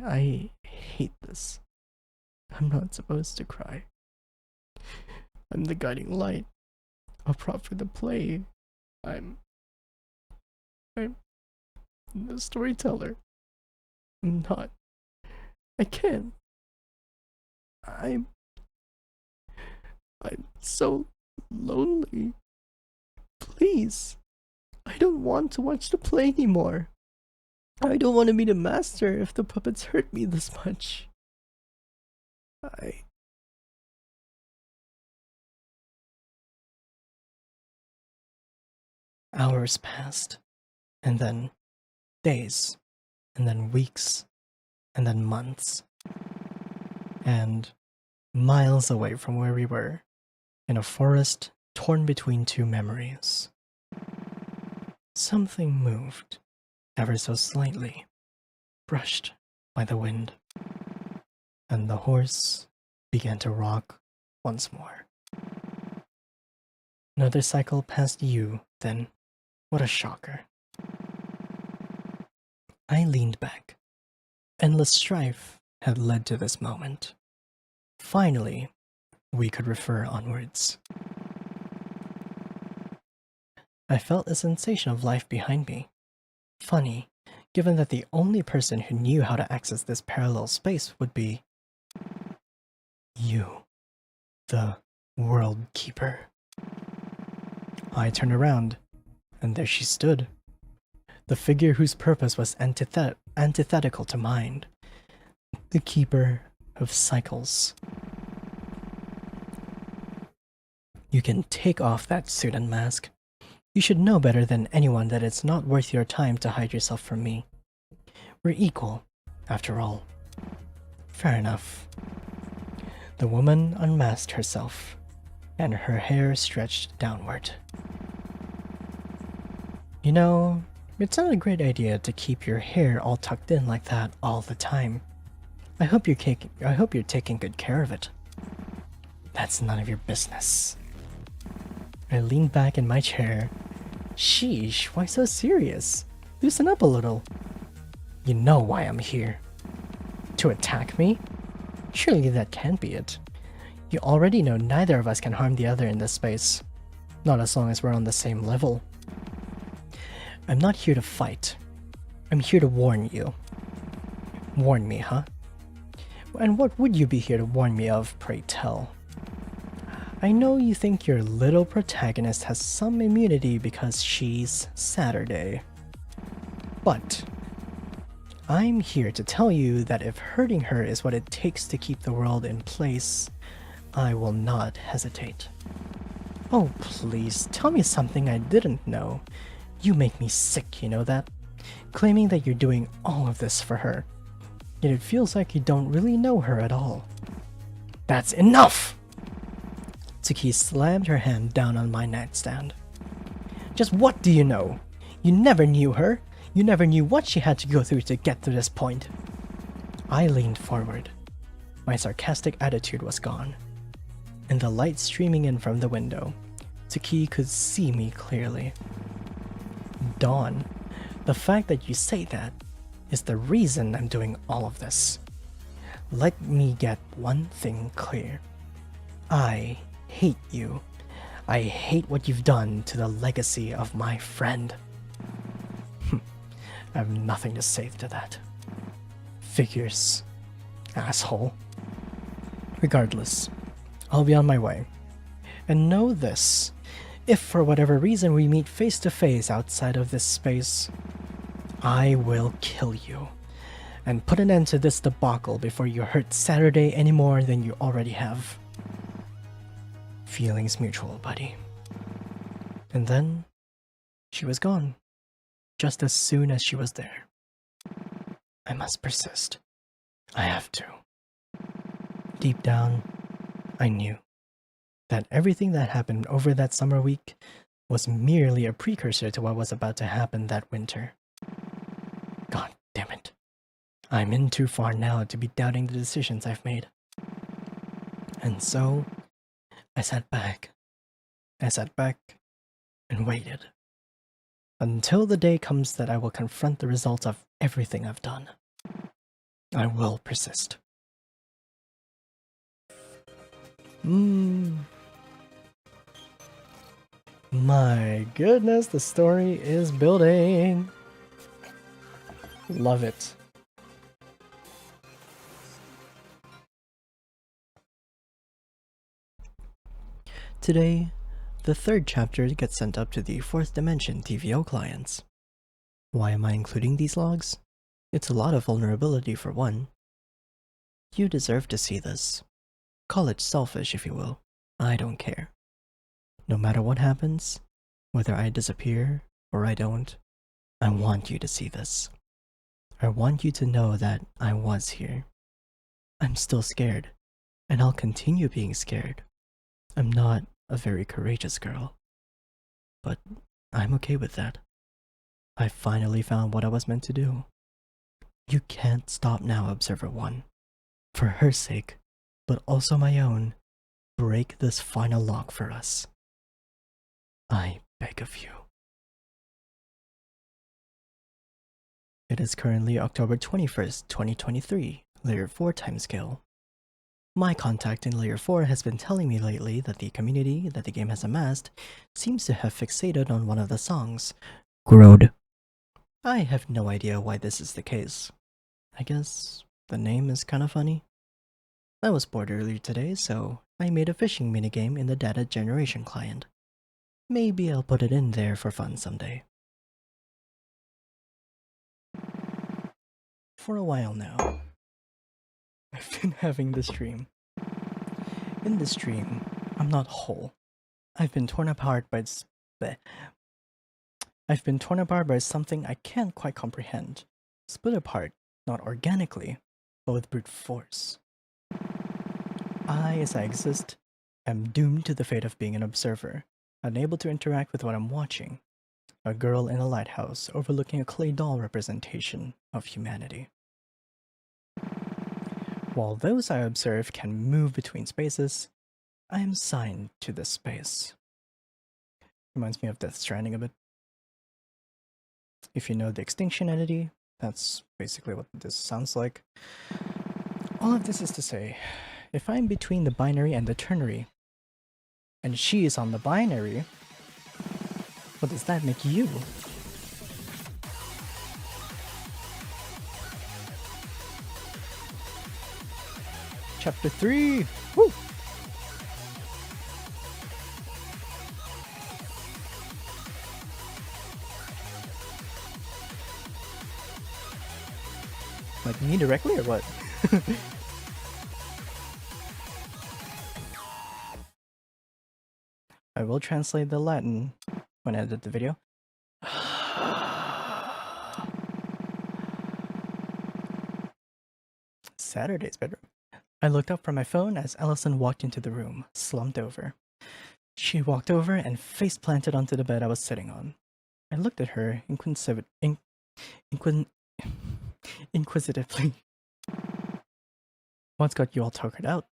[SPEAKER 1] I hate this. I'm not supposed to cry. I'm the guiding light, a prop for the play. I'm the storyteller. I'm not. I can't. I'm so lonely. Please. I don't want to watch the play anymore. I don't want to be the master if the puppets hurt me this much. Hours passed, and then days, and then weeks, and then months. And miles away from where we were, in a forest torn between two memories, something moved, ever so slightly, brushed by the wind, and the horse began to rock once more. Another cycle past you, then. What a shocker. I leaned back. Endless strife had led to this moment. Finally, we could refer onwards. I felt a sensation of life behind me. Funny, given that the only person who knew how to access this parallel space would be you, the World Keeper. I turned around, and there she stood. The figure whose purpose was antithetical to mine. The Keeper of Cycles. You can take off that suit and mask. You should know better than anyone that it's not worth your time to hide yourself from me. We're equal, after all. Fair enough. The woman unmasked herself, and her hair stretched downward. You know, it's not a great idea to keep your hair all tucked in like that all the time. I hope you're taking good care of it. That's none of your business. I leaned back in my chair. Sheesh, why so serious? Loosen up a little. You know why I'm here. To attack me? Surely that can't be it. You already know neither of us can harm the other in this space. Not as long as we're on the same level. I'm not here to fight. I'm here to warn you. Warn me, huh? And what would you be here to warn me of, pray tell? I know you think your little protagonist has some immunity because she's Saturday. But I'm here to tell you that if hurting her is what it takes to keep the world in place, I will not hesitate. Oh, please, tell me something I didn't know. You make me sick, you know that? Claiming that you're doing all of this for her. Yet it feels like you don't really know her at all. That's enough! Tsuki slammed her hand down on my nightstand. Just what do you know? You never knew her. You never knew what she had to go through to get to this point. I leaned forward. My sarcastic attitude was gone. In the light streaming in from the window, Tsuki could see me clearly. Dawn, the fact that you say that is the reason I'm doing all of this. Let me get one thing clear. I hate you. I hate what you've done to the legacy of my friend. I have nothing to say to that. Figures. Asshole. Regardless, I'll be on my way. And know this. If for whatever reason we meet face to face outside of this space, I will kill you and put an end to this debacle before you hurt Saturday any more than you already have. Feelings mutual, buddy. And then she was gone, just as soon as she was there. I must persist. I have to. Deep down, I knew that everything that happened over that summer week was merely a precursor to what was about to happen that winter. I'm in too far now to be doubting the decisions I've made. And so, I sat back. I sat back and waited. Until the day comes that I will confront the results of everything I've done. I will persist. My goodness, the story is building. Love it. Today, the third chapter gets sent up to the 4th Dimension TVO clients. Why am I including these logs? It's a lot of vulnerability for one. You deserve to see this. Call it selfish if you will. I don't care. No matter what happens, whether I disappear or I don't, I want you to see this. I want you to know that I was here. I'm still scared, and I'll continue being scared. I'm not a very courageous girl, but I'm okay with that. I finally found what I was meant to do. You can't stop now, Observer 1. For her sake, but also my own, break this final lock for us. I beg of you. It is currently October 21st, 2023, Layer 4 timescale. My contact in Layer 4 has been telling me lately that the community that the game has amassed seems to have fixated on one of the songs, Grode. I have no idea why this is the case. I guess the name is kinda funny. I was bored earlier today, so I made a fishing minigame in the data generation client. Maybe I'll put it in there for fun someday. For a while now, I've been having this dream. In this dream, I'm not whole. I've been torn apart by something I can't quite comprehend. Split apart, not organically, but with brute force. I, as I exist, am doomed to the fate of being an observer, unable to interact with what I'm watching. A girl in a lighthouse overlooking a clay doll representation of humanity. While those I observe can move between spaces, I am signed to this space. Reminds me of Death Stranding a bit. If you know the extinction entity, that's basically what this sounds like. All of this is to say, if I'm between the binary and the ternary, and she is on the binary, what does that make you? Chapter 3! Woo! Like me directly or what? I will translate the Latin when I edit the video. Saturday's bedroom. I looked up from my phone as Allison walked into the room, slumped over. She walked over and face planted onto the bed I was sitting on. I looked at her inquisitively. What's got you all tuckered out?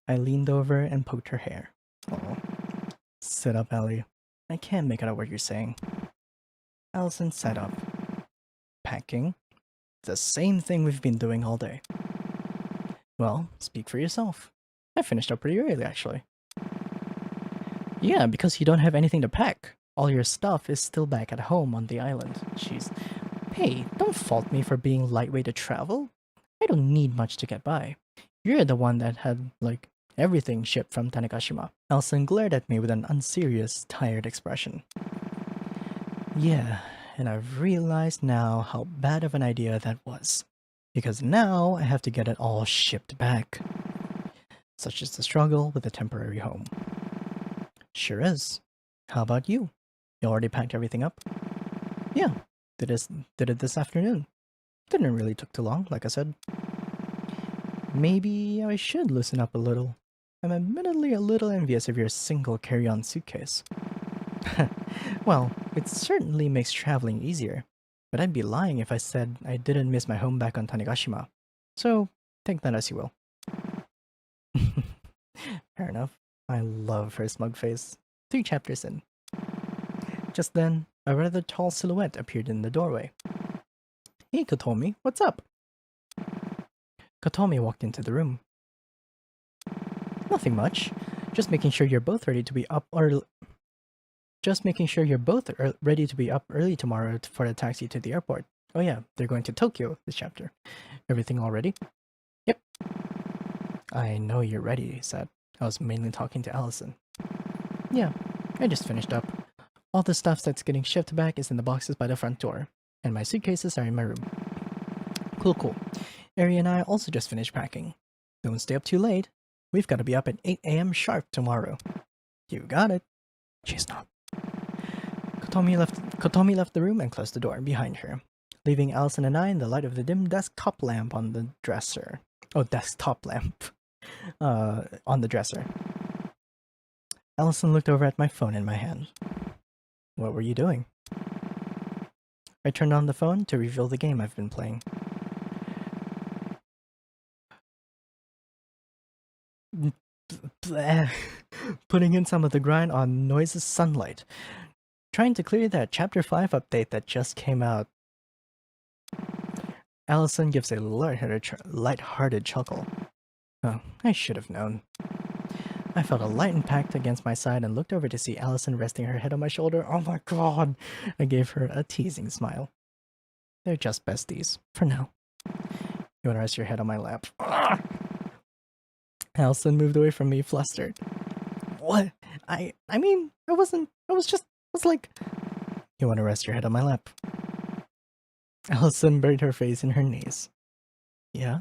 [SPEAKER 1] I leaned over and poked her hair. Oh. Sit up, Ellie. I can't make out what you're saying. Allison sat up. Packing? The same thing we've been doing all day. Well, speak for yourself. I finished up pretty early, actually. Yeah, because you don't have anything to pack. All your stuff is still back at home on the island. Jeez. Hey, don't fault me for being lightweight to travel. I don't need much to get by. You're the one that had, like, everything shipped from Tanegashima. Elson glared at me with an unserious, tired expression. Yeah, and I've realized now how bad of an idea that was. Because now I have to get it all shipped back. Such is the struggle with a temporary home. Sure is. How about you? You already packed everything up? Yeah, did it this afternoon. Didn't really took too long, like I said. Maybe I should loosen up a little. I'm admittedly a little envious of your single carry-on suitcase. Well, it certainly makes traveling easier. but I'd be lying if I said I didn't miss my home back on Tanegashima. So, take that as you will. Fair enough. I love her smug face. 3 chapters in. Just then, a rather tall silhouette appeared in the doorway. Hey, Kotomi, what's up? Kotomi walked into the room. Nothing much. Just making sure you're both ready to be up early. Just making sure you're both ready to be up early tomorrow for the taxi to the airport. Oh yeah, they're going to Tokyo this chapter. Everything all ready? Yep. I know you're ready, he said. I was mainly talking to Allison. Yeah, I just finished up. All the stuff that's getting shipped back is in the boxes by the front door, and my suitcases are in my room. Cool. Ari and I also just finished packing. Don't stay up too late. We've got to be up at 8 a.m. sharp tomorrow. You got it. She's not. Kotomi left the room and closed the door behind her, leaving Allison and I in the light of the dim desktop lamp on the dresser. Oh, desktop lamp. On the dresser. Allison looked over at my phone in my hand. What were you doing? I turned on the phone to reveal the game I've been playing. Putting in some of the grind on Noise's Sunlight. Trying to clear that Chapter 5 update that just came out. Allison gives a light-hearted chuckle. Oh, I should have known. I felt a light impact against my side and looked over to see Allison resting her head on my shoulder. Oh my god! I gave her a teasing smile. They're just besties, for now. You wanna rest your head on my lap? Allison moved away from me, flustered. What? I was like... You wanna rest your head on my lap? Allison buried her face in her knees. Yeah?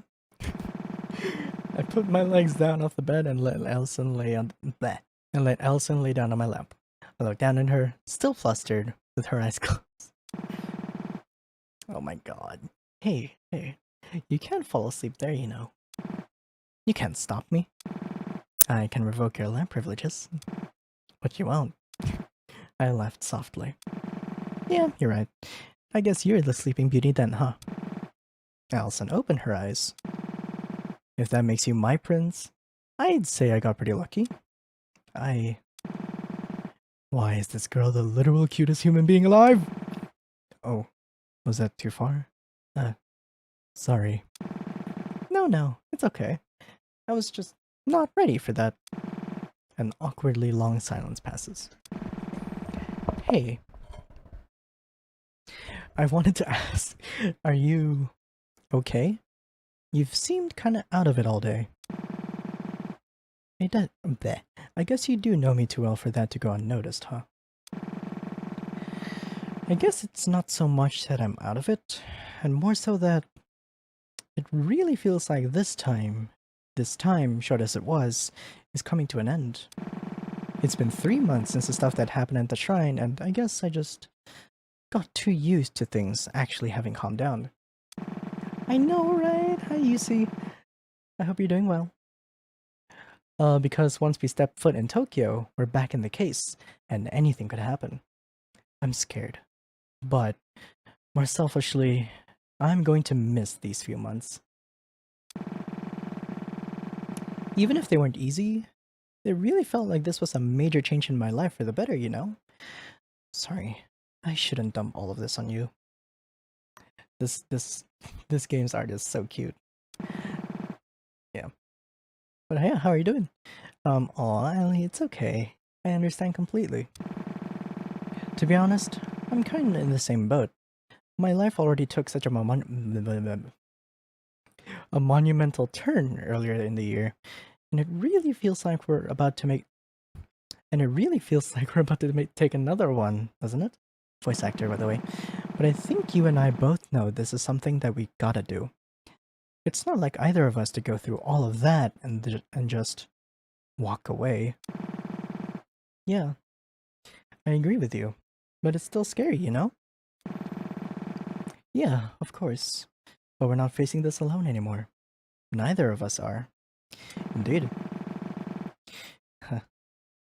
[SPEAKER 1] I put my legs down off the bed and let Allison lay down on my lap. I looked down at her, still flustered, with her eyes closed. Oh my god. Hey, you can't fall asleep there, you know. You can't stop me. I can revoke your lamp privileges. But you won't. I laughed softly. Yeah, you're right. I guess you're the Sleeping Beauty then, huh? Allison opened her eyes. If that makes you my prince, I'd say I got pretty lucky. Why is this girl the literal cutest human being alive? Oh, was that too far? Sorry. No, it's okay. I was just not ready for that. An awkwardly long silence passes. Hey. I wanted to ask, are you okay? You've seemed kinda out of it all day. I guess you do know me too well for that to go unnoticed, huh? I guess it's not so much that I'm out of it, and more so that it really feels like this time, short as it was, is coming to an end. It's been 3 months since the stuff that happened at the shrine, and I guess I just got too used to things actually having calmed down. I know, right? Hi, Yusi. I hope you're doing well. Because once we step foot in Tokyo, we're back in the case, and anything could happen. I'm scared. But, more selfishly, I'm going to miss these few months. Even if they weren't easy, it really felt like this was a major change in my life for the better, you know? Sorry, I shouldn't dump all of this on you. This game's art is so cute. Yeah. But yeah, how are you doing? Ellie, it's okay. I understand completely. To be honest, I'm kind of in the same boat. My life already took such a monumental turn earlier in the year, and it really feels like we're about to take another one, doesn't it? Voice actor, by the way. But I think you and I both know this is something that we gotta do. It's not like either of us to go through all of that and just walk away. Yeah, I agree with you, but it's still scary, you know? Yeah, of course. But we're not facing this alone anymore. Neither of us are. Indeed.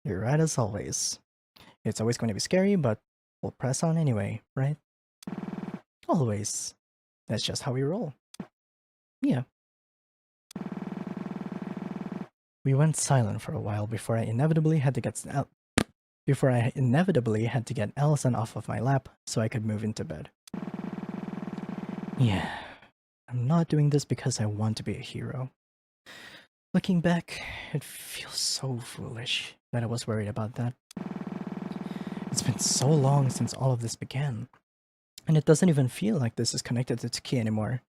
[SPEAKER 1] You're right as always. It's always going to be scary, but we'll press on anyway, right? Always. That's just how we roll. Yeah. We went silent for a while before I inevitably had to get Allison off of my lap so I could move into bed. Yeah, I'm not doing this because I want to be a hero. Looking back, it feels so foolish that I was worried about that. It's been so long since all of this began, and it doesn't even feel like this is connected to Taki anymore,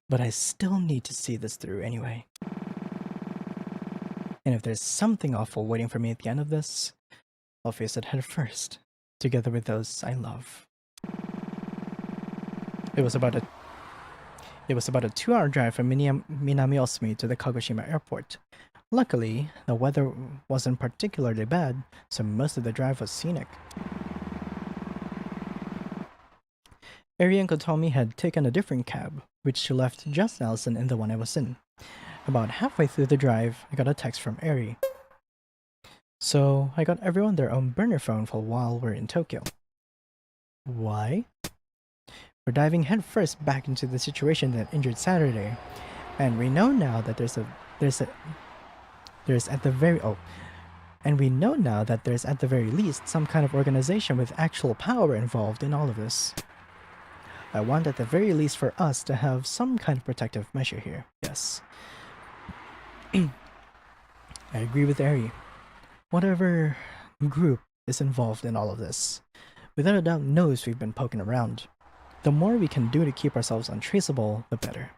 [SPEAKER 1] but I still need to see this through anyway. And if there's something awful waiting for me at the end of this, I'll face it head first, together with those I love. It was about a 2-hour drive from Minami-Osumi to the Kagoshima airport. Luckily, the weather wasn't particularly bad, so most of the drive was scenic. Eri and Kotomi had taken a different cab, which left just Allison in the one I was in. About halfway through the drive, I got a text from Eri. So, I got everyone their own burner phone for while we're in Tokyo. Why? We're diving headfirst back into the situation that injured Saturday, and we know now that there's at the very least some kind of organization with actual power involved in all of this. I want at the very least for us to have some kind of protective measure here. Yes. I agree with Eri. Whatever group is involved in all of this, without a doubt knows we've been poking around. The more we can do to keep ourselves untraceable, the better.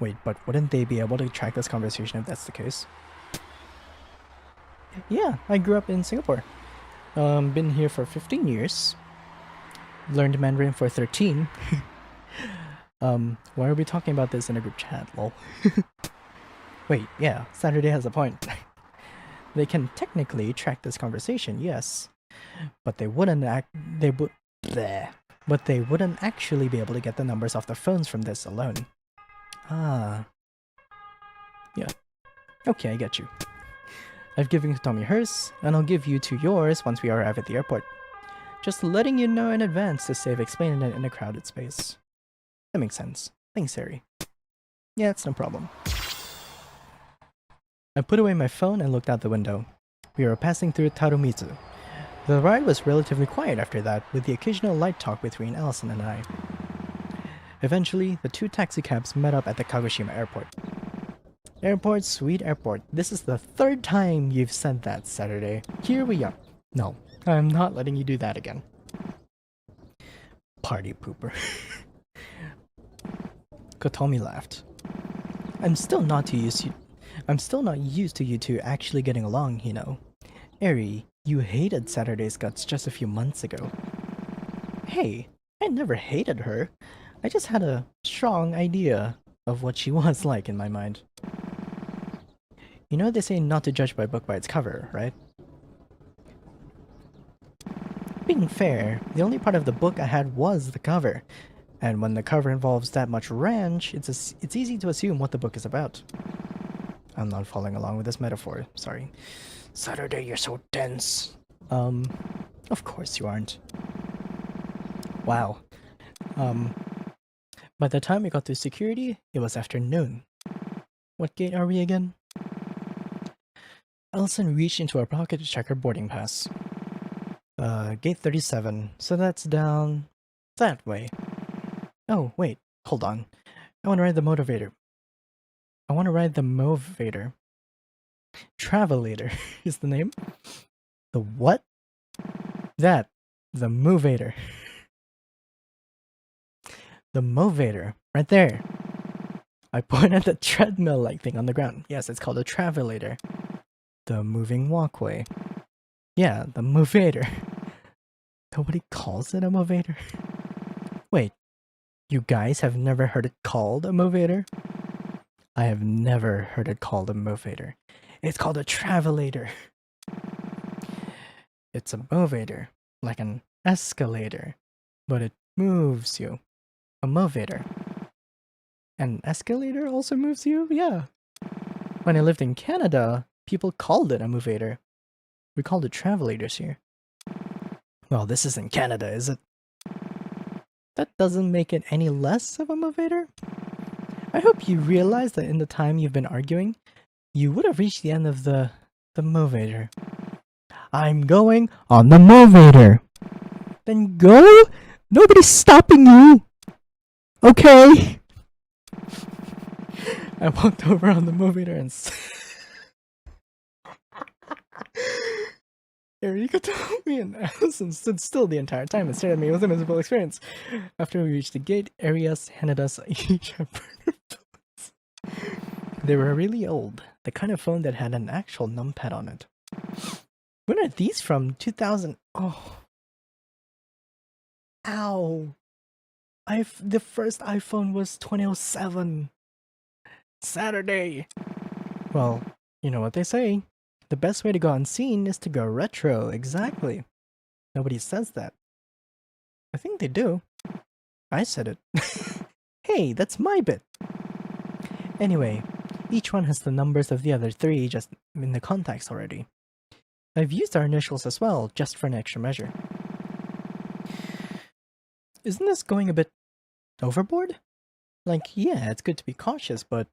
[SPEAKER 1] Wait, but wouldn't they be able to track this conversation if that's the case? Yeah, I grew up in Singapore. Been here for 15 years. Learned Mandarin for 13. Why are we talking about this in a group chat, lol? Wait, yeah, Saturday has a point. They can technically track this conversation, yes. But they wouldn't actually be able to get the numbers off the phones from this alone. Ah. Yeah. Okay, I get you. I've given Tommy hers, and I'll give you 2 yours once we arrive at the airport. Just letting you know in advance to save explaining it in a crowded space. That makes sense. Thanks, Harry. Yeah, it's no problem. I put away my phone and looked out the window. We were passing through Tarumitsu. The ride was relatively quiet after that, with the occasional light talk between Allison and I. Eventually, the 2 taxicabs met up at the Kagoshima airport. Airport, sweet airport. This is the 3rd time you've said that, Saturday. Here we are. No, I'm not letting you do that again. Party pooper. Kotomi laughed. I'm still not used to you two actually getting along, you know. Eri, you hated Saturday's guts just a few months ago. Hey, I never hated her. I just had a strong idea of what she was like in my mind. You know they say not to judge by a book by its cover, right? Being fair, the only part of the book I had was the cover. And when the cover involves that much ranch, it's easy to assume what the book is about. I'm not following along with this metaphor, sorry. Saturday, you're so dense. Of course you aren't. Wow. By the time we got to security, it was afternoon. What gate are we again? Allison reached into her pocket to check her boarding pass. Gate 37, so that's down that way. Oh, wait, hold on. I want to ride the motivator. Travelator is the name. The what? The movator. The movator, right there. I point at the treadmill-like thing on the ground. Yes, it's called a travelator. The moving walkway. Yeah, the movator. Nobody calls it a movator? Wait, you guys have never heard it called a movator? I have never heard it called a movator. It's called a travelator. It's a movator, like an escalator, but it moves you. A movator. An escalator also moves you? Yeah. When I lived in Canada, people called it a movator. We called it travelators here. Well, this isn't Canada, is it? That doesn't make it any less of a motivator. I hope you realize that in the time you've been arguing, you would have reached the end of the motivator. I'm going on the motivator. Then go. Nobody's stopping you. Okay. I walked over on the motivator and Erika told me and Allison stood still the entire time and stared at me with a miserable experience. After we reached the gate, Arias handed us each a burner phones. They were really old, the kind of phone that had an actual numpad on it. When are these from? 2000? Oh. Ow. The first iPhone was 2007. Saturday. Well, you know what they say. The best way to go unseen is to go retro. Exactly. Nobody says that. I think they do. I said it. Hey, that's my bit. Anyway, each one has the numbers of the other three just in the context already. I've used our initials as well, just for an extra measure. Isn't this going a bit overboard? Like, yeah, it's good to be cautious, but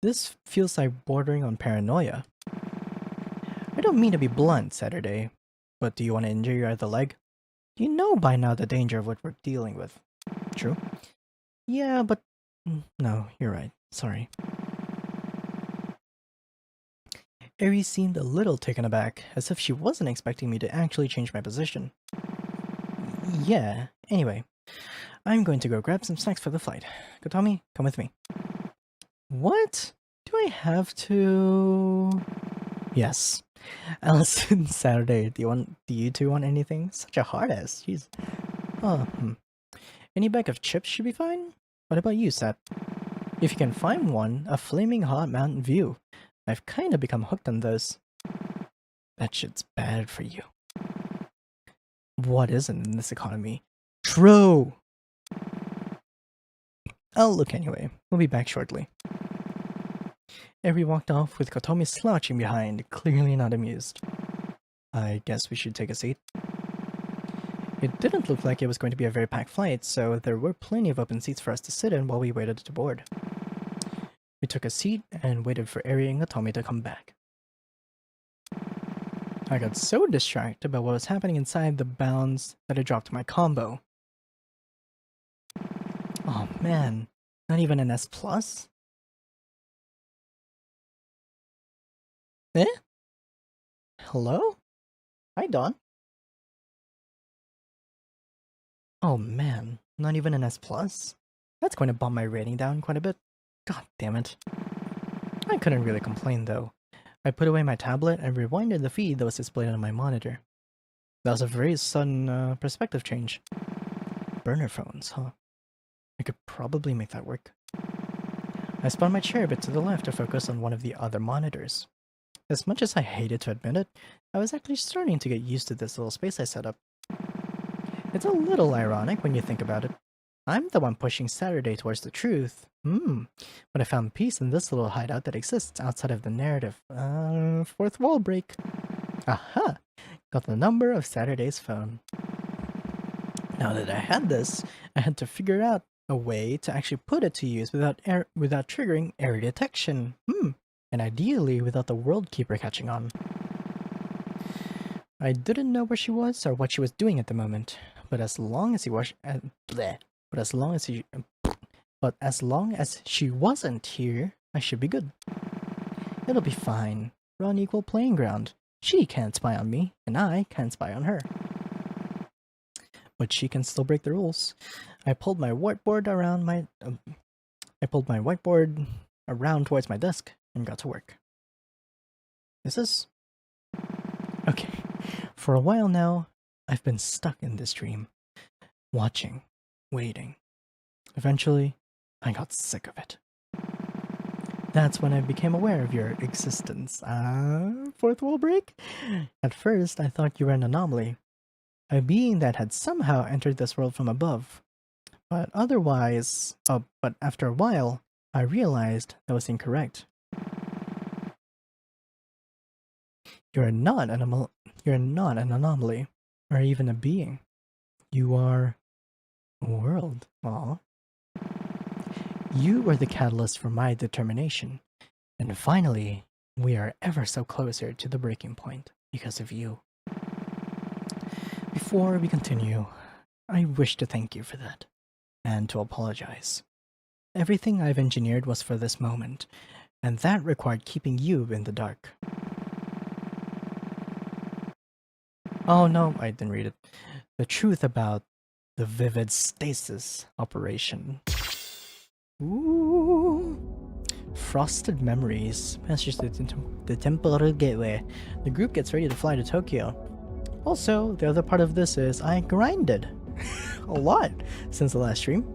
[SPEAKER 1] this feels like bordering on paranoia. I don't mean to be blunt, Saturday, but do you want to injure your other leg? You know by now the danger of what we're dealing with. True? Yeah, but... No, you're right. Sorry. Aries seemed a little taken aback, as if she wasn't expecting me to actually change my position. Yeah, anyway. I'm going to go grab some snacks for the flight. Kotomi, come with me. What? Do I have to... Yes. Allison, Saturday, do you two want anything? Such a hard ass, jeez. Oh, Any bag of chips should be fine? What about you, Sat? If you can find one, a flaming hot Mountain View. I've kinda become hooked on those. That shit's bad for you. What isn't in this economy? True! I'll look anyway. We'll be back shortly. Eri walked off with Kotomi slouching behind, clearly not amused. I guess we should take a seat. It didn't look like it was going to be a very packed flight, so there were plenty of open seats for us to sit in while we waited to board. We took a seat and waited for Eri and Kotomi to come back. I got so distracted by what was happening inside the bounds that I dropped my combo. Oh man, not even an S+? Eh? Hello? Hi, Dawn. Oh man, not even an S+? That's going to bump my rating down quite a bit. God damn it. I couldn't really complain though. I put away my tablet and rewinded the feed that was displayed on my monitor. That was a very sudden perspective change. Burner phones, huh? I could probably make that work. I spun my chair a bit to the left to focus on one of the other monitors. As much as I hated to admit it, I was actually starting to get used to this little space I set up. It's a little ironic when you think about it. I'm the one pushing Saturday towards the truth. But I found peace in this little hideout that exists outside of the narrative. Fourth wall break. Aha! Got the number of Saturday's phone. Now that I had this, I had to figure out a way to actually put it to use without triggering error detection. And ideally without the World Keeper catching on. I didn't know where she was or what she was doing at the moment, but as long as she wasn't here, I should be good. It'll be fine. We're on equal playing ground. She can't spy on me, and I can't spy on her. But she can still break the rules. I pulled my whiteboard around towards my desk and got to work. Okay. For a while now, I've been stuck in this dream. Watching. Waiting. Eventually, I got sick of it. That's when I became aware of your existence. Fourth wall break? At first, I thought you were an anomaly. A being that had somehow entered this world from above. But after a while, I realized that was incorrect. You're not an anomaly, or even a being. You are world. Aw. You were the catalyst for my determination. And finally, we are ever so closer to the breaking point because of you. Before we continue, I wish to thank you for that, and to apologize. Everything I've engineered was for this moment, and that required keeping you in the dark. Oh no, I didn't read it. The truth about the vivid stasis operation. Ooh. Frosted memories. Message to the temporary gateway. The group gets ready to fly to Tokyo. Also, the other part of this is I grinded a lot since the last stream.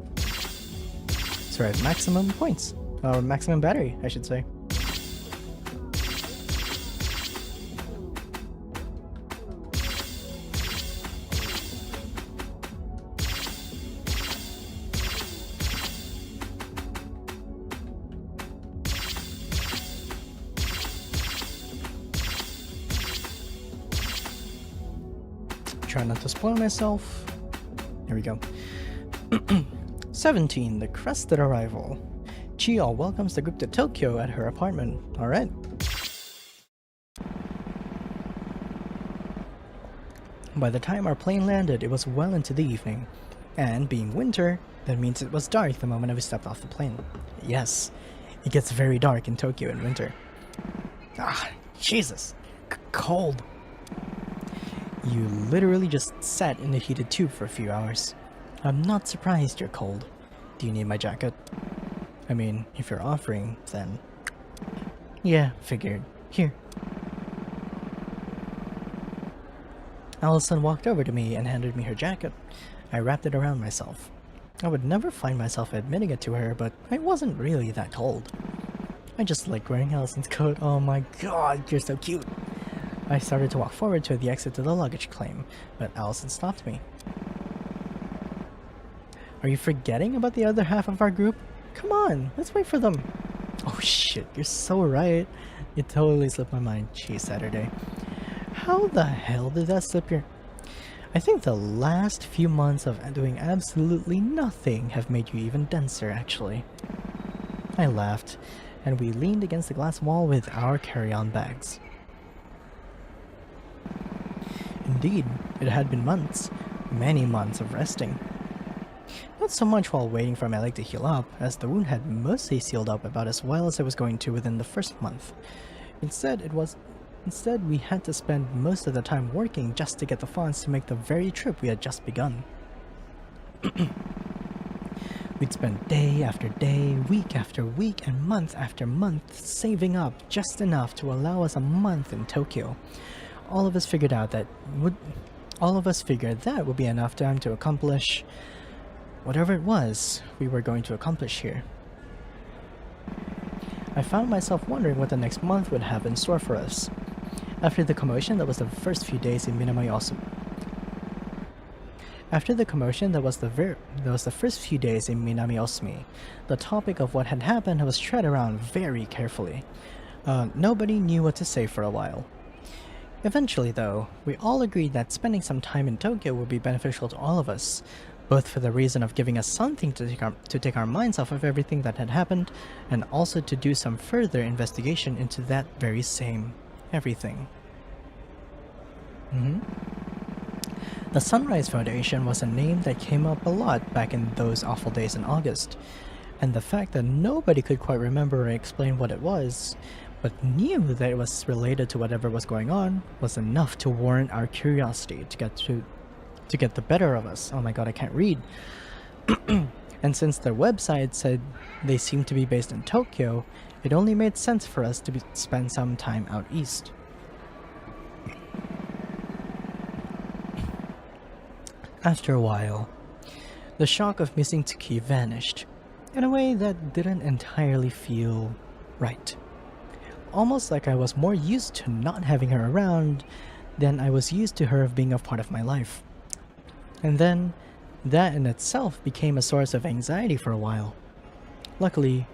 [SPEAKER 1] So I have maximum points, or maximum battery, I should say. Try not to spoil myself. Here we go. 17. The Crested Arrival. Chio welcomes the group to Tokyo at her apartment. Alright. By the time our plane landed, it was well into the evening. And being winter, that means it was dark the moment we stepped off the plane. Yes, it gets very dark in Tokyo in winter. Ah, Jesus. Cold. You literally just sat in a heated tube for a few hours. I'm not surprised you're cold. Do you need my jacket? I mean, if you're offering, then... Yeah, figured. Here. Allison walked over to me and handed me her jacket. I wrapped it around myself. I would never find myself admitting it to her, but I wasn't really that cold. I just liked wearing Allison's coat. Oh my god, you're so cute. I started to walk forward to the exit to the luggage claim, but Allison stopped me. Are you forgetting about the other half of our group? Come on, let's wait for them. Oh shit, you're so right. It totally slipped my mind. Jeez, Saturday. How the hell did that slip your... I think the last few months of doing absolutely nothing have made you even denser, actually. I laughed, and we leaned against the glass wall with our carry-on bags. Indeed, it had been months, many months of resting. Not so much while waiting for my leg to heal up, as the wound had mostly sealed up about as well as it was going to within the first month. Instead, we had to spend most of the time working just to get the funds to make the very trip we had just begun. We'd spend day after day, week after week, and month after month saving up just enough to allow us a month in Tokyo. All of us figured that would be enough time to accomplish whatever it was we were going to accomplish here. I found myself wondering what the next month would have in store for us. After the commotion that was the first few days in Minami-Osumi, the topic of what had happened was tread around very carefully. Nobody knew what to say for a while. Eventually, though, we all agreed that spending some time in Tokyo would be beneficial to all of us, both for the reason of giving us something to take our minds off of everything that had happened, and also to do some further investigation into that very same everything. The Sunrise Foundation was a name that came up a lot back in those awful days in August, and the fact that nobody could quite remember or explain what it was, but knew that it was related to whatever was going on, was enough to warrant our curiosity to get the better of us. Oh my god, I can't read. And since their website said they seemed to be based in Tokyo, it only made sense for us to spend some time out east. After a while, the shock of missing Tsuki vanished, in a way that didn't entirely feel right. Almost like I was more used to not having her around than I was used to her being a part of my life. And then, that in itself became a source of anxiety for a while. Luckily,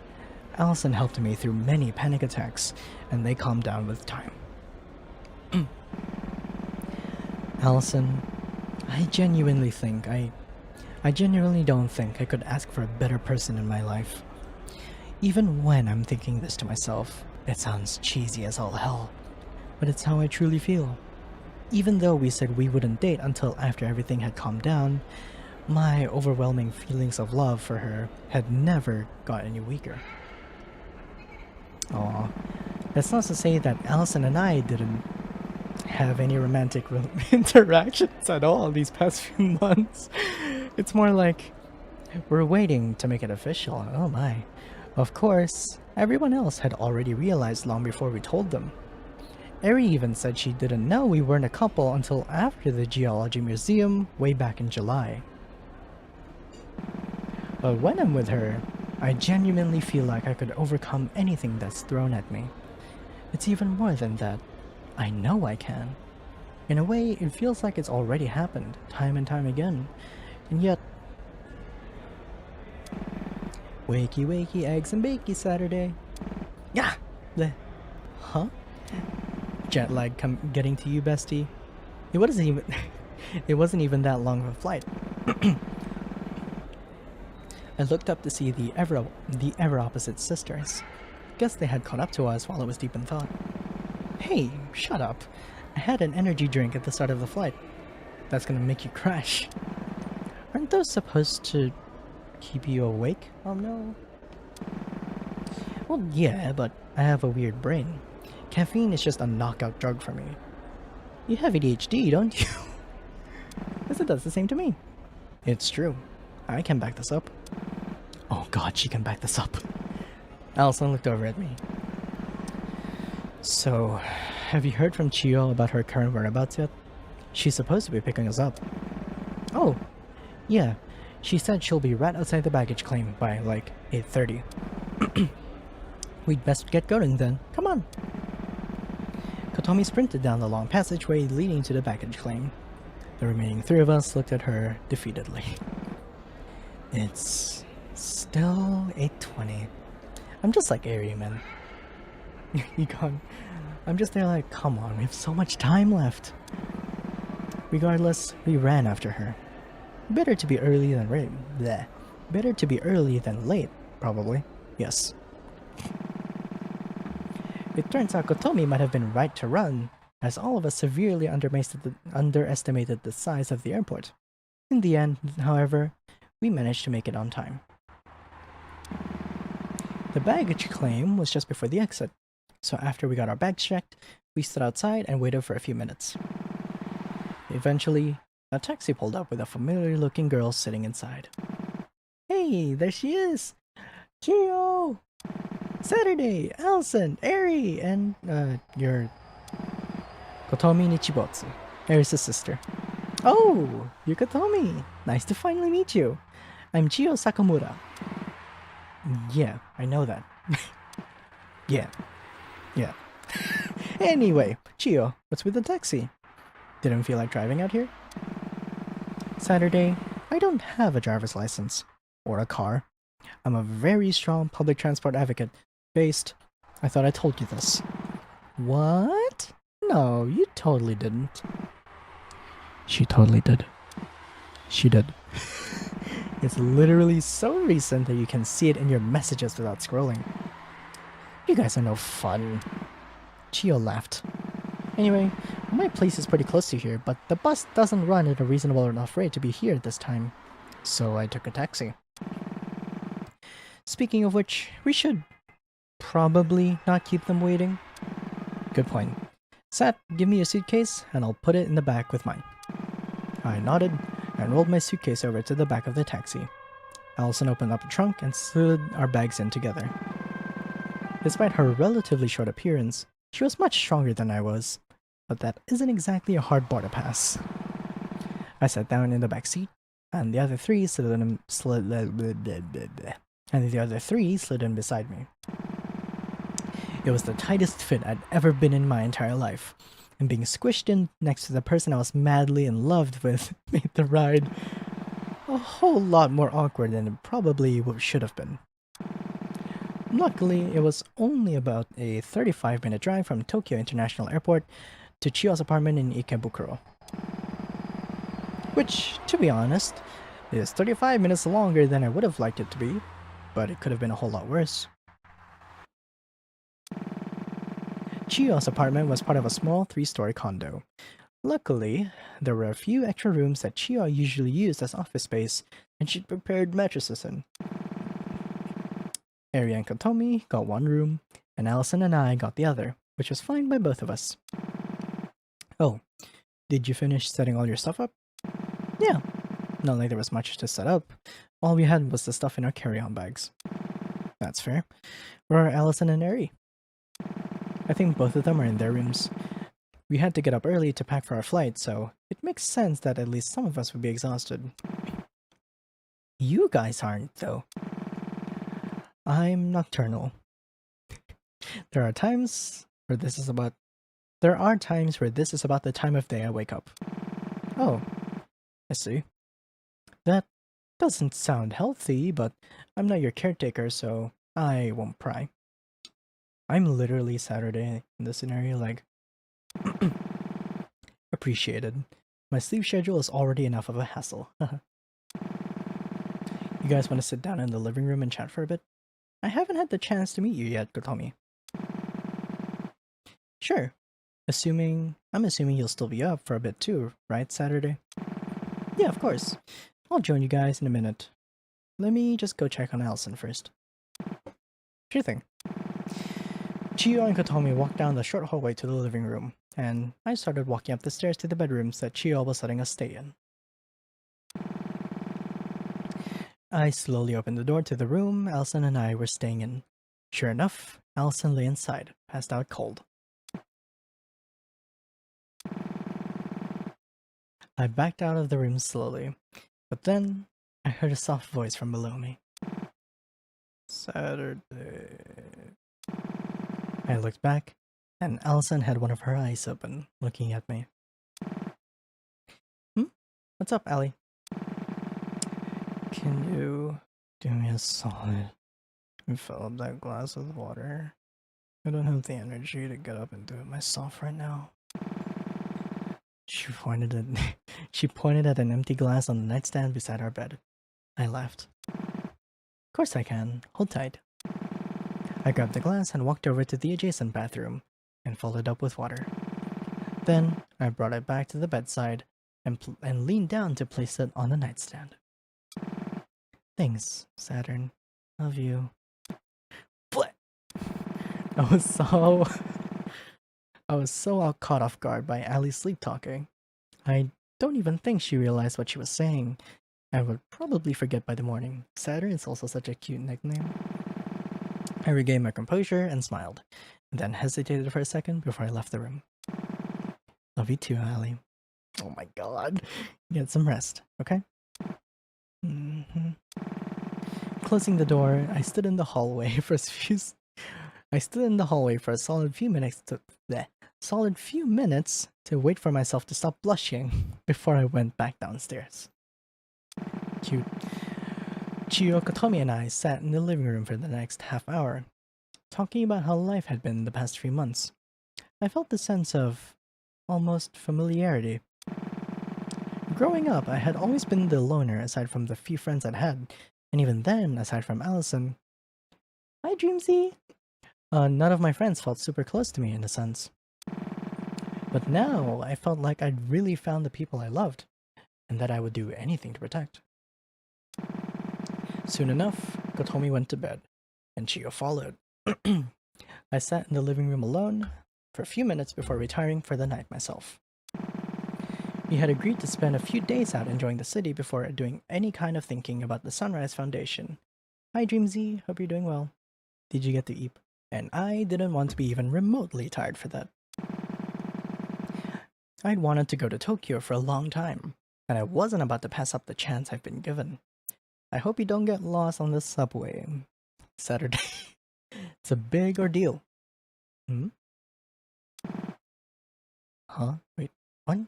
[SPEAKER 1] Allison helped me through many panic attacks, and they calmed down with time. Allison, I genuinely think I I genuinely don't think I could ask for a better person in my life. Even when I'm thinking this to myself, it sounds cheesy as all hell, but it's how I truly feel. Even though we said we wouldn't date until after everything had calmed down, my overwhelming feelings of love for her had never got any weaker. Aw, that's not to say that Allison and I didn't have any romantic interactions at all these past few months. It's more like we're waiting to make it official. Oh my. Of course, everyone else had already realized long before we told them. Eri even said she didn't know we weren't a couple until after the Geology Museum way back in July. But when I'm with her, I genuinely feel like I could overcome anything that's thrown at me. It's even more than that. I know I can. In a way, it feels like it's already happened, time and time again. And yet... Wakey wakey, eggs and bakey Saturday. Yeah! Huh? Jet lag getting to you, bestie? It wasn't even... it wasn't even that long of a flight. I looked up to see the ever opposite sisters. Guess they had caught up to us while I was deep in thought. Hey, shut up. I had an energy drink at the start of the flight. That's gonna make you crash. Aren't those supposed to keep you awake? Oh no. Well, yeah, but I have a weird brain. Caffeine is just a knockout drug for me. You have ADHD, don't you? Guess it does the same to me. It's true. I can back this up. Oh god, she can back this up. Allison looked over at me. So, have you heard from Chiyo about her current whereabouts yet? She's supposed to be picking us up. Oh, yeah. She said she'll be right outside the baggage claim by, like, 8:30. We'd best get going then. Come on. Kotomi sprinted down the long passageway leading to the baggage claim. The remaining three of us looked at her defeatedly. It's still 8:20. I'm just like Eri, man. You gone. I'm just there like, come on, we have so much time left. Regardless, we ran after her. Better to be early than late. Bleh. Better to be early than late, probably. Yes. It turns out Kotomi might have been right to run, as all of us severely underestimated the size of the airport. In the end, however, we managed to make it on time. The baggage claim was just before the exit, so after we got our bags checked, we stood outside and waited for a few minutes. Eventually, a taxi pulled up with a familiar-looking girl sitting inside. Hey, there she is! Chiyo! Saturday, Allison, Eri, and, your... Kotomi Nichibotsu, Eri's sister. Oh, you're Kotomi! Nice to finally meet you. I'm Chiyo Sakamura. Yeah, I know that. Yeah. Anyway, Chiyo, what's with the taxi? Didn't feel like driving out here? Saturday, I don't have a driver's license. Or a car. I'm a very strong public transport advocate. Based. I thought I told you this. What? No, you totally didn't. She totally did. She did. It's literally so recent that you can see it in your messages without scrolling. You guys are no fun. Chiyo laughed. Anyway, my place is pretty close to here, but the bus doesn't run at a reasonable enough rate to be here at this time. So I took a taxi. Speaking of which, we should probably not keep them waiting. Good point. Sat, give me your suitcase, and I'll put it in the back with mine. I nodded and rolled my suitcase over to the back of the taxi. Allison opened up the trunk and slid our bags in together. Despite her relatively short appearance, she was much stronger than I was, but that isn't exactly a hard bar to pass. I sat down in the back seat, and the other three slid in beside me. It was the tightest fit I'd ever been in my entire life, and being squished in next to the person I was madly in love with made the ride a whole lot more awkward than it probably should have been. Luckily, it was only about a 35-minute drive from Tokyo International Airport to Chiyo's apartment in Ikebukuro. Which, to be honest, It is 35 minutes longer than I would have liked it to be, but it could have been a whole lot worse. Chio's apartment was part of a small 3-story condo. Luckily, there were a few extra rooms that Chio usually used as office space, and she'd prepared mattresses in. Eri and Kotomi got one room, and Allison and I got the other, which was fine by both of us. Oh, did you finish setting all your stuff up? Yeah, not like there was much to set up. All we had was the stuff in our carry-on bags. That's fair. Where are Allison and Eri? I think both of them are in their rooms. We had to get up early to pack for our flight, so it makes sense that at least some of us would be exhausted. You guys aren't, though. I'm nocturnal. There are times where this is about the time of day I wake up. Oh, I see. That doesn't sound healthy, but I'm not your caretaker, so I won't pry. I'm literally Saturday in this scenario, like... Appreciated. My sleep schedule is already enough of a hassle. You guys want to sit down in the living room and chat for a bit? I haven't had the chance to meet you yet, Kotomi. Sure. I'm assuming you'll still be up for a bit too, right, Saturday? Yeah, of course. I'll join you guys in a minute. Let me just go check on Allison first. Sure thing. Chio and Kotomi walked down the short hallway to the living room, and I started walking up the stairs to the bedrooms that Chio was letting us stay in. I slowly opened the door to the room Allison and I were staying in. Sure enough, Allison lay inside, passed out cold. I backed out of the room slowly, but then I heard a soft voice from below me. Saturday. I looked back, and Allison had one of her eyes open, looking at me. What's up, Allie? Can you do me a solid and fill up that glass with water? I don't have the energy to get up and do it myself right now. She pointed at an empty glass on the nightstand beside our bed. I laughed. Of course I can. Hold tight. I grabbed the glass and walked over to the adjacent bathroom and filled it up with water. Then I brought it back to the bedside and leaned down to place it on the nightstand. Thanks, Saturn. Love you. What? I was so caught off guard by Allie's sleep talking. I don't even think she realized what she was saying. I would probably forget by the morning. Saturn is also such a cute nickname. I regained my composure and smiled, then hesitated for a second before I left the room. Love you too, Allie. Oh my god. Get some rest, okay? Closing the door, I stood in the hallway for a solid few minutes to wait for myself to stop blushing before I went back downstairs. Cute. Chio, Kotomi, and I sat in the living room for the next half hour, talking about how life had been the past 3 months. I felt the sense of almost familiarity. Growing up, I had always been the loner aside from the few friends I'd had, and even then, aside from Allison. Hi, Dreamsy! None of my friends felt super close to me in a sense. But now, I felt like I'd really found the people I loved, and that I would do anything to protect. Soon enough, Kotomi went to bed, and Chio followed. I sat in the living room alone for a few minutes before retiring for the night myself. We had agreed to spend a few days out enjoying the city before doing any kind of thinking about the Sunrise Foundation. Hi Dreamsy, hope you're doing well. Did you get to eat? And I didn't want to be even remotely tired for that. I'd wanted to go to Tokyo for a long time, and I wasn't about to pass up the chance I've been given. I hope you don't get lost on the subway. Saturday. It's a big ordeal. Huh? Wait, what?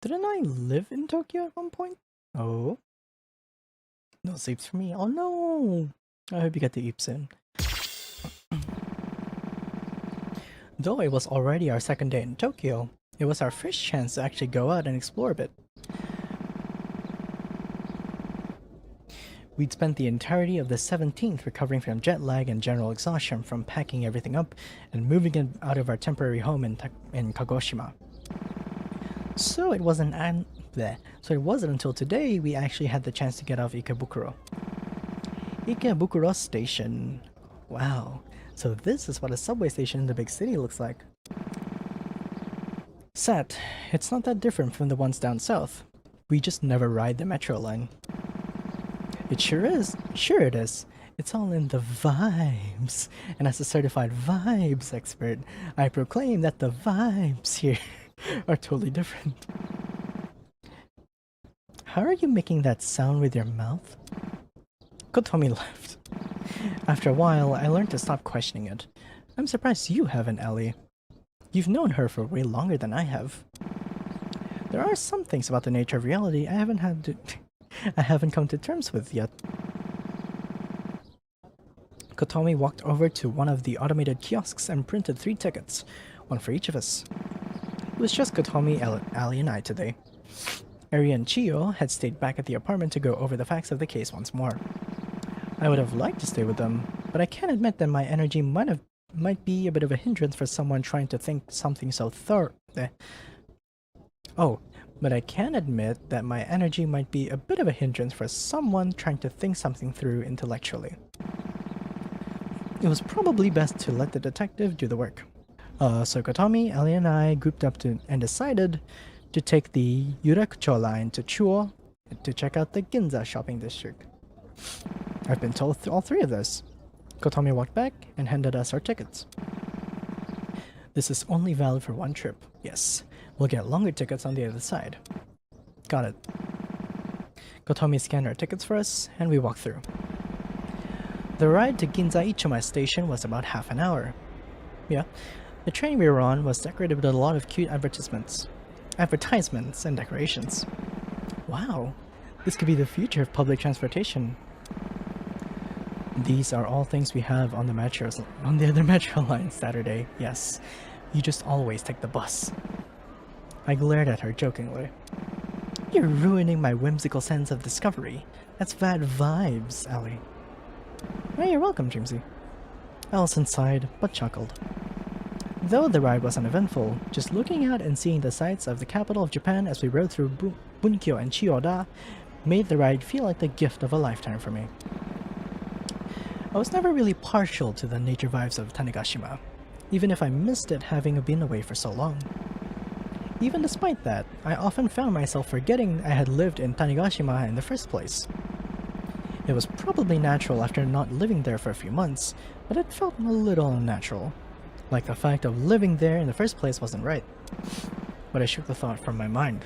[SPEAKER 1] Didn't I live in Tokyo at one point? Oh? No sleeps for me. Oh no! I hope you get to eat soon. Though it was already our second day in Tokyo, it was our first chance to actually go out and explore a bit. We'd spent the entirety of the 17th recovering from jet lag and general exhaustion from packing everything up and moving it out of our temporary home in Kagoshima. So it wasn't until today we actually had the chance to get off Ikebukuro. Ikebukuro Station. Wow, so this is what a subway station in the big city looks like. Sad, it's not that different from the ones down south. We just never ride the metro line. It sure is. Sure it is. It's all in the vibes. And as a certified vibes expert, I proclaim that the vibes here are totally different. How are you making that sound with your mouth? Kotomi left. After a while, I learned to stop questioning it. I'm surprised you haven't, Ellie. You've known her for way longer than I have. There are some things about the nature of reality I haven't come to terms with yet. Kotomi walked over to one of the automated kiosks and printed 3 tickets, one for each of us. It was just Kotomi, Ali, and I today. Eri and Chiyo had stayed back at the apartment to go over the facts of the case once more. I would have liked to stay with them, but I can't admit that my energy might be a bit of a hindrance for someone trying to think something so but I can admit that my energy might be a bit of a hindrance for someone trying to think something through intellectually. It was probably best to let the detective do the work. So Kotomi, Ali, and I grouped up and decided to take the Yurekucho line to Chuo to check out the Ginza shopping district. I've been told all 3 of this. Kotomi walked back and handed us our tickets. This is only valid for 1 trip. Yes, we'll get longer tickets on the other side. Got it. Kotomi scanned our tickets for us, and we walked through. The ride to Ginza Ichima station was about half an hour. Yeah, the train we were on was decorated with a lot of cute advertisements and decorations. Wow, this could be the future of public transportation. These are all things we have on the other metro line Saturday. Yes, you just always take the bus. I glared at her jokingly. You're ruining my whimsical sense of discovery. That's bad vibes, Ellie. Oh, you're welcome, Dreamsy. Allison sighed, but chuckled. Though the ride was uneventful, just looking out and seeing the sights of the capital of Japan as we rode through Bunkyo and Chiyoda made the ride feel like the gift of a lifetime for me. I was never really partial to the nature vibes of Tanegashima, even if I missed it having been away for so long. Even despite that, I often found myself forgetting I had lived in Tanegashima in the first place. It was probably natural after not living there for a few months, but it felt a little unnatural. Like the fact of living there in the first place wasn't right. But I shook the thought from my mind.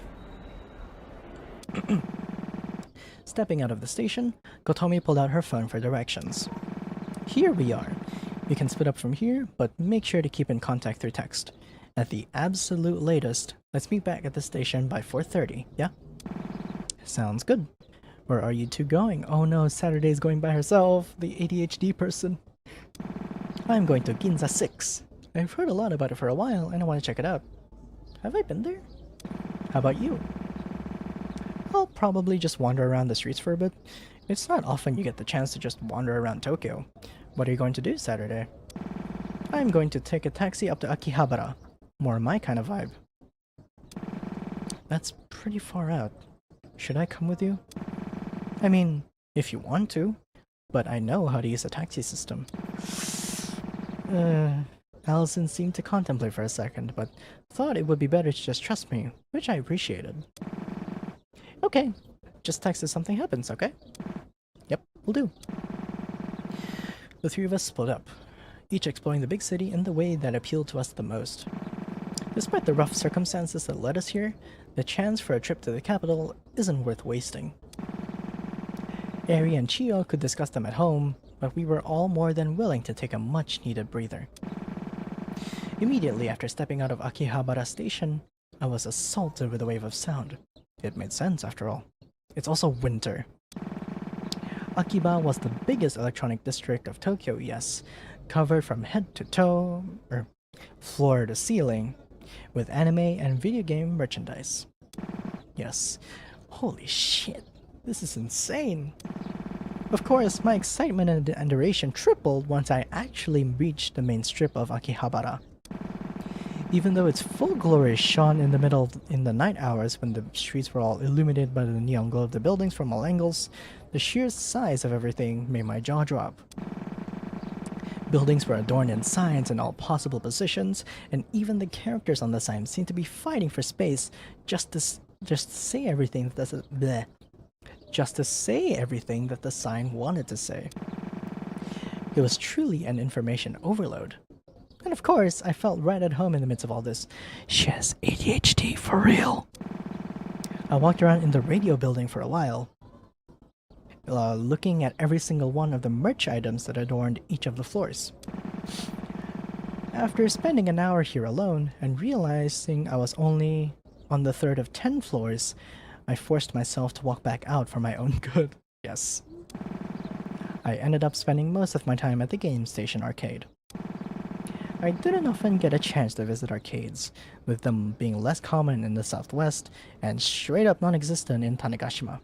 [SPEAKER 1] Stepping out of the station, Kotomi pulled out her phone for directions. Here we are. We can split up from here, but make sure to keep in contact through text. At the absolute latest, let's meet back at the station by 4:30, yeah? Sounds good. Where are you two going? Oh no, Saturday's going by herself, the ADHD person. I'm going to Ginza 6. I've heard a lot about it for a while, and I want to check it out. Have I been there? How about you? I'll probably just wander around the streets for a bit. It's not often you get the chance to just wander around Tokyo. What are you going to do Saturday? I'm going to take a taxi up to Akihabara. More my kind of vibe. That's pretty far out. Should I come with you? I mean, if you want to, but I know how to use a taxi system. Allison seemed to contemplate for a second, but thought it would be better to just trust me, which I appreciated. Okay, just text if something happens, okay? Yep, will do. The 3 of us split up, each exploring the big city in the way that appealed to us the most. Despite the rough circumstances that led us here, the chance for a trip to the capital isn't worth wasting. Eri and Chiyo could discuss them at home, but we were all more than willing to take a much-needed breather. Immediately after stepping out of Akihabara Station, I was assaulted with a wave of sound. It made sense, after all. It's also winter. Akiba was the biggest electronic district of Tokyo, yes, covered from head to toe, or floor to ceiling, with anime and video game merchandise. Yes, holy shit, this is insane. Of course, my excitement and adoration tripled once I actually reached the main strip of Akihabara. Even though its full glory shone in the middle in the night hours when the streets were all illuminated by the neon glow of the buildings from all angles, the sheer size of everything made my jaw drop. Buildings were adorned in signs in all possible positions, and even the characters on the signs seemed to be fighting for space just to say everything just to say everything that the sign wanted to say. It was truly an information overload. And of course, I felt right at home in the midst of all this. She has ADHD for real. I walked around in the radio building for a while, looking at every single one of the merch items that adorned each of the floors. After spending an hour here alone and realizing I was only on the third of 10 floors, I forced myself to walk back out for my own good. Yes. I ended up spending most of my time at the game station arcade. I didn't often get a chance to visit arcades, with them being less common in the southwest and straight up non-existent in Tanegashima.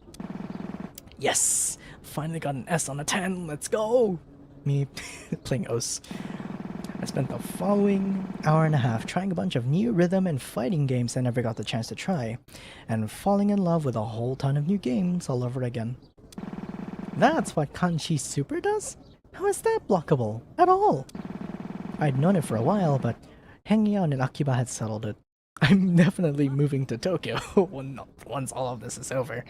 [SPEAKER 1] Yes! Finally got an S on a 10, let's go! Me playing OS. I spent the following hour and a half trying a bunch of new rhythm and fighting games I never got the chance to try, and falling in love with a whole ton of new games all over again. That's what Kanchi Super does? How is that blockable? At all? I'd known it for a while, but hanging out in Akiba had settled it. I'm definitely moving to Tokyo once all of this is over.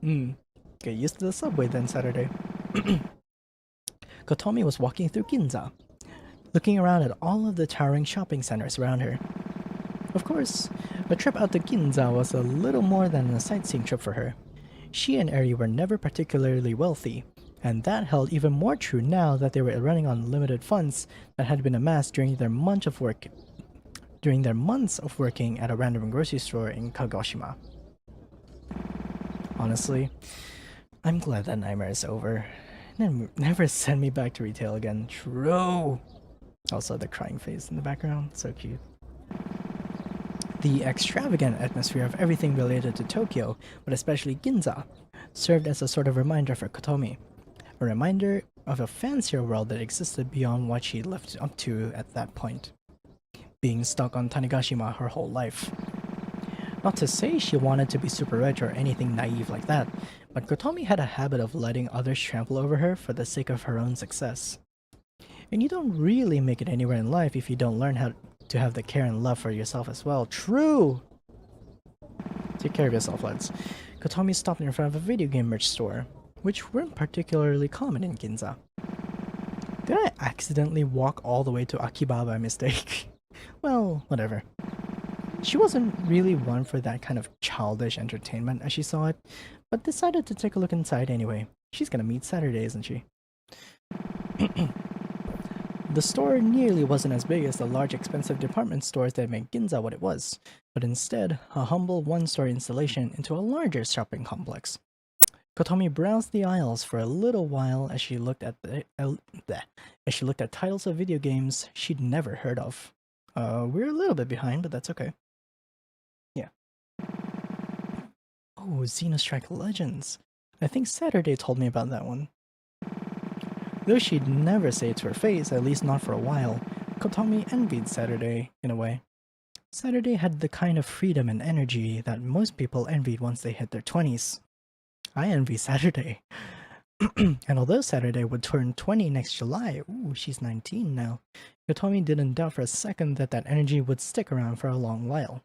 [SPEAKER 1] Get used to the subway then, Saturday. Kotomi was walking through Ginza, looking around at all of the towering shopping centers around her. Of course, a trip out to Ginza was a little more than a sightseeing trip for her. She and Eri were never particularly wealthy, and that held even more true now that they were running on limited funds that had been amassed during their months of working at a random grocery store in Kagoshima. Honestly, I'm glad that nightmare is over. Never send me back to retail again. True. Also, the crying face in the background, so cute. The extravagant atmosphere of everything related to Tokyo, but especially Ginza, served as a sort of reminder for Kotomi. A reminder of a fancier world that existed beyond what she lived up to at that point, being stuck on Tanegashima her whole life. Not to say she wanted to be super rich or anything naive like that, but Kotomi had a habit of letting others trample over her for the sake of her own success. And you don't really make it anywhere in life if you don't learn how to have the care and love for yourself as well. True! Take care of yourself, lads. Kotomi stopped in front of a video game merch store, which weren't particularly common in Ginza. Did I accidentally walk all the way to Akiba by mistake? Well, whatever. She wasn't really one for that kind of childish entertainment as she saw it, but decided to take a look inside anyway. She's gonna meet Saturday, isn't she? The store nearly wasn't as big as the large expensive department stores that made Ginza what it was, but instead a humble one-story installation into a larger shopping complex. Kotomi browsed the aisles for a little while as she looked at titles of video games she'd never heard of. We're a little bit behind, but that's okay. Yeah. Oh, Xenostrike Legends. I think Saturday told me about that one. Though she'd never say it to her face, at least not for a while, Kotomi envied Saturday, in a way. Saturday had the kind of freedom and energy that most people envied once they hit their 20s. I envy Saturday. And although Saturday would turn 20 next July, ooh, she's 19 now, Kotomi didn't doubt for a second that that energy would stick around for a long while.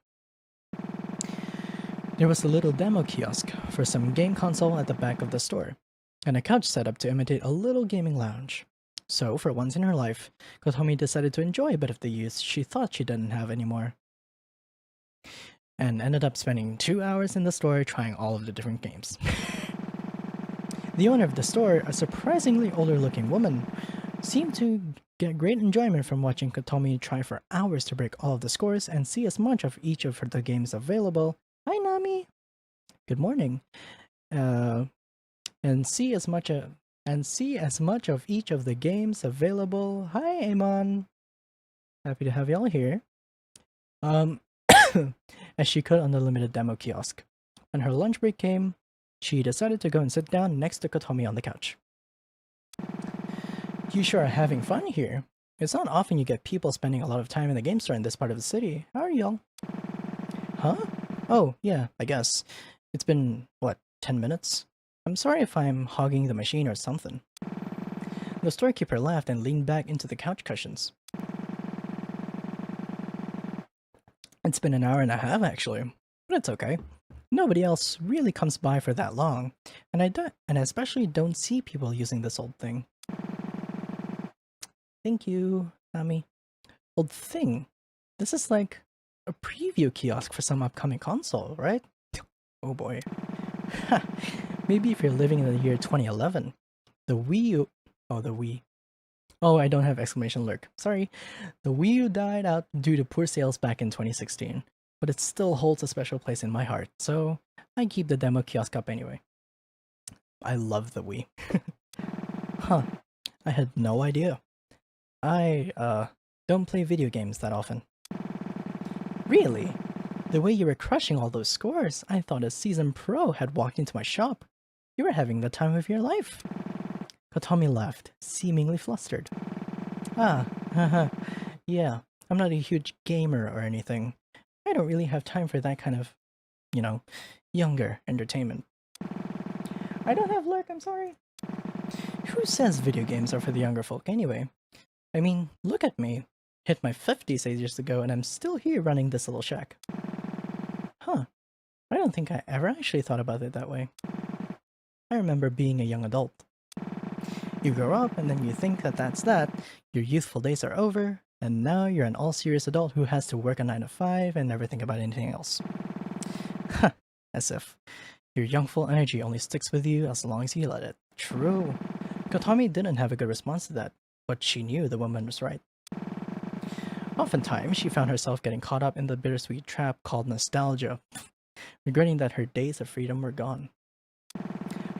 [SPEAKER 1] There was a little demo kiosk for some game console at the back of the store, and a couch set up to imitate a little gaming lounge. So, for once in her life, Kotomi decided to enjoy a bit of the youth she thought she didn't have anymore, and ended up spending 2 hours in the store trying all of the different games. The owner of the store, a surprisingly older looking woman, seemed to get great enjoyment from watching Kotomi try for hours to break all of the scores and see as much of each of the games available. Hi, Nami! Good morning. And see as much of each of the games available. Hi, Amon. Happy to have y'all here. As she could on the limited demo kiosk. When her lunch break came, She decided to go and sit down next to Kotomi on the couch. You sure are having fun here. It's not often you get people spending a lot of time in the game store in this part of the city. How are y'all? Huh? Oh, yeah, I guess. It's been, what, 10 minutes? I'm sorry if I'm hogging the machine or something. The storekeeper laughed and leaned back into the couch cushions. It's been an hour and a half, actually. But it's okay. Nobody else really comes by for that long, and I especially don't see people using this old thing. Thank you, Nami. Old thing? This is like a preview kiosk for some upcoming console, right? Oh boy. Maybe if you're living in the year 2011. The Wii U... Oh, the Wii. Oh, I don't have exclamation lurk. Sorry. The Wii U died out due to poor sales back in 2016, but it still holds a special place in my heart, so I keep the demo kiosk up anyway. I love the Wii. Huh. I had no idea. I, don't play video games that often. Really? The way you were crushing all those scores, I thought a seasoned pro had walked into my shop. You were having the time of your life. Kotomi laughed, seemingly flustered. Ah, haha. Yeah, I'm not a huge gamer or anything. I don't really have time for that kind of, younger entertainment. I don't have lurk, I'm sorry. Who says video games are for the younger folk anyway? I mean, look at me. Hit my 50s ages ago and I'm still here running this little shack. Huh. I don't think I ever actually thought about it that way. I remember being a young adult. You grow up and then you think that that's that, your youthful days are over, and now you're an all-serious adult who has to work a 9 to 5 and never think about anything else. Huh, as if. Your youngful energy only sticks with you as long as you let it. True. Kotomi didn't have a good response to that, but she knew the woman was right. Oftentimes, she found herself getting caught up in the bittersweet trap called nostalgia, regretting that her days of freedom were gone.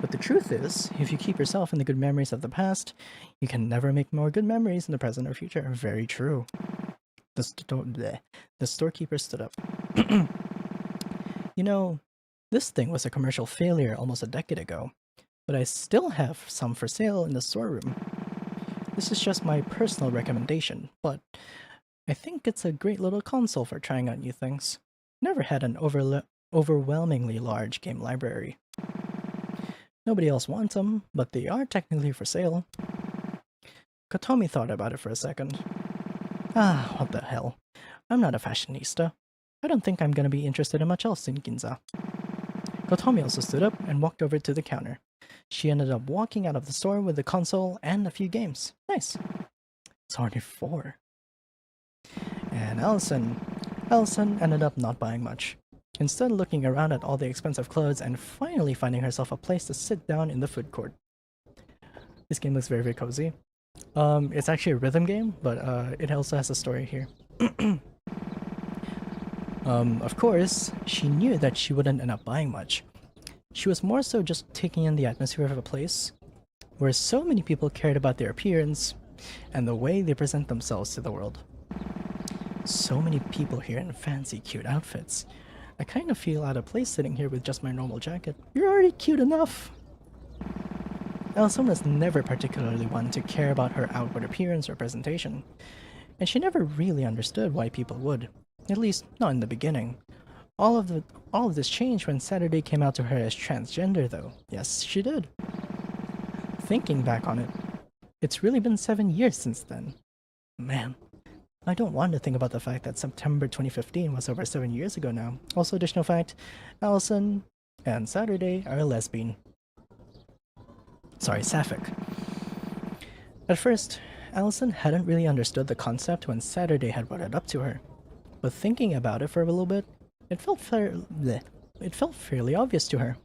[SPEAKER 1] But the truth is, if you keep yourself in the good memories of the past, you can never make more good memories in the present or future. Very true. The storekeeper stood up. This thing was a commercial failure almost a decade ago, but I still have some for sale in the storeroom. This is just my personal recommendation, but I think it's a great little console for trying out new things. Never had an overwhelmingly large game library. Nobody else wants them, but they are technically for sale. Kotomi thought about it for a second. Ah, what the hell. I'm not a fashionista. I don't think I'm gonna be interested in much else in Ginza. Kotomi also stood up and walked over to the counter. She ended up walking out of the store with the console and a few games. Nice. It's already 4. And Allison ended up not buying much. Instead looking around at all the expensive clothes and finally finding herself a place to sit down in the food court. This game looks very, very cozy. It's actually a rhythm game, but it also has a story here. Of course, she knew that she wouldn't end up buying much. She was more so just taking in the atmosphere of a place where so many people cared about their appearance and the way they present themselves to the world. So many people here in fancy, cute outfits. I kind of feel out of place sitting here with just my normal jacket. You're already cute enough! Allison was never particularly one to care about her outward appearance or presentation, and she never really understood why people would. At least, not in the beginning. All of this changed when Saturday came out to her as transgender, though. Yes, she did. Thinking back on it, it's really been 7 years since then. Man. I don't want to think about the fact that September 2015 was over 7 years ago now. Also, additional fact, Allison and Saturday are lesbian. Sorry, sapphic. At first, Allison hadn't really understood the concept when Saturday had brought it up to her. But thinking about it for a little bit, it felt fairly obvious to her.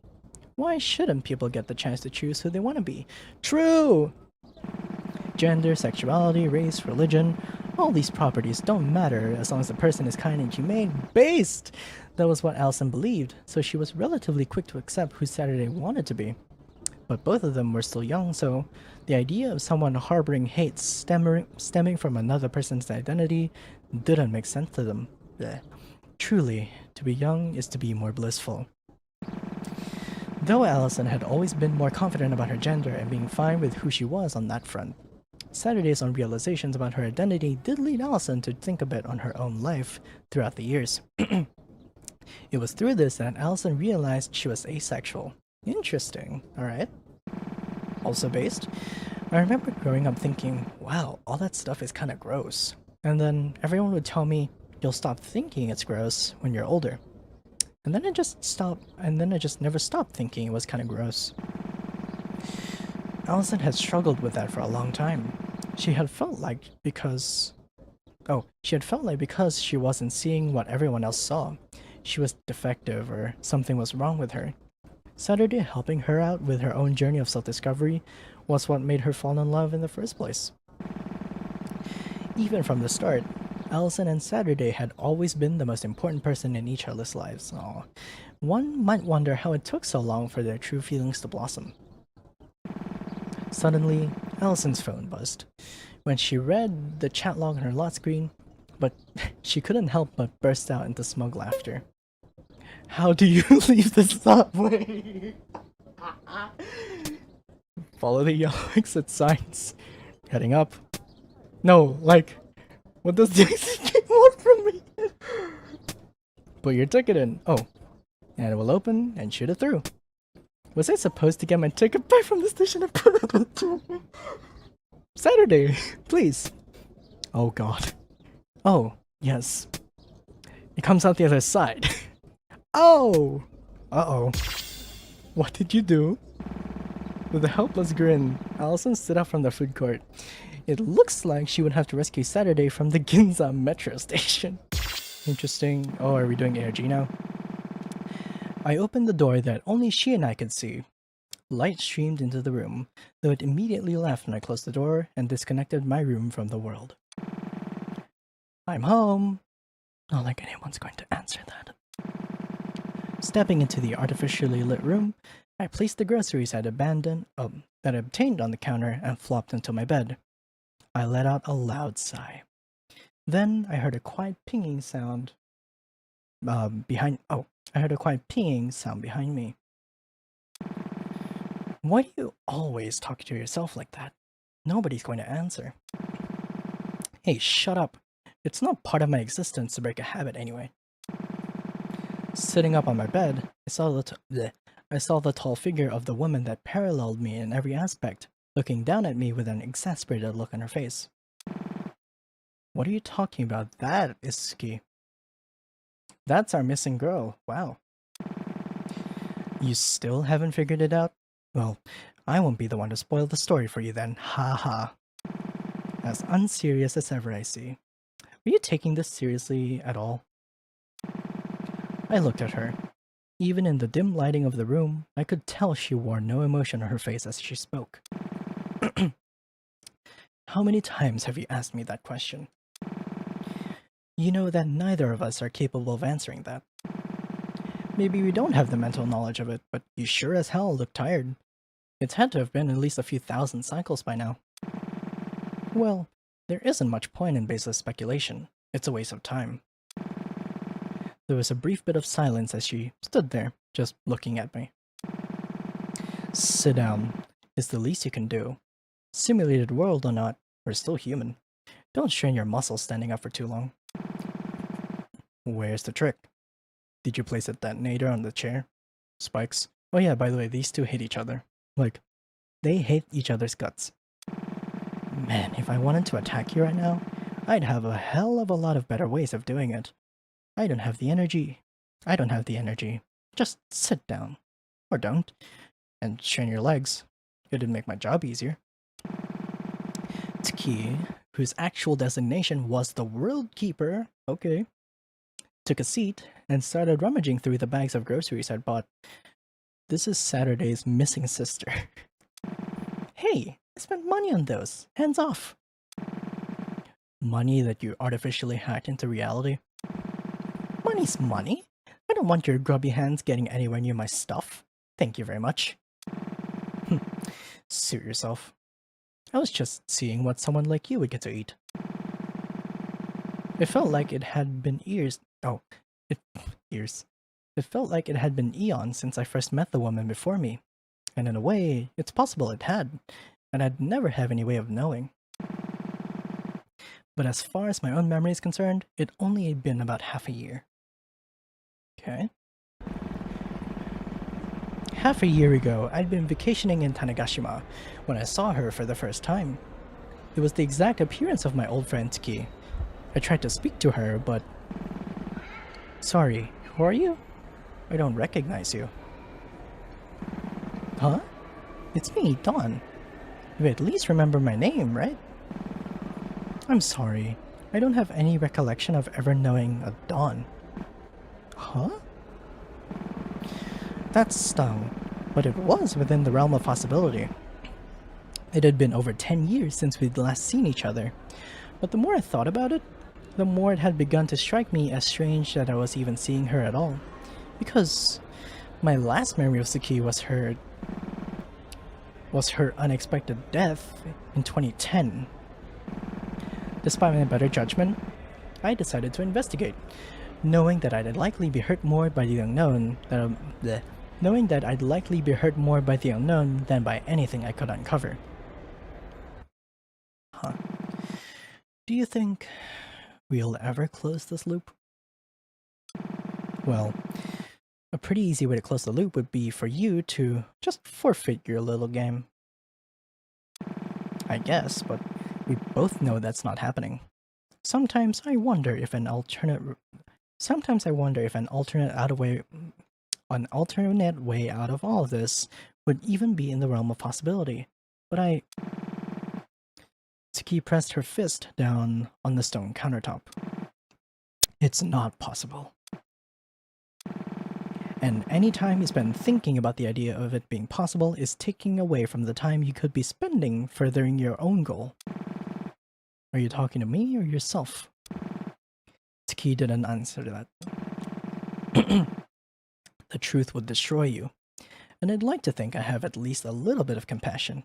[SPEAKER 1] Why shouldn't people get the chance to choose who they want to be? True! Gender, sexuality, race, religion, all these properties don't matter as long as the person is kind and humane. Based! That was what Allison believed, so she was relatively quick to accept who Saturday wanted to be. But both of them were still young, so the idea of someone harboring hate stemming from another person's identity didn't make sense to them. Blech. Truly, to be young is to be more blissful. Though Allison had always been more confident about her gender and being fine with who she was on that front, Saturday's own realizations about her identity did lead Allison to think a bit on her own life throughout the years. It was through this that Allison realized she was asexual. Interesting, alright. Also based, I remember growing up thinking, wow, all that stuff is kinda gross. And then everyone would tell me, you'll stop thinking it's gross when you're older. And then I just never stopped thinking it was kinda gross. Allison had struggled with that for a long time. She had felt like because she wasn't seeing what everyone else saw, she was defective or something was wrong with her. Saturday helping her out with her own journey of self-discovery was what made her fall in love in the first place. Even from the start, Allison and Saturday had always been the most important person in each other's lives. Aww. One might wonder how it took so long for their true feelings to blossom. Suddenly, Allison's phone buzzed. When she read the chat log on her lock screen, but she couldn't help but burst out into smug laughter. How do you leave the subway? Follow the yellow exit signs. Heading up. No, like, what does the exit want from me? Put your ticket in. Oh, and it will open and shoot it through. Was I supposed to get my ticket back from the station and put it into Saturday, please. Oh god. Oh, yes. It comes out the other side. Oh! Uh-oh. What did you do? With a helpless grin, Allison stood up from the food court. It looks like she would have to rescue Saturday from the Ginza metro station. Interesting. Oh, are we doing ARG now? I opened the door that only she and I could see. Light streamed into the room, though it immediately left when I closed the door and disconnected my room from the world. I'm home! Not like anyone's going to answer that. Stepping into the artificially lit room, I placed the groceries I'd obtained on the counter and flopped into my bed. I let out a loud sigh. Then I heard a quiet pinging sound behind me. Why do you always talk to yourself like that? Nobody's going to answer. Hey, shut up. It's not part of my existence to break a habit anyway. Sitting up on my bed, I saw the tall figure of the woman that paralleled me in every aspect, looking down at me with an exasperated look on her face. What are you talking about? That is Ski. That's our missing girl. Wow. You still haven't figured it out? Well, I won't be the one to spoil the story for you then. Ha ha. As unserious as ever, I see. Are you taking this seriously at all? I looked at her. Even in the dim lighting of the room, I could tell she wore no emotion on her face as she spoke. How many times have you asked me that question? You know that neither of us are capable of answering that. Maybe we don't have the mental knowledge of it, but you sure as hell look tired. It's had to have been at least a few thousand cycles by now. Well, there isn't much point in baseless speculation. It's a waste of time. There was a brief bit of silence as she stood there, just looking at me. Sit down. It's the least you can do. Simulated world or not, we're still human. Don't strain your muscles standing up for too long. Where's the trick? Did you place a detonator on the chair? Spikes? Oh yeah, by the way, these two hate each other. Like, they hate each other's guts. Man, if I wanted to attack you right now, I'd have a hell of a lot of better ways of doing it. I don't have the energy. Just sit down. Or don't. And strain your legs. It'd make my job easier. Tki, whose actual designation was the World Keeper, okay, took a seat and started rummaging through the bags of groceries I'd bought. This is Saturday's missing sister. Hey, I spent money on those. Hands off. Money that you artificially hacked into reality? Money's money. I don't want your grubby hands getting anywhere near my stuff. Thank you very much. Suit yourself. I was just seeing what someone like you would get to eat. It felt like it had been years. It felt like it had been eons since I first met the woman before me, and in a way, it's possible it had, and I'd never have any way of knowing. But as far as my own memory is concerned, it only had been about half a year. Okay. Half a year ago, I'd been vacationing in Tanegashima when I saw her for the first time. It was the exact appearance of my old friend Tsuki. I tried to speak to her, but... Sorry, who are you? I don't recognize you. Huh? It's me, Dawn. You at least remember my name, right? I'm sorry. I don't have any recollection of ever knowing a Dawn. Huh? That stung, but it was within the realm of possibility. It had been over 10 years since we'd last seen each other, but the more I thought about it, the more it had begun to strike me as strange that I was even seeing her at all. Because my last memory of Suki was her unexpected death in 2010. Despite my better judgment, I decided to investigate, knowing that I'd likely be hurt more by the unknown than by anything I could uncover. Huh. Do you think we'll ever close this loop? Well, a pretty easy way to close the loop would be for you to just forfeit your little game. I guess, but we both know that's not happening. Sometimes I wonder if an alternate way out of all of this would even be in the realm of possibility. But Tsuki pressed her fist down on the stone countertop. It's not possible. And any time you spend thinking about the idea of it being possible is taking away from the time you could be spending furthering your own goal. Are you talking to me or yourself? Tsuki didn't answer that. The truth would destroy you, and I'd like to think I have at least a little bit of compassion.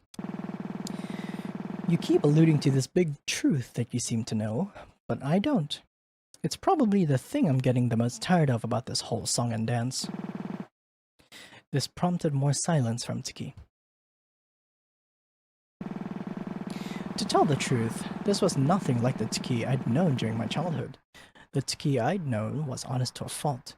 [SPEAKER 1] You keep alluding to this big truth that you seem to know, but I don't. It's probably the thing I'm getting the most tired of about this whole song and dance. This prompted more silence from Tsuki. To tell the truth, this was nothing like the Tsuki I'd known during my childhood. The Tsuki I'd known was honest to a fault.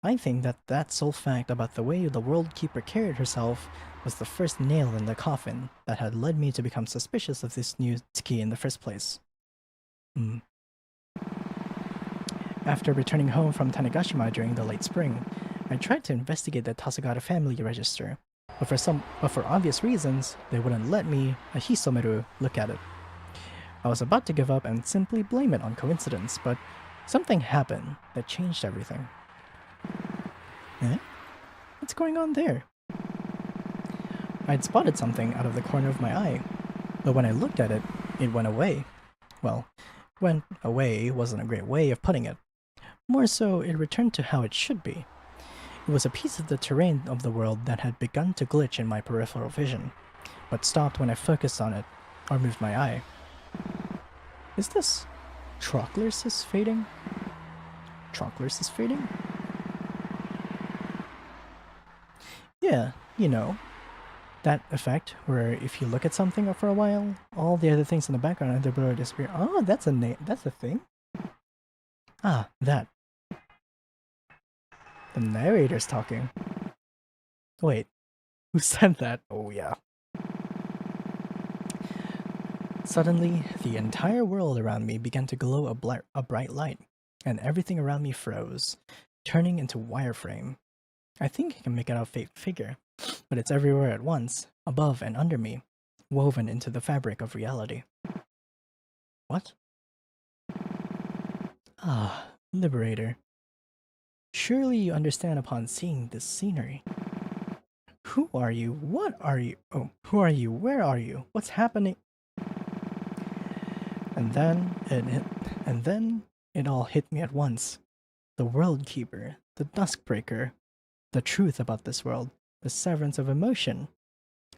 [SPEAKER 1] I think that sole fact about the way the World Keeper carried herself was the first nail in the coffin that had led me to become suspicious of this new Tsuki in the first place. After returning home from Tanegashima during the late spring, I tried to investigate the Tasagata family register, but for obvious reasons, they wouldn't let me, a Hisomeru, look at it. I was about to give up and simply blame it on coincidence, but something happened that changed everything. Eh? What's going on there? I'd spotted something out of the corner of my eye, but when I looked at it, it went away. Well, went away wasn't a great way of putting it. More so, it returned to how it should be. It was a piece of the terrain of the world that had begun to glitch in my peripheral vision, but stopped when I focused on it, or moved my eye. Is this Troclersis fading? Troclersis fading? Yeah, you know, that effect where if you look at something for a while, all the other things in the background either blur or disappear. Oh, that's a thing? Ah, that. The narrator's talking. Wait, who said that? Oh yeah. Suddenly, the entire world around me began to glow a bright light, and everything around me froze, turning into wireframe. I think I can make out a figure, but it's everywhere at once, above and under me, woven into the fabric of reality. What? Ah, Liberator. Surely you understand upon seeing this scenery. Who are you? What are you? Oh, who are you? Where are you? What's happening? And then it all hit me at once. The World Keeper, the Duskbreaker, the truth about this world, the severance of emotion.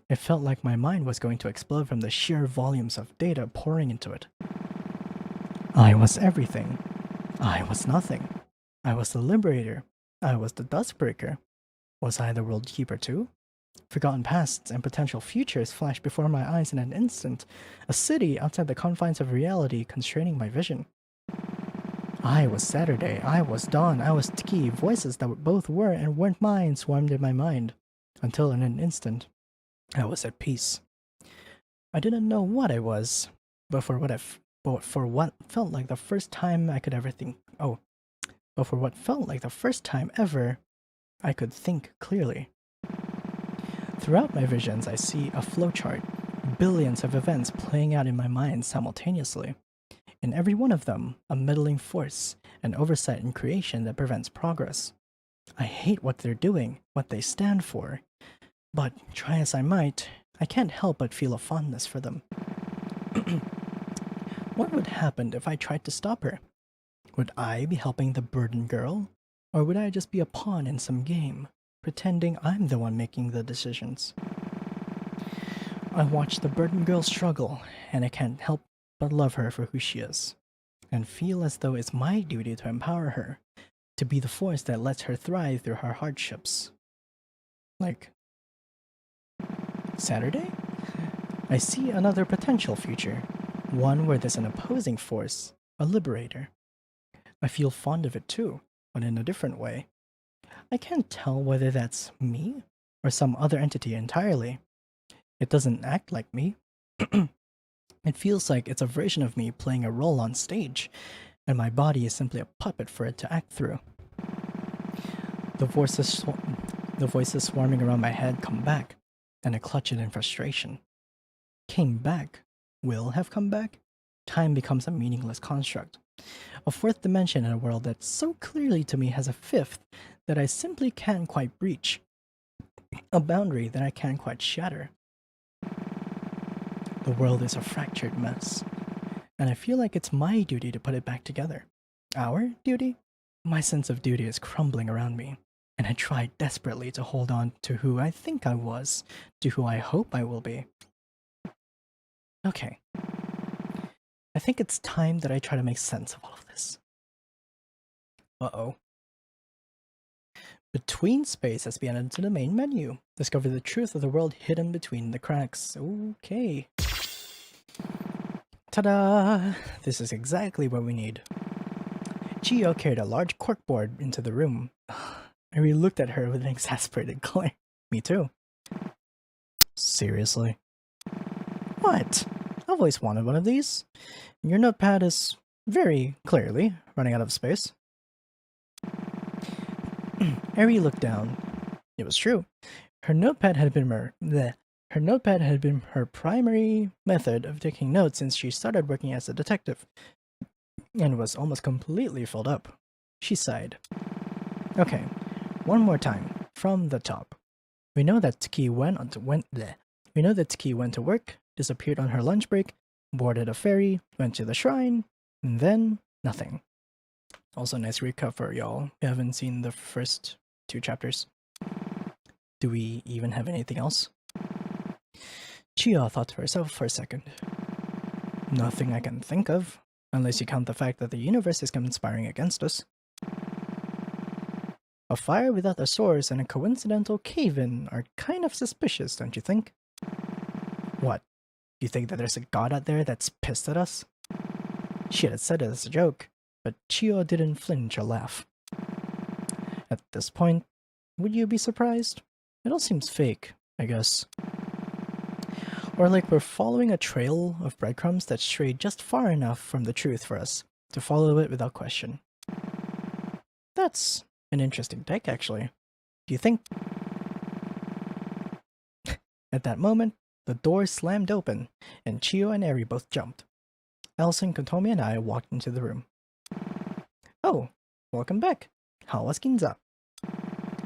[SPEAKER 1] It felt like my mind was going to explode from the sheer volumes of data pouring into it. I was everything. I was nothing. I was the Liberator, I was the Duskbreaker. Was I the World Keeper too? Forgotten pasts and potential futures flashed before my eyes in an instant, a city outside the confines of reality constraining my vision. I was Saturday, I was Dawn, I was Tiki, voices that both were and weren't mine swarmed in my mind, until in an instant, I was at peace. I didn't know what I was, but for what felt like the first time I could ever think. But for what felt like the first time ever, I could think clearly. Throughout my visions, I see a flowchart, billions of events playing out in my mind simultaneously. In every one of them, a meddling force, an oversight in creation that prevents progress. I hate what they're doing, what they stand for, but try as I might, I can't help but feel a fondness for them. What would happen if I tried to stop her? Would I be helping the burden girl? Or would I just be a pawn in some game, pretending I'm the one making the decisions? I watch the burden girl struggle, and I can't help but love her for who she is, and feel as though it's my duty to empower her, to be the force that lets her thrive through her hardships. Like Saturday? I see another potential future, one where there's an opposing force, a liberator. I feel fond of it too, but in a different way. I can't tell whether that's me or some other entity entirely. It doesn't act like me. It feels like it's a version of me playing a role on stage, and my body is simply a puppet for it to act through. The voices swarming around my head come back, and I clutch it in frustration. Came back? Will have come back? Time becomes a meaningless construct. A fourth dimension in a world that so clearly to me has a fifth that I simply can't quite breach. A boundary that I can't quite shatter. The world is a fractured mess, and I feel like it's my duty to put it back together. Our duty? My sense of duty is crumbling around me, and I try desperately to hold on to who I think I was, to who I hope I will be. Okay. I think it's time that I try to make sense of all of this. Uh-oh. Between space has been added to the main menu. Discover the truth of the world hidden between the cracks. Okay. Ta-da! This is exactly what we need. Chio carried a large corkboard into the room. I really looked at her with an exasperated glare. Me too. Seriously? What? I've always wanted one of these. Your notepad is very clearly running out of space. Eri looked down. It was true. Her notepad had been her primary method of taking notes since she started working as a detective, and was almost completely filled up. She sighed. Okay, one more time, from the top. We know that Tiki went to work, disappeared on her lunch break, boarded a ferry, went to the shrine, and then nothing. Also, nice recap for y'all who haven't seen the first 2 chapters. Do we even have anything else? Chia thought to herself for a second. Nothing I can think of, unless you count the fact that the universe is conspiring against us. A fire without a source and a coincidental cave-in are kind of suspicious, don't you think? What? You think that there's a god out there that's pissed at us? She had said it as a joke, but Chio didn't flinch or laugh. At this point, would you be surprised? It all seems fake, I guess. Or like we're following a trail of breadcrumbs that strayed just far enough from the truth for us to follow it without question. That's an interesting take, actually. Do you think? At that moment, the door slammed open, and Chio and Eri both jumped. Elson, Kotomi, and I walked into the room. Oh, welcome back. How was Ginza?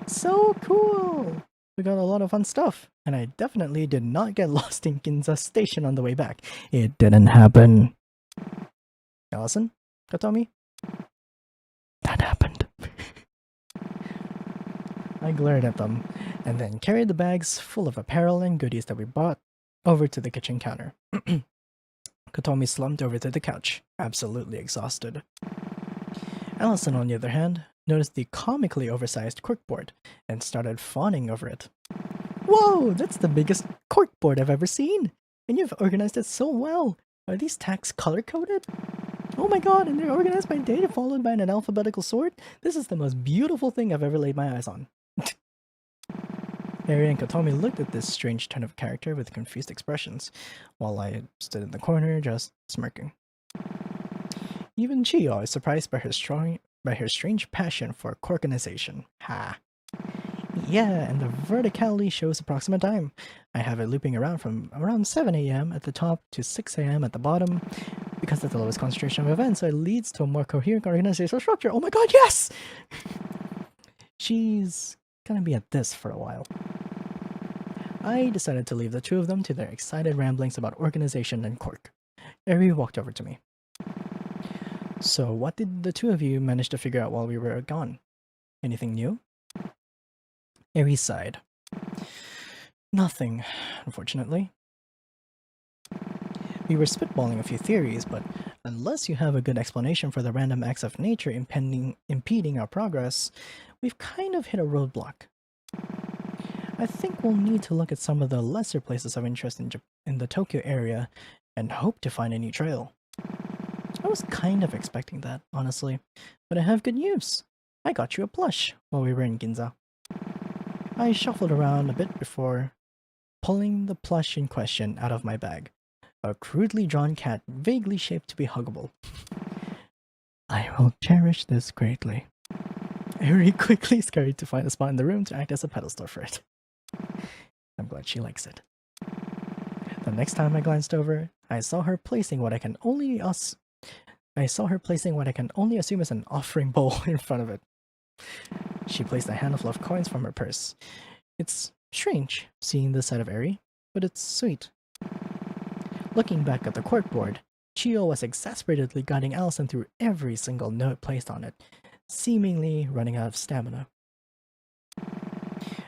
[SPEAKER 1] So cool! We got a lot of fun stuff, and I definitely did not get lost in Ginza Station on the way back. It didn't happen. Elson? Kotomi? That happened. I glared at them, and then carried the bags full of apparel and goodies that we bought over to the kitchen counter. Kotomi slumped over to the couch, absolutely exhausted. Allison, on the other hand, noticed the comically oversized corkboard and started fawning over it. Whoa, that's the biggest corkboard I've ever seen! And you've organized it so well! Are these tacks color-coded? Oh my god, and they're organized by date followed by an alphabetical sort? This is the most beautiful thing I've ever laid my eyes on. Eri and Kotomi looked at this strange turn of character with confused expressions, while I stood in the corner just smirking. Even Chiyo is surprised by her strange passion for corkanization. Ha! Yeah, and the verticality shows approximate time. I have it looping around from around 7 AM at the top to 6 AM at the bottom. Because that's the lowest concentration of events, so it leads to a more coherent organizational structure. Oh my god, yes! She's gonna be at this for a while. I decided to leave the two of them to their excited ramblings about organization and cork. Eri walked over to me. So what did the two of you manage to figure out while we were gone? Anything new? Eri sighed. Nothing, unfortunately. We were spitballing a few theories, but unless you have a good explanation for the random acts of nature impeding our progress, we've kind of hit a roadblock. I think we'll need to look at some of the lesser places of interest in the Tokyo area and hope to find a new trail. I was kind of expecting that, honestly, but I have good news. I got you a plush while we were in Ginza. I shuffled around a bit before pulling the plush in question out of my bag. A crudely drawn cat vaguely shaped to be huggable. I will cherish this greatly. Eri quickly scurried to find a spot in the room to act as a pedestal for it. I'm glad she likes it. The next time I glanced over, I saw her placing what I can only assume is an offering bowl in front of it. She placed a handful of coins from her purse. It's strange seeing this side of Eri, but it's sweet. Looking back at the corkboard, Chiyo was exasperatedly guiding Allison through every single note placed on it, seemingly running out of stamina.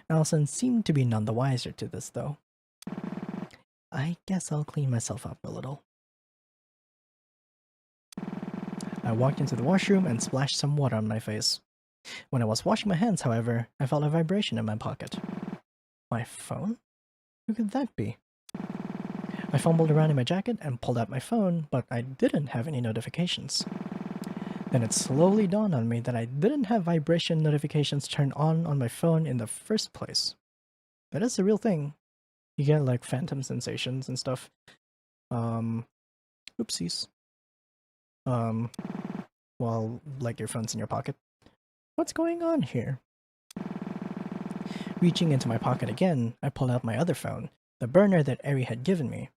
[SPEAKER 1] Allison seemed to be none the wiser to this, though. I guess I'll clean myself up a little. I walked into the washroom and splashed some water on my face. When I was washing my hands, however, I felt a vibration in my pocket. My phone? Who could that be? I fumbled around in my jacket and pulled out my phone, but I didn't have any notifications. Then it slowly dawned on me that I didn't have vibration notifications turned on my phone in the first place. That is a real thing. You get like phantom sensations and stuff. Oopsies. While like your phone's in your pocket. What's going on here? Reaching into my pocket again, I pulled out my other phone, the burner that Eri had given me.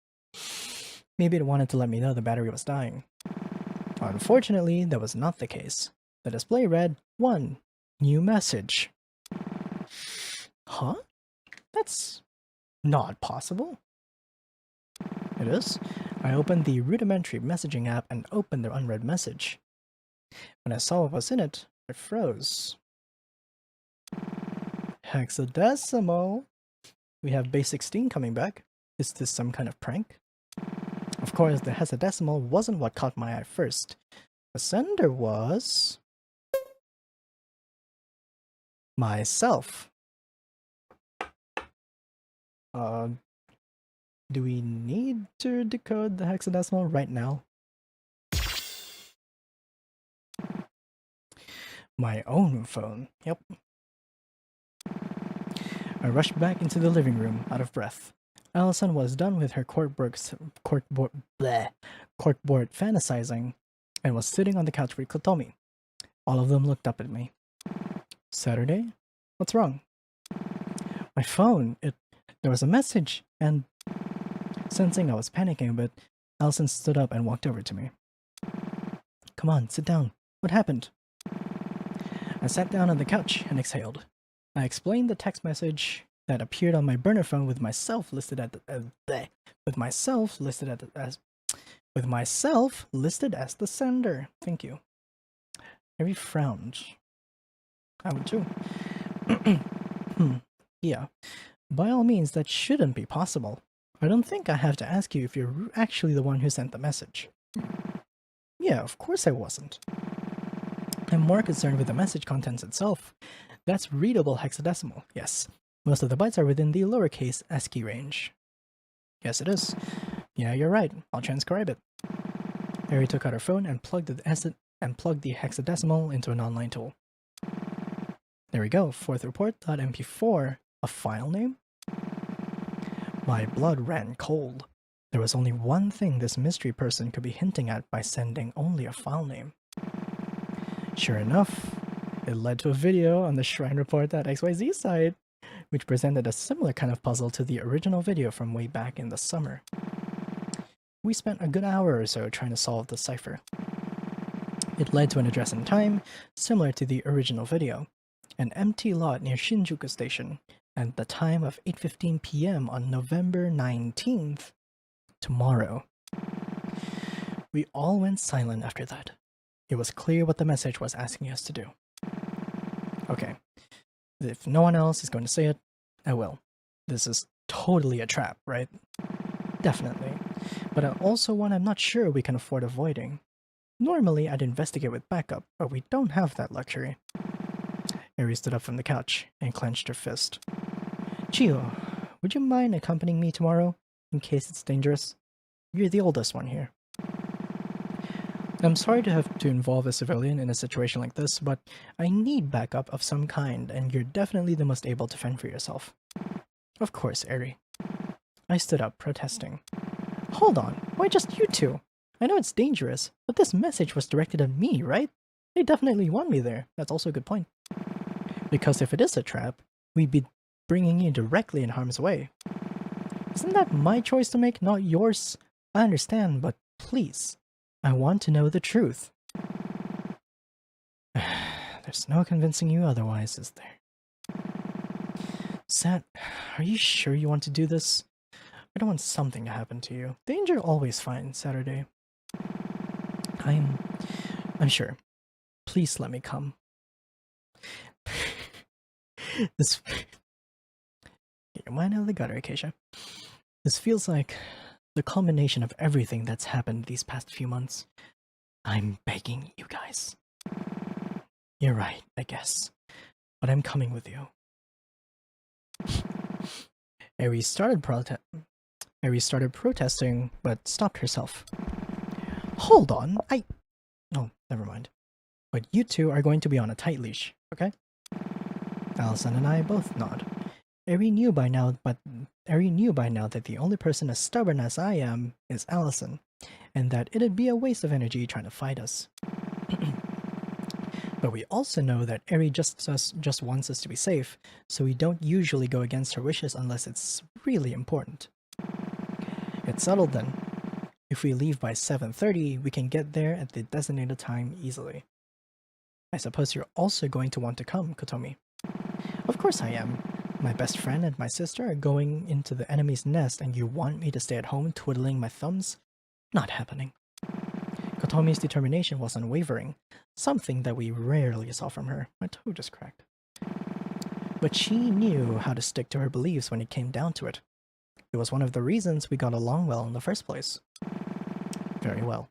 [SPEAKER 1] Maybe it wanted to let me know the battery was dying. Unfortunately, that was not the case. The display read, 1. New message. Huh? That's not possible. It is. I opened the rudimentary messaging app and opened the unread message. When I saw what was in it, I froze. Hexadecimal. We have base 16 coming back. Is this some kind of prank? Of course, the hexadecimal wasn't what caught my eye first. The sender was... myself. Do we need to decode the hexadecimal right now? My own phone, yep. I rushed back into the living room, out of breath. Allison was done with her corkboard fantasizing and was sitting on the couch with Kotomi. All of them looked up at me. Saturday? What's wrong? My phone, there was a message, and... Sensing I was panicking a bit, Allison stood up and walked over to me. Come on, sit down. What happened? I sat down on the couch and exhaled. I explained the text message that appeared on my burner phone with myself listed as the sender. Thank you. Eri frowned. I would too. Yeah. By all means, that shouldn't be possible. I don't think I have to ask you if you're actually the one who sent the message. Yeah, of course I wasn't. I'm more concerned with the message contents itself. That's readable hexadecimal, yes. Most of the bytes are within the lowercase ASCII range. Yes, it is. Yeah, you're right. I'll transcribe it. Harry took out her phone and plugged the hexadecimal into an online tool. There we go, fourth report.mp4, a file name? My blood ran cold. There was only one thing this mystery person could be hinting at by sending only a file name. Sure enough, it led to a video on the Shrine Report.xyz site, which presented a similar kind of puzzle to the original video from way back in the summer. We spent a good hour or so trying to solve the cipher. It led to an address and time similar to the original video, an empty lot near Shinjuku Station, at the time of 8:15 p.m. on November 19th, tomorrow. We all went silent after that. It was clear what the message was asking us to do. Okay, if no one else is going to say it, I will. This is totally a trap, right? Definitely. But also one I'm not sure we can afford avoiding. Normally I'd investigate with backup, but we don't have that luxury. Eri stood up from the couch and clenched her fist. Chio, would you mind accompanying me tomorrow, in case it's dangerous? You're the oldest one here. I'm sorry to have to involve a civilian in a situation like this, but I need backup of some kind, and you're definitely the most able to fend for yourself. Of course, Eri. I stood up, protesting. Hold on, why just you two? I know it's dangerous, but this message was directed at me, right? They definitely want me there. That's also a good point. Because if it is a trap, we'd be bringing you directly in harm's way. Isn't that my choice to make, not yours? I understand, but please, I want to know the truth. There's no convincing you otherwise, is there? Sat, are you sure you want to do this? I don't want something to happen to you. Danger always fine, Saturday. I'm sure. Please let me come. This... Get your mind out of the gutter, Acacia. This feels like the culmination of everything that's happened these past few months. I'm begging you guys. You're right, I guess. But I'm coming with you. Eri started protesting, but stopped herself. Hold on, Oh, never mind. But you two are going to be on a tight leash, okay? Allison and I both nod. Eri knew by now that the only person as stubborn as I am is Allison, and that it'd be a waste of energy trying to fight us. But we also know that Eri just wants us to be safe, so we don't usually go against her wishes unless it's really important. It's settled then. If we leave by 7:30, we can get there at the designated time easily. I suppose you're also going to want to come, Kotomi. Of course I am. My best friend and my sister are going into the enemy's nest and you want me to stay at home twiddling my thumbs? Not happening. Kotomi's determination was unwavering, something that we rarely saw from her. My toe just cracked. But she knew how to stick to her beliefs when it came down to it. It was one of the reasons we got along well in the first place. Very well.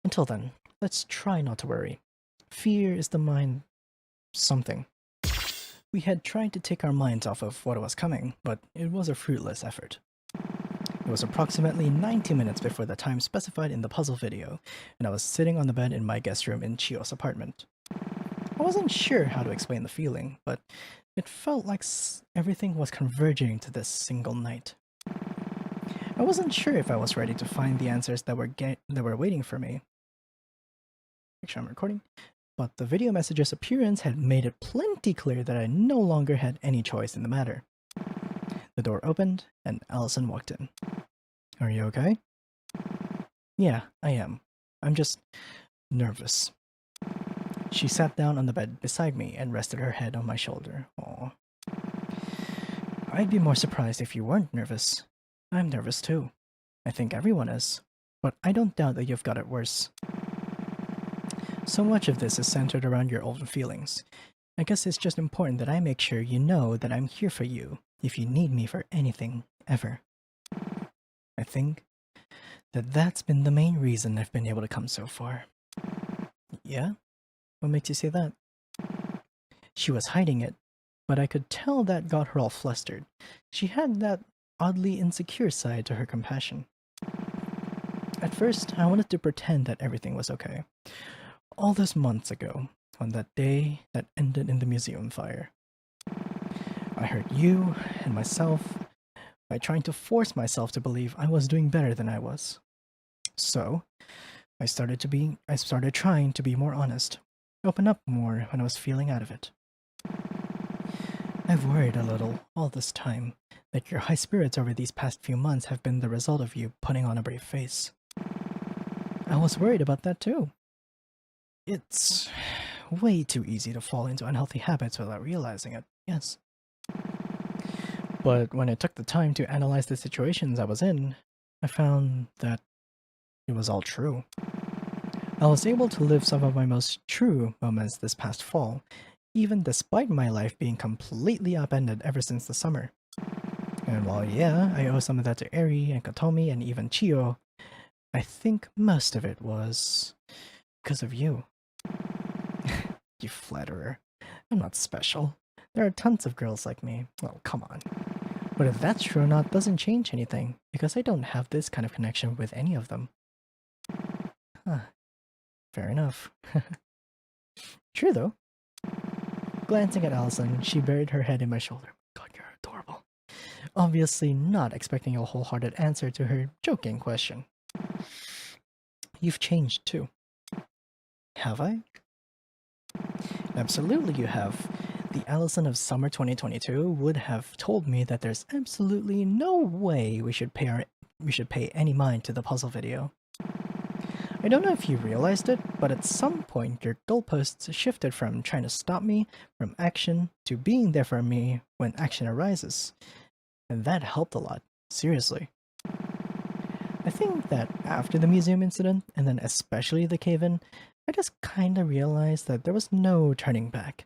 [SPEAKER 1] Until then, let's try not to worry. Fear is the mind... something. We had tried to take our minds off of what was coming, but it was a fruitless effort. It was approximately 90 minutes before the time specified in the puzzle video, and I was sitting on the bed in my guest room in Chio's apartment. I wasn't sure how to explain the feeling, but it felt like everything was converging to this single night. I wasn't sure if I was ready to find the answers that were waiting for me. Make sure I'm recording. But the video message's appearance had made it plenty clear that I no longer had any choice in the matter. The door opened, and Allison walked in. Are you okay? Yeah, I am. I'm just... nervous. She sat down on the bed beside me and rested her head on my shoulder. Aw. I'd be more surprised if you weren't nervous. I'm nervous too. I think everyone is. But I don't doubt that you've got it worse. So much of this is centered around your old feelings. I guess it's just important that I make sure you know that I'm here for you if you need me for anything, ever. I think that that's been the main reason I've been able to come so far. Yeah? What makes you say that? She was hiding it, but I could tell that got her all flustered. She had that oddly insecure side to her compassion. At first, I wanted to pretend that everything was okay. All those months ago, on that day that ended in the museum fire. I hurt you and myself by trying to force myself to believe I was doing better than I was. So, I started trying to be more honest, open up more when I was feeling out of it. I've worried a little all this time that your high spirits over these past few months have been the result of you putting on a brave face. I was worried about that too. It's way too easy to fall into unhealthy habits without realizing it, yes. But when I took the time to analyze the situations I was in, I found that it was all true. I was able to live some of my most true moments this past fall, even despite my life being completely upended ever since the summer. And while yeah, I owe some of that to Eri and Katomi and even Chiyo, I think most of it was because of you. You flatterer. I'm not special. There are tons of girls like me. Well, come on. But if that's true or not doesn't change anything, because I don't have this kind of connection with any of them. Huh. Fair enough. True though. Glancing at Allison, she buried her head in my shoulder. God, you're adorable. Obviously not expecting a wholehearted answer to her joking question. You've changed too. Have I? Absolutely you have. The Allison of summer 2022 would have told me that there's absolutely no way we should pay any mind to the puzzle video. I don't know if you realized it, but at some point your goalposts shifted from trying to stop me from action to being there for me when action arises. And that helped a lot, seriously. I think that after the museum incident, and then especially the cave-in, I just kinda realized that there was no turning back.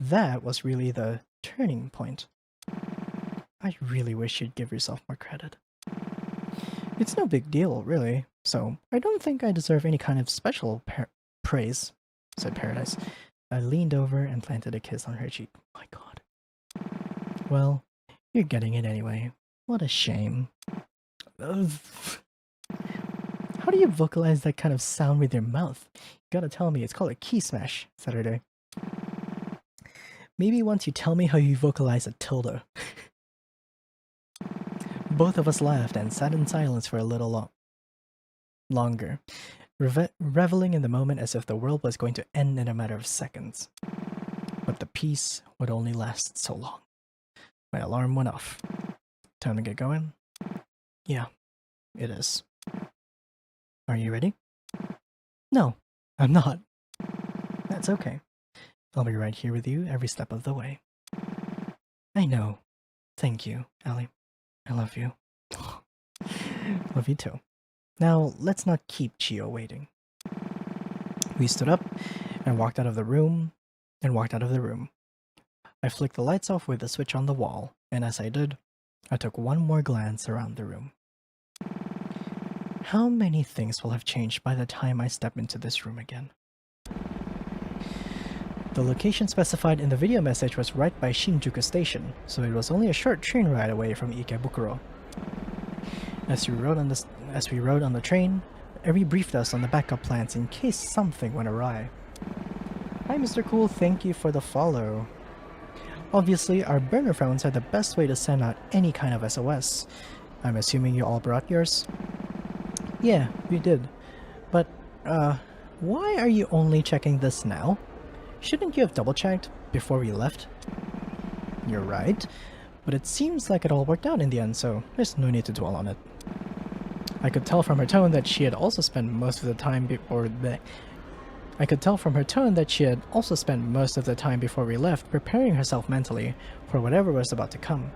[SPEAKER 1] That was really the turning point. I really wish you'd give yourself more credit. It's no big deal, really, so I don't think I deserve any kind of special praise, said Paradise. I leaned over and planted a kiss on her cheek. My god. Well, you're getting it anyway. What a shame. How do you vocalize that kind of sound with your mouth? You gotta tell me, it's called a key smash, Saturday. Maybe once you tell me how you vocalize a tilde. Both of us laughed and sat in silence for a little longer, reveling in the moment as if the world was going to end in a matter of seconds. But the peace would only last so long. My alarm went off. Time to get going? Yeah, it is. Are you ready? No, I'm not. That's okay. I'll be right here with you every step of the way. I know. Thank you, Allie. I love you. Love you too. Now, let's not keep Chiyo waiting. We stood up and walked out of the room. I flicked the lights off with the switch on the wall, and as I did, I took one more glance around the room. How many things will have changed by the time I step into this room again? The location specified in the video message was right by Shinjuku Station, so it was only a short train ride away from Ikebukuro. As we rode on the train, Eri briefed us on the backup plans in case something went awry. Hi Mr. Cool, thank you for the follow. Obviously, our burner phones are the best way to send out any kind of SOS. I'm assuming you all brought yours? Yeah, we did. But, why are you only checking this now? Shouldn't you have double-checked before we left? You're right, but it seems like it all worked out in the end, so there's no need to dwell on it. I could tell from her tone that she had also spent most of the time before we left preparing herself mentally for whatever was about to come.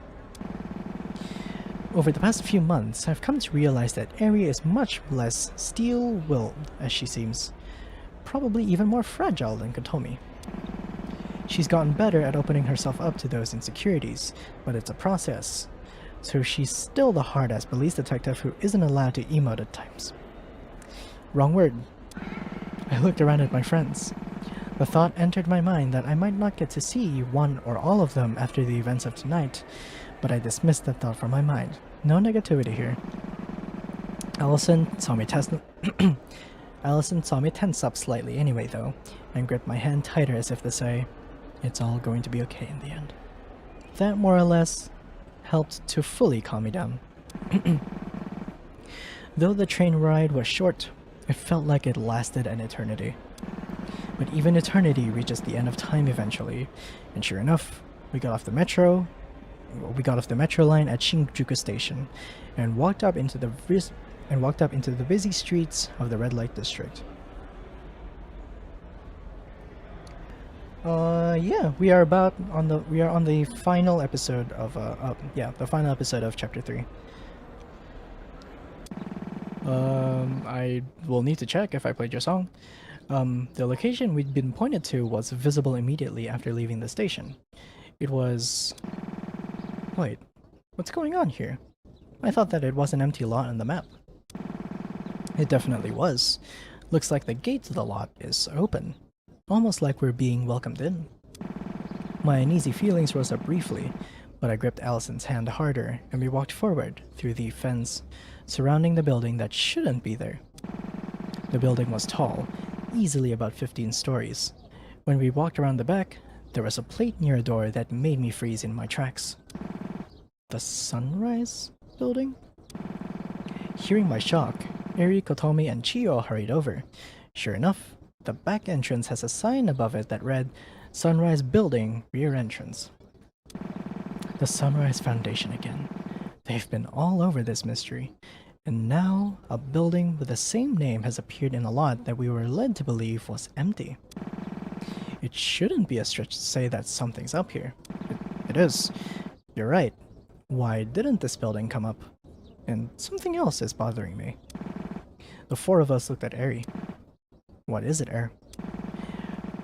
[SPEAKER 1] Over the past few months, I've come to realize that Eri is much less steel-willed as she seems, probably even more fragile than Katomi. She's gotten better at opening herself up to those insecurities, but it's a process. So she's still the hard-ass police detective who isn't allowed to emote at times. Wrong word. I looked around at my friends. The thought entered my mind that I might not get to see one or all of them after the events of tonight, but I dismissed that thought from my mind. No negativity here. Allison saw me tense up slightly anyway, though, and gripped my hand tighter as if to say, "It's all going to be okay in the end." That more or less helped to fully calm me down. Though the train ride was short, it felt like it lasted an eternity. But even eternity reaches the end of time eventually, and sure enough, we got off the metro line at Shinjuku Station, and walked up into the busy streets of the red light district. Yeah, we are on the final episode of the final episode of chapter 3. I will need to check if I played your song. The location we'd been pointed to was visible immediately after leaving the station. It was... Wait, what's going on here? I thought that it was an empty lot on the map. It definitely was. Looks like the gate to the lot is open. Almost like we're being welcomed in. My uneasy feelings rose up briefly, but I gripped Allison's hand harder and we walked forward through the fence surrounding the building that shouldn't be there. The building was tall, easily about 15 stories. When we walked around the back, there was a plate near a door that made me freeze in my tracks. The Sunrise building? Hearing my shock, Eri, Kotomi, and Chiyo hurried over. Sure enough, the back entrance has a sign above it that read, "Sunrise Building, Rear Entrance." The Sunrise Foundation again. They've been all over this mystery. And now, a building with the same name has appeared in a lot that we were led to believe was empty. It shouldn't be a stretch to say that something's up here. It is. You're right. Why didn't this building come up? And something else is bothering me. The four of us looked at Eri. What is it, Er?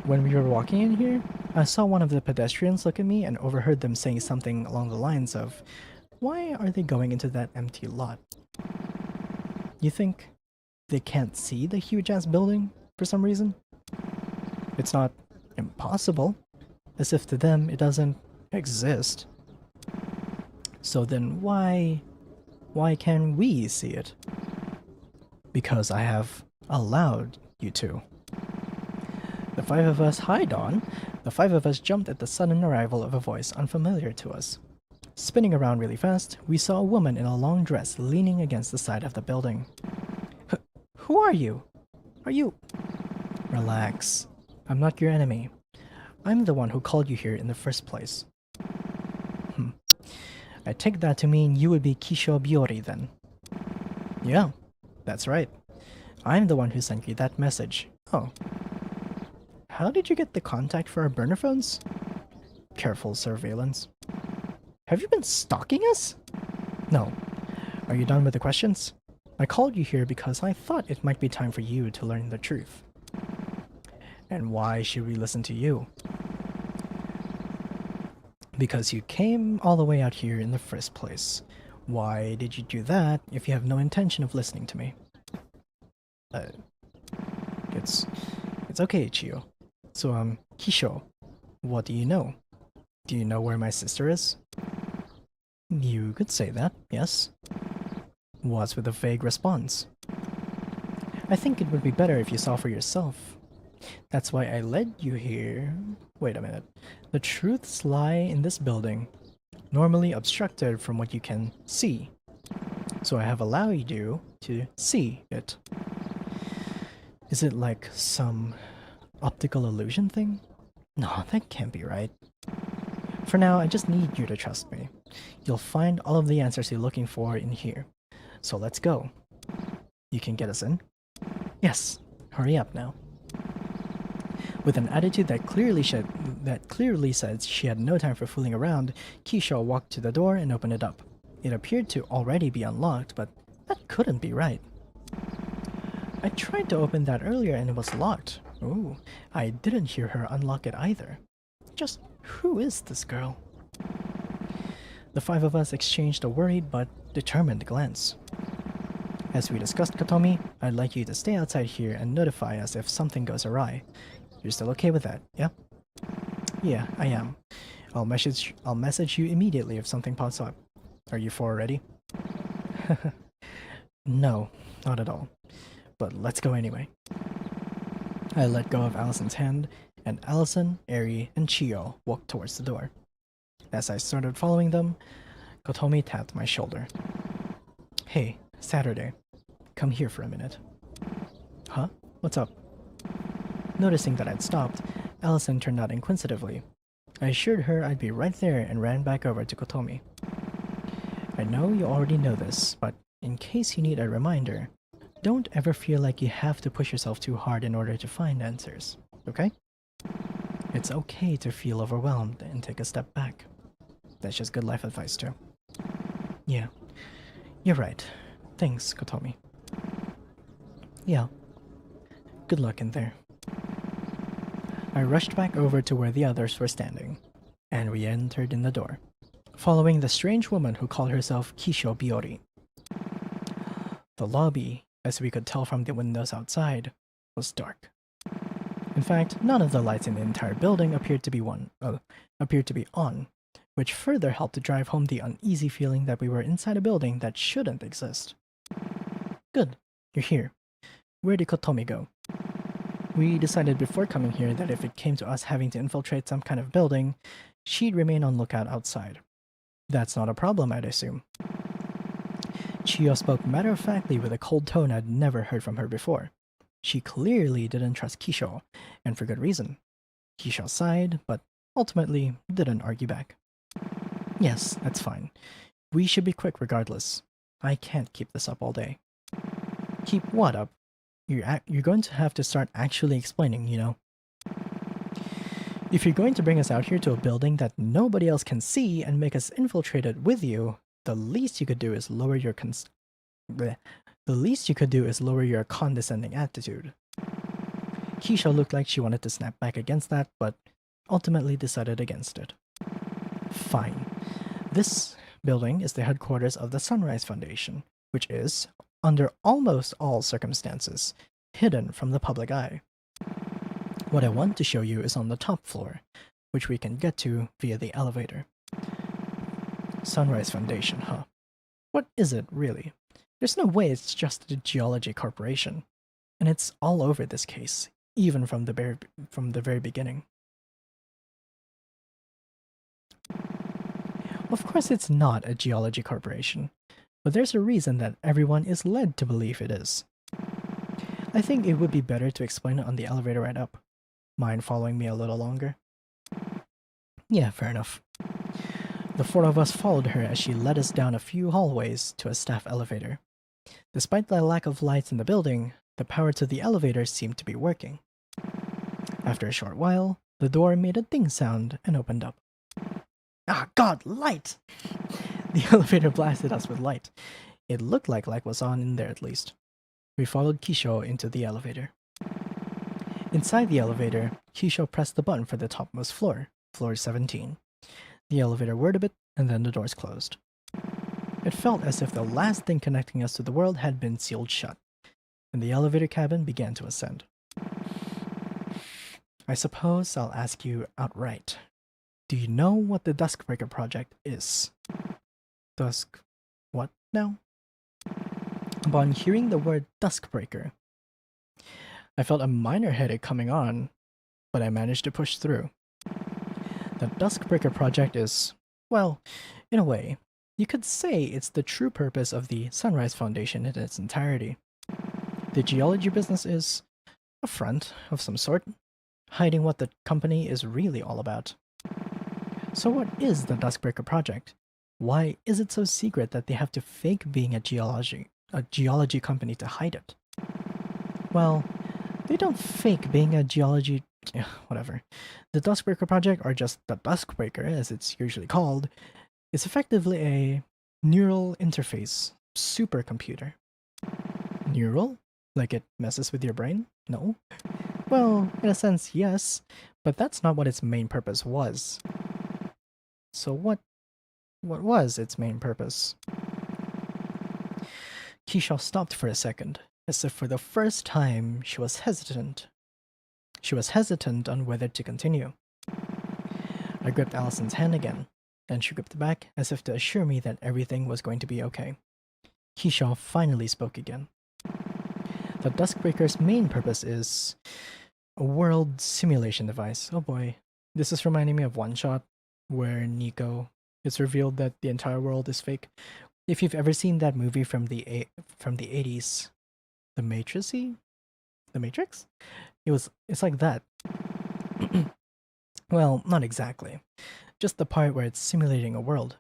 [SPEAKER 1] When we were walking in here, I saw one of the pedestrians look at me and overheard them saying something along the lines of, "Why are they going into that empty lot?" You think they can't see the huge-ass building for some reason? It's not impossible, as if to them it doesn't exist. So then why can we see it? Because I have allowed you to. The five of us, hi Dawn, the five of us jumped at the sudden arrival of a voice unfamiliar to us. Spinning around really fast, we saw a woman in a long dress leaning against the side of the building. Who are you? Are you... Relax. I'm not your enemy. I'm the one who called you here in the first place. I take that to mean you would be Kisho Biori then. Yeah, that's right. I'm the one who sent you that message. Oh. How did you get the contact for our burner phones? Careful surveillance. Have you been stalking us? No. Are you done with the questions? I called you here because I thought it might be time for you to learn the truth. And why should we listen to you? Because you came all the way out here in the first place. Why did you do that if you have no intention of listening to me? It's okay, Chiyo. So, Kisho, what do you know? Do you know where my sister is? You could say that, yes. What's with a vague response? I think it would be better if you saw for yourself. That's why I led you here. Wait a minute. The truths lie in this building, normally obstructed from what you can see. So I have allowed you to see it. Is it like some optical illusion thing? No, that can't be right. For now, I just need you to trust me. You'll find all of the answers you're looking for in here. So let's go. You can get us in? Yes, hurry up now. With an attitude that clearly said she had no time for fooling around, Kisho walked to the door and opened it up. It appeared to already be unlocked, but that couldn't be right. I tried to open that earlier and it was locked. Ooh, I didn't hear her unlock it either. Just who is this girl? The five of us exchanged a worried but determined glance. As we discussed, Kotomi, I'd like you to stay outside here and notify us if something goes awry. You're still okay with that, yeah? Yeah, I am. I'll message you immediately if something pops up. Are you 4 already? No, not at all. But let's go anyway. I let go of Allison's hand, and Allison, Eri, and Chio walked towards the door. As I started following them, Kotomi tapped my shoulder. Hey, Saturday. Come here for a minute. Huh? What's up? Noticing that I'd stopped, Allison turned out inquisitively. I assured her I'd be right there and ran back over to Kotomi. I know you already know this, but in case you need a reminder, don't ever feel like you have to push yourself too hard in order to find answers, okay? It's okay to feel overwhelmed and take a step back. That's just good life advice too. Yeah, you're right. Thanks, Kotomi. Yeah. Good luck in there. I rushed back over to where the others were standing, and we entered in the door, following the strange woman who called herself Kisho Biori. The lobby, as we could tell from the windows outside, was dark. In fact, none of the lights in the entire building appeared to be on, which further helped to drive home the uneasy feeling that we were inside a building that shouldn't exist. Good, you're here. Where did Kotomi go? We decided before coming here that if it came to us having to infiltrate some kind of building, she'd remain on lookout outside. That's not a problem, I'd assume. Chio spoke matter-of-factly with a cold tone I'd never heard from her before. She clearly didn't trust Kisho, and for good reason. Kisho sighed, but ultimately didn't argue back. Yes, that's fine. We should be quick regardless. I can't keep this up all day. Keep what up? You're going to have to start actually explaining, you know. If you're going to bring us out here to a building that nobody else can see and make us infiltrate it with you, the least you could do is lower your condescending attitude. Kisho looked like she wanted to snap back against that, but ultimately decided against it. Fine. This building is the headquarters of the Sunrise Foundation, which is, under almost all circumstances, hidden from the public eye. What I want to show you is on the top floor, which we can get to via the elevator. Sunrise Foundation, huh? What is it, really? There's no way it's just a geology corporation. And it's all over this case, even from the very beginning. Of course it's not a geology corporation, but there's a reason that everyone is led to believe it is. I think it would be better to explain it on the elevator right up. Mind following me a little longer? Yeah, fair enough. The 4 of us followed her as she led us down a few hallways to a staff elevator. Despite the lack of lights in the building, the power to the elevator seemed to be working. After a short while, the door made a ding sound and opened up. Ah, God, light! The elevator blasted us with light. It looked like light was on in there at least. We followed Kisho into the elevator. Inside the elevator, Kisho pressed the button for the topmost floor, floor 17. The elevator whirred a bit, and then the doors closed. It felt as if the last thing connecting us to the world had been sealed shut, and the elevator cabin began to ascend. I suppose I'll ask you outright. Do you know what the Duskbreaker project is? Dusk... what now? Upon hearing the word Duskbreaker, I felt a minor headache coming on, but I managed to push through. The Duskbreaker project is, well, in a way, you could say it's the true purpose of the Sunrise Foundation in its entirety. The geology business is a front of some sort, hiding what the company is really all about. So what is the Duskbreaker project? Why is it so secret that they have to fake being a geology company to hide it? Well, they don't fake being a geology... whatever. The Duskbreaker project, or just the Duskbreaker as it's usually called, is effectively a neural interface supercomputer. Neural? Like it messes with your brain? No? Well, in a sense, yes, but that's not what its main purpose was. So what was its main purpose? Kisho stopped for a second, as if for the first time she was hesitant. She was hesitant on whether to continue. I gripped Allison's hand again, and she gripped back as if to assure me that everything was going to be okay. Keisha finally spoke again. The Duskbreaker's main purpose is a world simulation device. Oh boy. This is reminding me of One Shot, where Nico, it's revealed that the entire world is fake. If you've ever seen that movie from the 80s, The Matrix? The Matrix? It's like that. Well, not exactly. Just the part where it's simulating a world.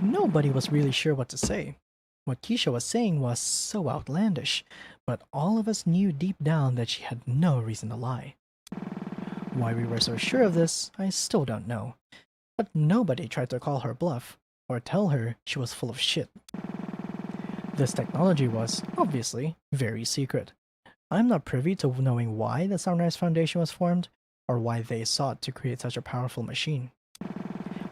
[SPEAKER 1] Nobody was really sure what to say. What Keisha was saying was so outlandish, but all of us knew deep down that she had no reason to lie. Why we were so sure of this, I still don't know. But nobody tried to call her bluff, or tell her she was full of shit. This technology was, obviously, very secret. I'm not privy to knowing why the Sunrise Foundation was formed, or why they sought to create such a powerful machine.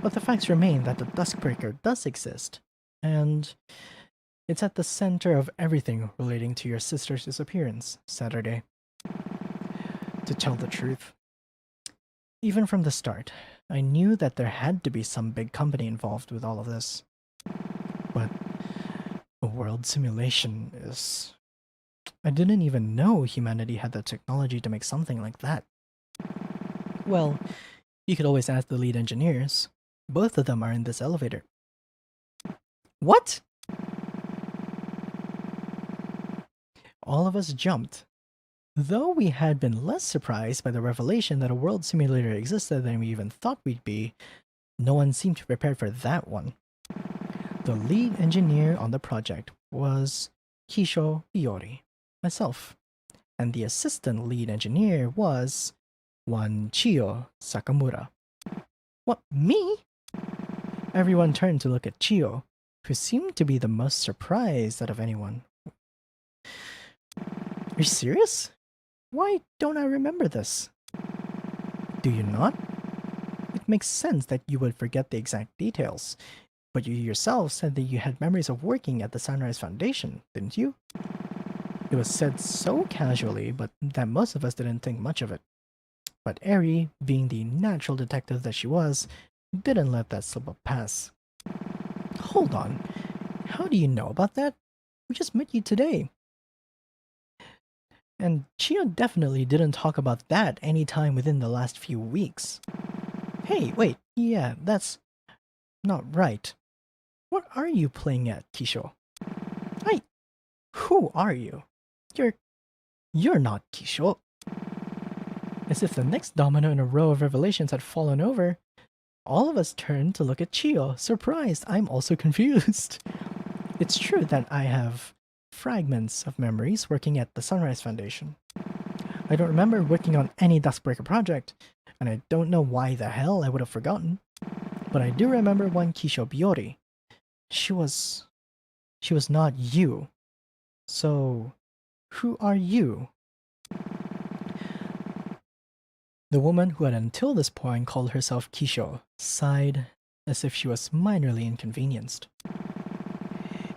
[SPEAKER 1] But the facts remain that the Duskbreaker does exist, and it's at the center of everything relating to your sister's disappearance Saturday. To tell the truth, even from the start, I knew that there had to be some big company involved with all of this. But a world simulation is... I didn't even know humanity had the technology to make something like that. Well, you could always ask the lead engineers. Both of them are in this elevator. What? All of us jumped. Though we had been less surprised by the revelation that a world simulator existed than we even thought we'd be, no one seemed prepared for that one. The lead engineer on the project was Kisho Iori, myself, and the assistant lead engineer was one Chiyo Sakamura. What, me? Everyone turned to look at Chiyo, who seemed to be the most surprised out of anyone. Are you serious? Why don't I remember this? Do you not? It makes sense that you would forget the exact details, but you yourself said that you had memories of working at the Sunrise Foundation, didn't you? It was said so casually, but that most of us didn't think much of it. But Eri, being the natural detective that she was, didn't let that slip up pass. Hold on, how do you know about that? We just met you today. And Chiyo definitely didn't talk about that any time within the last few weeks. Hey, wait, yeah, that's not right. What are you playing at, Kisho? Who are you? You're not Kisho. As if the next domino in a row of revelations had fallen over, all of us turned to look at Chiyo, surprised. I'm also confused. It's true that I have fragments of memories working at the Sunrise Foundation. I don't remember working on any Duskbreaker project, and I don't know why the hell I would have forgotten. But I do remember one Kisho Biori. She was not you. So, who are you? The woman who had until this point called herself Kisho sighed as if she was minorly inconvenienced.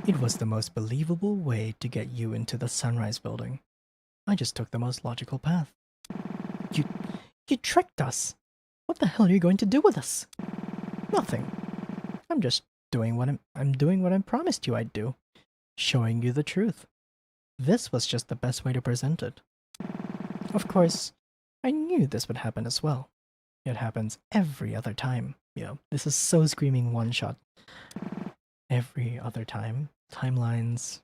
[SPEAKER 1] It was the most believable way to get you into the Sunrise building. I just took the most logical path. You tricked us! What the hell are you going to do with us? Nothing. I'm just doing what I'm doing what I promised you I'd do. Showing you the truth. This was just the best way to present it. Of course, I knew this would happen as well. It happens every other time. This is so screaming One Shot. Every other time. Timelines,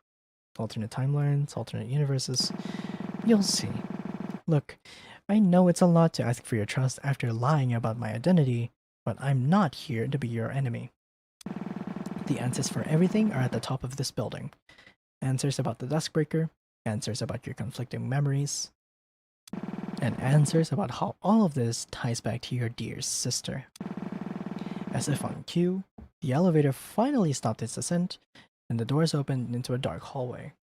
[SPEAKER 1] alternate universes. You'll see. Look, I know it's a lot to ask for your trust after lying about my identity, but I'm not here to be your enemy. The answers for everything are at the top of this building. Answers about the Duskbreaker, answers about your conflicting memories, and answers about how all of this ties back to your dear sister. As if on cue, the elevator finally stopped its ascent, and the doors opened into a dark hallway.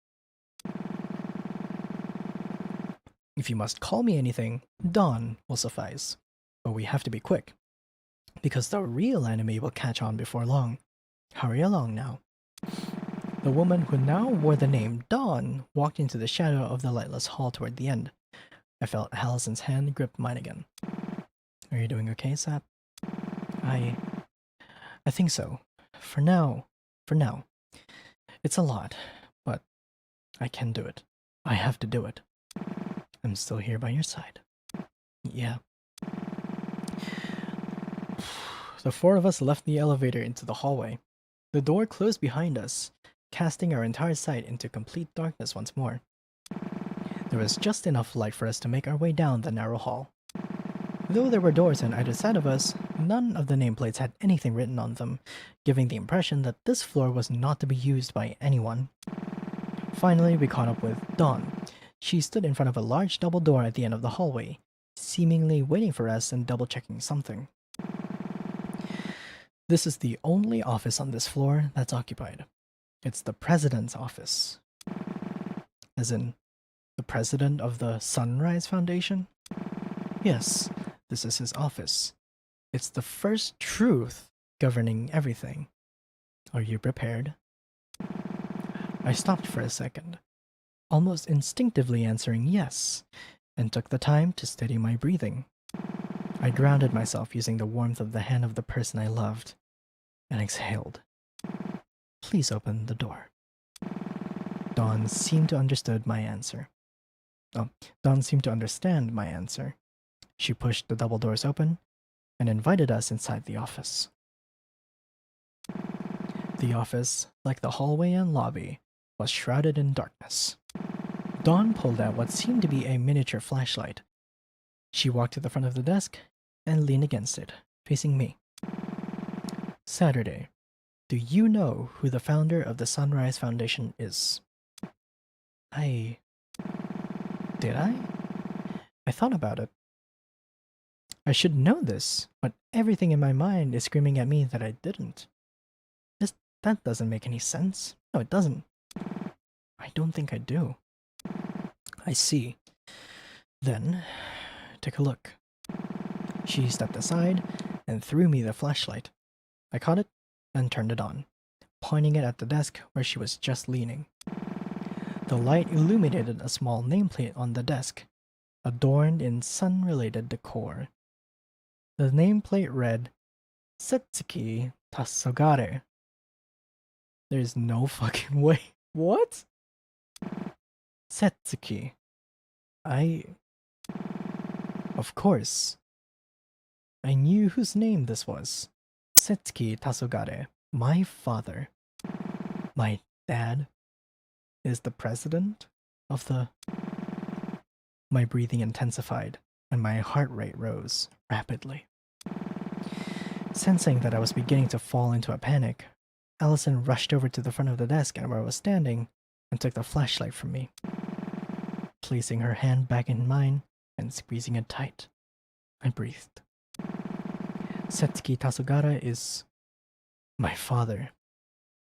[SPEAKER 1] If you must call me anything, Dawn will suffice. But we have to be quick, because the real enemy will catch on before long. Hurry along now. The woman who now wore the name Dawn walked into the shadow of the lightless hall toward the end. I felt Allison's hand grip mine again. Are you doing okay, Sap? I think so. For now. It's a lot, but I can do it. I have to do it. I'm still here by your side. Yeah. The four of us left the elevator into the hallway. The door closed behind us, casting our entire sight into complete darkness once more. There was just enough light for us to make our way down the narrow hall. Though there were doors on either side of us, none of the nameplates had anything written on them, giving the impression that this floor was not to be used by anyone. Finally, we caught up with Dawn. She stood in front of a large double door at the end of the hallway, seemingly waiting for us and double-checking something. This is the only office on this floor that's occupied. It's the president's office. As in, the president of the Sunrise Foundation? Yes, this is his office. It's the first truth governing everything. Are you prepared? I stopped for a second, almost instinctively answering yes, and took the time to steady my breathing. I grounded myself using the warmth of the hand of the person I loved, and exhaled. Please open the door. Dawn seemed to understand my answer. She pushed the double doors open and invited us inside the office. The office, like the hallway and lobby, was shrouded in darkness. Dawn pulled out what seemed to be a miniature flashlight. She walked to the front of the desk and leaned against it, facing me. Saturday, do you know who the founder of the Sunrise Foundation is? Did I? I thought about it. I should know this, but everything in my mind is screaming at me that I didn't. That doesn't make any sense. No, it doesn't. I don't think I do. I see. Then, take a look. She stepped aside and threw me the flashlight. I caught it and turned it on, pointing it at the desk where she was just leaning. The light illuminated a small nameplate on the desk, adorned in sun-related decor. The nameplate read, Setsuki Tasogare. There's no fucking way. What? Setsuki. Of course. I knew whose name this was. Setsuki Tasogare. My father. My dad is the president of the... My breathing intensified, and my heart rate rose rapidly. Sensing that I was beginning to fall into a panic, Allison rushed over to the front of the desk and where I was standing and took the flashlight from me. Placing her hand back in mine and squeezing it tight, I breathed. Setsuki Tasogara is my father,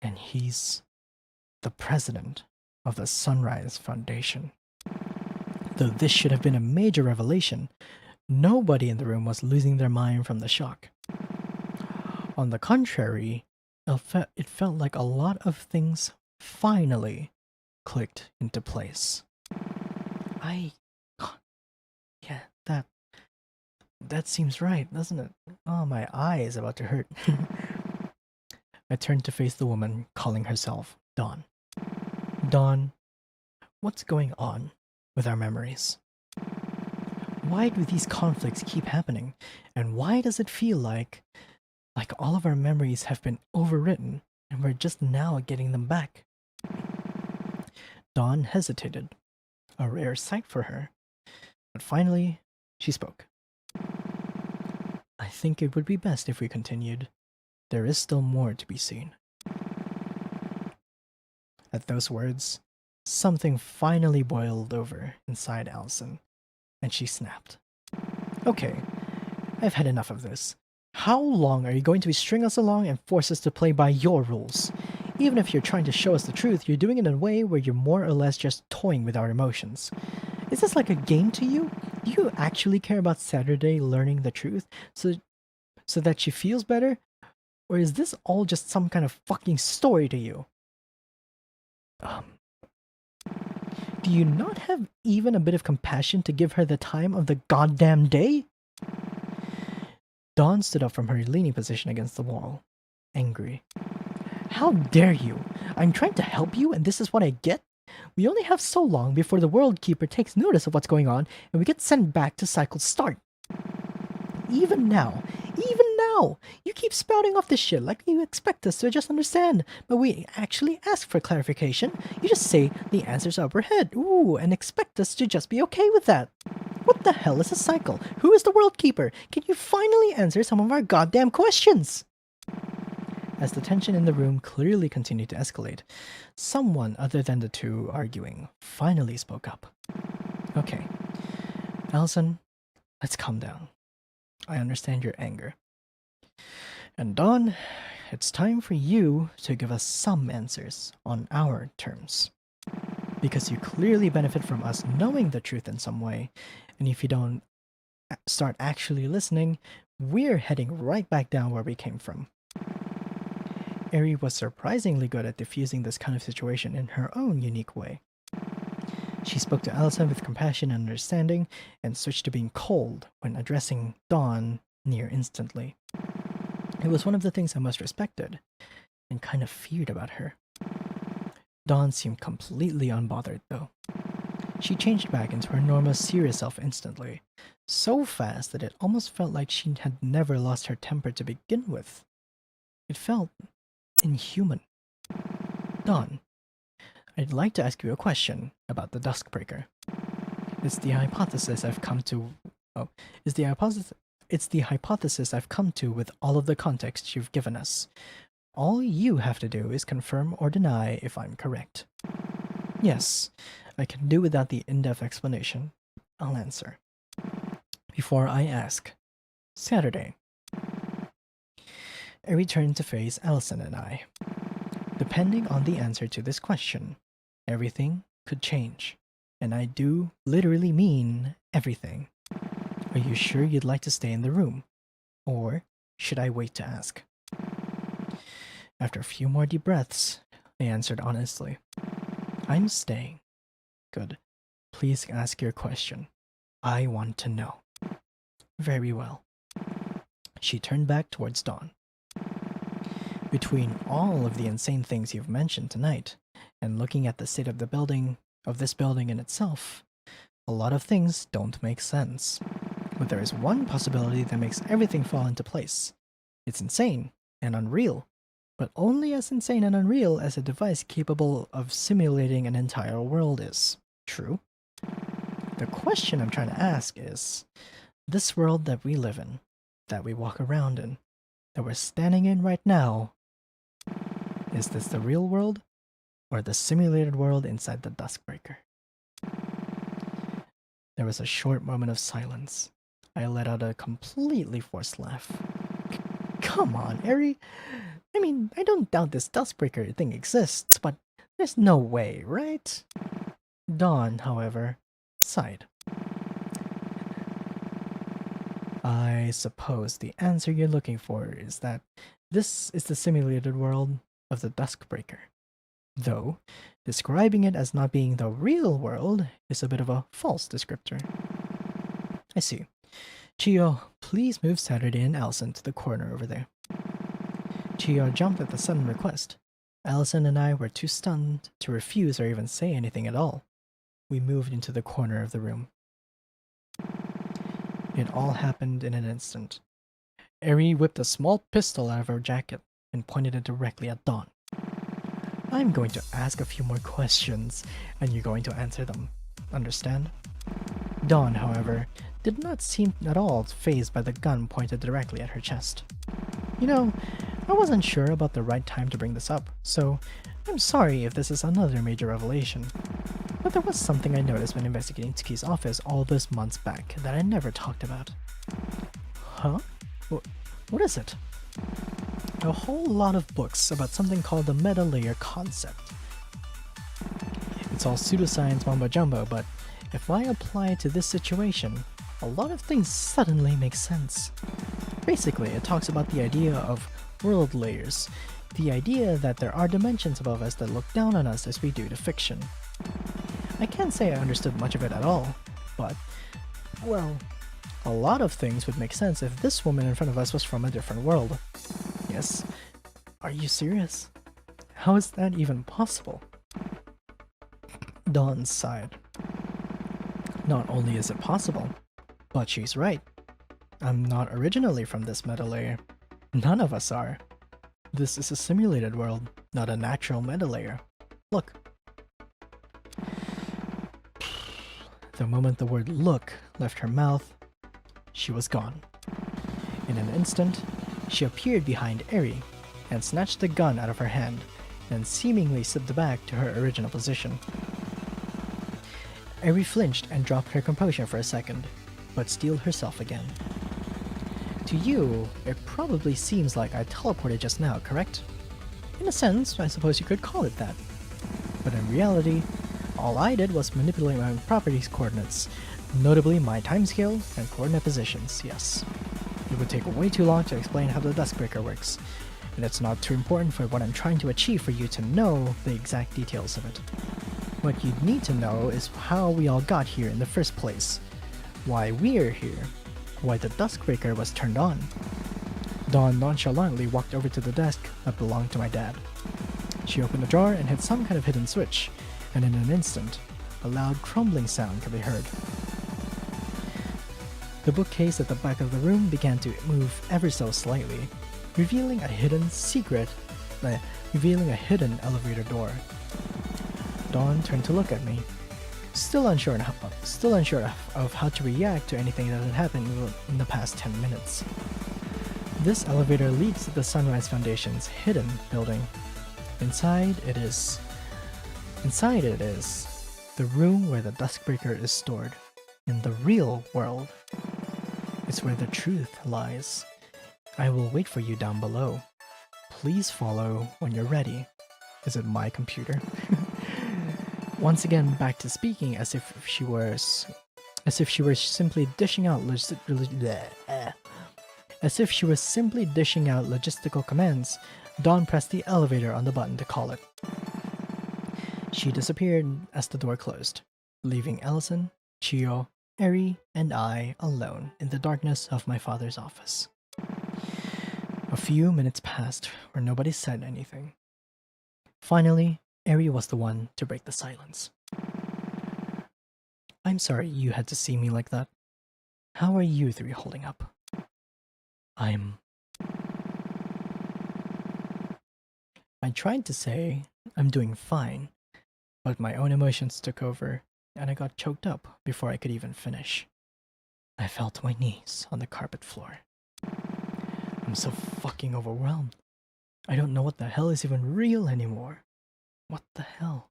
[SPEAKER 1] and he's the president of the Sunrise Foundation. Though this should have been a major revelation, nobody in the room was losing their mind from the shock. On the contrary, it felt like a lot of things finally clicked into place. Yeah, that seems right, doesn't it? Oh, my eye is about to hurt. I turned to face the woman calling herself Dawn. Dawn, what's going on with our memories? Why do these conflicts keep happening? And why does it feel like all of our memories have been overwritten and we're just now getting them back? Dawn hesitated, a rare sight for her. But finally, she spoke. I think it would be best if we continued. There is still more to be seen. At those words, something finally boiled over inside Allison, and she snapped. Okay, I've had enough of this. How long are you going to string us along and force us to play by your rules? Even if you're trying to show us the truth, you're doing it in a way where you're more or less just toying with our emotions. Is this like a game to you? Do you actually care about Saturday learning the truth so that she feels better? Or is this all just some kind of fucking story to you? Do you not have even a bit of compassion to give her the time of the goddamn day? Dawn stood up from her leaning position against the wall, angry. How dare you? I'm trying to help you and this is what I get? We only have so long before the World Keeper takes notice of what's going on and we get sent back to cycle start. Even now, you keep spouting off this shit like you expect us to just understand, but we actually ask for clarification. You just say the answer's up our head, ooh, and expect us to just be okay with that. What the hell is a cycle? Who is the World Keeper? Can you finally answer some of our goddamn questions? As the tension in the room clearly continued to escalate, someone other than the two arguing finally spoke up. Okay, Allison, let's calm down. I understand your anger. And Dawn, it's time for you to give us some answers on our terms. Because you clearly benefit from us knowing the truth in some way, and if you don't start actually listening, we're heading right back down where we came from. Eri was surprisingly good at diffusing this kind of situation in her own unique way. She spoke to Allison with compassion and understanding, and switched to being cold when addressing Dawn near instantly. It was one of the things I most respected, and kind of feared about her. Dawn seemed completely unbothered, though. She changed back into her normal, serious self instantly, so fast that it almost felt like she had never lost her temper to begin with. It felt inhuman. Dawn, I'd like to ask you a question about the Duskbreaker. It's the hypothesis I've come to with all of the context you've given us. All you have to do is confirm or deny if I'm correct. Yes, I can do without the in-depth explanation. I'll answer. Before I ask, Saturday. I returned to face Allison and I. Depending on the answer to this question, everything could change. And I do literally mean everything. Are you sure you'd like to stay in the room? Or should I wait to ask? After a few more deep breaths, I answered honestly. I'm staying. Good. Please ask your question. I want to know. Very well. She turned back towards Dawn. Between all of the insane things you've mentioned tonight, and looking at the state of this building in itself, a lot of things don't make sense. But there is one possibility that makes everything fall into place. It's insane and unreal, but only as insane and unreal as a device capable of simulating an entire world is. True? The question I'm trying to ask is, this world that we live in, that we walk around in, that we're standing in right now, is this the real world, or the simulated world inside the Duskbreaker? There was a short moment of silence. I let out a completely forced laugh. Come on, Eri. I mean, I don't doubt this Duskbreaker thing exists, but there's no way, right? Dawn, however, sighed. I suppose the answer you're looking for is that this is the simulated world of the Duskbreaker. Though, describing it as not being the real world is a bit of a false descriptor. I see. Chiyo, please move Saturday and Allison to the corner over there. Chiyo jumped at the sudden request. Allison and I were too stunned to refuse or even say anything at all. We moved into the corner of the room. It all happened in an instant. Eri whipped a small pistol out of her jacket and pointed it directly at Dawn. I'm going to ask a few more questions, and you're going to answer them. Understand? Dawn, however, did not seem at all fazed by the gun pointed directly at her chest. You know, I wasn't sure about the right time to bring this up, so I'm sorry if this is another major revelation. But there was something I noticed when investigating Tsuki's office all those months back that I never talked about. Huh? What is it? A whole lot of books about something called the meta-layer concept. It's all pseudoscience mumbo-jumbo, but if I apply it to this situation, a lot of things suddenly make sense. Basically, it talks about the idea of world layers, the idea that there are dimensions above us that look down on us as we do to fiction. I can't say I understood much of it at all, but, well, a lot of things would make sense if this woman in front of us was from a different world. Yes. Are you serious? How is that even possible? Dawn sighed. Not only is it possible, but she's right. I'm not originally from this meta layer. None of us are. This is a simulated world, not a natural meta layer. Look. The moment the word look left her mouth, she was gone. In an instant, she appeared behind Eri and snatched the gun out of her hand and seemingly slipped back to her original position. Eri flinched and dropped her composure for a second, but steeled herself again. To you, it probably seems like I teleported just now, correct? In a sense, I suppose you could call it that. But in reality, all I did was manipulate my own properties' coordinates, notably my timescale and coordinate positions, yes. It would take way too long to explain how the Duskbreaker works, and it's not too important for what I'm trying to achieve for you to know the exact details of it. What you'd need to know is how we all got here in the first place, why we're here, why the Duskbreaker was turned on. Dawn nonchalantly walked over to the desk that belonged to my dad. She opened a drawer and hit some kind of hidden switch, and in an instant, a loud crumbling sound could be heard. The bookcase at the back of the room began to move ever so slightly, revealing a hidden elevator door. Dawn turned to look at me, still unsure of how to react to anything that had happened in the past 10 minutes. This elevator leads to the Sunrise Foundation's hidden building. Inside it is the room where the Duskbreaker is stored. In the real world. It's where the truth lies. I will wait for you down below. Please follow when you're ready. Is it my computer? Once again, back to speaking as if she were simply dishing out logistical commands. Dawn pressed the elevator on the button to call it. She disappeared as the door closed, leaving Allison, Chio, Eri, and I alone in the darkness of my father's office. A few minutes passed where nobody said anything. Finally, Eri was the one to break the silence. I'm sorry you had to see me like that. How are you three holding up? I tried to say I'm doing fine, but my own emotions took over and I got choked up before I could even finish. I fell to my knees on the carpet floor. I'm so fucking overwhelmed. I don't know what the hell is even real anymore. What the hell?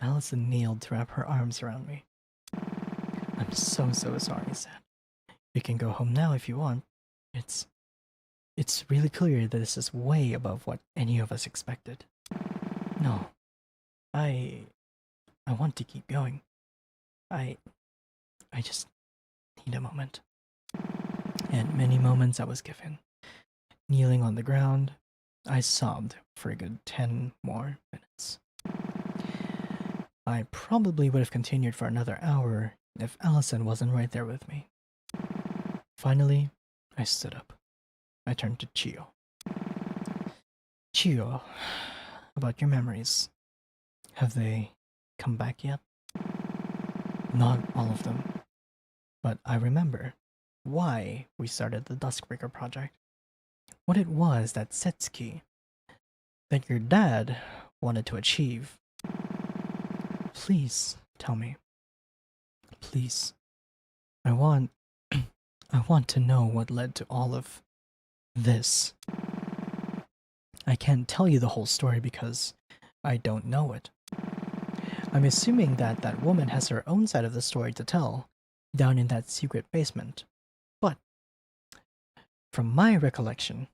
[SPEAKER 1] Allison kneeled to wrap her arms around me. I'm so sorry, Sad. You can go home now if you want. It's really clear that this is way above what any of us expected. No. I want to keep going. I just need a moment. And many moments I was given. Kneeling on the ground, I sobbed for a good 10 more minutes. I probably would have continued for another hour if Allison wasn't right there with me. Finally, I stood up. I turned to Chio. Chio, about your memories. Have they come back yet? Not all of them. But I remember why we started the Duskbreaker project. What it was that Setsuki, that your dad wanted to achieve. Please tell me. Please. I want to know what led to all of this. I can't tell you the whole story because I don't know it. I'm assuming that that woman has her own side of the story to tell, down in that secret basement. But, from my recollection,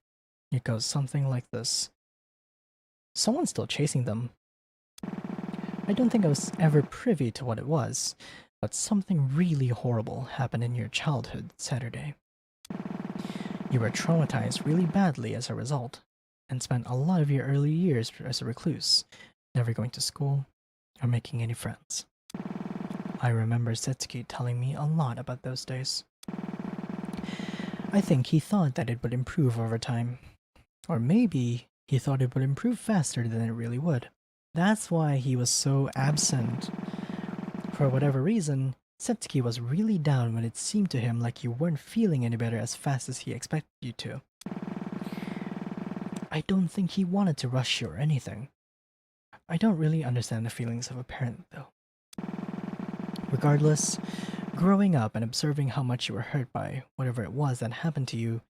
[SPEAKER 1] it goes something like this. Someone's still chasing them. I don't think I was ever privy to what it was, but something really horrible happened in your childhood Saturday. You were traumatized really badly as a result, and spent a lot of your early years as a recluse, never going to school, or making any friends. I remember Setsuki telling me a lot about those days. I think he thought that it would improve over time. Or maybe he thought it would improve faster than it really would. That's why he was so absent. For whatever reason, Setsuki was really down when it seemed to him like you weren't feeling any better as fast as he expected you to. I don't think he wanted to rush you or anything. I don't really understand the feelings of a parent, though. Regardless, growing up and observing how much you were hurt by whatever it was that happened to you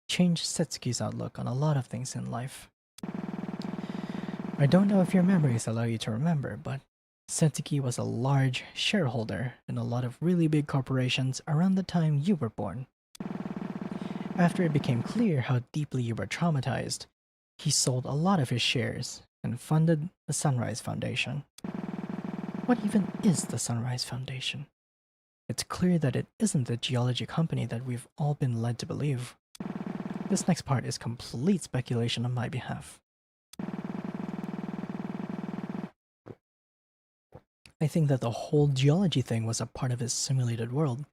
[SPEAKER 1] changed Setsuki's outlook on a lot of things in life. I don't know if your memories allow you to remember, but Setsuki was a large shareholder in a lot of really big corporations around the time you were born. After it became clear how deeply you were traumatized, he sold a lot of his shares and funded the Sunrise Foundation. What even is the Sunrise Foundation? It's clear that it isn't the geology company that we've all been led to believe. This next part is complete speculation on my behalf. I think that the whole geology thing was a part of his simulated world,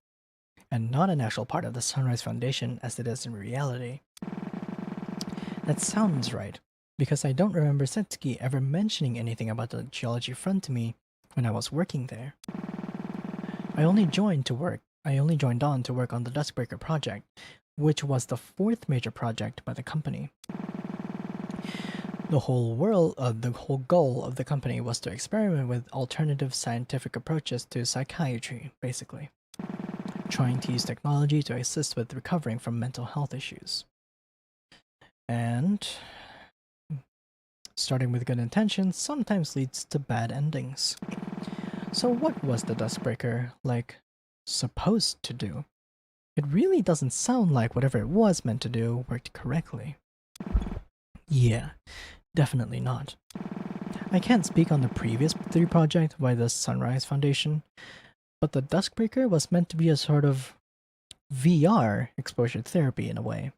[SPEAKER 1] and not an actual part of the Sunrise Foundation as it is in reality. That sounds right, because I don't remember Setsuki ever mentioning anything about the geology front to me when I was working there. I only joined on to work on the Duskbreaker project, which was the fourth major project by the company. The whole goal of the company was to experiment with alternative scientific approaches to psychiatry, basically. Trying to use technology to assist with recovering from mental health issues. And starting with good intentions sometimes leads to bad endings. So what was the Duskbreaker, supposed to do? It really doesn't sound like whatever it was meant to do worked correctly. Yeah, definitely not. I can't speak on the previous 3 projects by the Sunrise Foundation, but the Duskbreaker was meant to be a sort of VR exposure therapy in a way.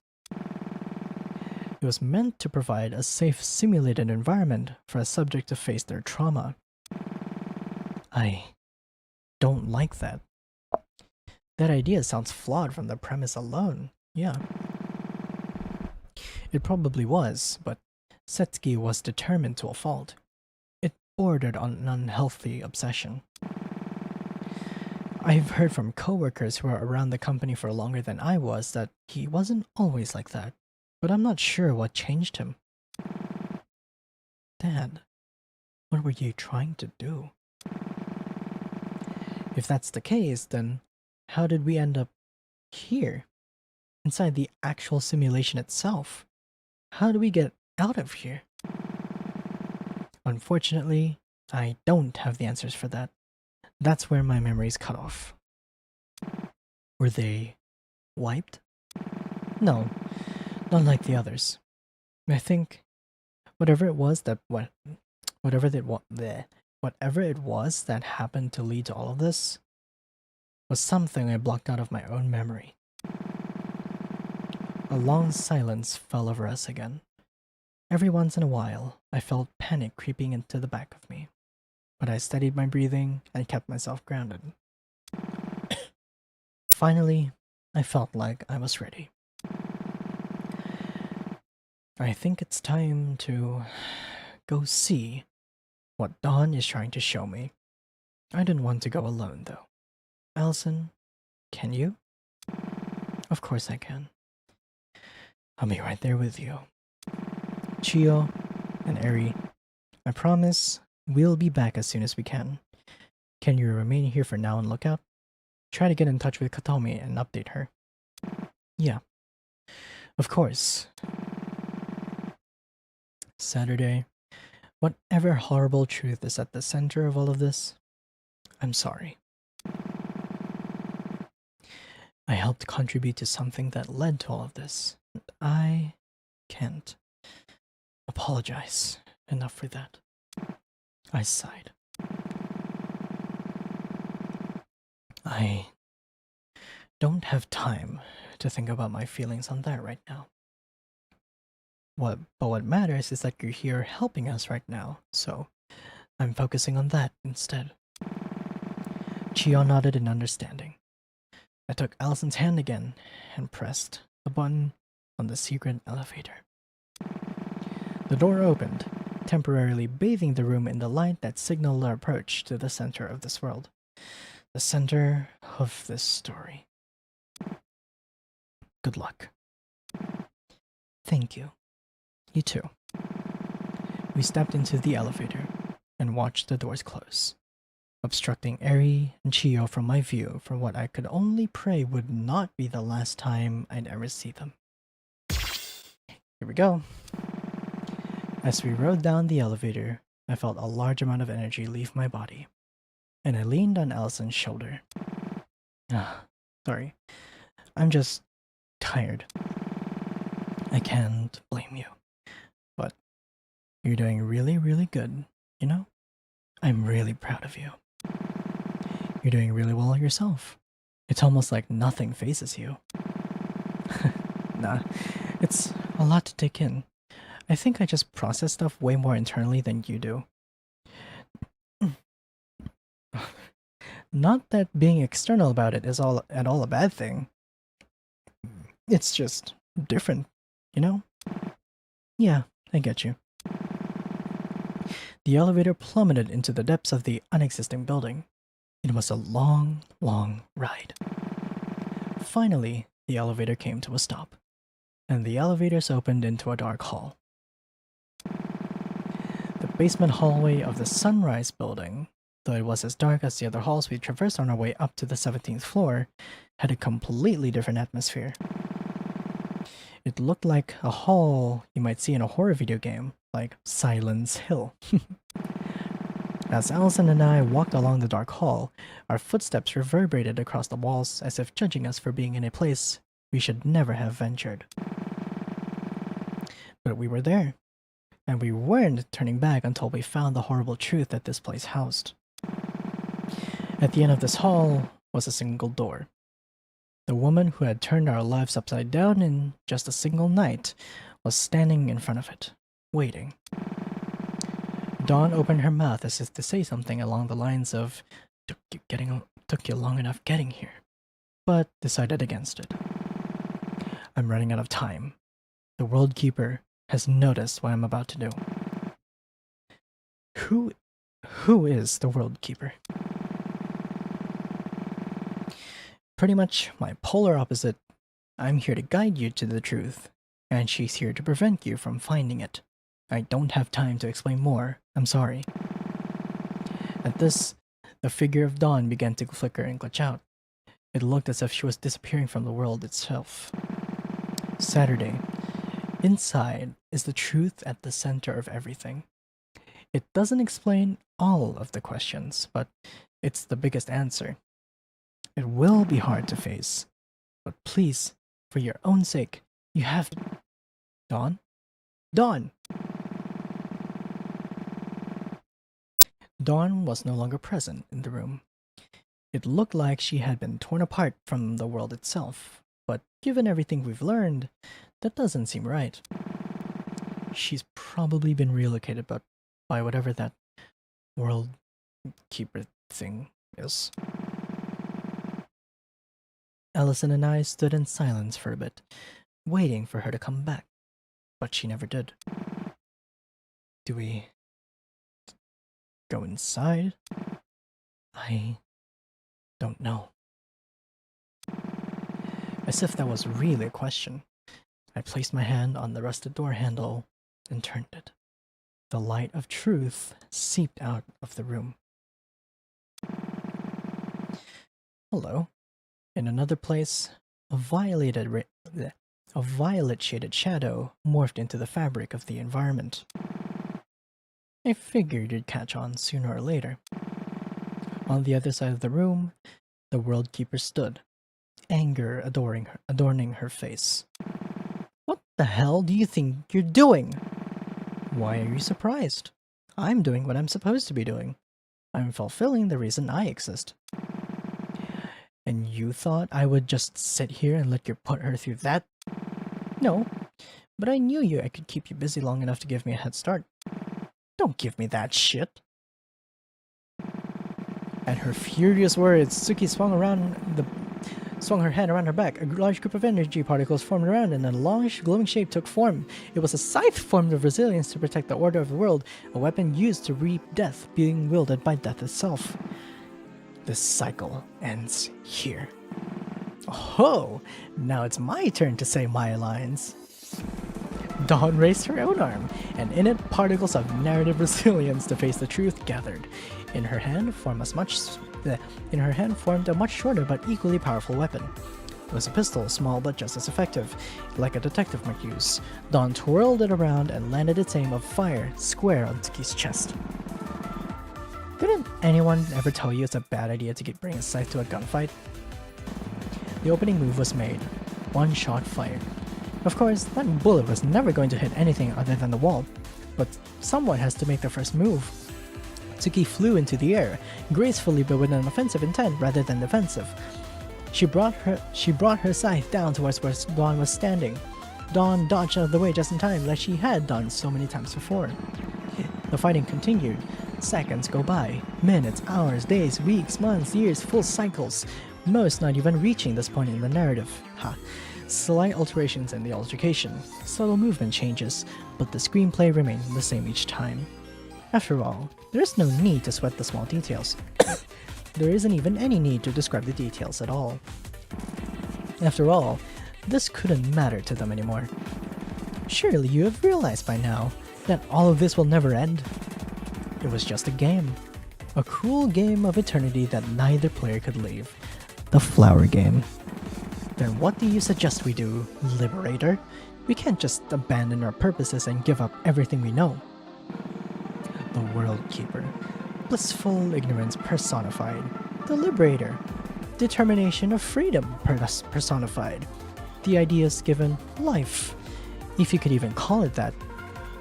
[SPEAKER 1] It was meant to provide a safe simulated environment for a subject to face their trauma. I don't like that. That idea sounds flawed from the premise alone, yeah. It probably was, but Setsuki was determined to a fault. It bordered on an unhealthy obsession. I've heard from coworkers who are around the company for longer than I was that he wasn't always like that, but I'm not sure what changed him. Dad, what were you trying to do? If that's the case, then how did we end up here? Inside the actual simulation itself? How do we get out of here? Unfortunately, I don't have the answers for that. That's where my memories cut off. Were they wiped? No, not like the others. I think whatever it was that happened to lead to all of this was something I blocked out of my own memory. A long silence fell over us again. Every once in a while, I felt panic creeping into the back of me, but I steadied my breathing and kept myself grounded. Finally, I felt like I was ready. I think it's time to go see what Dawn is trying to show me. I didn't want to go alone, though. Allison, can you? Of course I can. I'll be right there with you. Chio and Eri, I promise we'll be back as soon as we can. Can you remain here for now and look out? Try to get in touch with Katomi and update her. Yeah, of course. Saturday, whatever horrible truth is at the center of all of this, I'm sorry. I helped contribute to something that led to all of this. I can't apologize enough for that. I sighed. I don't have time to think about my feelings on that right now. But what matters is that you're here helping us right now, so I'm focusing on that instead. Chio nodded in understanding. I took Allison's hand again and pressed the button on the secret elevator. The door opened, temporarily bathing the room in the light that signaled our approach to the center of this world. The center of this story. Good luck. Thank you. You too. We stepped into the elevator and watched the doors close, obstructing Eri and Chio from my view for what I could only pray would not be the last time I'd ever see them. Here we go. As we rode down the elevator, I felt a large amount of energy leave my body, and I leaned on Allison's shoulder. Sorry. I'm just tired. I can't blame you. But you're doing really, really good, you know? I'm really proud of you. You're doing really well yourself. It's almost like nothing phases you. Nah, it's a lot to take in. I think I just process stuff way more internally than you do. Not that being external about it is at all a bad thing. It's just different, you know? Yeah, I get you. The elevator plummeted into the depths of the unexisting building. It was a long, long ride. Finally, the elevator came to a stop, and the elevators opened into a dark hall. The basement hallway of the Sunrise building, though it was as dark as the other halls we traversed on our way up to the 17th floor, had a completely different atmosphere. It looked like a hall you might see in a horror video game, like Silence Hill. As Allison and I walked along the dark hall, our footsteps reverberated across the walls as if judging us for being in a place we should never have ventured. But we were there, and we weren't turning back until we found the horrible truth that this place housed. At the end of this hall was a single door. The woman who had turned our lives upside down in just a single night was standing in front of it, waiting. Dawn opened her mouth as if to say something along the lines of, took you long enough getting here, but decided against it. I'm running out of time. The World Keeper has noticed what I'm about to do. Who is the World Keeper? Pretty much my polar opposite. I'm here to guide you to the truth, and she's here to prevent you from finding it. I don't have time to explain more. I'm sorry. At this, the figure of Dawn began to flicker and glitch out. It looked as if she was disappearing from the world itself. Saturday. Inside is the truth at the center of everything. It doesn't explain all of the questions, but it's the biggest answer. It will be hard to face, but please, for your own sake, you have to... Dawn? Dawn! Dawn was no longer present in the room. It looked like she had been torn apart from the world itself, but given everything we've learned, that doesn't seem right. She's probably been relocated by whatever that World Keeper thing is. Allison and I stood in silence for a bit, waiting for her to come back, but she never did. Do we go inside? I don't know. As if that was really a question, I placed my hand on the rusted door handle and turned it. The light of truth seeped out of the room. Hello. In another place, a violet-shaded shadow morphed into the fabric of the environment. I figured you'd catch on sooner or later. On the other side of the room, the World Keeper stood, anger adorning her face. What the hell do you think you're doing? Why are you surprised? I'm doing what I'm supposed to be doing. I'm fulfilling the reason I exist. And you thought I would just sit here and let you put her through that? No, but I knew I could keep you busy long enough to give me a head start. Don't give me that shit. At her furious words, Suki swung her hand around her back. A large group of energy particles formed around, and a longish, glowing shape took form. It was a scythe formed of resilience to protect the order of the world, a weapon used to reap death, being wielded by death itself. This cycle ends here. Oh, now it's my turn to say my lines. Dawn raised her own arm, and in it particles of narrative resilience to face the truth gathered. In her hand formed a much shorter but equally powerful weapon. It was a pistol, small but just as effective, like a detective might use. Dawn twirled it around and landed its aim of fire square on Tsuki's chest. Didn't anyone ever tell you it's a bad idea to bring a scythe to a gunfight? The opening move was made. One shot fired. Of course, that bullet was never going to hit anything other than the wall, but someone has to make the first move. Tsuki flew into the air, gracefully but with an offensive intent rather than defensive. She brought her scythe down towards where Dawn was standing. Dawn dodged out of the way just in time, like she had done so many times before. The fighting continued. Seconds go by. Minutes, hours, days, weeks, months, years, full cycles. Most not even reaching this point in the narrative. Slight alterations in the altercation, subtle movement changes, but the screenplay remained the same each time. After all, there is no need to sweat the small details. There isn't even any need to describe the details at all. After all, this couldn't matter to them anymore. Surely you have realized by now that all of this will never end. It was just a game. A cruel game of eternity that neither player could leave. The flower game. Then what do you suggest we do, Liberator? We can't just abandon our purposes and give up everything we know. The World Keeper. Blissful ignorance personified. The Liberator. Determination of freedom personified. The ideas given life. If you could even call it that.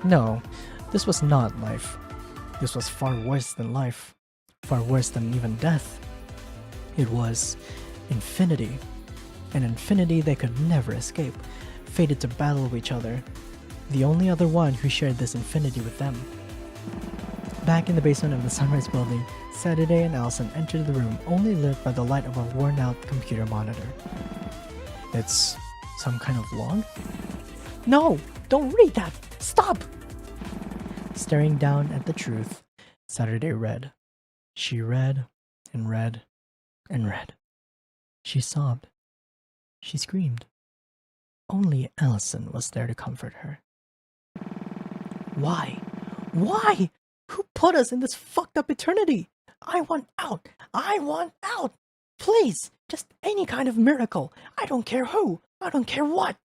[SPEAKER 1] No, this was not life. This was far worse than life. Far worse than even death. It was infinity. An infinity they could never escape, fated to battle with each other. The only other one who shared this infinity with them. Back in the basement of the Sunrise building, Saturday and Allison entered the room only lit by the light of a worn-out computer monitor. It's some kind of log? No! Don't read that! Stop! Staring down at the truth, Saturday read. She read and read and read. She sobbed. She screamed. Only Allison was there to comfort her. Why? Why? Who put us in this fucked up eternity? I want out! I want out! Please! Just any kind of miracle! I don't care who! I don't care what!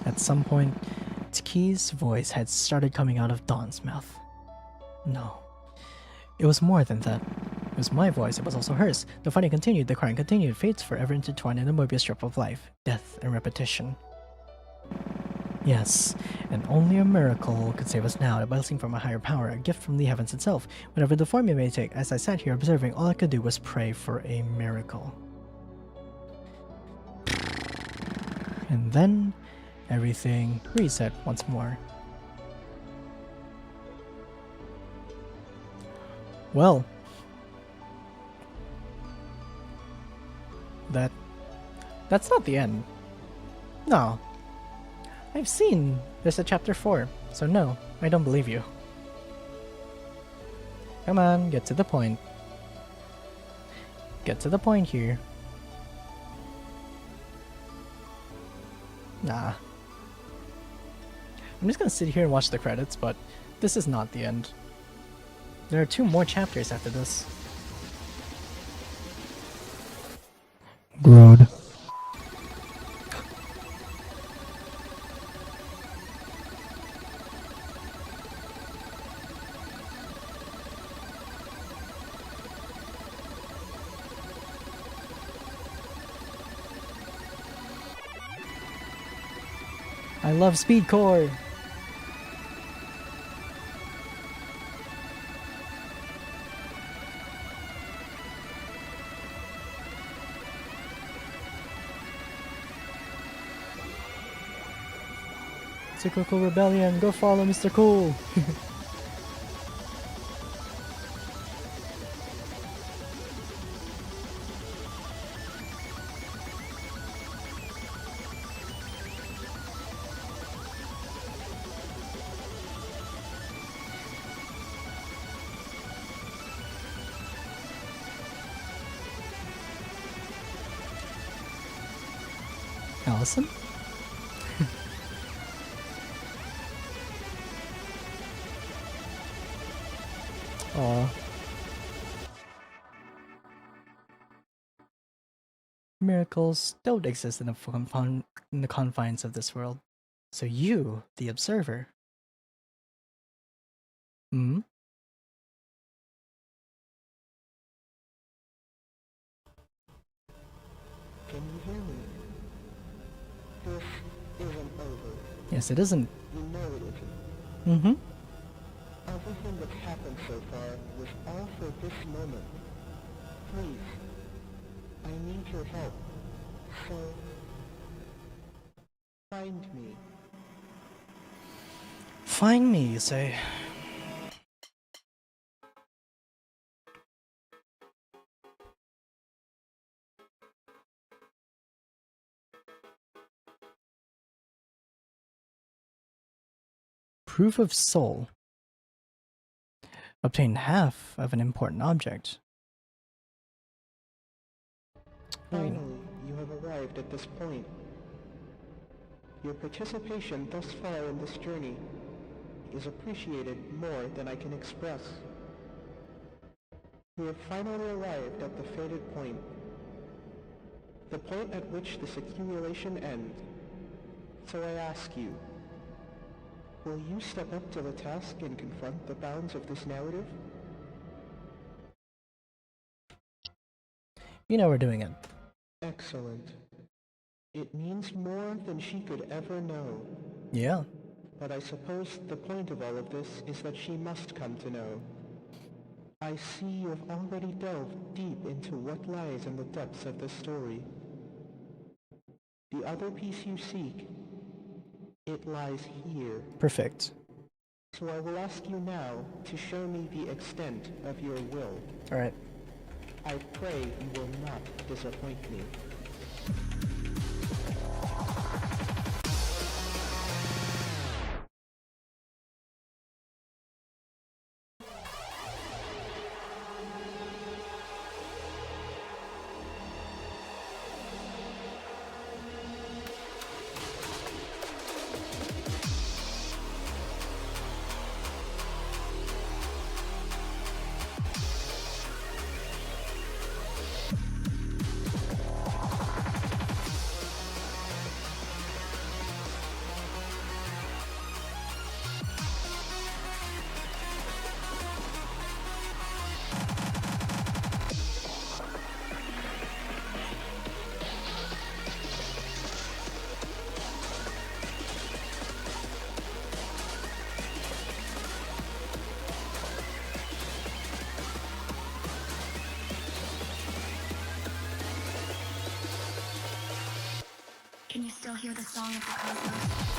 [SPEAKER 1] At some point, Tsuki's voice had started coming out of Dawn's mouth. No. It was more than that. It was my voice, it was also hers. The fighting continued, the crying continued, fates forever intertwined in the Mobius strip of life, death, and repetition. Yes, and only a miracle could save us now, a blessing from a higher power, a gift from the heavens itself. Whatever the form it may take, as I sat here observing, all I could do was pray for a miracle. And then, everything reset once more. Well, that's not the end. No. I've seen there's a chapter 4, so no, I don't believe you. Come on, get to the point. Get to the point here. Nah. I'm just gonna sit here and watch the credits, but this is not the end. There are 2 more chapters after this. Road. I love Speedcore! Cyclical Rebellion, go follow Mr. Cool! Allison? Aw. Miracles don't exist in the confines of this world. So you, the observer. Hmm?
[SPEAKER 2] Can you hear me? This isn't over.
[SPEAKER 1] Yes, it isn't.
[SPEAKER 2] You know it isn't.
[SPEAKER 1] Mm-hmm.
[SPEAKER 2] Everything that's happened so far was all for this moment. Please, I need your help. So, find me.
[SPEAKER 1] Find me, you say. Proof of soul. Obtain half of an important object.
[SPEAKER 2] Finally, you have arrived at this point. Your participation thus far in this journey is appreciated more than I can express. We have finally arrived at the fated point. The point at which this accumulation ends. So I ask you, will you step up to the task and confront the bounds of this narrative?
[SPEAKER 1] You know we're doing it.
[SPEAKER 2] Excellent. It means more than she could ever know.
[SPEAKER 1] Yeah.
[SPEAKER 2] But I suppose the point of all of this is that she must come to know. I see you have already delved deep into what lies in the depths of this story. The other piece you seek, it lies here.
[SPEAKER 1] Perfect.
[SPEAKER 2] So I will ask you now to show me the extent of your will.
[SPEAKER 1] Alright.
[SPEAKER 2] I pray you will not disappoint me.
[SPEAKER 3] Can you still hear the song of the cosmos?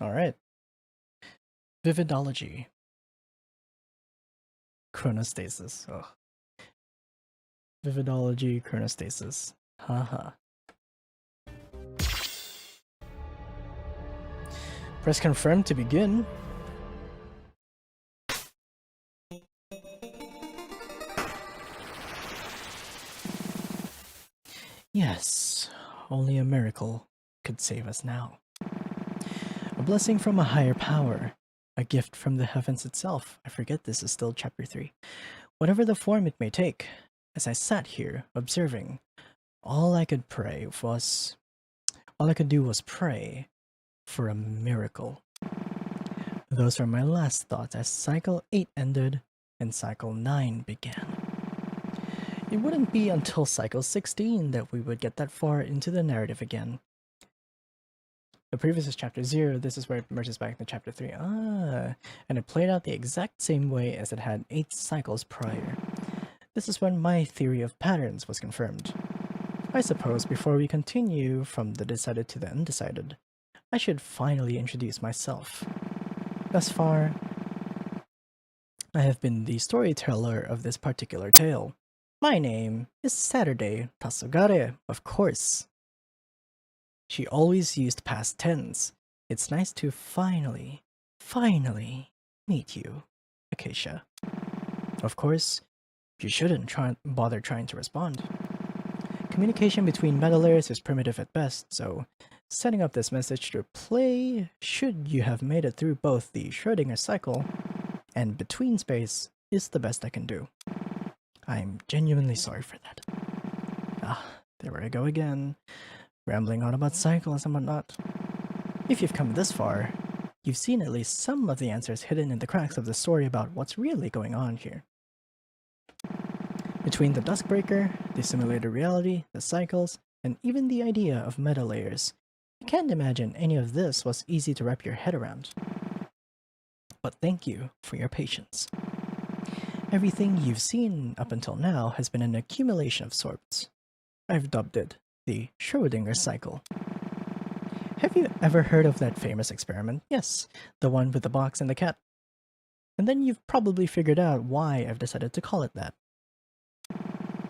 [SPEAKER 1] Alright. Vividology. Chronostasis. Ugh. Vividology, chronostasis. Haha. Press confirm to begin. Yes, only a miracle could save us now. A blessing from a higher power. A gift from the heavens itself. I forget this is still chapter 3. Whatever the form it may take, as I sat here observing, all I could do was pray for a miracle. Those were my last thoughts as cycle 8 ended and cycle 9 began. It wouldn't be until cycle 16 that we would get that far into the narrative again. The previous is chapter 0, this is where it merges back into chapter 3. And it played out the exact same way as it had 8 cycles prior. This is when my theory of patterns was confirmed. I suppose before we continue from the decided to the undecided, I should finally introduce myself. Thus far, I have been the storyteller of this particular tale. My name is Saturday Tasugare, of course. She always used past tense. It's nice to finally meet you, Acacia. Of course, you shouldn't bother trying to respond. Communication between meta layers is primitive at best, so setting up this message to play should you have made it through both the Schrödinger cycle and between space is the best I can do. I'm genuinely sorry for that. There I go again. Rambling on about cycles and whatnot. If you've come this far, you've seen at least some of the answers hidden in the cracks of the story about what's really going on here. Between the Duskbreaker, the simulated reality, the cycles, and even the idea of meta layers, I can't imagine any of this was easy to wrap your head around. But thank you for your patience. Everything you've seen up until now has been an accumulation of sorts. I've dubbed it the Schrödinger cycle. Have you ever heard of that famous experiment? Yes, the one with the box and the cat. And then you've probably figured out why I've decided to call it that.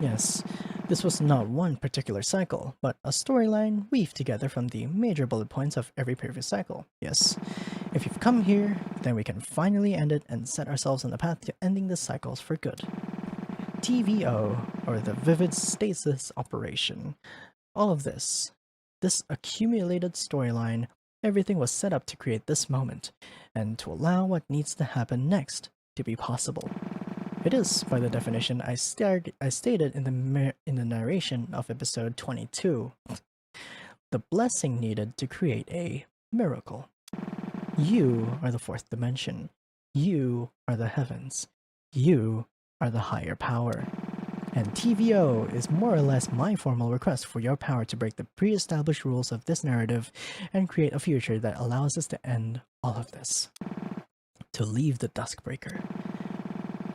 [SPEAKER 1] Yes, this was not one particular cycle, but a storyline weaved together from the major bullet points of every previous cycle. Yes, if you've come here, then we can finally end it and set ourselves on the path to ending the cycles for good. TVO, or the Vivid Stasis Operation. All of this accumulated storyline, everything was set up to create this moment, and to allow what needs to happen next to be possible. It is, by the definition I stated in the narration of episode 22, the blessing needed to create a miracle. You are the fourth dimension. You are the heavens. You are the higher power. And TVO is more or less my formal request for your power to break the pre-established rules of this narrative and create a future that allows us to end all of this. To leave the Duskbreaker.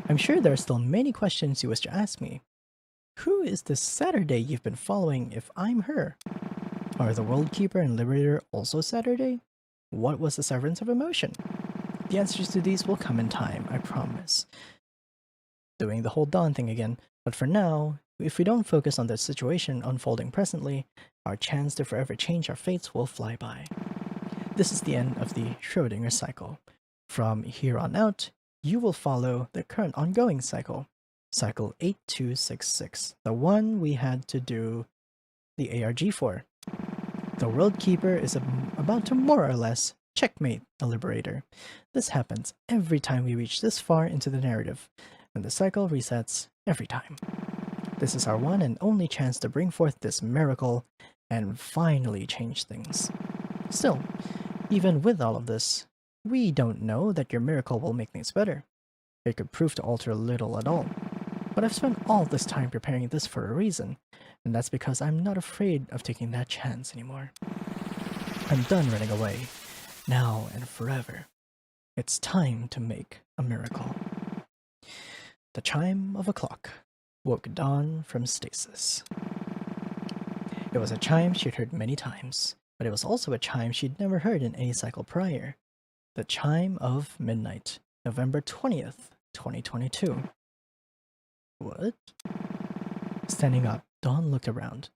[SPEAKER 1] I'm sure there are still many questions you wish to ask me. Who is this Saturday you've been following if I'm her? Are the World Keeper and Liberator also Saturday? What was the Severance of Emotion? The answers to these will come in time, I promise. Doing the whole Dawn thing again, but for now, if we don't focus on the situation unfolding presently, our chance to forever change our fates will fly by. This is the end of the Schrödinger cycle. From here on out, you will follow the current ongoing cycle, cycle 8266, the one we had to do the ARG for. The World Keeper is about to more or less checkmate a Liberator. This happens every time we reach this far into the narrative, and the cycle resets every time. This is our one and only chance to bring forth this miracle and finally change things. Still, even with all of this, we don't know that your miracle will make things better. It could prove to alter little at all. But I've spent all this time preparing this for a reason, and that's because I'm not afraid of taking that chance anymore. I'm done running away, now and forever. It's time to make a miracle. The chime of a clock woke Dawn from stasis. It was a chime she'd heard many times, but it was also a chime she'd never heard in any cycle prior. The chime of midnight, November 20th, 2022. What? Standing up, Dawn looked around.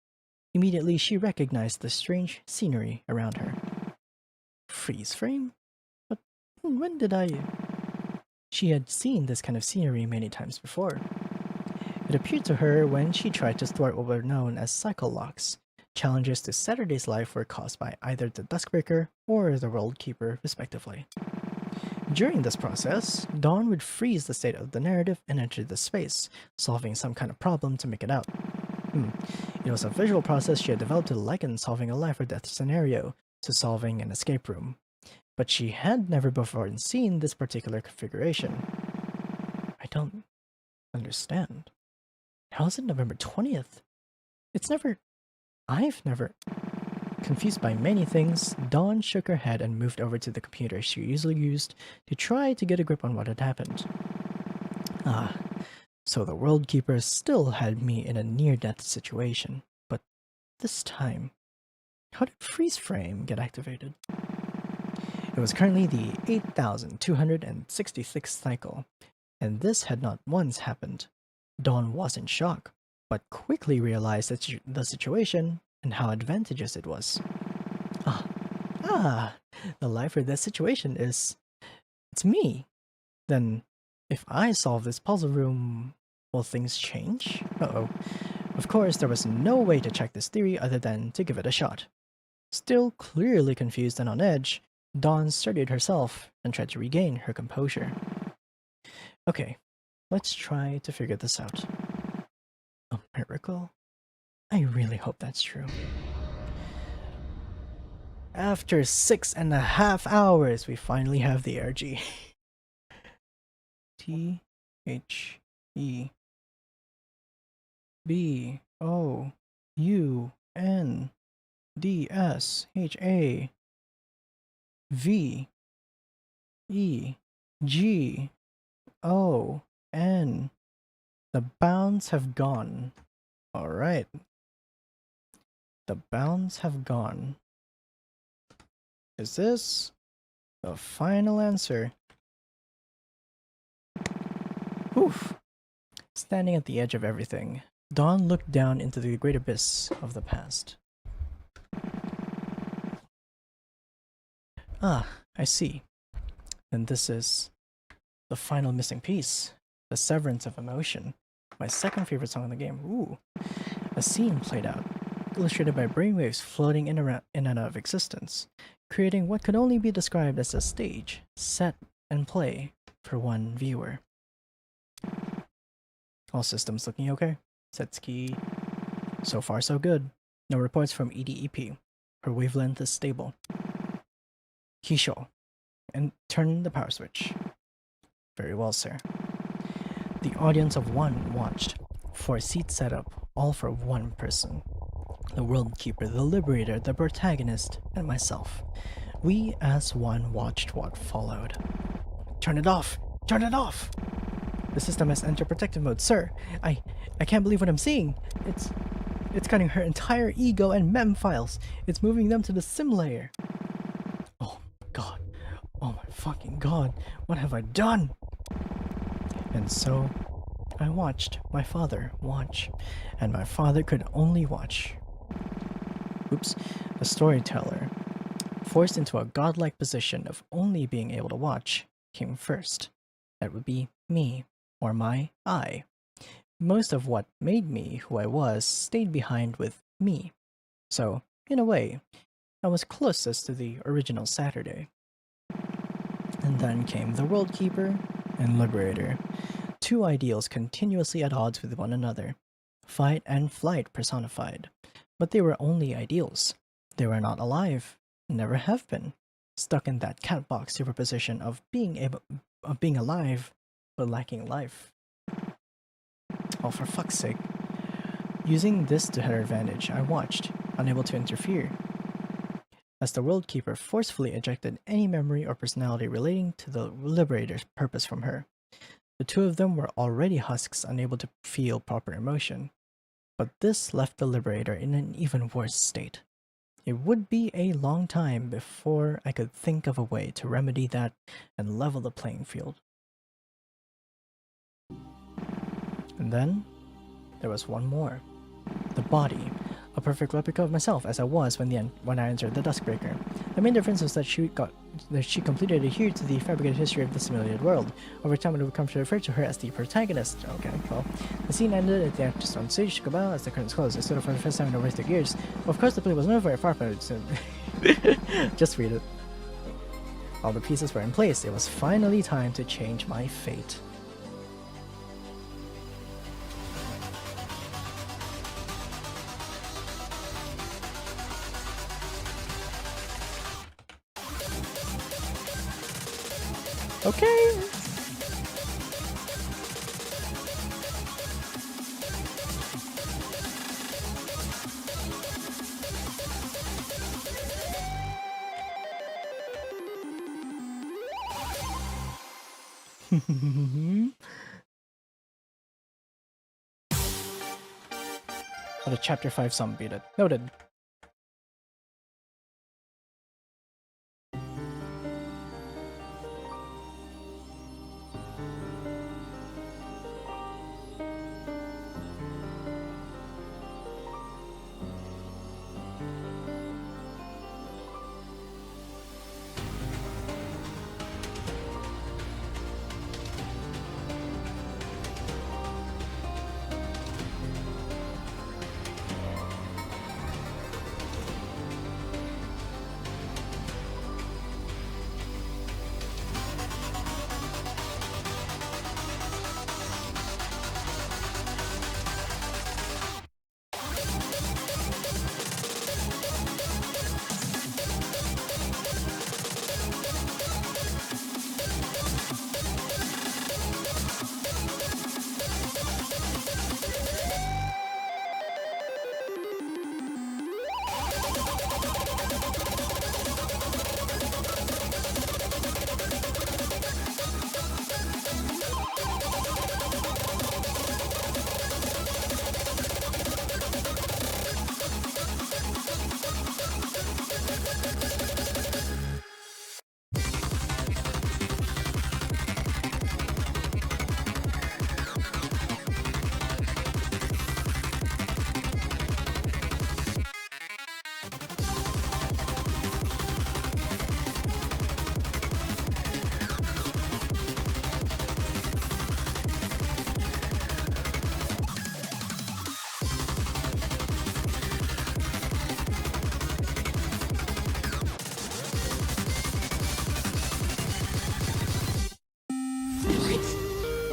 [SPEAKER 1] Immediately, she recognized the strange scenery around her. Freeze frame? But when did I... She had seen this kind of scenery many times before. It appeared to her when she tried to thwart what were known as cycle locks. Challenges to Saturday's life were caused by either the Duskbreaker or the World Keeper, respectively. During this process, Dawn would freeze the state of the narrative and enter the space, solving some kind of problem to make it out. It was a visual process she had developed to liken solving a life or death scenario to solving an escape room. But she had never before seen this particular configuration. I don't understand. How is it November 20th? I've never... Confused by many things, Dawn shook her head and moved over to the computer she usually used to try to get a grip on what had happened. So the World Keeper still had me in a near-death situation, but this time, how did Freeze Frame get activated? It was currently the 8,266th cycle, and this had not once happened. Dawn was in shock, but quickly realized the situation and how advantageous it was. The life or death situation is... It's me. Then, if I solve this puzzle room, will things change? Uh-oh. Of course, there was no way to check this theory other than to give it a shot. Still clearly confused and on edge, Dawn steadied herself and tried to regain her composure. Okay, let's try to figure this out. A miracle? I really hope that's true. After 6.5 hours, we finally have the RG. T H E B O U N D S H A V E G O N. The bounds have gone. Alright. The bounds have gone. Is this the final answer? Oof. Standing at the edge of everything, Dawn looked down into the great abyss of the past. I see. And this is the final missing piece. The Severance of Emotion. My second favorite song in the game. Ooh. A scene played out, illustrated by brainwaves floating in and out of existence, creating what could only be described as a stage, set, and play for one viewer. All systems looking okay. Setsuki. So far so good. No reports from EDEP. Her wavelength is stable. Kisho. And turn the power switch. Very well, sir. The audience of one watched. 4 seat setup, all for one person. The World Keeper, the Liberator, the protagonist, and myself. We as one watched what followed. Turn it off! Turn it off! The system has entered protective mode, sir. I can't believe what I'm seeing. It's cutting her entire ego and mem files. It's moving them to the sim layer. Oh god. Oh my fucking god. What have I done? And so, I watched my father watch, and my father could only watch. Oops. The storyteller, forced into a godlike position of only being able to watch, came first. That would be me, or my I. Most of what made me who I was stayed behind with me. So, in a way, I was closest to the original Saturday. And then came the World Keeper and Liberator, two ideals continuously at odds with one another, fight and flight personified. But they were only ideals. They were not alive, never have been, stuck in that catbox superposition of being alive but lacking life. Oh, for fuck's sake. Using this to her advantage, I watched, unable to interfere, as the World Keeper forcefully ejected any memory or personality relating to the Liberator's purpose from her. The two of them were already husks unable to feel proper emotion, but this left the Liberator in an even worse state. It would be a long time before I could think of a way to remedy that and level the playing field. And then, there was one more. The body. A perfect replica of myself as I was when I entered the Duskbreaker. The main difference was that she completely adhered to the fabricated history of the simulated world. Over time, it would come to refer to her as the protagonist. Okay, well, the scene ended at the actress on stage took a bow as the curtains closed. I stood up for the first time in over 30 years. Of course, the play was never very far from it. Just read it. All the pieces were in place. It was finally time to change my fate. Okay. What a chapter 5 sum beat it. Noted.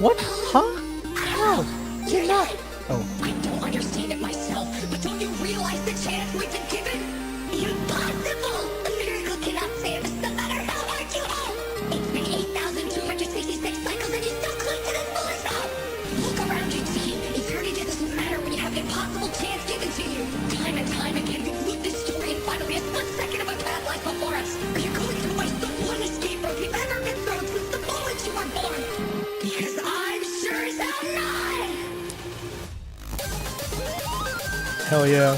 [SPEAKER 1] What? Huh? How? You're not. Oh.
[SPEAKER 4] I don't understand it myself, but don't you realize the chance we've been given? Impossible! A miracle cannot save us no matter how hard you hope! It's been 8,266 cycles and you're still close to this foolish hope! Look around you, team. Eternity doesn't matter when you have an impossible chance given to you. Time and time again, we loop this story and finally a split second of a path lies before us. Are you going to waste the one escape rope you've ever been thrown since the moment you were born? Because I'm sure as hell not!
[SPEAKER 1] Hell yeah.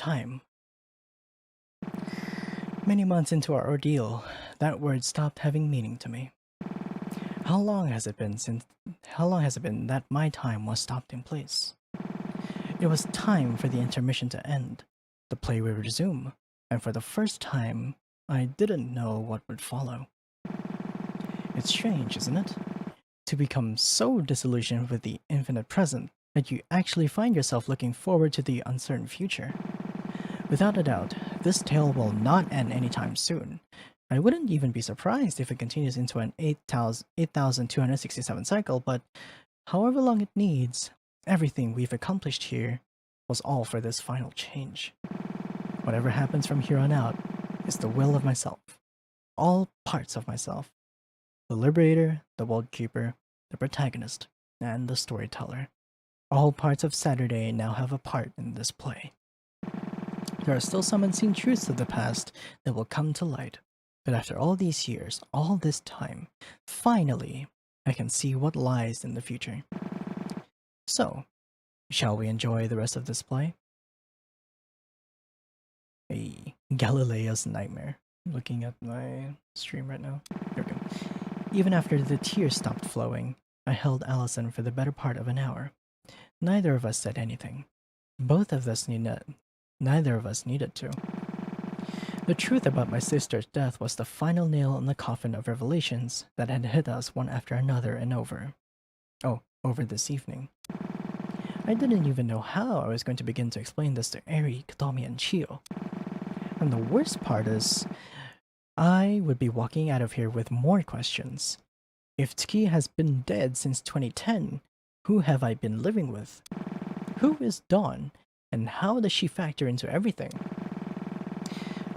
[SPEAKER 1] time. Many months into our ordeal, that word stopped having meaning to me. How long has it been that my time was stopped in place? It was time for the intermission to end. The play would resume, and for the first time, I didn't know what would follow. It's strange, isn't it? To become so disillusioned with the infinite present that you actually find yourself looking forward to the uncertain future. Without a doubt, this tale will not end anytime soon. I wouldn't even be surprised if it continues into an 8,267 cycle, but however long it needs, everything we've accomplished here was all for this final change. Whatever happens from here on out is the will of myself. All parts of myself. The liberator, the world keeper, the protagonist, and the storyteller. All parts of Saturday now have a part in this play. There are still some unseen truths of the past that will come to light. But after all these years, all this time, finally, I can see what lies in the future. So, shall we enjoy the rest of this play? A Galileo's nightmare. I'm looking at my stream right now. There we go. Even after the tears stopped flowing, I held Allison for the better part of an hour. Neither of us said anything. Neither of us needed to. The truth about my sister's death was the final nail in the coffin of revelations that had hit us one after another and over. Oh, over this evening. I didn't even know how I was going to begin to explain this to Eri, Katomi, and Chio. And the worst part is, I would be walking out of here with more questions. If Tsuki has been dead since 2010, who have I been living with? Who is Dawn, and how does she factor into everything?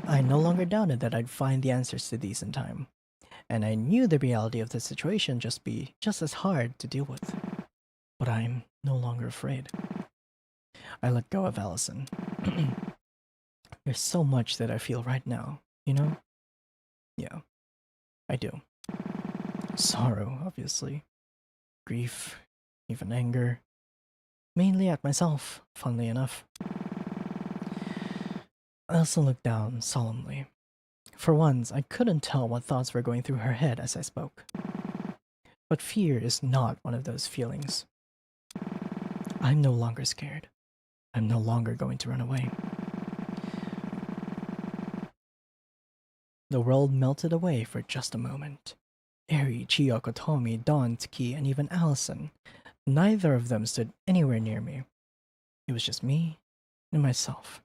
[SPEAKER 1] I no longer doubted that I'd find the answers to these in time, and I knew the reality of the situation be just as hard to deal with. But I'm no longer afraid. I let go of Allison. There's so much that I feel right now, you know? Yeah, I do. Sorrow, obviously. Grief, even anger. Mainly at myself, funnily enough. Elsa looked down solemnly. For once, I couldn't tell what thoughts were going through her head as I spoke. But fear is not one of those feelings. I'm no longer scared. I'm no longer going to run away. The world melted away for just a moment. Eri, Chio, Kotomi, Dawn, Tsuki, and even Allison. Neither of them stood anywhere near me. It was just me and myself.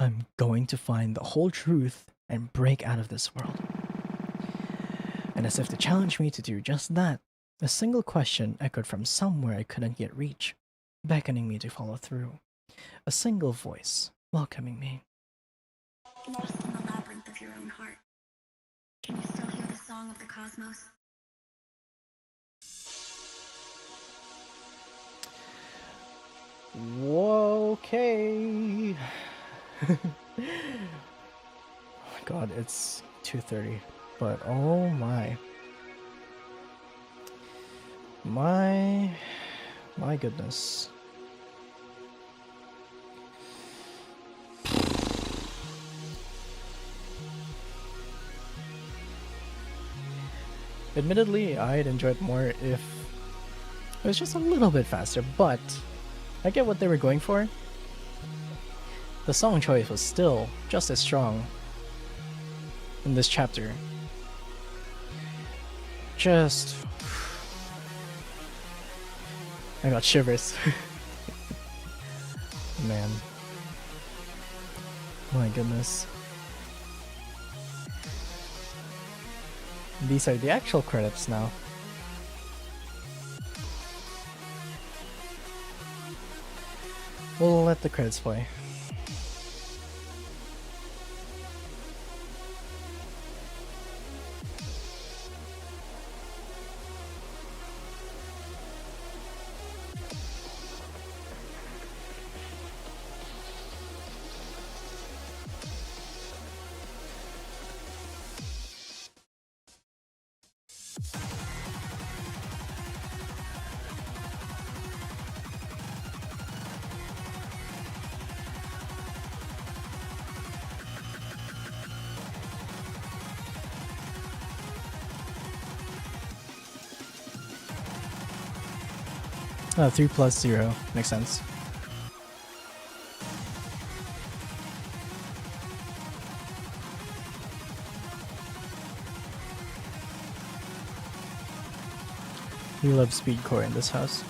[SPEAKER 1] I'm going to find the whole truth and break out of this world. And as if to challenge me to do just that, a single question echoed from somewhere I couldn't yet reach, beckoning me to follow through. A single voice welcoming me.
[SPEAKER 4] Lost in the labyrinth of your own heart. Can you still hear the song of the cosmos?
[SPEAKER 1] Whoa, okay. Oh my god, it's 2:30, but oh my goodness. Admittedly, I'd enjoy it more if it was just a little bit faster, but I get what they were going for. The song choice was still just as strong in this chapter. I got shivers. Man. My goodness. These are the actual credits now. We'll let the credits play. 3 plus 0 makes sense. We love speedcore in this house.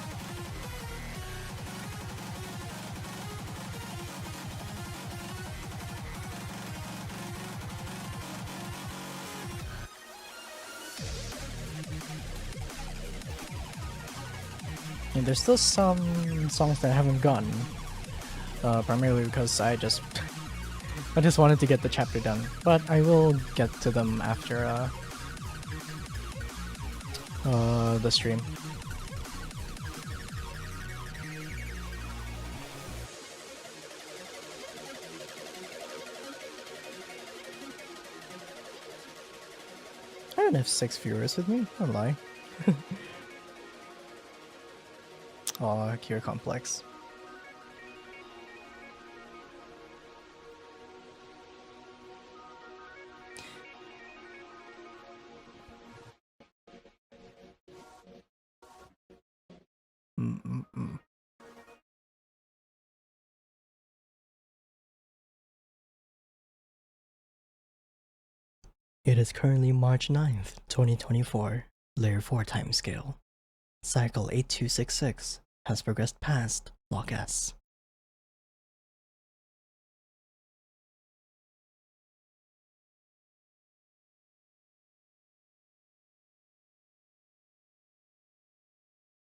[SPEAKER 1] And there's still some songs that I haven't gotten, primarily because I just wanted to get the chapter done. But I will get to them after the stream. I don't have 6 viewers with me, don't lie. Aw, Cure Complex. It is currently March 9th, 2024, Layer 4 timescale. Cycle 8266 has progressed past Log S.